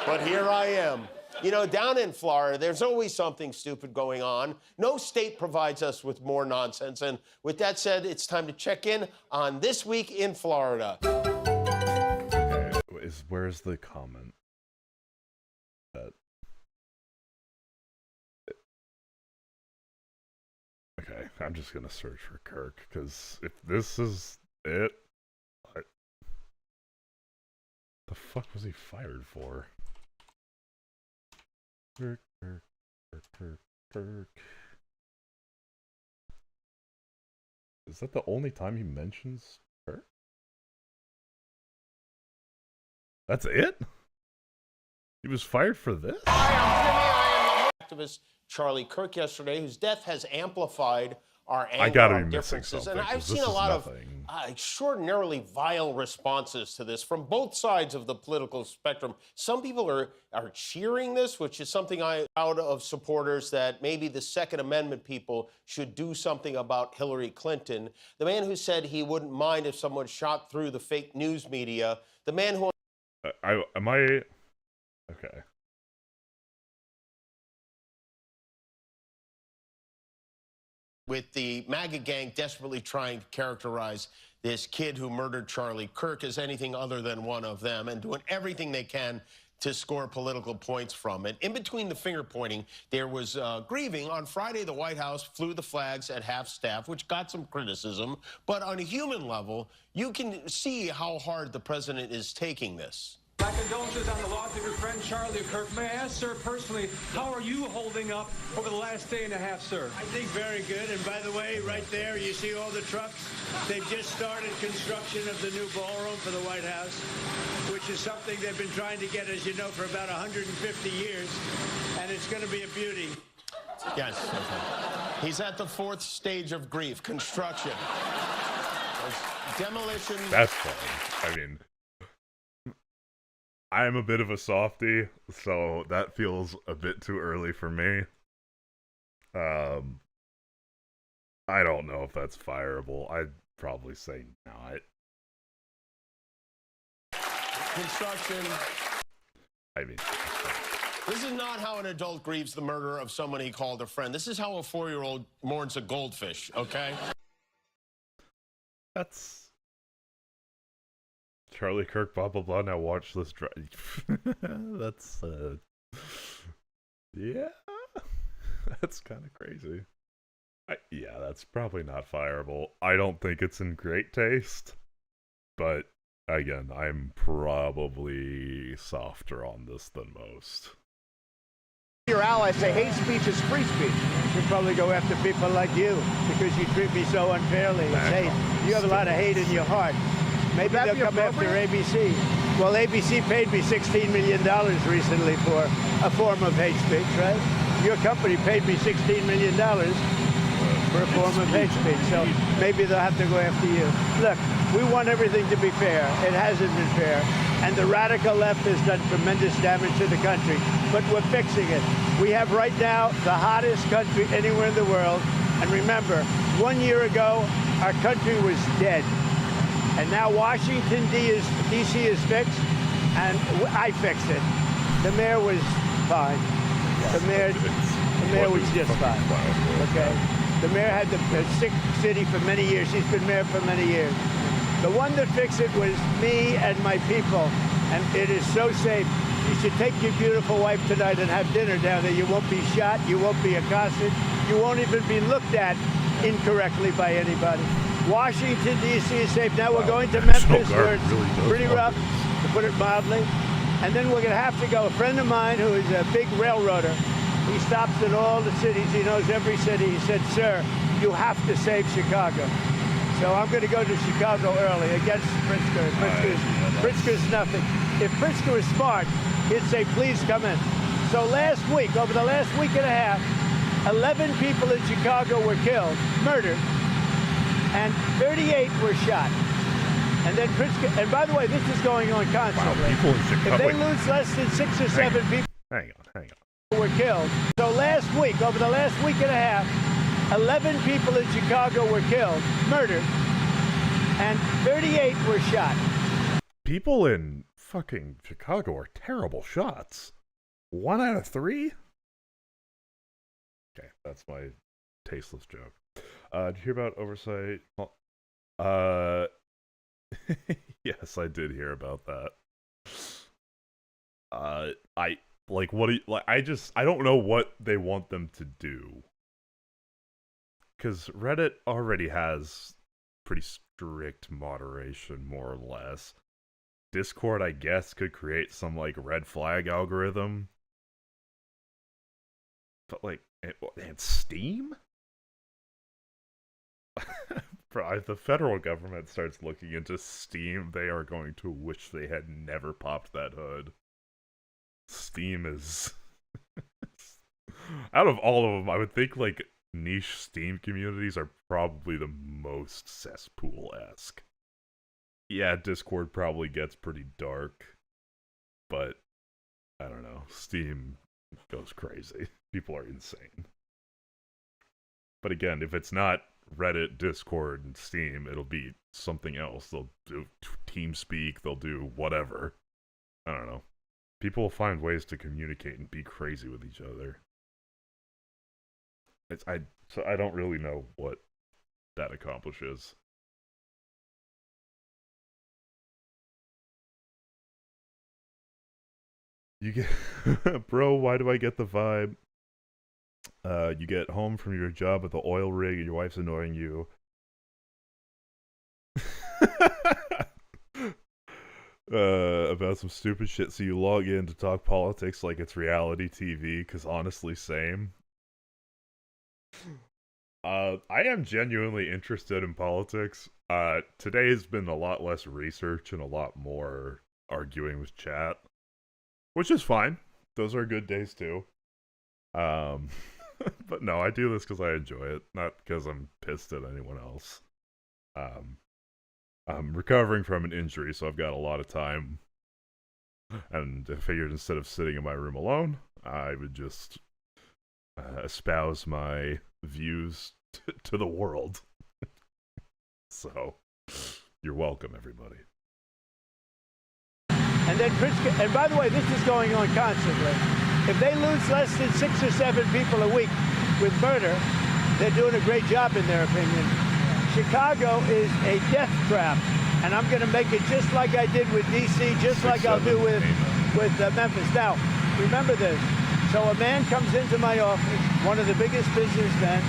but here I am. You know, down in Florida, there's always something stupid going on. No state provides us with more nonsense. And with that said, it's time to check in on This Week in Florida. Okay, where's the comment? Okay, I'm just gonna search for Kirk, because if this is it, the fuck was he fired for? Kirk. Is that the only time he mentions her? That's it? He was fired for this? Activist Charlie Kirk yesterday, whose death has amplified our anger I gotta on be missing differences. something, And I've 'cause seen this a is lot nothing. of extraordinarily vile responses to this from both sides of the political spectrum. Some people are cheering this, which is something out of supporters that maybe the Second Amendment people should do something about Hillary Clinton. The man who said he wouldn't mind if someone shot through the fake news media. The man who... Okay. With the MAGA gang desperately trying to characterize this kid who murdered Charlie Kirk as anything other than one of them and doing everything they can to score political points from it. In between the finger pointing, there was grieving. On Friday, the White House flew the flags at half-staff, which got some criticism. But on a human level, you can see how hard the president is taking this. My condolences on the loss of your friend Charlie Kirk. May I ask, sir, personally, how are you holding up over the last day and a half, sir? I think very good. And by the way, right there, you see all the trucks? They've just started construction of the new ballroom for the White House, which is something they've been trying to get, as you know, for about 150 years. And it's going to be a beauty. Yes. Okay. He's at the fourth stage of grief, construction. Demolition. That's fine. I mean, I'm a bit of a softie, so that feels a bit too early for me. I don't know if that's fireable. I'd probably say not. Construction. I mean, this is not how an adult grieves the murder of someone he called a friend. This is how a 4-year-old mourns a goldfish, okay? That's... Charlie Kirk, blah, blah, blah, now watch this That's, yeah. That's kind of crazy. Yeah, that's probably not fireable. I don't think it's in great taste. But, again, I'm probably softer on this than most. Your allies say hate speech is free speech. You should probably go after people like you because you treat me so unfairly. It's hate. You have a lot of hate in your heart. Maybe they'll come after ABC. Well, ABC paid me $16 million recently for a form of hate speech, right? Your company paid me $16 million for a form of hate speech, so maybe they'll have to go after you. Look, we want everything to be fair. It hasn't been fair, and the radical left has done tremendous damage to the country, but we're fixing it. We have right now the hottest country anywhere in the world, and remember, 1 year ago, our country was dead. And now Washington, D.C. is fixed, and I fixed it. The mayor was fine. The mayor was just fine, okay? The mayor had the sick city for many years. She's been mayor for many years. The one that fixed it was me and my people, and it is so safe. You should take your beautiful wife tonight and have dinner down there. You won't be shot, you won't be accosted, you won't even be looked at incorrectly by anybody. Washington, D.C. is safe. Now we're going to Memphis, where it's pretty rough, to put it mildly. And then we're going to have to go. A friend of mine who is a big railroader, he stops in all the cities. He knows every city. He said, sir, you have to save Chicago. So I'm going to go to Chicago early against Pritzker. Pritzker's nothing. If Pritzker was smart, he'd say, please come in. So last week, over the last week and a half, 11 people in Chicago were killed, murdered, and 38 were shot. And then Pritzker, and by the way, this is going on constantly. Wow, people in Chicago. If they lose less than 6 or 7 people Hang on. were killed. So last week, over the last week and a half, 11 people in Chicago were killed, murdered, and 38 were shot. People in fucking Chicago are terrible shots. 1 out of 3? Okay, that's my tasteless joke. Did you hear about oversight? Yes, I did hear about that. I don't know what they want them to do. Because Reddit already has pretty strict moderation, more or less. Discord, I guess, could create some, red flag algorithm. But, and Steam? if the federal government starts looking into Steam, they are going to wish they had never popped that hood. Steam is... Out of all of them, I would think, like, niche Steam communities are probably the most cesspool-esque. Yeah, Discord probably gets pretty dark, but I don't know. Steam goes crazy. People are insane. But again, if it's not Reddit, Discord, and Steam, it'll be something else. They'll do TeamSpeak, they'll do whatever. I don't know. People will find ways to communicate and be crazy with each other. So I don't really know what that accomplishes. You get... Bro, why do I get the vibe? You get home from your job at the oil rig and your wife's annoying you. About some stupid shit, so you log in to talk politics like it's reality TV, because honestly, same. I am genuinely interested in politics. Today has been a lot less research and a lot more arguing with chat, which is fine. Those are good days too. But no, I do this because I enjoy it, not because I'm pissed at anyone else. I'm recovering from an injury, so I've got a lot of time. And I figured instead of sitting in my room alone, I would just espouse my views to the world. So, you're welcome, everybody. And then Pritzker, and by the way, this is going on constantly. If they lose less than 6 or 7 people a week with murder, they're doing a great job in their opinion. Chicago is a death trap, and I'm going to make it just like I did with D.C., just like I'll do with Memphis. Now, remember this. So a man comes into my office, one of the biggest businessmen.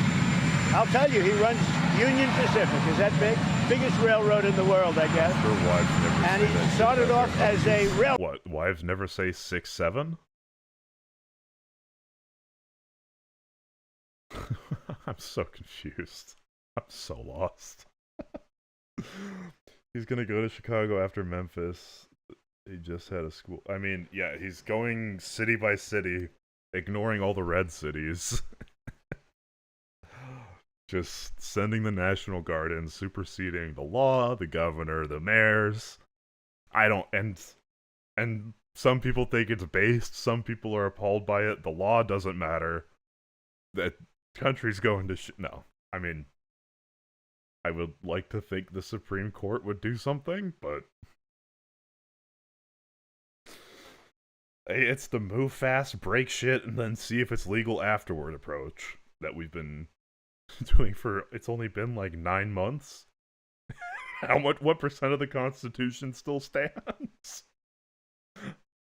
I'll tell you, he runs Union Pacific. Is that big? Biggest railroad in the world, I guess. Sure, wives never and he started off as a rail. What? Wives never say 6'7"? I'm so confused. I'm so lost. He's gonna go to Chicago after Memphis. He just had a school. I mean, yeah, he's going city by city, ignoring all the red cities. Just sending the National Guard in, superseding the law, the governor, the mayors. I don't, and some people think it's based, some people are appalled by it. The law doesn't matter. That country's going to no. I mean, I would like to think the Supreme Court would do something, but it's the move fast, break shit, and then see if it's legal afterward approach that we've been doing for, it's only been like 9 months. What percent of the Constitution still stands?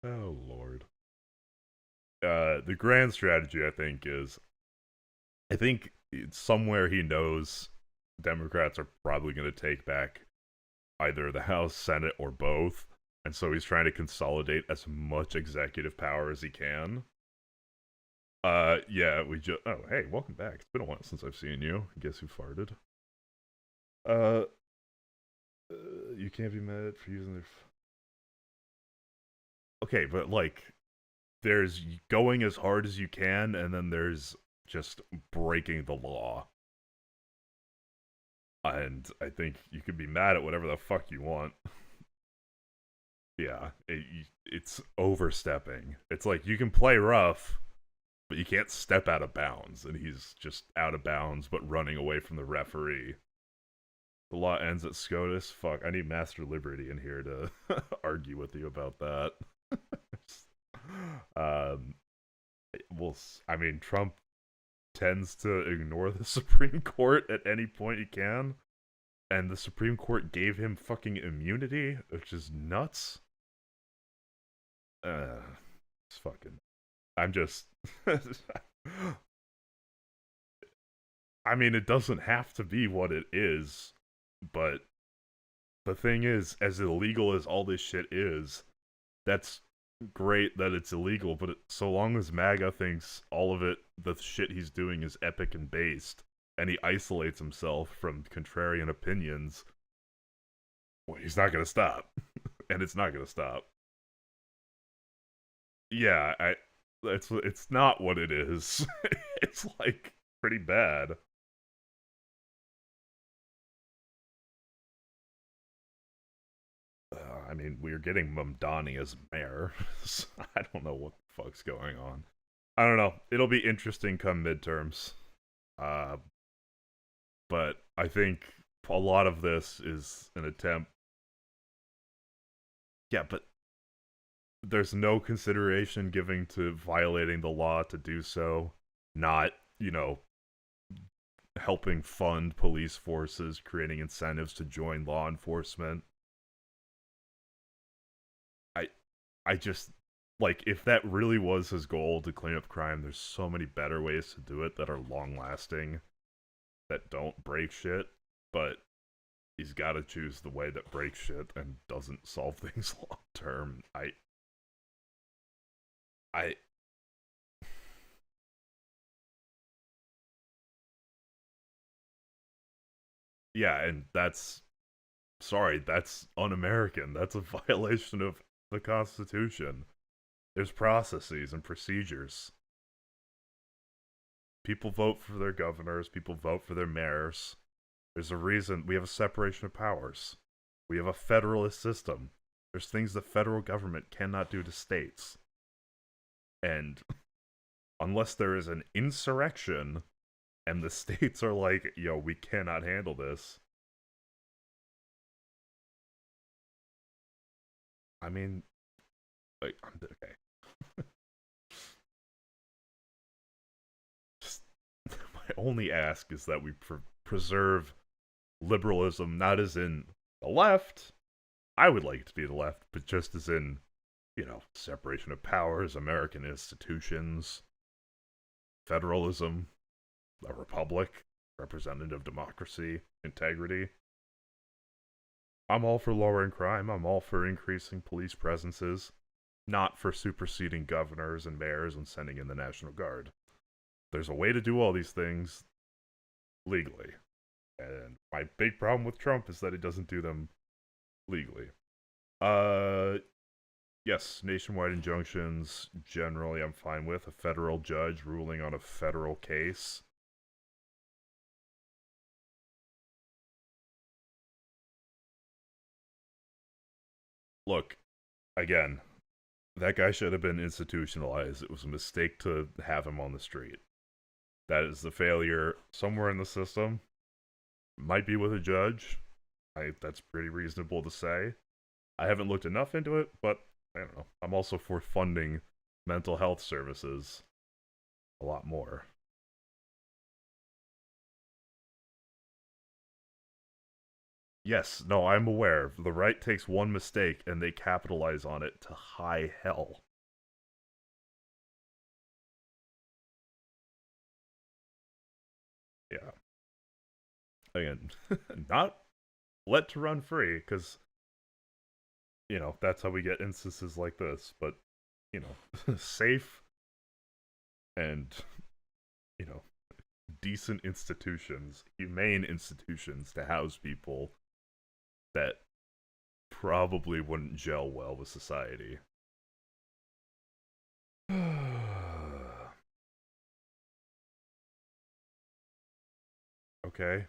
Oh, Lord. The grand strategy, I think somewhere he knows Democrats are probably going to take back either the House, Senate, or both, and so he's trying to consolidate as much executive power as he can. Yeah, oh, hey, welcome back. It's been a while since I've seen you. Guess who farted? You can't be mad for using their... Okay, but, like, there's going as hard as you can, and then there's just breaking the law. And I think you can be mad at whatever the fuck you want. Yeah, it's overstepping. It's like, you can play rough, but you can't step out of bounds, and he's just out of bounds, but running away from the referee. The law ends at SCOTUS? Fuck, I need Master Liberty in here to argue with you about that. Well, I mean, Trump tends to ignore the Supreme Court at any point he can, and the Supreme Court gave him fucking immunity, which is nuts. It's fucking... I'm just... I mean, it doesn't have to be what it is, but the thing is, as illegal as all this shit is, that's great that it's illegal, but so long as MAGA thinks all of it, the shit he's doing is epic and based, and he isolates himself from contrarian opinions, well, he's not going to stop. And it's not going to stop. Yeah, it's not what it is. It's like pretty bad. I mean, we're getting Mamdani as mayor. So I don't know what the fuck's going on. I don't know. It'll be interesting come midterms. But I think a lot of this is an attempt. Yeah, but there's no consideration given to violating the law to do so. Not, you know, helping fund police forces, creating incentives to join law enforcement. I just, like, if that really was his goal to clean up crime, there's so many better ways to do it that are long-lasting, that don't break shit, but he's got to choose the way that breaks shit and doesn't solve things long-term. Yeah, and that's un-American. That's a violation of the Constitution. There's processes and procedures. People vote for their governors, people vote for their mayors. There's a reason we have a separation of powers. We have a federalist system. There's things the federal government cannot do to states. And unless there is an insurrection and the states are like, yo, we cannot handle this. I mean, like, okay. Just, my only ask is that we preserve liberalism, not as in the left. I would like it to be the left, but just as in, you know, separation of powers, American institutions, federalism, a republic, representative democracy, integrity. I'm all for lowering crime. I'm all for increasing police presences, not for superseding governors and mayors and sending in the National Guard. There's a way to do all these things legally. And my big problem with Trump is that he doesn't do them legally. Yes, nationwide injunctions, generally I'm fine with. A federal judge ruling on a federal case. Look, again, that guy should have been institutionalized. It was a mistake to have him on the street. That is the failure somewhere in the system. Might be with a judge. That's pretty reasonable to say. I haven't looked enough into it, but I don't know. I'm also for funding mental health services a lot more. Yes, no, I'm aware. The right takes one mistake and they capitalize on it to high hell. Yeah. Again, not let to run free, because, you know, that's how we get instances like this. But, you know, safe and, you know, decent institutions, humane institutions to house people that probably wouldn't gel well with society. Okay.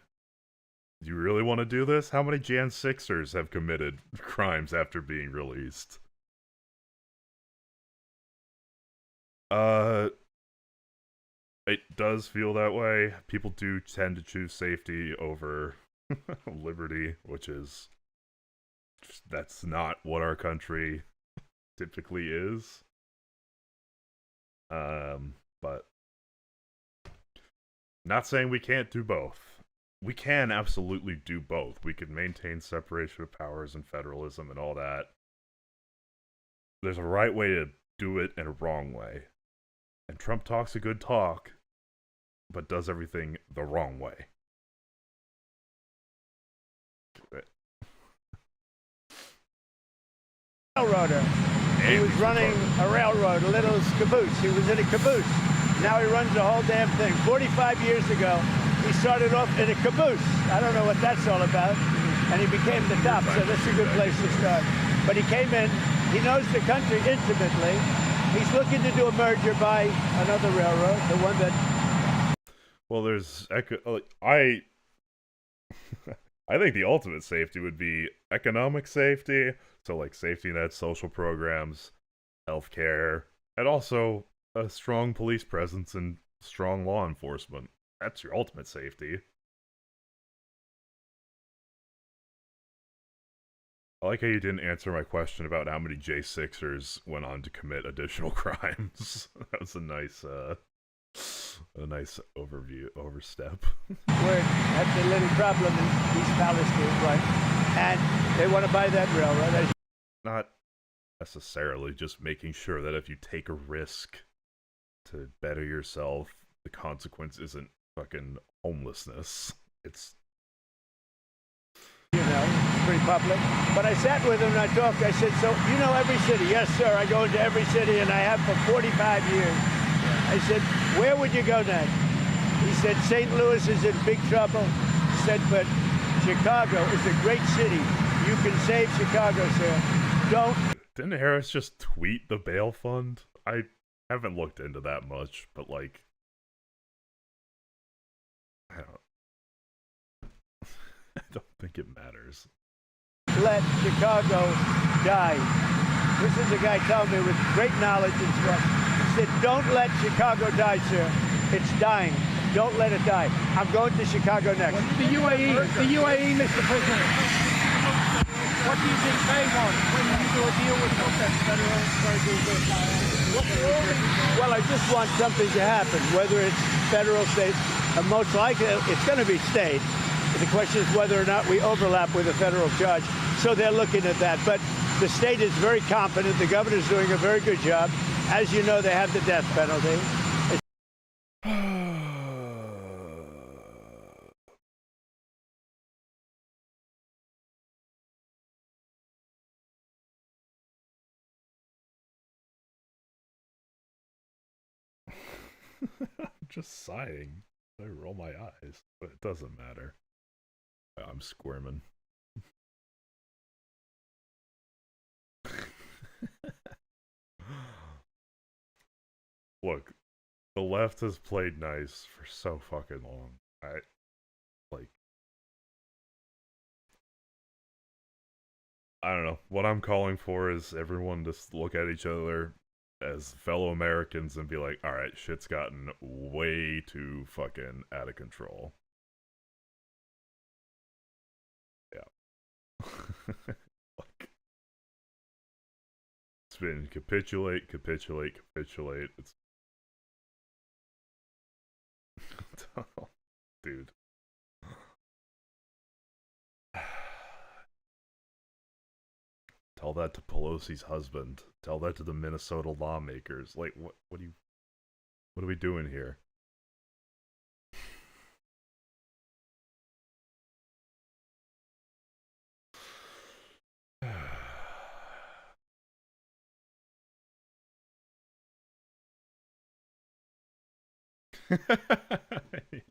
Do you really want to do this? How many Jan 6ers have committed crimes after being released? It does feel that way. People do tend to choose safety over liberty, which is... that's not what our country typically is. But... not saying we can't do both. We can absolutely do both. We can maintain separation of powers and federalism and all that. There's a right way to do it and a wrong way. And Trump talks a good talk, but does everything the wrong way. Railroader. He was running a railroad, a little caboose. He was in a caboose. Now he runs the whole damn thing. 45 years ago, He started off in a caboose. I don't know what that's all about. And he became the top, so that's a good place to start. But he came in, he knows the country intimately. He's looking to do a merger by another railroad, the one that... Well, there's... I think the ultimate safety would be economic safety, so like safety nets, social programs, healthcare, and also a strong police presence and strong law enforcement. That's your ultimate safety. I like how you didn't answer my question about how many J6ers went on to commit additional crimes. That was a nice overstep. That's a little problem in East Palestine, right? And they want to buy that railroad. Not necessarily, just making sure that if you take a risk to better yourself, the consequence isn't fucking homelessness. It's... You know, pretty public. But I sat with him and I talked. I said, so you know every city? Yes, sir. I go into every city and I have for 45 years. I said, where would you go next? He said, St. Louis is in big trouble. He said, but Chicago is a great city. You can save Chicago, sir. Don't. Didn't Harris just tweet the bail fund? I haven't looked into that much, but like, I don't think it matters. Let Chicago die. This is a guy telling me with great knowledge and stuff. He said, don't let Chicago die, sir. It's dying. Don't let it die. I'm going to Chicago next. The UAE, Mr. President. What do you think they want when you do a deal with federal? Well, I just want something to happen, whether it's federal, state, and most likely it's going to be state. The question is whether or not we overlap with a federal judge. So they're looking at that. But the state is very competent. The governor's doing a very good job. As you know, they have the death penalty. I'm just sighing. I roll my eyes, but it doesn't matter. I'm squirming. Look, the left has played nice for so fucking long. I don't know. What I'm calling for is everyone just look at each other as fellow Americans and be like, alright, shit's gotten way too fucking out of control. Yeah. Like, it's been capitulate, capitulate, capitulate. It's... Dude. Tell that to Pelosi's husband. Tell that to the Minnesota lawmakers. Like, what are we doing here?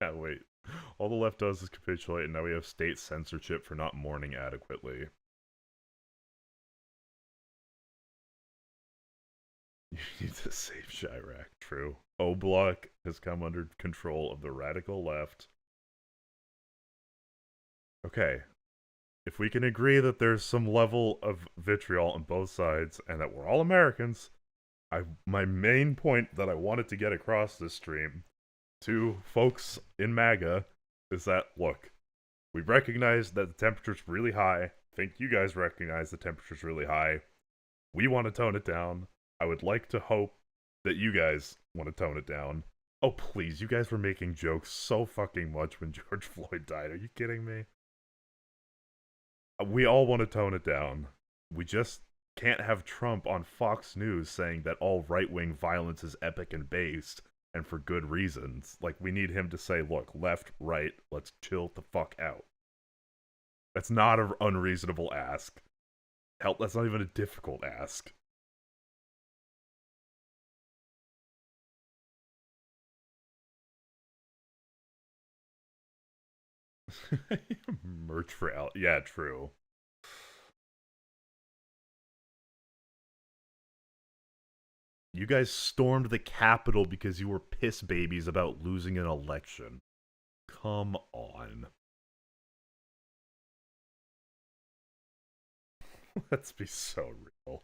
Yeah, wait. All the left does is capitulate, and now we have state censorship for not mourning adequately. You need to save Chirac, true. O-Block has come under control of the radical left. Okay. If we can agree that there's some level of vitriol on both sides, and that we're all Americans, my main point that I wanted to get across this stream to folks in MAGA is that, look, we recognize that the temperature's really high. I think you guys recognize the temperature's really high. We want to tone it down. I would like to hope that you guys want to tone it down. Oh, please, you guys were making jokes so fucking much when George Floyd died. Are you kidding me? We all want to tone it down. We just can't have Trump on Fox News saying that all right-wing violence is epic and based, and for good reasons. Like, we need him to say, look, left, right, let's chill the fuck out. That's not an unreasonable ask. Hell, that's not even a difficult ask. Merch for Al. Yeah, true. You guys stormed the Capitol because you were piss babies about losing an election. Come on. Let's be so real.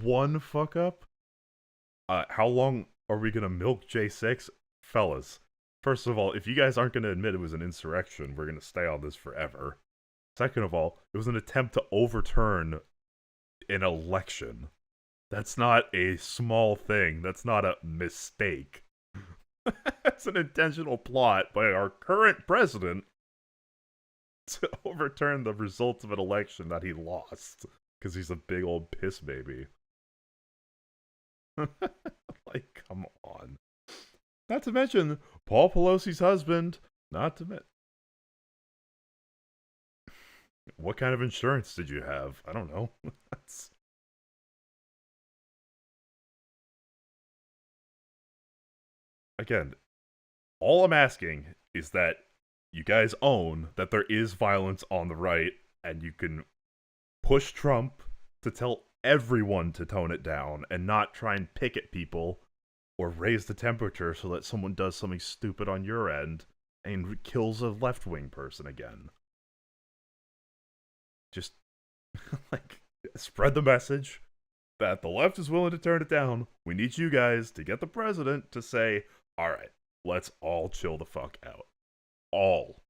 One fuck up? How long are we gonna milk J6? Fellas, first of all, if you guys aren't gonna admit it was an insurrection, we're gonna stay on this forever. Second of all, it was an attempt to overturn an election. That's not a small thing. That's not a mistake. That's an intentional plot by our current president to overturn the results of an election that he lost because he's a big old piss baby. Like, come on. Not to mention Paul Pelosi's husband. Not to mention. What kind of insurance did you have? I don't know. That's... Again, all I'm asking is that you guys own that there is violence on the right, and you can push Trump to tell everyone to tone it down and not try and pick at people or raise the temperature so that someone does something stupid on your end and kills a left-wing person again. Just, like, spread the message that the left is willing to turn it down. We need you guys to get the president to say, alright, let's all chill the fuck out. All.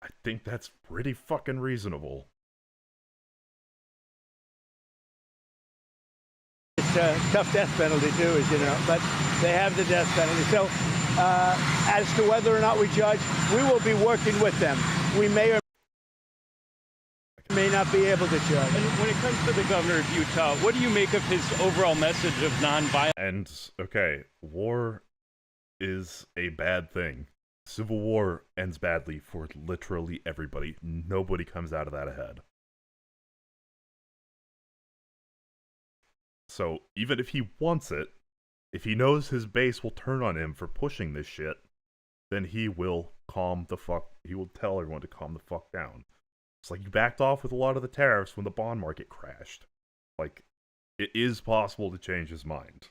I think that's pretty fucking reasonable. It's a tough death penalty too, as you know, but they have the death penalty. So as to whether or not we judge, we will be working with them. We may or may not be able to judge. And when it comes to the governor of Utah, what do you make of his overall message of nonviolence? And, okay, war is a bad thing. Civil war ends badly for literally everybody. Nobody comes out of that ahead. So, even if he wants it, if he knows his base will turn on him for pushing this shit, then he will he will tell everyone to calm the fuck down. It's like you backed off with a lot of the tariffs when the bond market crashed. Like, it is possible to change his mind.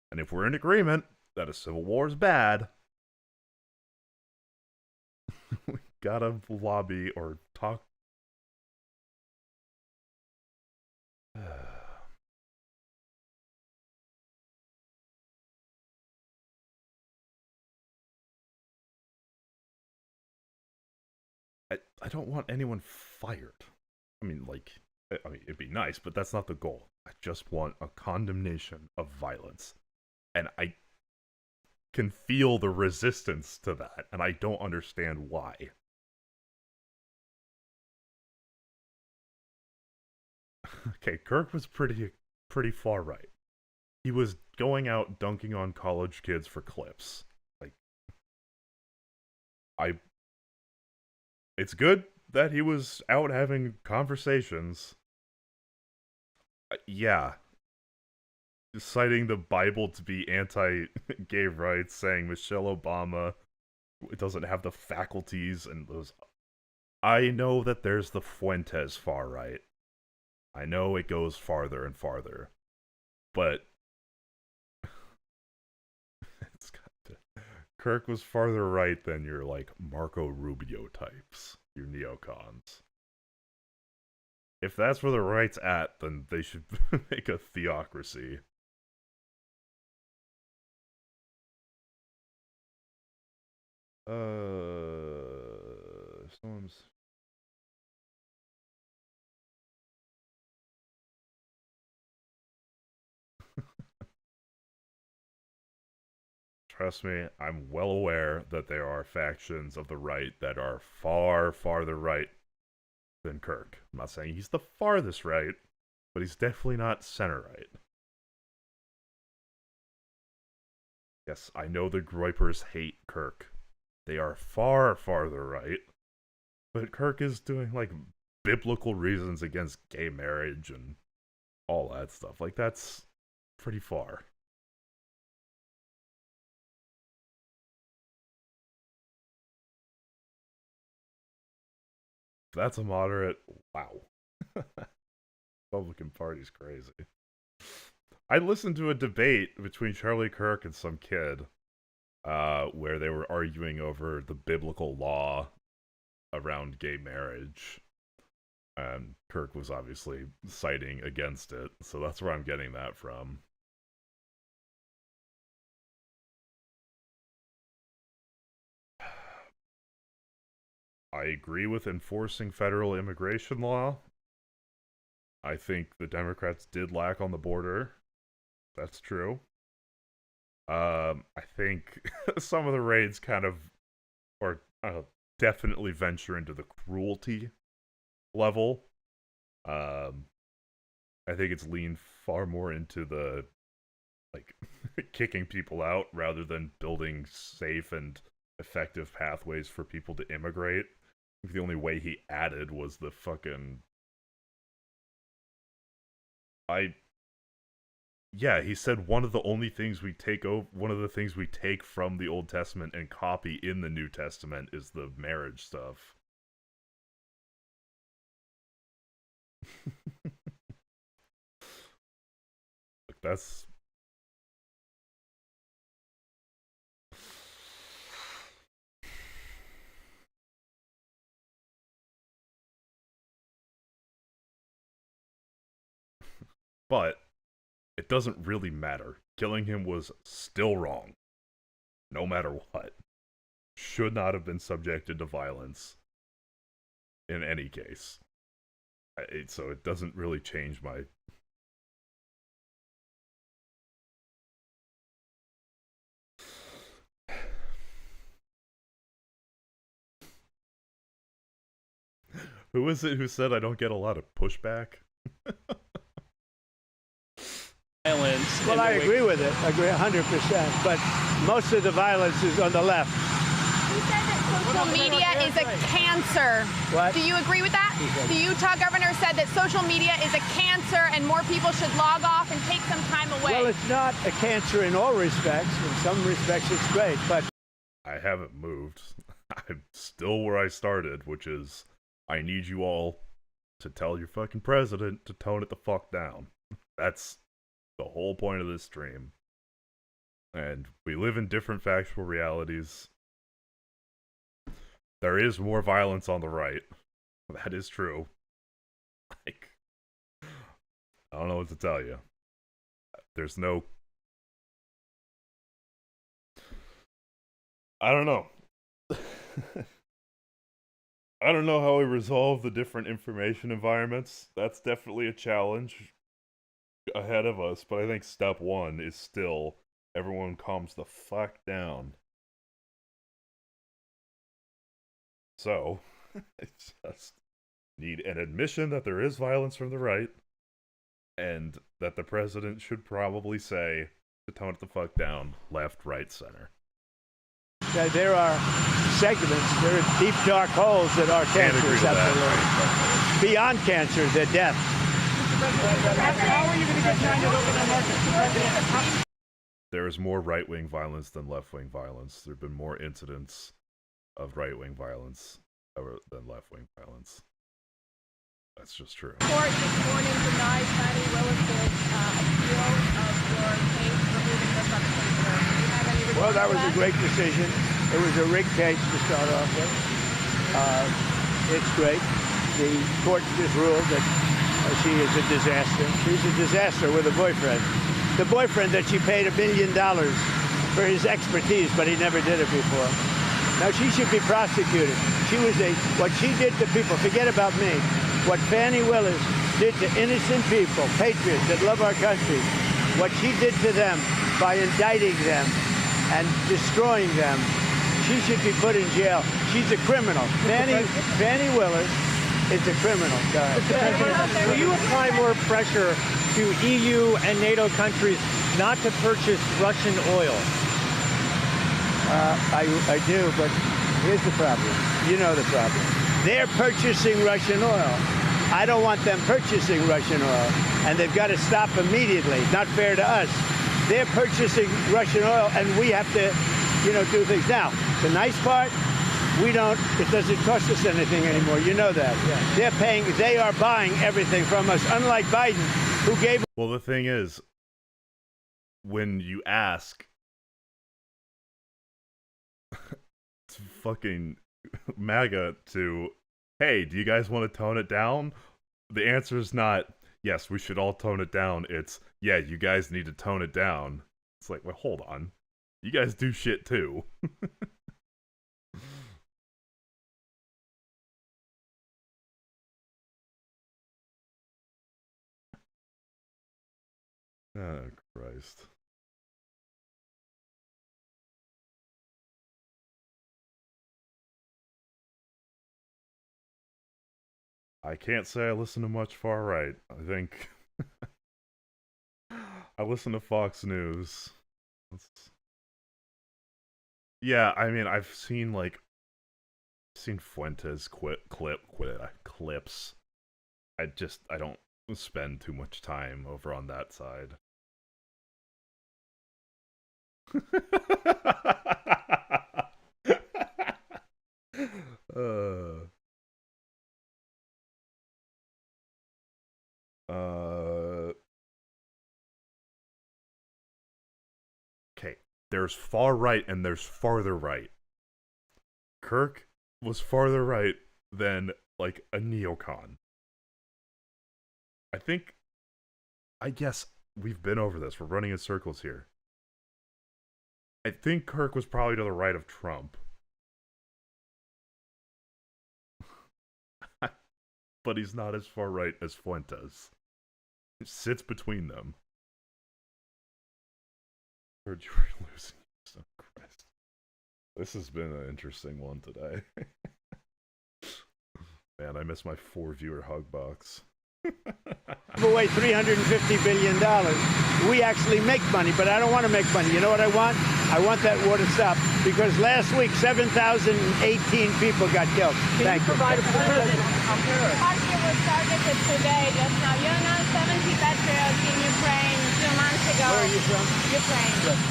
And if we're in agreement that a civil war is bad, we gotta lobby or talk. I don't want anyone fired. I mean, it'd be nice, but that's not the goal. I just want a condemnation of violence. And I can feel the resistance to that, and I don't understand why. Okay, Kirk was pretty far right. He was going out dunking on college kids for clips. Like, it's good that he was out having conversations. Yeah. Citing the Bible to be anti-gay rights, saying Michelle Obama doesn't have the faculties and those. I know that there's the Fuentes far right. I know it goes farther and farther. But Kirk was farther right than your, like, Marco Rubio types, your neocons. If that's where the right's at, then they should make a theocracy. Someone's... Trust me, I'm well aware that there are factions of the right that are far farther right than Kirk. I'm not saying he's the farthest right, but he's definitely not center right. Yes, I know the Groypers hate Kirk. They are far farther right. But Kirk is doing, like, biblical reasons against gay marriage and all that stuff. Like, that's pretty far. If that's a moderate, wow. Republican Party's crazy. I listened to a debate between Charlie Kirk and some kid where they were arguing over the biblical law around gay marriage. And Kirk was obviously citing against it, so that's where I'm getting that from. I agree with enforcing federal immigration law. I think the Democrats did lack on the border. That's true. I think some of the raids kind of are definitely venture into the cruelty level. I think it's leaned far more into the, like, kicking people out rather than building safe and effective pathways for people to immigrate. The only way he added was the fucking... Yeah, he said one of the things we take from the Old Testament and copy in the New Testament is the marriage stuff. That's... But it doesn't really matter. Killing him was still wrong. No matter what. Should not have been subjected to violence. In any case. So it doesn't really change my... Who is it who said I don't get a lot of pushback? Violence. Well, I agree with it. I agree 100%. But most of the violence is on the left. He said that social media is a cancer. What? Do you agree with that? The Utah governor said that social media is a cancer and more people should log off and take some time away. Well, it's not a cancer in all respects. In some respects, it's great, but... I haven't moved. I'm still where I started, which is I need you all to tell your fucking president to tone it the fuck down. That's the whole point of this stream. And we live in different factual realities. There is more violence on the right. That is true. Like, I don't know what to tell you. There's no... I don't know. I don't know how we resolve the different information environments. That's definitely a challenge ahead of us, but I think step one is still everyone calms the fuck down. So, I just need an admission that there is violence from the right, and that the president should probably say to tone it the fuck down, left, right, center. There are segments, there are deep, dark holes that are cancers. Beyond cancer, they're death. How are you going to get China to open their market? There is more right-wing violence than left-wing violence. There have been more incidents of right-wing violence than left-wing violence. That's just true. Court this morning denied Patty Willis's appeal of your case removing her from the case. Do you have any response Well, that to was a great decision. It was a rigged case to start off with. It's great. The court just ruled that she is a disaster. She's a disaster with a boyfriend. The boyfriend that she paid $1 million for his expertise, but he never did it before. Now, she should be prosecuted. What she did to people, forget about me, what Fannie Willis did to innocent people, patriots that love our country, what she did to them by indicting them and destroying them, she should be put in jail. She's a criminal. Fannie Willis is a criminal. Will you apply more pressure to EU and NATO countries not to purchase Russian oil? I do, but here's the problem. You know the problem. They're purchasing Russian oil. I don't want them purchasing Russian oil, and they've got to stop immediately. Not fair to us. They're purchasing Russian oil, and we have to, do things. Now, the nice part, it doesn't cost us anything anymore. You know that. Yeah. They are buying everything from us, unlike Biden, who gave. Well, the thing is, when you ask fucking MAGA to, hey, do you guys want to tone it down? The answer is not, yes, we should all tone it down. It's, yeah, you guys need to tone it down. It's like, well, hold on. You guys do shit too. Oh, Christ. I can't say I listen to much far right. I think I listen to Fox News. Yeah, I mean, I've seen Fuentes clips. I don't spend too much time over on that side. Okay, there's far right and there's farther right. Kirk was farther right than, like, a neocon. I guess we've been over this. We're running in circles here. I think Kirk was probably to the right of Trump. But he's not as far right as Fuentes. It sits between them. Heard you were losing. Oh, Christ. This has been an interesting one today. Man, I miss my 4-viewer hug box. Away $350 billion. We actually make money, but I don't want to make money. You know what I want? I want that war to stop, because last week 7,018 people got killed. Thank you. Party was targeted today, just now. You announced 70 patriots in Ukraine 2 months ago. Where are you from? Ukraine. Yes.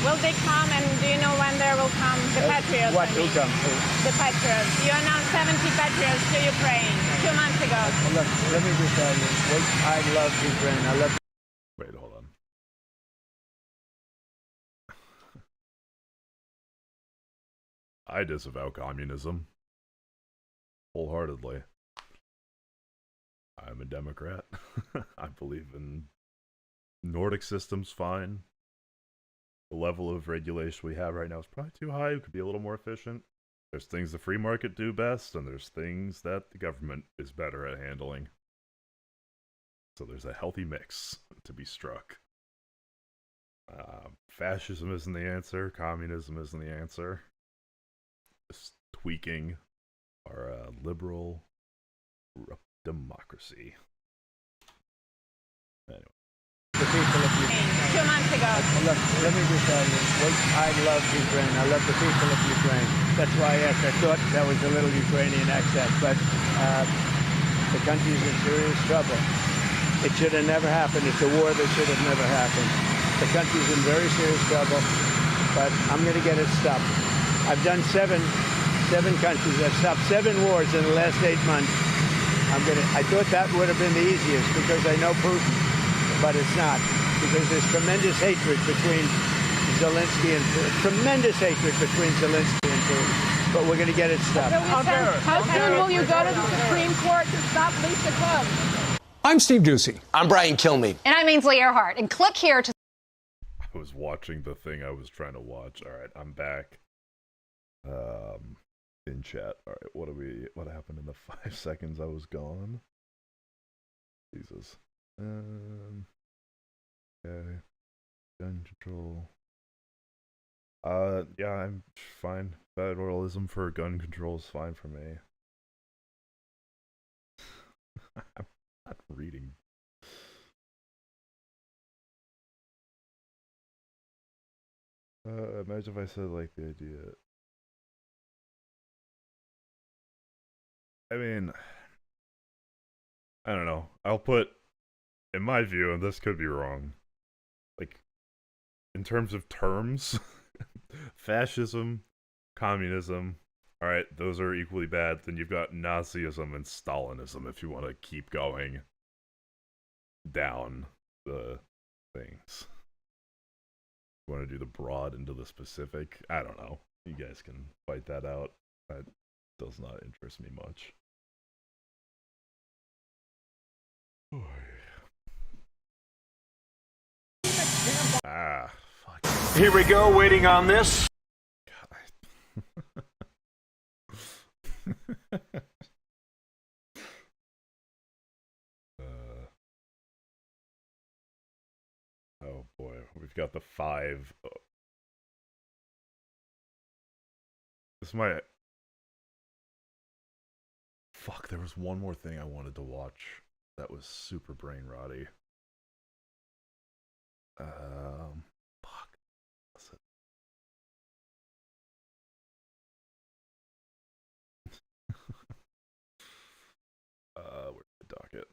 Will they come, and do you know when they will come? The patriots. What will come? The patriots. You announced 70 patriots to Ukraine 2 months ago. Look, let me just tell you. I love Ukraine. I love. Wait, hold on. I disavow communism. Wholeheartedly. I'm a Democrat. I believe in Nordic systems fine. The level of regulation we have right now is probably too high. It could be a little more efficient. There's things the free market do best, and there's things that the government is better at handling. So there's a healthy mix to be struck. Fascism isn't the answer. Communism isn't the answer. Just tweaking our liberal democracy. Anyway. The people of Ukraine. 2 months ago. Look, let me just tell you. I love Ukraine. I love the people of Ukraine. That's why I asked. I thought that was a little Ukrainian accent, but the country's in serious trouble. It should have never happened. It's a war that should have never happened. The country's in very serious trouble, but I'm going to get it stopped. I've done seven countries. I've stopped 7 wars in the last 8 months. I thought that would have been the easiest because I know Putin, but it's not, because there's tremendous hatred between Zelensky and Putin. Tremendous hatred between Zelensky and Putin. But we're going to get it stopped. How soon will you go to the Supreme Court to stop Lisa Cook? I'm Steve Ducey. I'm Brian Kilmeade. And I'm Ainsley Earhart. And click here to. I was watching the thing I was trying to watch. All right, I'm back. In chat. All right, what happened in the 5 seconds I was gone? Jesus. Okay. Gun control. Yeah, I'm fine. Federalism for gun control is fine for me. I'm not reading. Imagine if I said, like, the idea. I mean, I don't know. I'll put, in my view, and this could be wrong, like, in terms of terms, fascism, communism, alright, those are equally bad. Then you've got Nazism and Stalinism if you want to keep going down the things. You want to do the broad into the specific? I don't know. You guys can fight that out. That does not interest me much. Ah, fuck. Here we go, waiting on this. Oh boy, we've got the 5. This might. Fuck, there was one more thing I wanted to watch that was super brain rotty. Fuck. What's it? Where's the docket?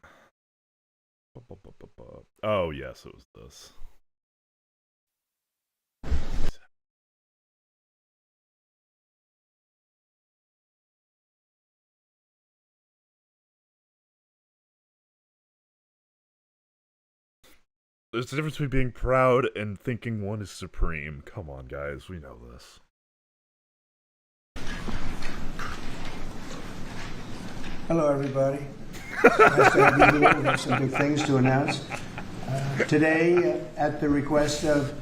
Oh, yes, it was this. There's a difference between being proud and thinking one is supreme. Come on, guys, we know this. Hello, everybody. Nice to have you here. We have some big things to announce. Today, at the request of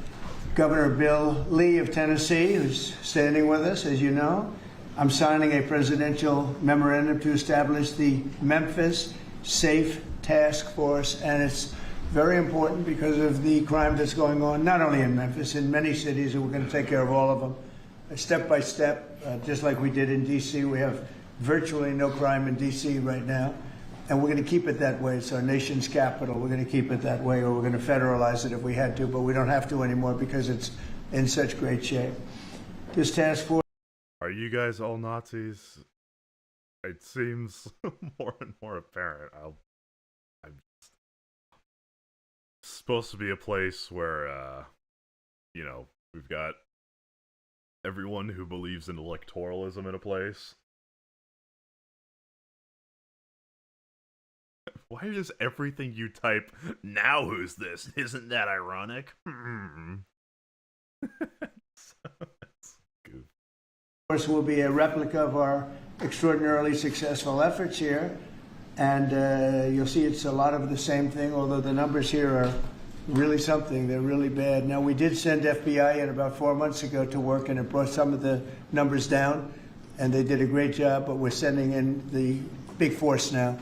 Governor Bill Lee of Tennessee, who's standing with us, as you know, I'm signing a presidential memorandum to establish the Memphis Safe Task Force, and it's very important because of the crime that's going on, not only in Memphis, in many cities, and we're going to take care of all of them. Step by step, just like we did in D.C. We have virtually no crime in D.C. right now, and we're going to keep it that way. It's our nation's capital. We're going to keep it that way, or we're going to federalize it if we had to, but we don't have to anymore because it's in such great shape. This task force... Are you guys all Nazis? It seems more and more apparent. I'm supposed to be a place where, you know, we've got everyone who believes in electoralism in a place. Why is everything you type, now who's this? Isn't that ironic? Course will be a replica of our extraordinarily successful efforts here, and you'll see it's a lot of the same thing, although the numbers here are really something. They're really bad. Now, we did send FBI in about 4 months ago to work, and it brought some of the numbers down, and they did a great job, but we're sending in the big force now.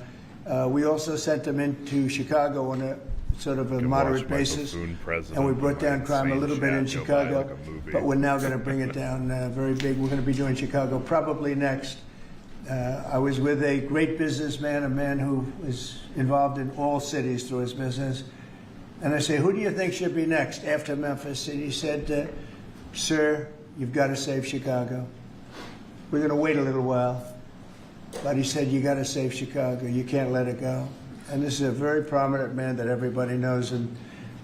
We also sent them into Chicago on a sort of a moderate basis, and we brought down crime a little bit in Chicago, but we're now going to bring it down very big. We're going to be doing Chicago probably next. I was with a great businessman, a man who is involved in all cities through his business, and I say, who do you think should be next after Memphis? And he said, sir, you've got to save Chicago. We're going to wait a little while, but he said, you got to save Chicago. You can't let it go. And this is a very prominent man that everybody knows in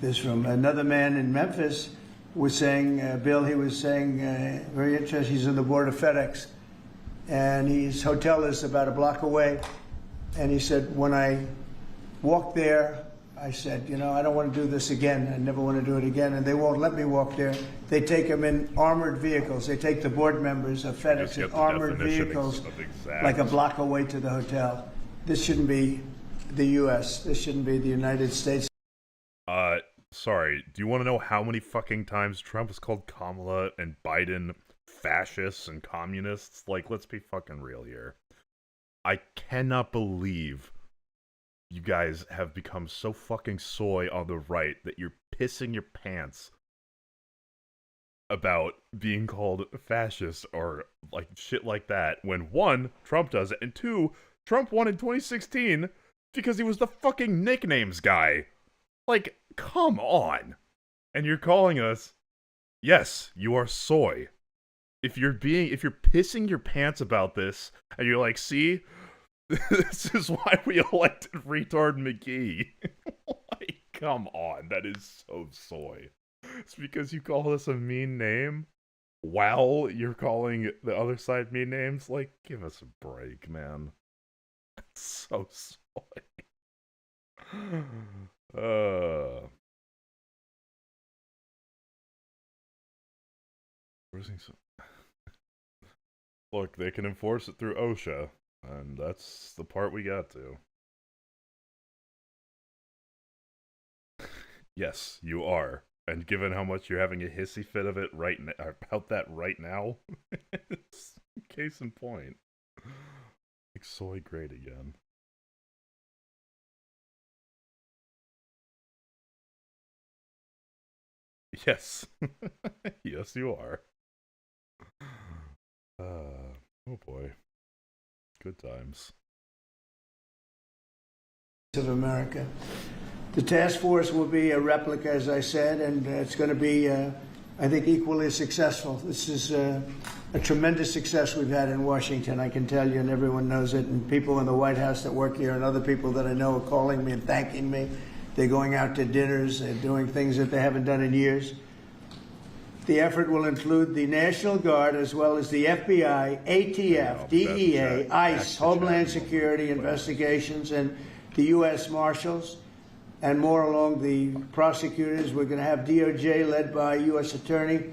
this room. Another man in Memphis was saying, Bill, he was saying, very interesting, he's on the board of FedEx, and his hotel is about a block away. And he said, when I walked there, I said, you know, I don't want to do this again. I never want to do it again. And they won't let me walk there. They take them in armored vehicles. They take the board members of FedEx in armored vehicles like a block away to the hotel. This shouldn't be the U.S. This shouldn't be the United States. Sorry. Do you want to know how many fucking times Trump has called Kamala and Biden fascists and communists? Like, let's be fucking real here. I cannot believe you guys have become so fucking soy on the right that you're pissing your pants about being called fascist or like shit like that when one, Trump does it, and two, Trump won in 2016 because he was the fucking nicknames guy. Like, come on. And you're calling us, yes, you are soy. If you're pissing your pants about this, and you're like, see, This is why we elected retard McGee. Like, come on, that is so soy. It's because you call us a mean name while you're calling the other side mean names? Like, give us a break, man. That's so soy. Look, they can enforce it through OSHA, and that's the part we got to. Yes, you are. And given how much you're having a hissy fit of it about that right now, it's case in point. Make soy great again. Yes. Yes, you are. Oh boy. Good times. Of America. The task force will be a replica, as I said, and it's going to be, I think, equally successful. This is a tremendous success we've had in Washington, I can tell you, and everyone knows it. And people in the White House that work here and other people that I know are calling me and thanking me. They're going out to dinners. They're doing things that they haven't done in years. The effort will include the National Guard as well as the FBI, ATF, DEA, ICE, Homeland Security investigations, and the U.S. Marshals, and more along the prosecutors. We're going to have DOJ led by U.S. Attorney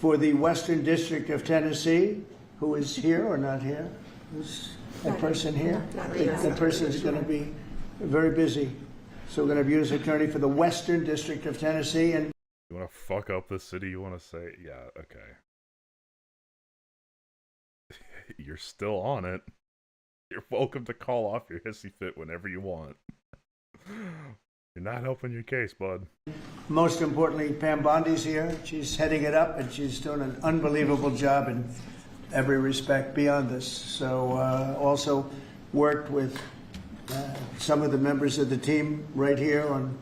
for the Western District of Tennessee, who is here or not here? Who's that person here? That person is going to be very busy. So we're going to have U.S. Attorney for the Western District of Tennessee. And you want to fuck up the city you want to say? Yeah, okay. You're still on it. You're welcome to call off your hissy fit whenever you want. You're not helping your case, bud. Most importantly, Pam Bondi's here. She's heading it up, and she's doing an unbelievable job in every respect beyond this. So also worked with some of the members of the team right here on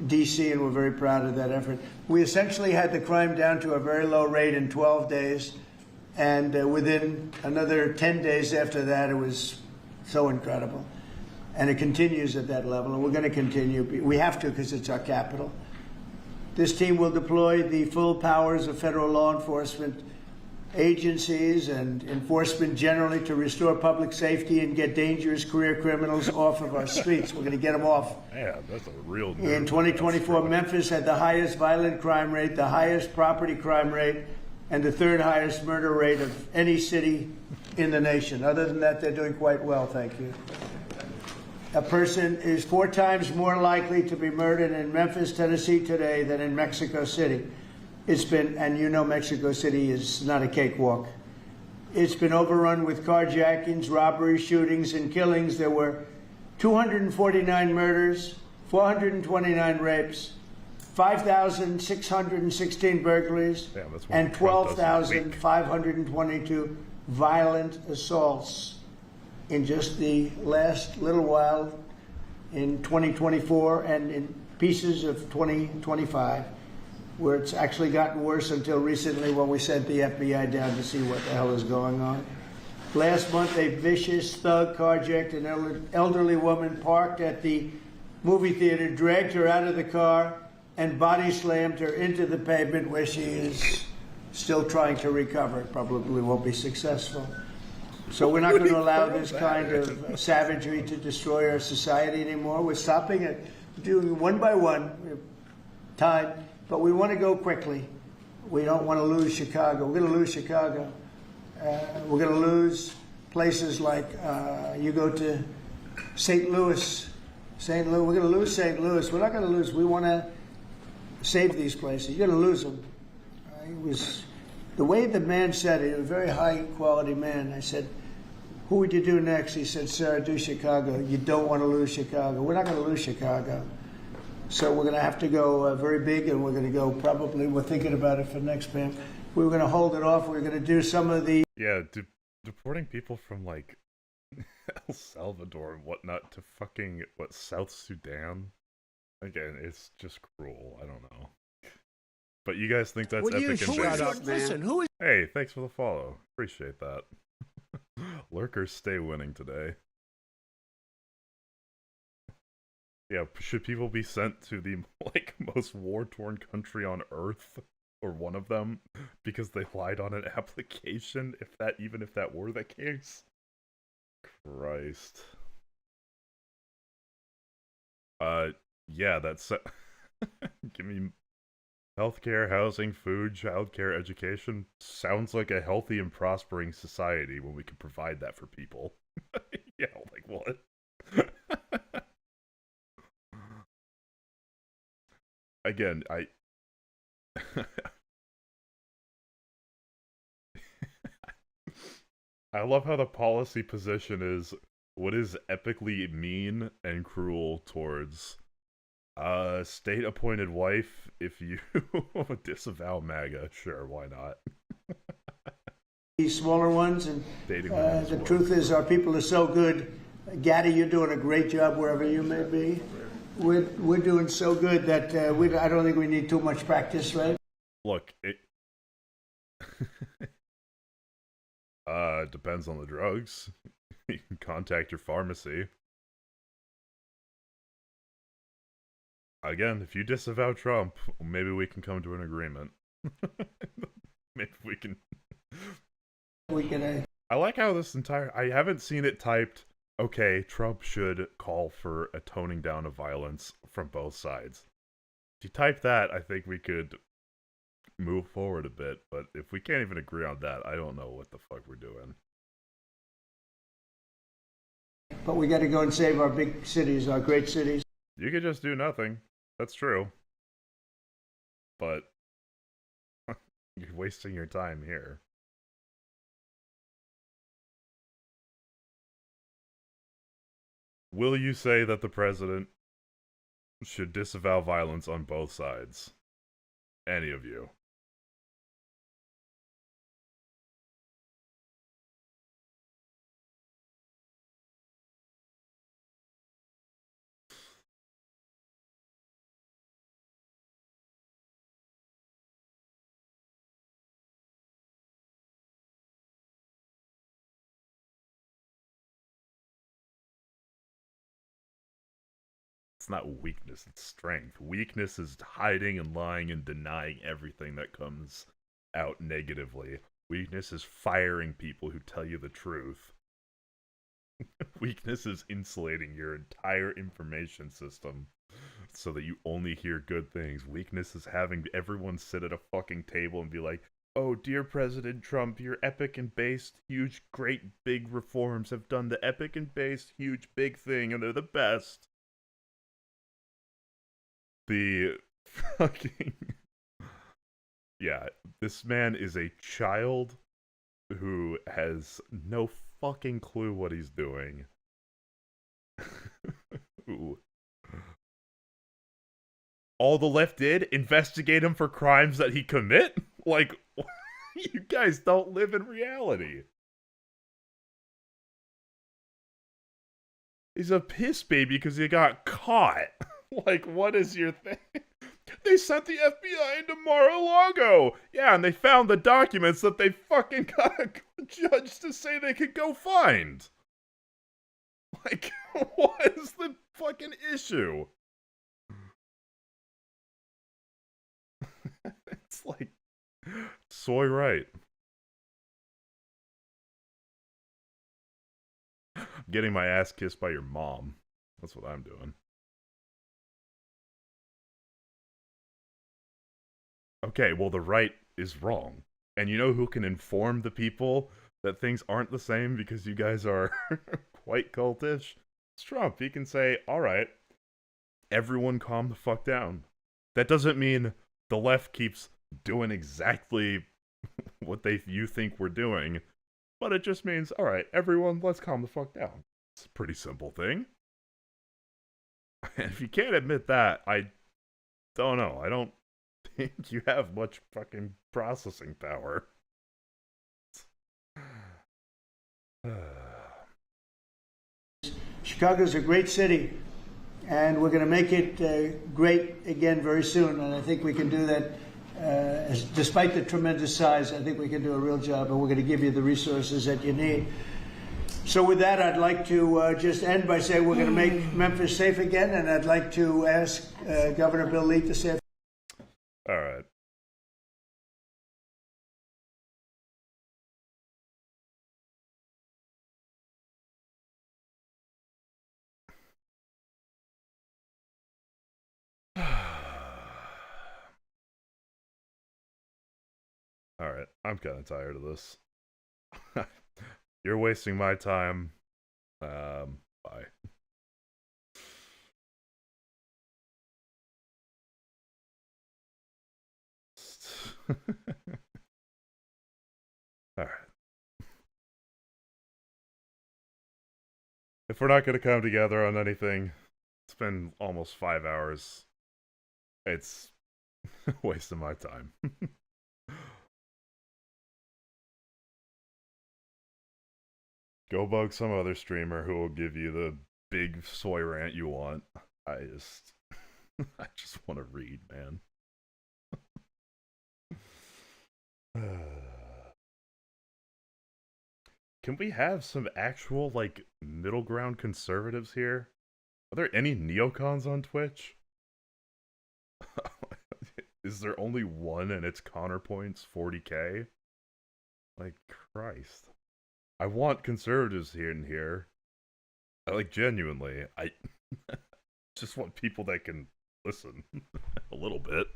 D.C., and we're very proud of that effort. We essentially had the crime down to a very low rate in 12 days, and within another 10 days after that, it was so incredible. And it continues at that level, and we're going to continue. We have to because it's our capital. This team will deploy the full powers of federal law enforcement agencies and enforcement generally to restore public safety and get dangerous career criminals off of our streets. We're going to get them off. Yeah, that's a real nerve. In 2024, Memphis had the highest violent crime rate, the highest property crime rate, and the third highest murder rate of any city in the nation. Other than that, they're doing quite well, thank you. A person is 4 times more likely to be murdered in Memphis, Tennessee today than in Mexico City. It's been, and you know Mexico City is not a cakewalk. It's been overrun with carjackings, robberies, shootings, and killings. There were 249 murders, 429 rapes, 5,616 burglaries, and 12,522 violent assaults in just the last little while in 2024 and in pieces of 2025, where it's actually gotten worse until recently when we sent the FBI down to see what the hell is going on. Last month, a vicious thug carjacked an elderly woman parked at the movie theater, dragged her out of the car, and body slammed her into the pavement, where she is still trying to recover. Probably won't be successful. So we're not going to allow this kind of savagery to destroy our society anymore. We're stopping it, doing one by one, time, but we want to go quickly. We don't want to lose Chicago. We're going to lose Chicago. We're going to lose places like you go to St. Louis. We're going to lose St. Louis. We're not going to lose. We want to save these places. You're going to lose them. It was the way the man said it, a very high quality man. I said, who would you do next? He said, sir, do Chicago. You don't want to lose Chicago. We're not going to lose Chicago. So we're going to have to go very big, and we're going to go probably, we're thinking about it for next Pam. We were going to hold it off. We're going to do some of the... Yeah, deporting people from, like, El Salvador and whatnot to fucking, South Sudan? Again, it's just cruel. I don't know. But you guys think that's epic and big? Listen, who is... Hey, thanks for the follow. Appreciate that. Lurkers stay winning today. Yeah, should people be sent to the like most war-torn country on Earth, or one of them, because they lied on an application? Even if that were the case. Christ. Yeah, that's give me healthcare, housing, food, childcare, education. Sounds like a healthy and prospering society when we can provide that for people. Yeah, like what? Again, I love how the policy position is what is epically mean and cruel towards state-appointed wife. If you disavow MAGA, sure, why not? These smaller ones, and the truth is our people are so good. Gaddy, you're doing a great job wherever you may be. We're doing so good that I don't think we need too much practice, right? Look, it depends on the drugs. You can contact your pharmacy. Again, if you disavow Trump, maybe we can come to an agreement. Maybe we can. I like how this entire. I haven't seen it typed. Okay, Trump should call for a toning down of violence from both sides. If you type that, I think we could move forward a bit. But if we can't even agree on that, I don't know what the fuck we're doing. But we got to go and save our big cities, our great cities. You could just do nothing. That's true. But you're wasting your time here. Will you say that the president should disavow violence on both sides? Any of you? It's not weakness, it's strength. Weakness is hiding and lying and denying everything that comes out negatively. Weakness is firing people who tell you the truth. Weakness is insulating your entire information system so that you only hear good things. Weakness is having everyone sit at a fucking table and be like, oh, dear President Trump, your epic and based, huge, great, big reforms have done the epic and based, huge, big thing, and they're the best. The fucking... Yeah, this man is a child who has no fucking clue what he's doing. Ooh. All the left did? Investigate him for crimes that he commit? Like, you guys don't live in reality. He's a piss baby because he got caught. Like, what is your thing? They sent the FBI into Mar-a-Lago! Yeah, and they found the documents that they fucking got a judge to say they could go find. Like, what is the fucking issue? It's like, soy right. I'm getting my ass kissed by your mom. That's what I'm doing. Okay, well, the right is wrong. And you know who can inform the people that things aren't the same because you guys are quite cultish? It's Trump. He can say, alright, everyone calm the fuck down. That doesn't mean the left keeps doing exactly what you think we're doing, but it just means, alright, everyone, let's calm the fuck down. It's a pretty simple thing. And if you can't admit that, I don't know. I don't think you have much fucking processing power. Chicago's a great city, and we're going to make it great again very soon, and I think we can do that. Despite the tremendous size, I think we can do a real job, and we're going to give you the resources that you need. So with that, I'd like to just end by saying we're going to make Memphis safe again, and I'd like to ask Governor Bill Lee to say. All right. All right, I'm kind of tired of this. You're wasting my time. Bye. All right. If we're not going to come together on anything, it's been almost 5 hours. It's wasting my time. Go bug some other streamer who will give you the big soy rant you want. I just want to read, man. Can we have some actual, like, middle ground conservatives here? Are there any neocons on Twitch? Is there only one and its counterpoint's 40k? Like, Christ. I want conservatives here and here. Like, genuinely. I just want people that can listen a little bit.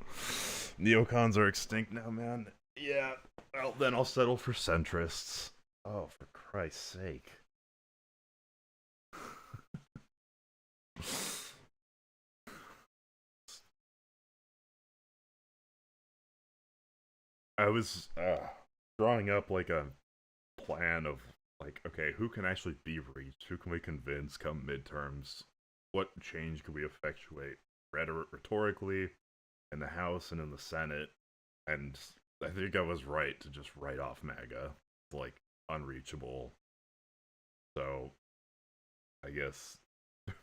Neocons are extinct now, man. Yeah, well, then I'll settle for centrists. Oh, for Christ's sake. I was drawing up like a plan of like, okay, who can actually be reached? Who can we convince come midterms? What change can we effectuate rhetorically in the House and in the Senate? And I think I was right to just write off MAGA. Like, unreachable. So, I guess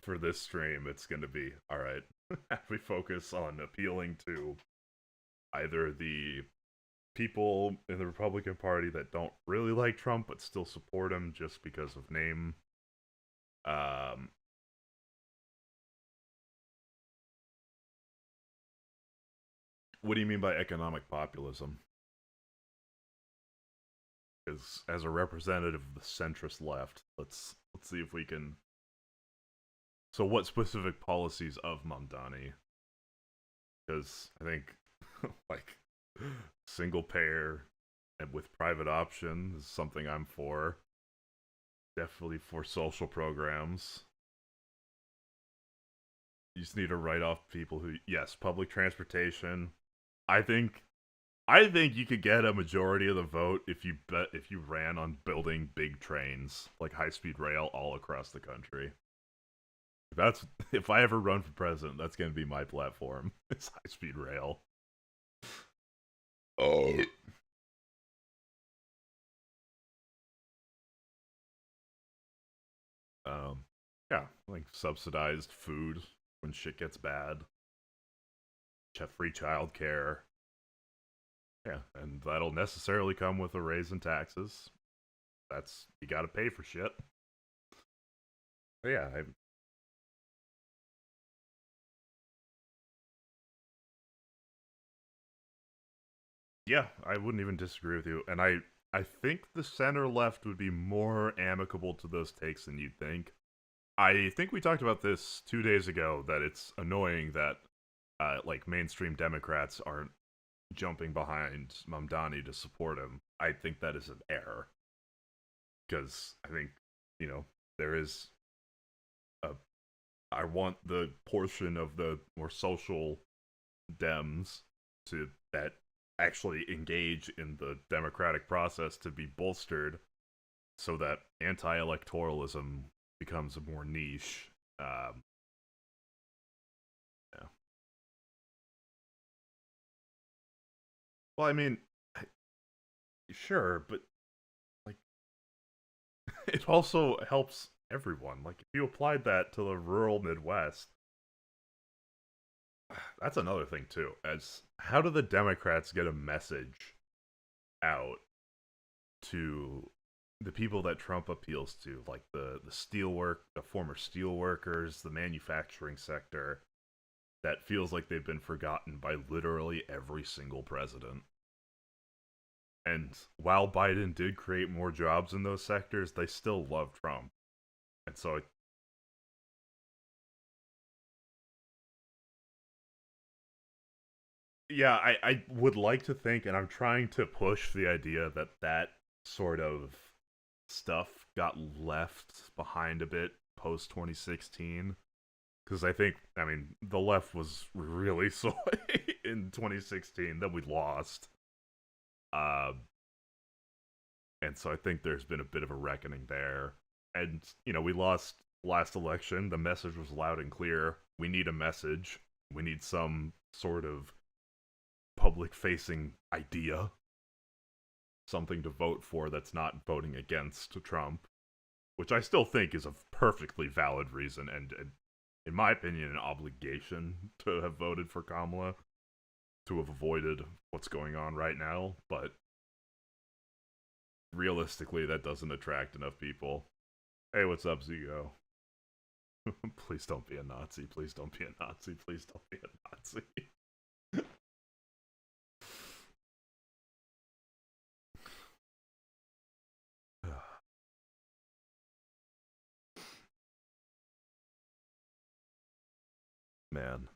for this stream, it's going to be, alright, we focus on appealing to either the people in the Republican Party that don't really like Trump but still support him just because of name. What do you mean by economic populism? Because as a representative of the centrist left, let's see if we can. So, what specific policies of Mamdani? Because I think, like, single payer and with private option is something I'm for. Definitely for social programs. You just need to write off people who, yes, public transportation. I think you could get a majority of the vote if you ran on building big trains, like high-speed rail all across the country. If I ever run for president, that's going to be my platform. It's high-speed rail. Oh. Yeah, like subsidized food when shit gets bad. Free childcare. Yeah, and that'll necessarily come with a raise in taxes. You gotta pay for shit. But yeah, I wouldn't even disagree with you. And I think the center left would be more amicable to those takes than you'd think. I think we talked about this 2 days ago, that it's annoying that like mainstream Democrats aren't jumping behind Mamdani to support him. I think that is an error. Because I think, there is I want the portion of the more social Dems that actually engage in the democratic process to be bolstered so that anti-electoralism becomes a more niche. Yeah. Well, I mean, sure, but like, it also helps everyone. Like, if you applied that to the rural Midwest, that's another thing too. As how do the Democrats get a message out to the people that Trump appeals to, like the former steel workers, the manufacturing sector, that feels like they've been forgotten by literally every single president. And while Biden did create more jobs in those sectors, they still love Trump. And so yeah, I would like to think, and I'm trying to push the idea that that sort of stuff got left behind a bit post 2016. Because I mean, the left was really soy in 2016 that we lost. And so I think there's been a bit of a reckoning there. And, we lost last election. The message was loud and clear. We need a message. We need some sort of public-facing idea. Something to vote for that's not voting against Trump. Which I still think is a perfectly valid reason and in my opinion, an obligation to have voted for Kamala, to have avoided what's going on right now, but realistically, that doesn't attract enough people. Hey, what's up, Zigo? Please don't be a Nazi, please don't be a Nazi, please don't be a Nazi. Man.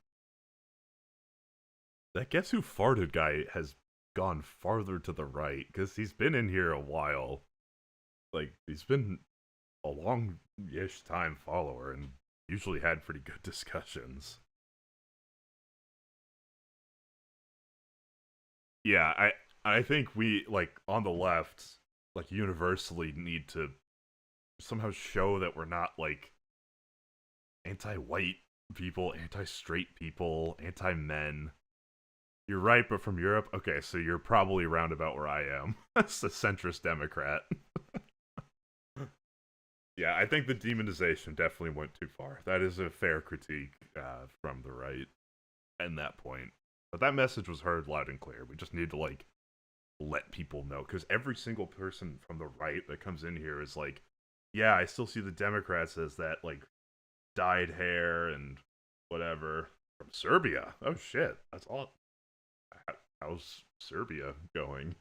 That Guess Who Farted guy has gone farther to the right, because he's been in here a while. Like, he's been a long-ish time follower, and usually had pretty good discussions. Yeah, I think we, like, on the left, like, universally need to somehow show that we're not, like, anti-white people, anti-straight people, anti-men. You're right, but from Europe? Okay, so you're probably around about where I am. That's a centrist Democrat. Yeah, I think the demonization definitely went too far. That is a fair critique from the right at that point. But that message was heard loud and clear. We just need to, like, let people know. Because every single person from the right that comes in here is like, yeah, I still see the Democrats as that, like, dyed hair and whatever. From Serbia. Oh, shit. That's all. How's Serbia going?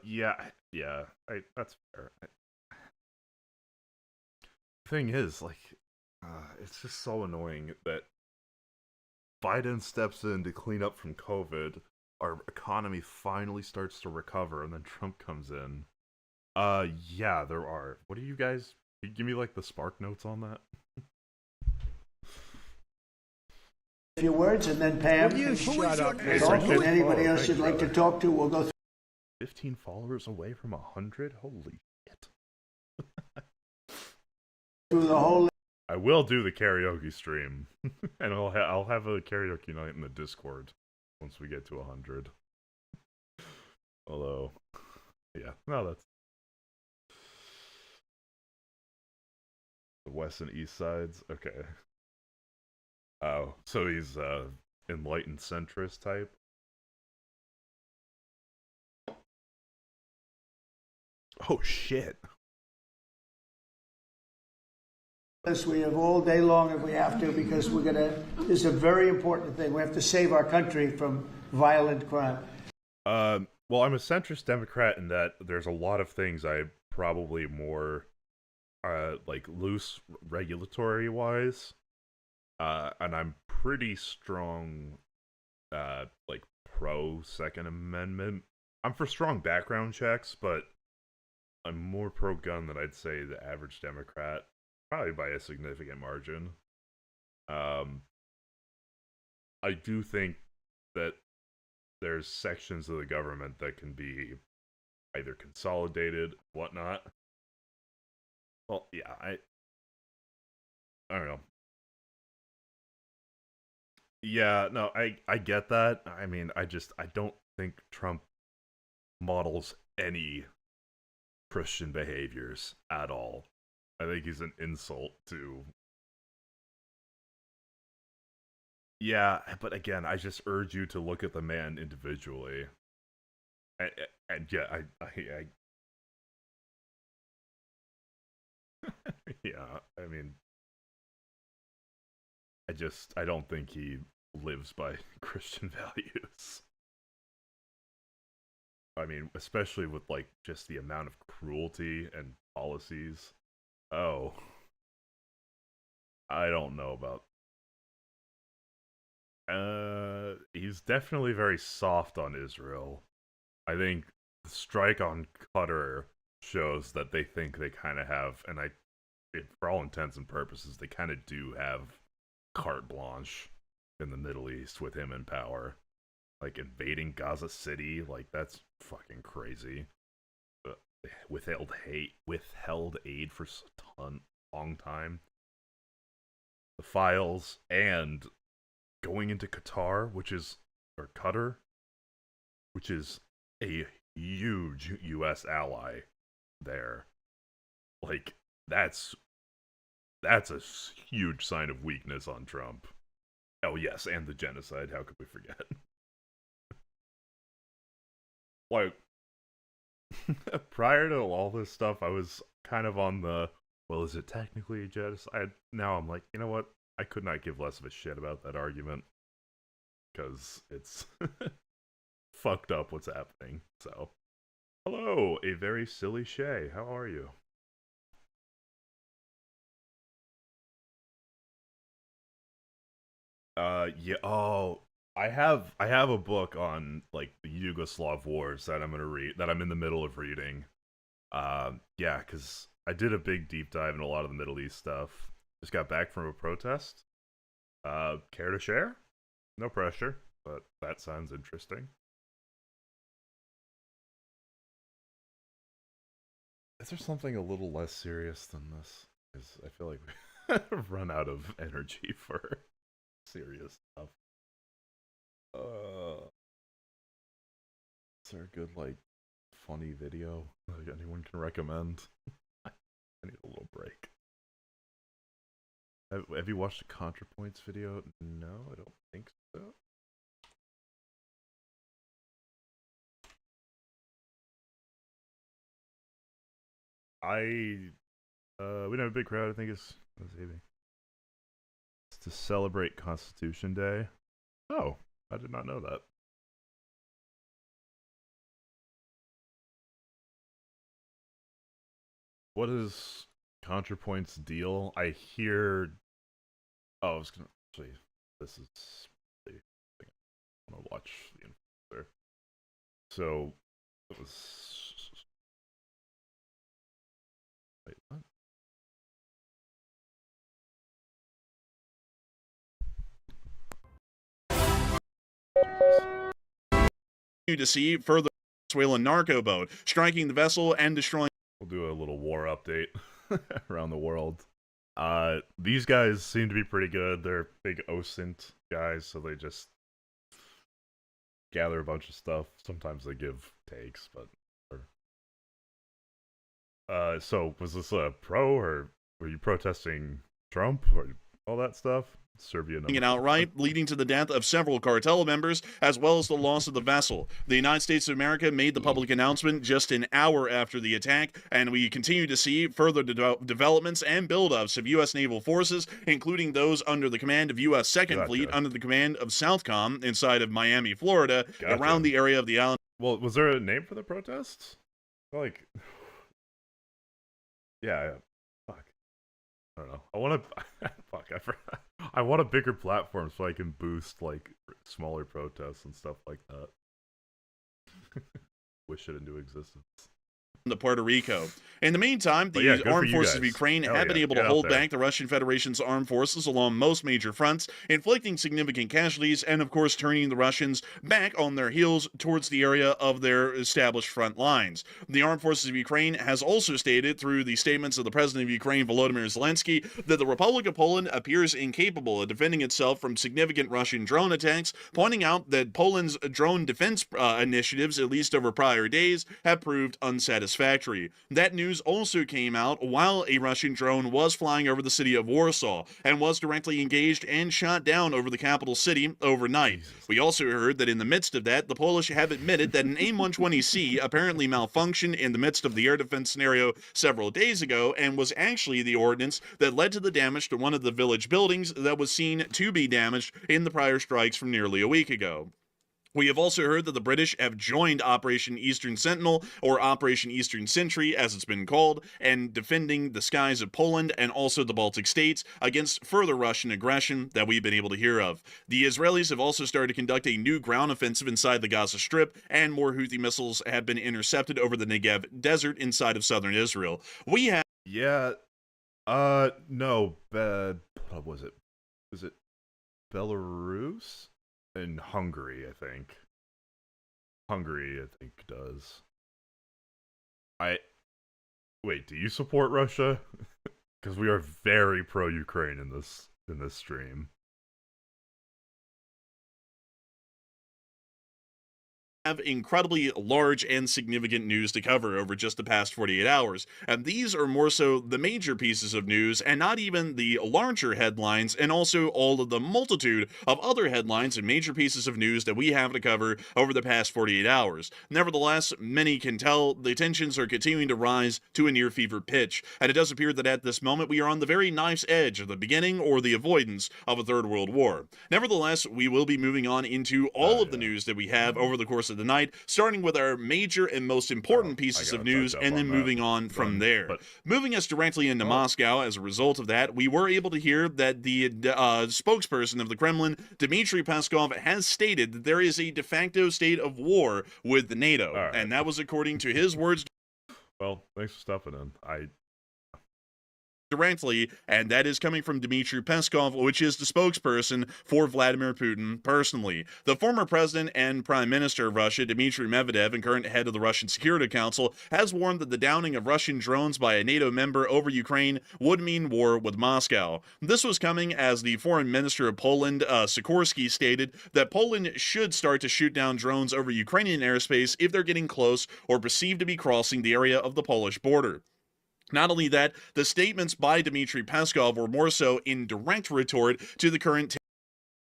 Yeah, that's fair. Thing is, like, it's just so annoying that Biden steps in to clean up from COVID, our economy finally starts to recover, and then Trump comes in. Yeah, there are. What do you guys... Can you give me, like, the spark notes on that? A few words, and then Pam You shut up. and anybody else you'd like to talk to, we'll go through. 15 followers away from 100? Holy shit. Through the whole. I will do the karaoke stream, and I'll have a karaoke night in the Discord once we get to 100. Although, yeah, no, that's the west and east sides. Okay. Oh, so he's enlightened centrist type. Oh shit. We have all day long if we have to, because this is a very important thing. We have to save our country from violent crime. Well, I'm a centrist Democrat in that there's a lot of things I probably more like loose regulatory wise. And I'm pretty strong like pro Second Amendment. I'm for strong background checks, but I'm more pro gun than I'd say the average Democrat. Probably by a significant margin. I do think that there's sections of the government that can be either consolidated, whatnot. Well, yeah, I don't know. Yeah, no, I get that. I mean, I don't think Trump models any Christian behaviors at all. I think he's an insult to Yeah, but again, I just urge you to look at the man individually. And yeah, I yeah, I mean, I don't think he lives by Christian values. I mean, especially with like just the amount of cruelty and policies. Oh, I don't know about. He's definitely very soft on Israel. I think the strike on Qatar shows that they think they kind of have, and for all intents and purposes, they kind of do have carte blanche in the Middle East with him in power. Like invading Gaza City, like that's fucking crazy. Withheld aid for a long time. The files and going into Qatar, Qatar, which is a huge U.S. ally there. Like that's a huge sign of weakness on Trump. Oh yes, and the genocide. How could we forget? Like prior to all this stuff, I was kind of on the, well, is it technically a genocide? Now I'm like, you know what? I could not give less of a shit about that argument because it's fucked up what's happening. So, hello, a very silly Shay. How are you? Yeah. Oh, I have a book on like the Yugoslav wars that I'm gonna read, that I'm in the middle of reading. Yeah, because I did a big deep dive in a lot of the Middle East stuff. Just got back from a protest. Care to share? No pressure, but that sounds interesting. Is there something a little less serious than this? Because I feel like we've run out of energy for serious stuff. Is there a good, like, funny video like anyone can recommend? I need a little break. Have you watched the ContraPoints video? No, I don't think so. We don't have a big crowd. I think it's to celebrate Constitution Day. Oh, I did not know that. What is ContraPoint's deal? I hear. Oh, I was gonna actually. This is. I want to watch the influencer. So it was. Wait, what? To see further Venezuelan narco boat striking the vessel and destroying. We'll do a little war update around the world. These guys seem to be pretty good. They're big OSINT guys, so they just gather a bunch of stuff. Sometimes they give takes, but. So was this a pro, or were you protesting Trump or all that stuff? Serbia it outright, leading to the death of several cartel members, as well as the loss of the vessel. The United States of America made the public announcement just an hour after the attack, and we continue to see further developments and buildups of U.S. naval forces, including those under the command of U.S. Second Fleet, under the command of Southcom, inside of Miami, Florida, around the area of the island. Well, was there a name for the protests? Like, yeah. Fuck. I don't know. I want to. Fuck. I want a bigger platform so I can boost like smaller protests and stuff like that. Wish it into existence. To Puerto Rico. In the meantime, the armed forces of Ukraine have been able to hold back the Russian Federation's armed forces along most major fronts, inflicting significant casualties and, of course, turning the Russians back on their heels towards the area of their established front lines. The armed forces of Ukraine has also stated, through the statements of the president of Ukraine, Volodymyr Zelensky, that the Republic of Poland appears incapable of defending itself from significant Russian drone attacks, pointing out that Poland's drone defense initiatives, at least over prior days, have proved unsatisfactory. factory. That news also came out while a Russian drone was flying over the city of Warsaw and was directly engaged and shot down over the capital city overnight. We also heard that in the midst of that, the Polish have admitted that an AIM-120C apparently malfunctioned in the midst of the air defense scenario several days ago and was actually the ordnance that led to the damage to one of the village buildings that was seen to be damaged in the prior strikes from nearly a week ago. We have also heard that the British have joined Operation Eastern Sentinel, or Operation Eastern Sentry as it's been called, and defending the skies of Poland and also the Baltic states against further Russian aggression that we've been able to hear of. The Israelis have also started to conduct a new ground offensive inside the Gaza Strip, and more Houthi missiles have been intercepted over the Negev desert inside of southern Israel. We have... Yeah, no, what was it? Was it Belarus? In Hungary, I think. Hungary, I think, does. Wait, do you support Russia? Because we are very pro-Ukraine in this stream. Have incredibly large and significant news to cover over just the past 48 hours, and these are more so the major pieces of news and not even the larger headlines, and also all of the multitude of other headlines and major pieces of news that we have to cover over the past 48 hours. Nevertheless, many can tell the tensions are continuing to rise to a near fever pitch, and it does appear that at this moment we are on the very knife's edge of the beginning or the avoidance of a third world war. Nevertheless, we will be moving on into all of the news that we have over the course of the night, starting with our major and most important pieces of news, and then moving on from there. Moving us directly into Moscow, as a result of that, we were able to hear that the spokesperson of the Kremlin, Dmitry Peskov, has stated that there is a de facto state of war with NATO, and that was according to his words. Well, thanks for stepping in. Directly, and that is coming from Dmitry Peskov, which is the spokesperson for Vladimir Putin personally. The former president and prime minister of Russia, Dmitry Medvedev, and current head of the Russian Security Council, has warned that the downing of Russian drones by a NATO member over Ukraine would mean war with Moscow. This was coming as the foreign minister of Poland, Sikorski, stated that Poland should start to shoot down drones over Ukrainian airspace if they're getting close or perceived to be crossing the area of the Polish border. Not only that, the statements by Dmitry Peskov were more so in direct retort to the current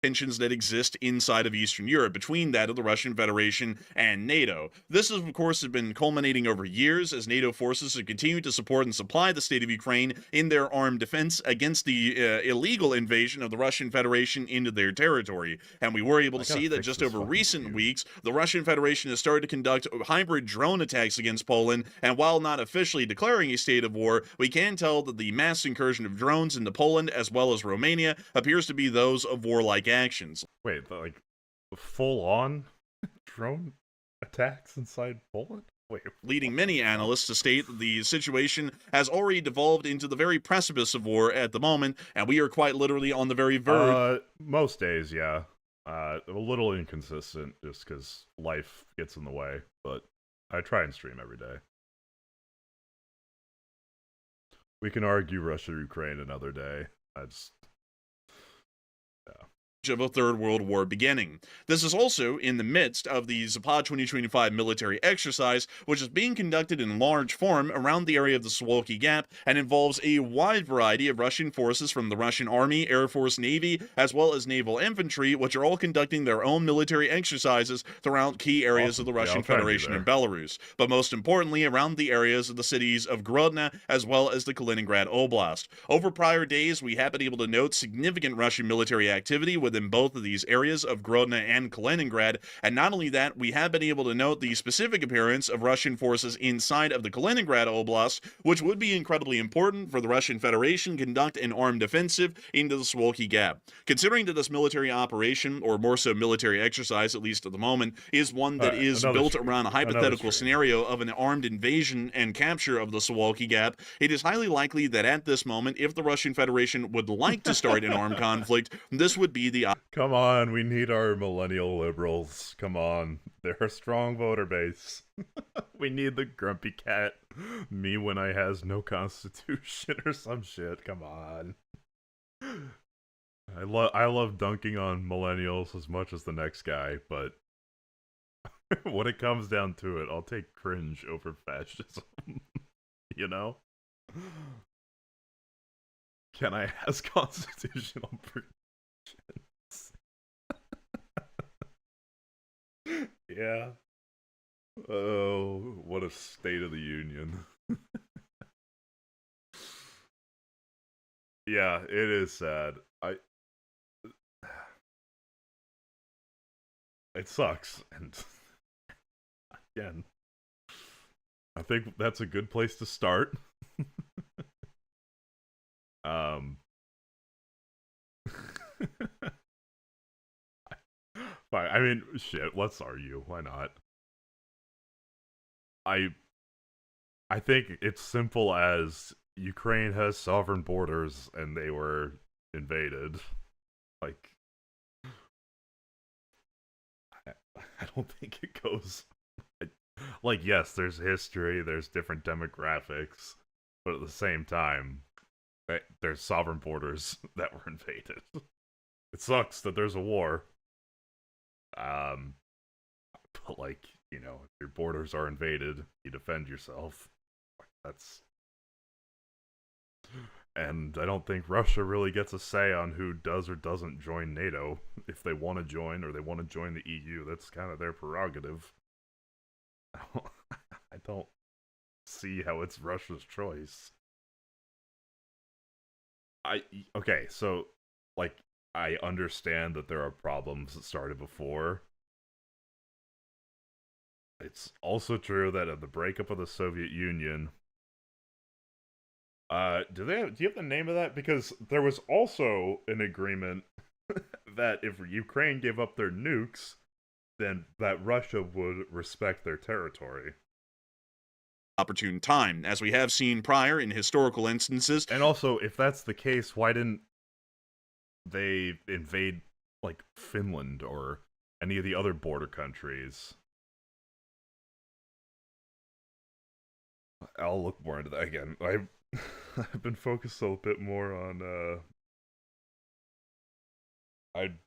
tensions that exist inside of Eastern Europe between that of the Russian Federation and NATO. This, of course, has been culminating over years as NATO forces have continued to support and supply the state of Ukraine in their armed defense against the illegal invasion of the Russian Federation into their territory. And we were able to see that just over recent weeks, the Russian Federation has started to conduct hybrid drone attacks against Poland, and while not officially declaring a state of war, we can tell that the mass incursion of drones into Poland as well as Romania appears to be those of warlike actions. Wait, like full-on drone attacks inside Poland? Wait, leading many analysts to state that the situation has already devolved into the very precipice of war at the moment, and we are quite literally on the very verge. Most days, yeah. A little inconsistent just because life gets in the way, but I try and stream every day. We can argue Russia-Ukraine another day. Of a third world war beginning. This is also in the midst of the Zapad 2025 military exercise, which is being conducted in large form around the area of the Suwalki Gap and involves a wide variety of Russian forces from the Russian Army, Air Force, Navy, as well as naval infantry, which are all conducting their own military exercises throughout key areas of the Russian Federation and Belarus, but most importantly around the areas of the cities of Grodno as well as the Kaliningrad Oblast. Over prior days, we have been able to note significant Russian military activity within both of these areas of Grodno and Kaliningrad, and not only that, we have been able to note the specific appearance of Russian forces inside of the Kaliningrad Oblast, which would be incredibly important for the Russian Federation to conduct an armed offensive into the Suwalki Gap. Considering that this military operation, or more so military exercise, at least at the moment, is one that is built around a hypothetical scenario of an armed invasion and capture of the Suwalki Gap, it is highly likely that at this moment, if the Russian Federation would like to start an armed conflict, this would be the Come on, we need our millennial liberals. Come on, they're a strong voter base. We need the grumpy cat, me when I has no constitution or some shit. Come on. I love dunking on millennials as much as the next guy, but when it comes down to it, I'll take cringe over fascism. You know? Can I ask constitutional predictions? Yeah. Oh, what a state of the union. Yeah, it is sad. It sucks, and again, I think that's a good place to start. Fine. I mean, shit. Let's argue. Why not? I think it's simple as Ukraine has sovereign borders and they were invaded. Like, I don't think it goes. Like, yes, there's history, there's different demographics, but at the same time, there's sovereign borders that were invaded. It sucks that there's a war. But like, you know, if your borders are invaded, you defend yourself. That's... And I don't think Russia really gets a say on who does or doesn't join NATO. If they want to join or they want to join the EU, that's kind of their prerogative. I don't see how it's Russia's choice. Okay, so, like, I understand that there are problems that started before. It's also true that at the breakup of the Soviet Union, do you have the name of that? Because there was also an agreement that if Ukraine gave up their nukes, then that Russia would respect their territory. Opportune time, as we have seen prior in historical instances. And also, if that's the case, why didn't they invade, like, Finland or any of the other border countries? I'll look more into that again. I've been focused a bit more on, I'm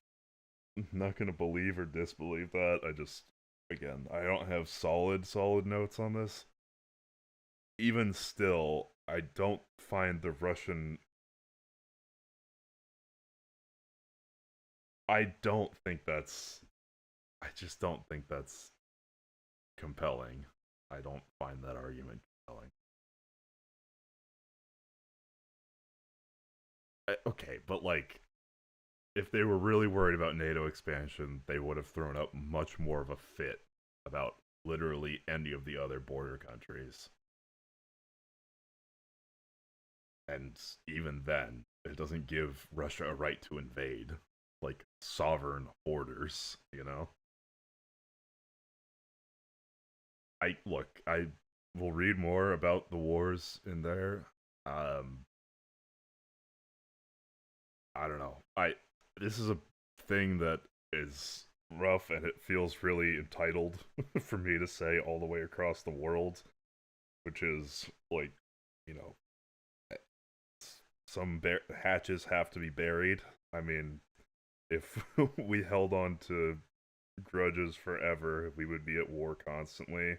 not gonna believe or disbelieve that. Again, I don't have solid notes on this. Even still, I don't find the Russian... I just don't think that's compelling. I don't find that argument compelling. Okay, but like, if they were really worried about NATO expansion, they would have thrown up much more of a fit about literally any of the other border countries. And even then, it doesn't give Russia a right to invade, like, sovereign borders, you know? I will read more about the wars in there. I don't know. This is a thing that is rough, and it feels really entitled for me to say all the way across the world, which is, like, you know, some hatches have to be buried. I mean, if we held on to grudges forever, we would be at war constantly.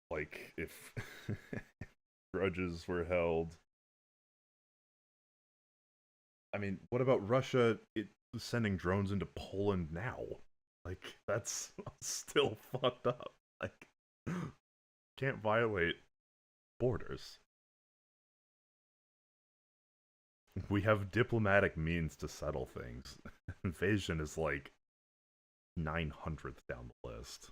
Like, if grudges were held... I mean, what about Russia sending drones into Poland now? Like, that's still fucked up. Like, can't violate borders. We have diplomatic means to settle things. Invasion is like 900th down the list.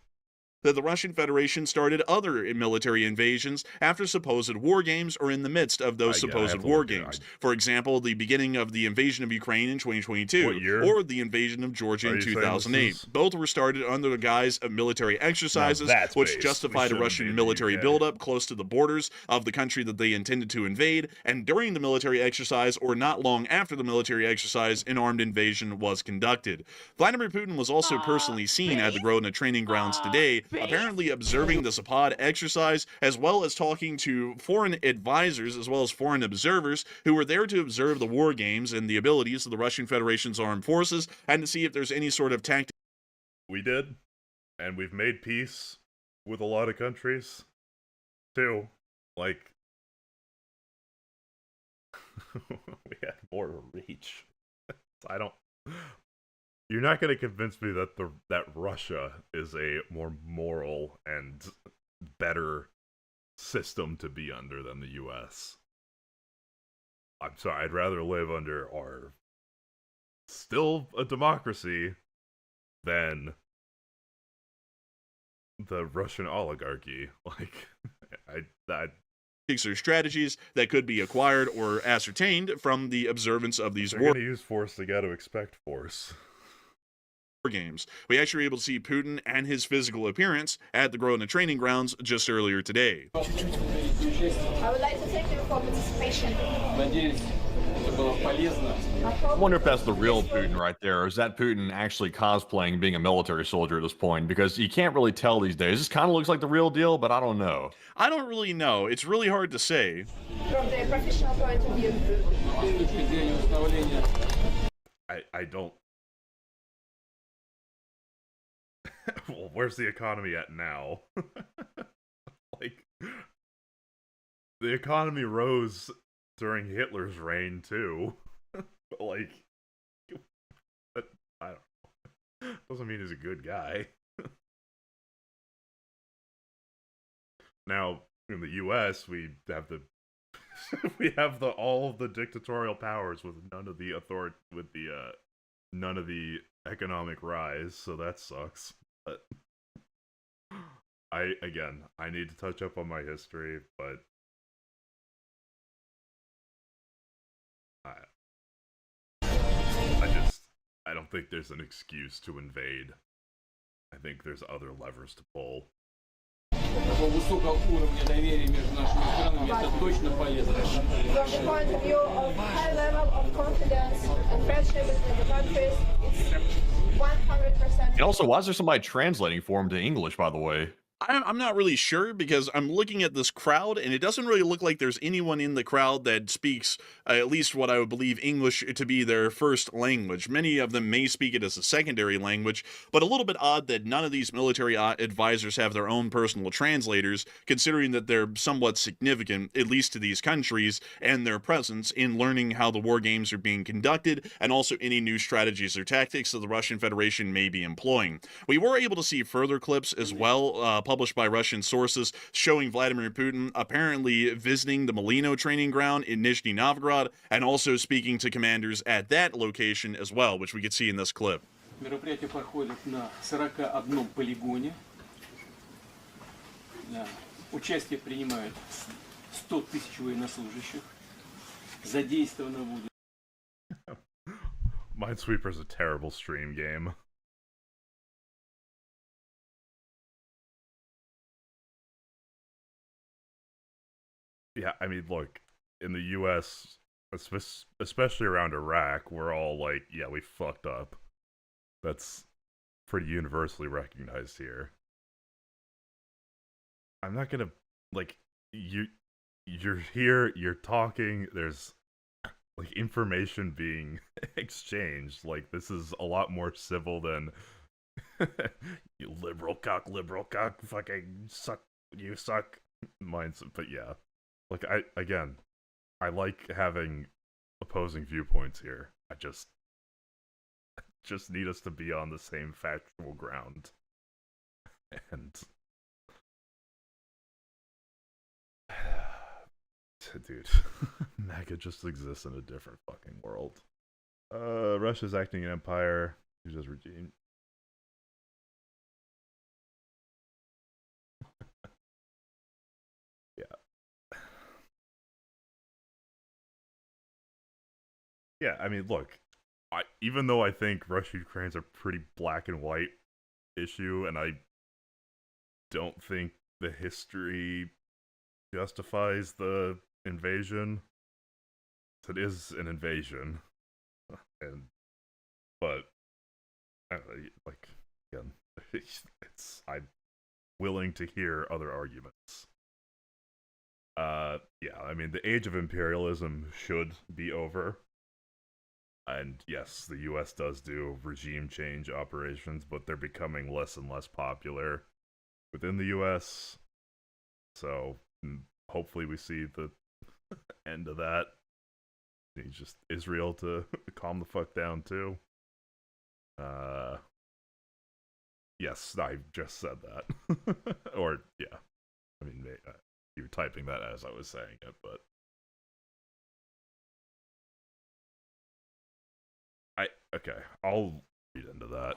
That the Russian Federation started other military invasions after supposed war games or in the midst of those supposed war games. For example, the beginning of the invasion of Ukraine in 2022, or the invasion of Georgia in 2008. Both were started under the guise of military exercises, which justified a Russian military buildup close to the borders of the country that they intended to invade, and during the military exercise, or not long after the military exercise, an armed invasion was conducted. Vladimir Putin was also personally seen at the Grodno training grounds today, apparently observing the Zapad exercise, as well as talking to foreign advisors as well as foreign observers who were there to observe the war games and the abilities of the Russian Federation's armed forces and to see if there's any sort of tactic. We did, and we've made peace with a lot of countries, too. Like, we had more reach. I don't... You're not going to convince me that that Russia is a more moral and better system to be under than the U.S. I'm sorry, I'd rather live under our still a democracy than the Russian oligarchy. Like, or strategies that could be acquired or ascertained from the observance of these war. They're going to use force, they got to expect force. Games. We actually were able to see Putin and his physical appearance at the Grozny training grounds just earlier today. I would like to thank you for participation. I wonder if that's the real Putin right there, or is that Putin actually cosplaying being a military soldier at this point? Because you can't really tell these days. This kind of looks like the real deal, but I don't know. I don't really know. It's really hard to say. From the professional point of view. I don't... Well, where's the economy at now? Like, the economy rose during Hitler's reign, too. Like, I don't know. Doesn't mean he's a good guy. Now, in the U.S., we have the all of the dictatorial powers with none of the none of the economic rise, so that sucks. But I need to touch up on my history, but I don't think there's an excuse to invade. I think there's other levers to pull. From the point of view of high level of confidence and friendship between the countries, it's 100%. And also, why is there somebody translating for him to English, by the way? I'm not really sure, because I'm looking at this crowd, and it doesn't really look like there's anyone in the crowd that speaks at least what I would believe English to be their first language. Many of them may speak it as a secondary language, but a little bit odd that none of these military advisors have their own personal translators, considering that they're somewhat significant, at least to these countries, and their presence in learning how the war games are being conducted, and also any new strategies or tactics that the Russian Federation may be employing. We were able to see further clips as well, published by Russian sources, showing Vladimir Putin apparently visiting the Malino training ground in Nizhny Novgorod, and also speaking to commanders at that location as well, which we could see in this clip. Мероприятие проходит на 41 полигоне. Участие принимают 100 тысяч военнослужащих. Задействовано будет. Minesweeper's a terrible stream game. Yeah, I mean, look, in the U.S., especially around Iraq, we're all like, yeah, we fucked up. That's pretty universally recognized here. I'm not gonna, like, you're here, you're talking, there's, like, information being exchanged. Like, this is a lot more civil than, you liberal cock, fucking suck, you suck. Mine's, but yeah. Like, I like having opposing viewpoints here. I just need us to be on the same factual ground. And dude, MAGA just exists in a different fucking world. Russia's acting an empire. Uses regime. Yeah, I mean, look, even though I think Russia-Ukraine's a pretty black and white issue, and I don't think the history justifies the invasion, it is an invasion, but like, again, I'm willing to hear other arguments. Yeah, I mean, the age of imperialism should be over. And yes, the US does do regime change operations, but they're becoming less and less popular. within the U.S. So hopefully we see the end of that. It's just Israel to calm the fuck down too. Yes, I just said that. Or yeah, I mean you were typing that as I was saying it, but okay, I'll read into that.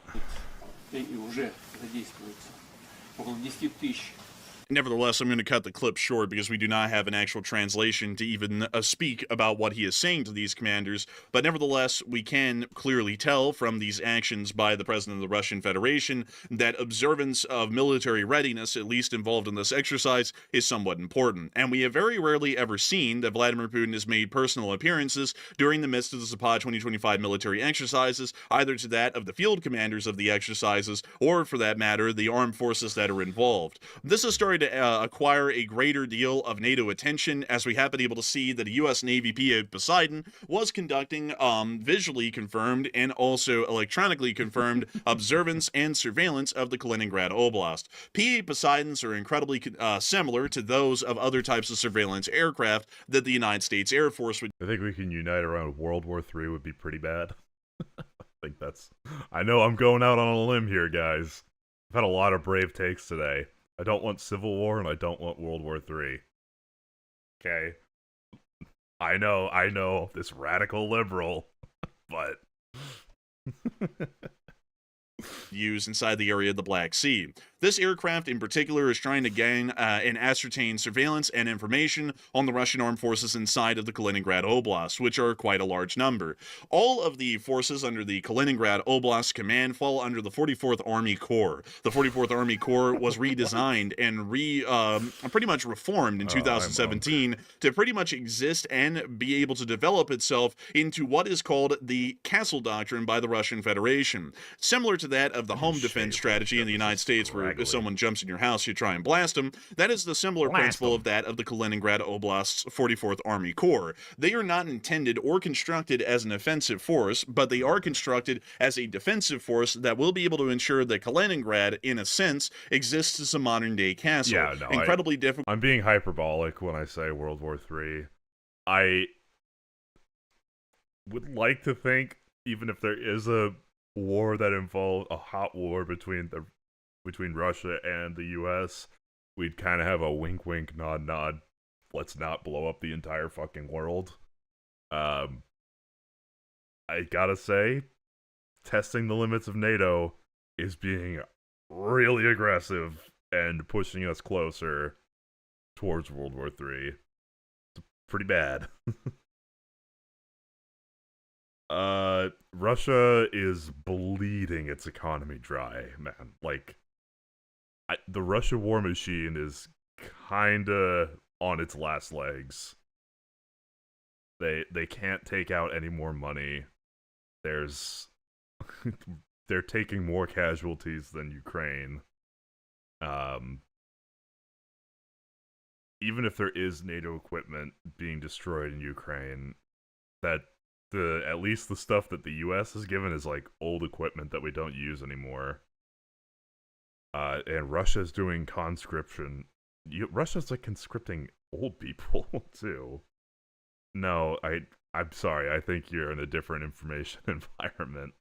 Nevertheless, I'm going to cut the clip short because we do not have an actual translation to even speak about what he is saying to these commanders. But nevertheless, we can clearly tell from these actions by the president of the Russian Federation that observance of military readiness, at least involved in this exercise, is somewhat important. And we have very rarely ever seen that Vladimir Putin has made personal appearances during the midst of the Zapad 2025 military exercises, either to that of the field commanders of the exercises, or for that matter, the armed forces that are involved. This is starting to acquire a greater deal of NATO attention, as we have been able to see that a U.S. Navy PA Poseidon was conducting visually confirmed and also electronically confirmed observance and surveillance of the Kaliningrad Oblast. PA Poseidons are incredibly similar to those of other types of surveillance aircraft that the United States Air Force would. I think we can unite around World War III would be pretty bad. I know I'm going out on a limb here, guys. I've had a lot of brave takes today. I don't want Civil War, and I don't want World War III. Okay? I know, this radical liberal, but... use inside the area of the Black Sea. This aircraft in particular is trying to gain and ascertain surveillance and information on the Russian armed forces inside of the Kaliningrad Oblast, which are quite a large number. All of the forces under the Kaliningrad Oblast command fall under the 44th Army Corps. The 44th Army Corps was redesigned and pretty much reformed in 2017 to pretty much exist and be able to develop itself into what is called the Castle Doctrine by the Russian Federation. Similar to that of the home defense strategy in the United States, where if someone jumps in your house, you try and blast them. That is the similar principle of that of the Kaliningrad Oblast's 44th Army Corps. They are not intended or constructed as an offensive force, but they are constructed as a defensive force that will be able to ensure that Kaliningrad, in a sense, exists as a modern-day castle. Yeah, no, incredibly difficult. I'm being hyperbolic when I say World War III. I would like to think, even if there is a war that involved a hot war between Russia and the US, we'd kind of have a wink wink nod nod, let's not blow up the entire fucking world. I gotta say, testing the limits of NATO is being really aggressive and pushing us closer towards World War III. It's pretty bad. Russia is bleeding its economy dry, man. Like, the Russia war machine is kinda on its last legs. They can't take out any more money. They're taking more casualties than Ukraine. Even if there is NATO equipment being destroyed in Ukraine, that at least the stuff that the US has given is like old equipment that we don't use anymore. And Russia's doing conscription. Russia's like conscripting old people too. No, I'm sorry. I think you're in a different information environment.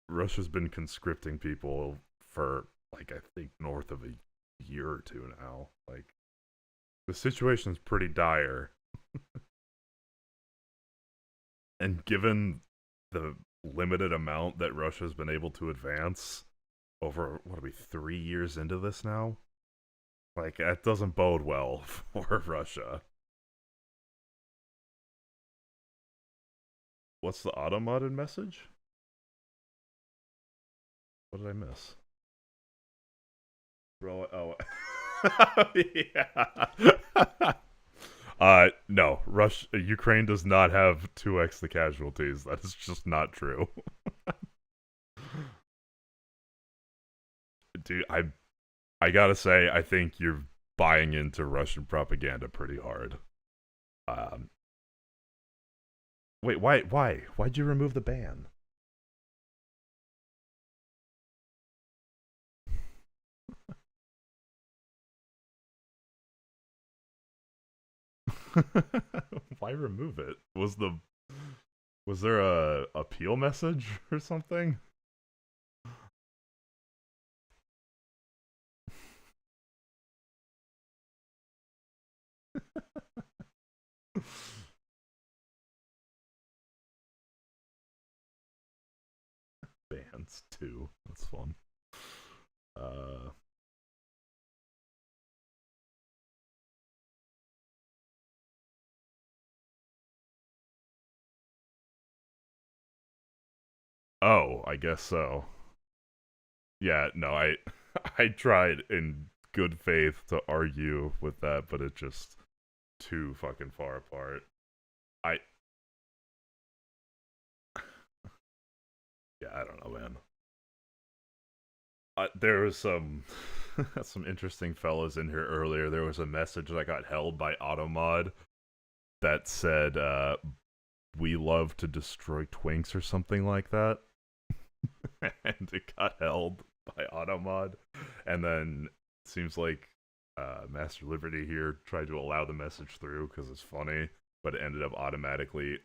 Russia's been conscripting people for like I think north of a year or two now. Like, the situation's pretty dire. And given the limited amount that Russia's been able to advance over, what are we, 3 years into this now? Like, that doesn't bode well for Russia. What's the auto-modded message? What did I miss? Bro, oh. Yeah. No, Ukraine does not have 2x the casualties. That is just not true. Dude, I gotta say, I think you're buying into Russian propaganda pretty hard. Wait, why'd you remove the ban? Why remove it? Was there a appeal message or something? Bands too. That's fun. Oh, I guess so. Yeah, no, I tried in good faith to argue with that, but it's just too fucking far apart. Yeah, I don't know, man. There was some some interesting fellas in here earlier. There was a message that got held by Automod that said, "We love to destroy twinks" or something like that, and it got held by Automod. And then it seems like Master Liberty here tried to allow the message through because it's funny, but it ended up automatically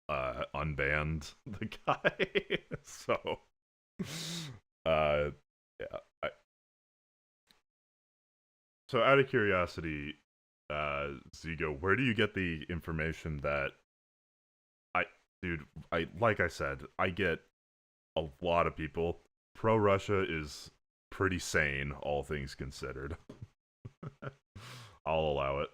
unbanned the guy. So, yeah. So out of curiosity, Zigo, where do you get the information that like I said, I get a lot of people. Pro-Russia is pretty sane, all things considered. I'll allow it.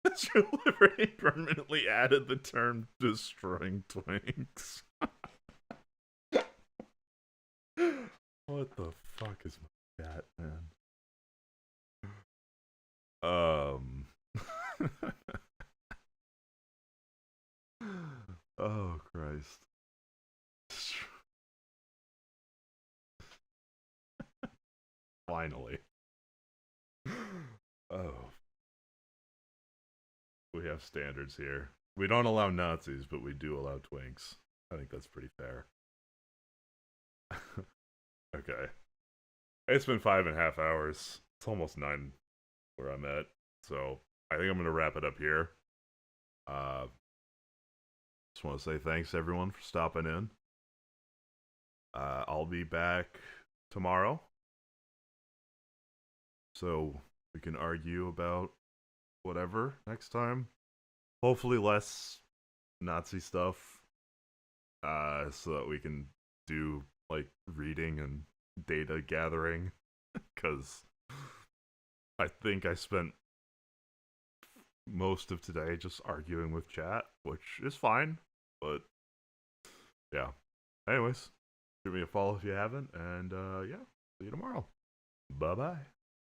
Master Liberty permanently added the term destroying twinks. What the fuck is my cat, man? Oh, Christ. Finally. Oh. We have standards here. We don't allow Nazis, but we do allow twinks. I think that's pretty fair. Okay. It's been 5.5 hours. It's almost 9 where I'm at. So I think I'm going to wrap it up here. Just want to say thanks everyone for stopping in. I'll be back tomorrow, so we can argue about whatever next time. Hopefully less Nazi stuff, so that we can do like reading and data gathering, because I think I spent most of today just arguing with chat, which is fine, but yeah. Anyways, give me a follow if you haven't, and yeah, see you tomorrow. Bye-bye.